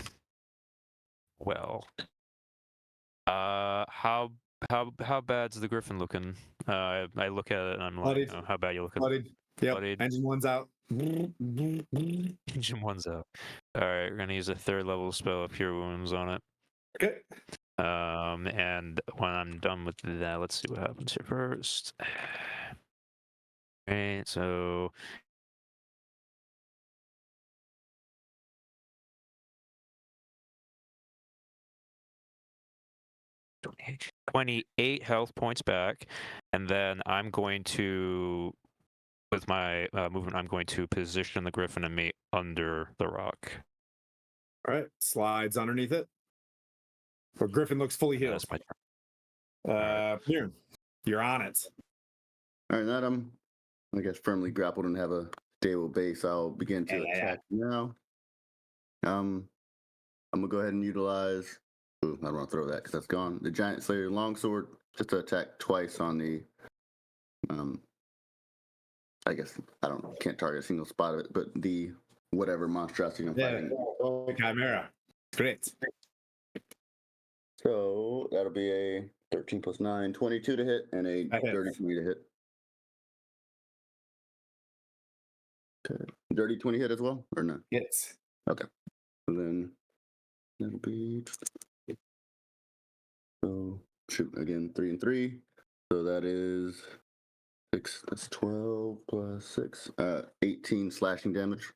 F: Well, how bad's the Griffin looking? I look at it and I'm like, how bad you looking?
B: Bloodied. Yep.
F: Bloodied.
B: Engine 1's out.
F: Engine 1's out. All right, we're gonna use a 3rd level spell of Cure Wounds on it.
B: Okay.
F: And when I'm done with that, let's see what happens here first. Right, so 28 health points back, and then I'm going to, with my movement, I'm going to position the Griffin and me under the rock.
B: All right. Slides underneath it. But Griffin looks fully healed.
F: That's my turn.
B: Here. You're on it.
D: all right, now I'm, I guess, firmly grappled and have a stable base. I'll begin to attack now. I'm gonna go ahead and utilize. Ooh, I don't want to throw that because that's gone. The Giant Slayer Longsword, just to attack twice on the. I guess I don't know. Can't target a single spot of it, but the whatever monstrosity I'm fighting.
B: Chimera. Great.
D: So that'll be a 13 plus 9, 22 to hit, and a
B: That hits.
D: 33 to hit. Okay. Dirty 20 hit as well, or no?
B: Hits.
D: Okay. And then that'll be. So shoot again, 3 and 3. So that is 6. That's 12 plus 6. 18 slashing damage.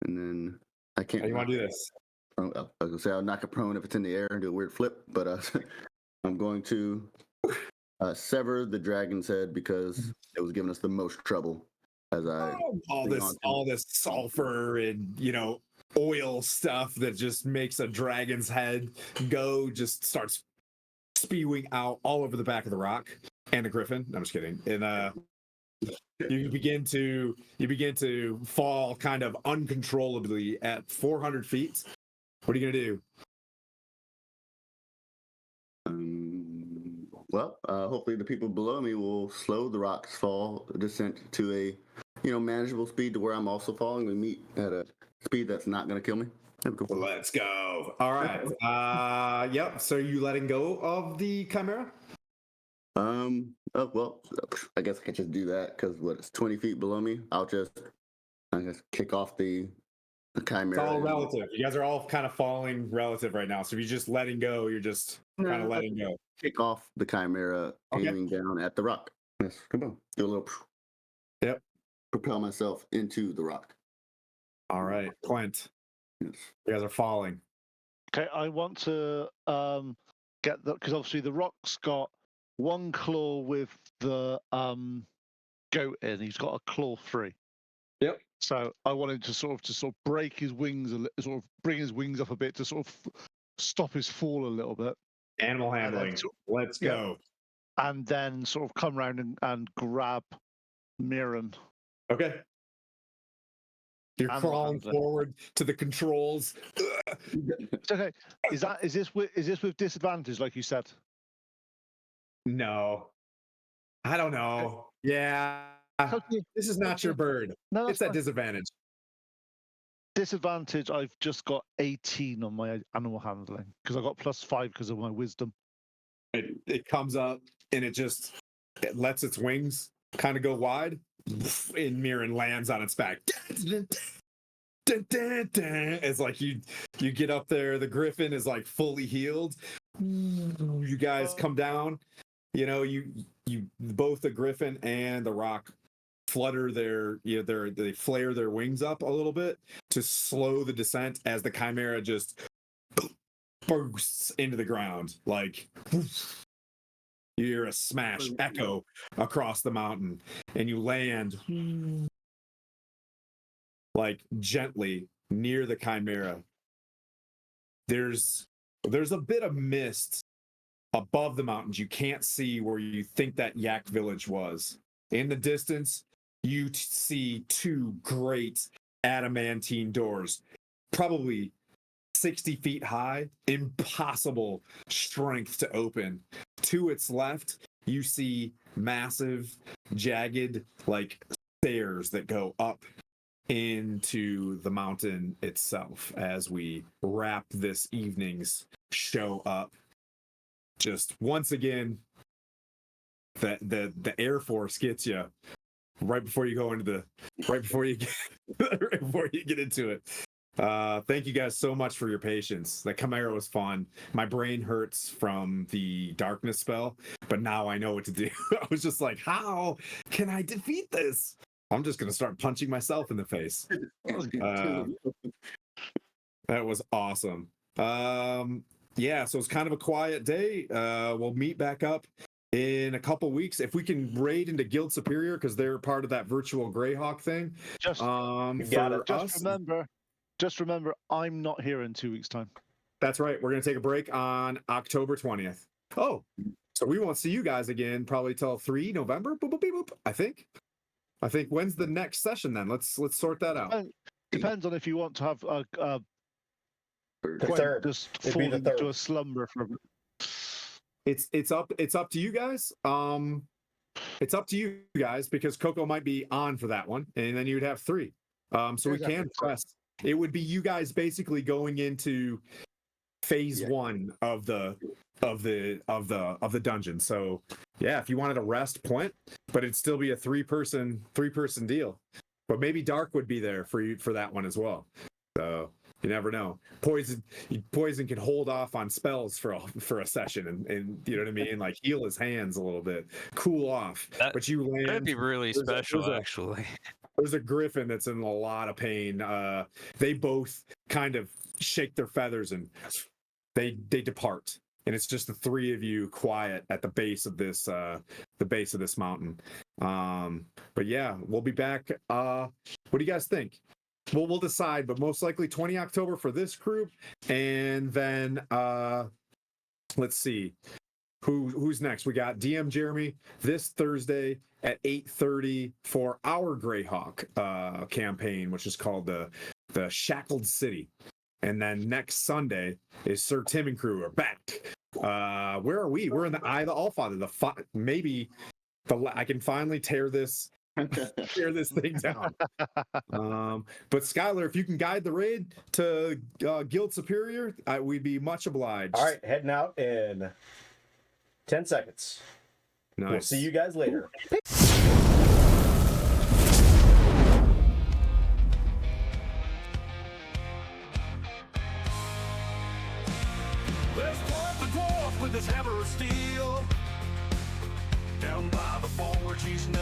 D: And then I can't.
B: How do you want to do this?
D: I was gonna say I'll knock it prone if it's in the air and do a weird flip, but I'm going to sever the dragon's head because it was giving us the most trouble. As I
B: all this sulfur and oil stuff that just makes a dragon's head go just starts spewing out all over the back of the rock and the Griffin. No, I'm just kidding. And you begin to fall kind of uncontrollably at 400 feet. What are you gonna do?
D: Well, hopefully the people below me will slow the rock's fall descent to a manageable speed to where I'm also falling. We meet at a speed that's not going to kill me.
B: Let's go. All right. Yep. So are you letting go of the Chimera?
D: Oh well, I guess I can just do that because it's 20 feet below me. I guess kick off the the
B: It's
D: chimera.
B: all relative. You guys are all kind of falling relative right now. So if you're just letting go, you're just kind of letting go.
D: Kick off the chimera,
B: Okay.
D: aiming down at the rock. Yes, come on. Do a little.
B: Yep.
D: Propel myself into the rock.
B: All right, Clint.
D: Yes.
B: You guys are falling.
C: Okay, I want to get the, because obviously the rock's got one claw with the goat in. He's got a claw 3.
B: Yep.
C: So I want him to sort of break his wings sort of bring his wings up a bit to sort of stop his fall a little bit.
B: Animal handling. Let's go.
C: And then sort of come round and grab Mirren.
B: Okay. You're
C: Animal
B: crawling
C: handling.
B: forward to the controls.
C: It's okay. Is this with disadvantage, like you said?
B: No. I don't know. Yeah.
C: Okay.
B: This is not your bird.
C: No,
B: It's
C: that's
B: at
C: fine.
B: disadvantage.
C: Disadvantage. I've just got 18 on my animal handling because I got +5 because of my wisdom.
B: It comes up and it lets its wings kind of go wide, and Mirren lands on its back. It's like you get up there, the griffin is like fully healed. You guys come down, you both the griffin and the rock flutter they flare their wings up a little bit to slow the descent as the chimera just bursts into the ground. Like you hear a smash echo across the mountain, and you land like gently near the chimera. There's a bit of mist above the mountains. You can't see where you think that Yak village was. In the distance, you see 2 great adamantine doors, probably 60 feet high, impossible strength to open. To its left, you see massive, jagged, like stairs that go up into the mountain itself as we wrap this evening's show up. Just once again, the Air Force gets you right before you get into it. Thank you guys so much for your patience. The chimera was fun. My brain hurts from the darkness spell, but now I know what to do. I was just like, how can I defeat this? I'm just gonna start punching myself in the face. That was awesome. Yeah, so it's kind of a quiet day. We'll meet back up in a couple weeks if we can raid into Guild Superior, because they're part of that virtual Greyhawk thing.
C: Just remember, I'm not here in 2 weeks' time.
B: That's right. We're gonna take a break on October 20th. Oh, so we won't see you guys again probably till 3 November. Boop, boop, beep, boop. I think when's the next session then? Let's sort that out.
C: Depends on if you want to have a
E: The third.
C: just
E: It'd be
C: fall
E: the
C: into
E: third.
C: a slumber for a bit.
B: It's up to you guys. It's up to you guys because Coco might be on for that one, and then you'd have 3. So we can press. It would be you guys basically going into phase 1 of the dungeon. So yeah, if you wanted to rest, point, but it'd still be a 3-person deal. But maybe Dark would be there for you for that one as well. So you never know. Poison can hold off on spells for a session, and you know what I mean, like heal his hands a little bit, cool off. But you land.
F: That'd be really special, actually.
B: There's a griffin that's in a lot of pain. They both kind of shake their feathers and they depart, and it's just the 3 of you quiet at the base of this mountain. But yeah, we'll be back. What do you guys think? We'll decide, but most likely 20 October for this group, and then let's see who's next. We got DM Jeremy this Thursday at 8:30 for our Greyhawk campaign, which is called the Shackled City. And then next Sunday is Sir Tim and crew are back. Where are we? We're in the Eye of the Allfather. I can finally tear this thing down. But Skylar, if you can guide the raid to Guild Superior, we'd be much obliged.
E: All right, heading out in 10 seconds.
B: Nice.
E: We'll see you guys later.
A: There's one the dwarf with his hammer of steel. Down by the forge, he's never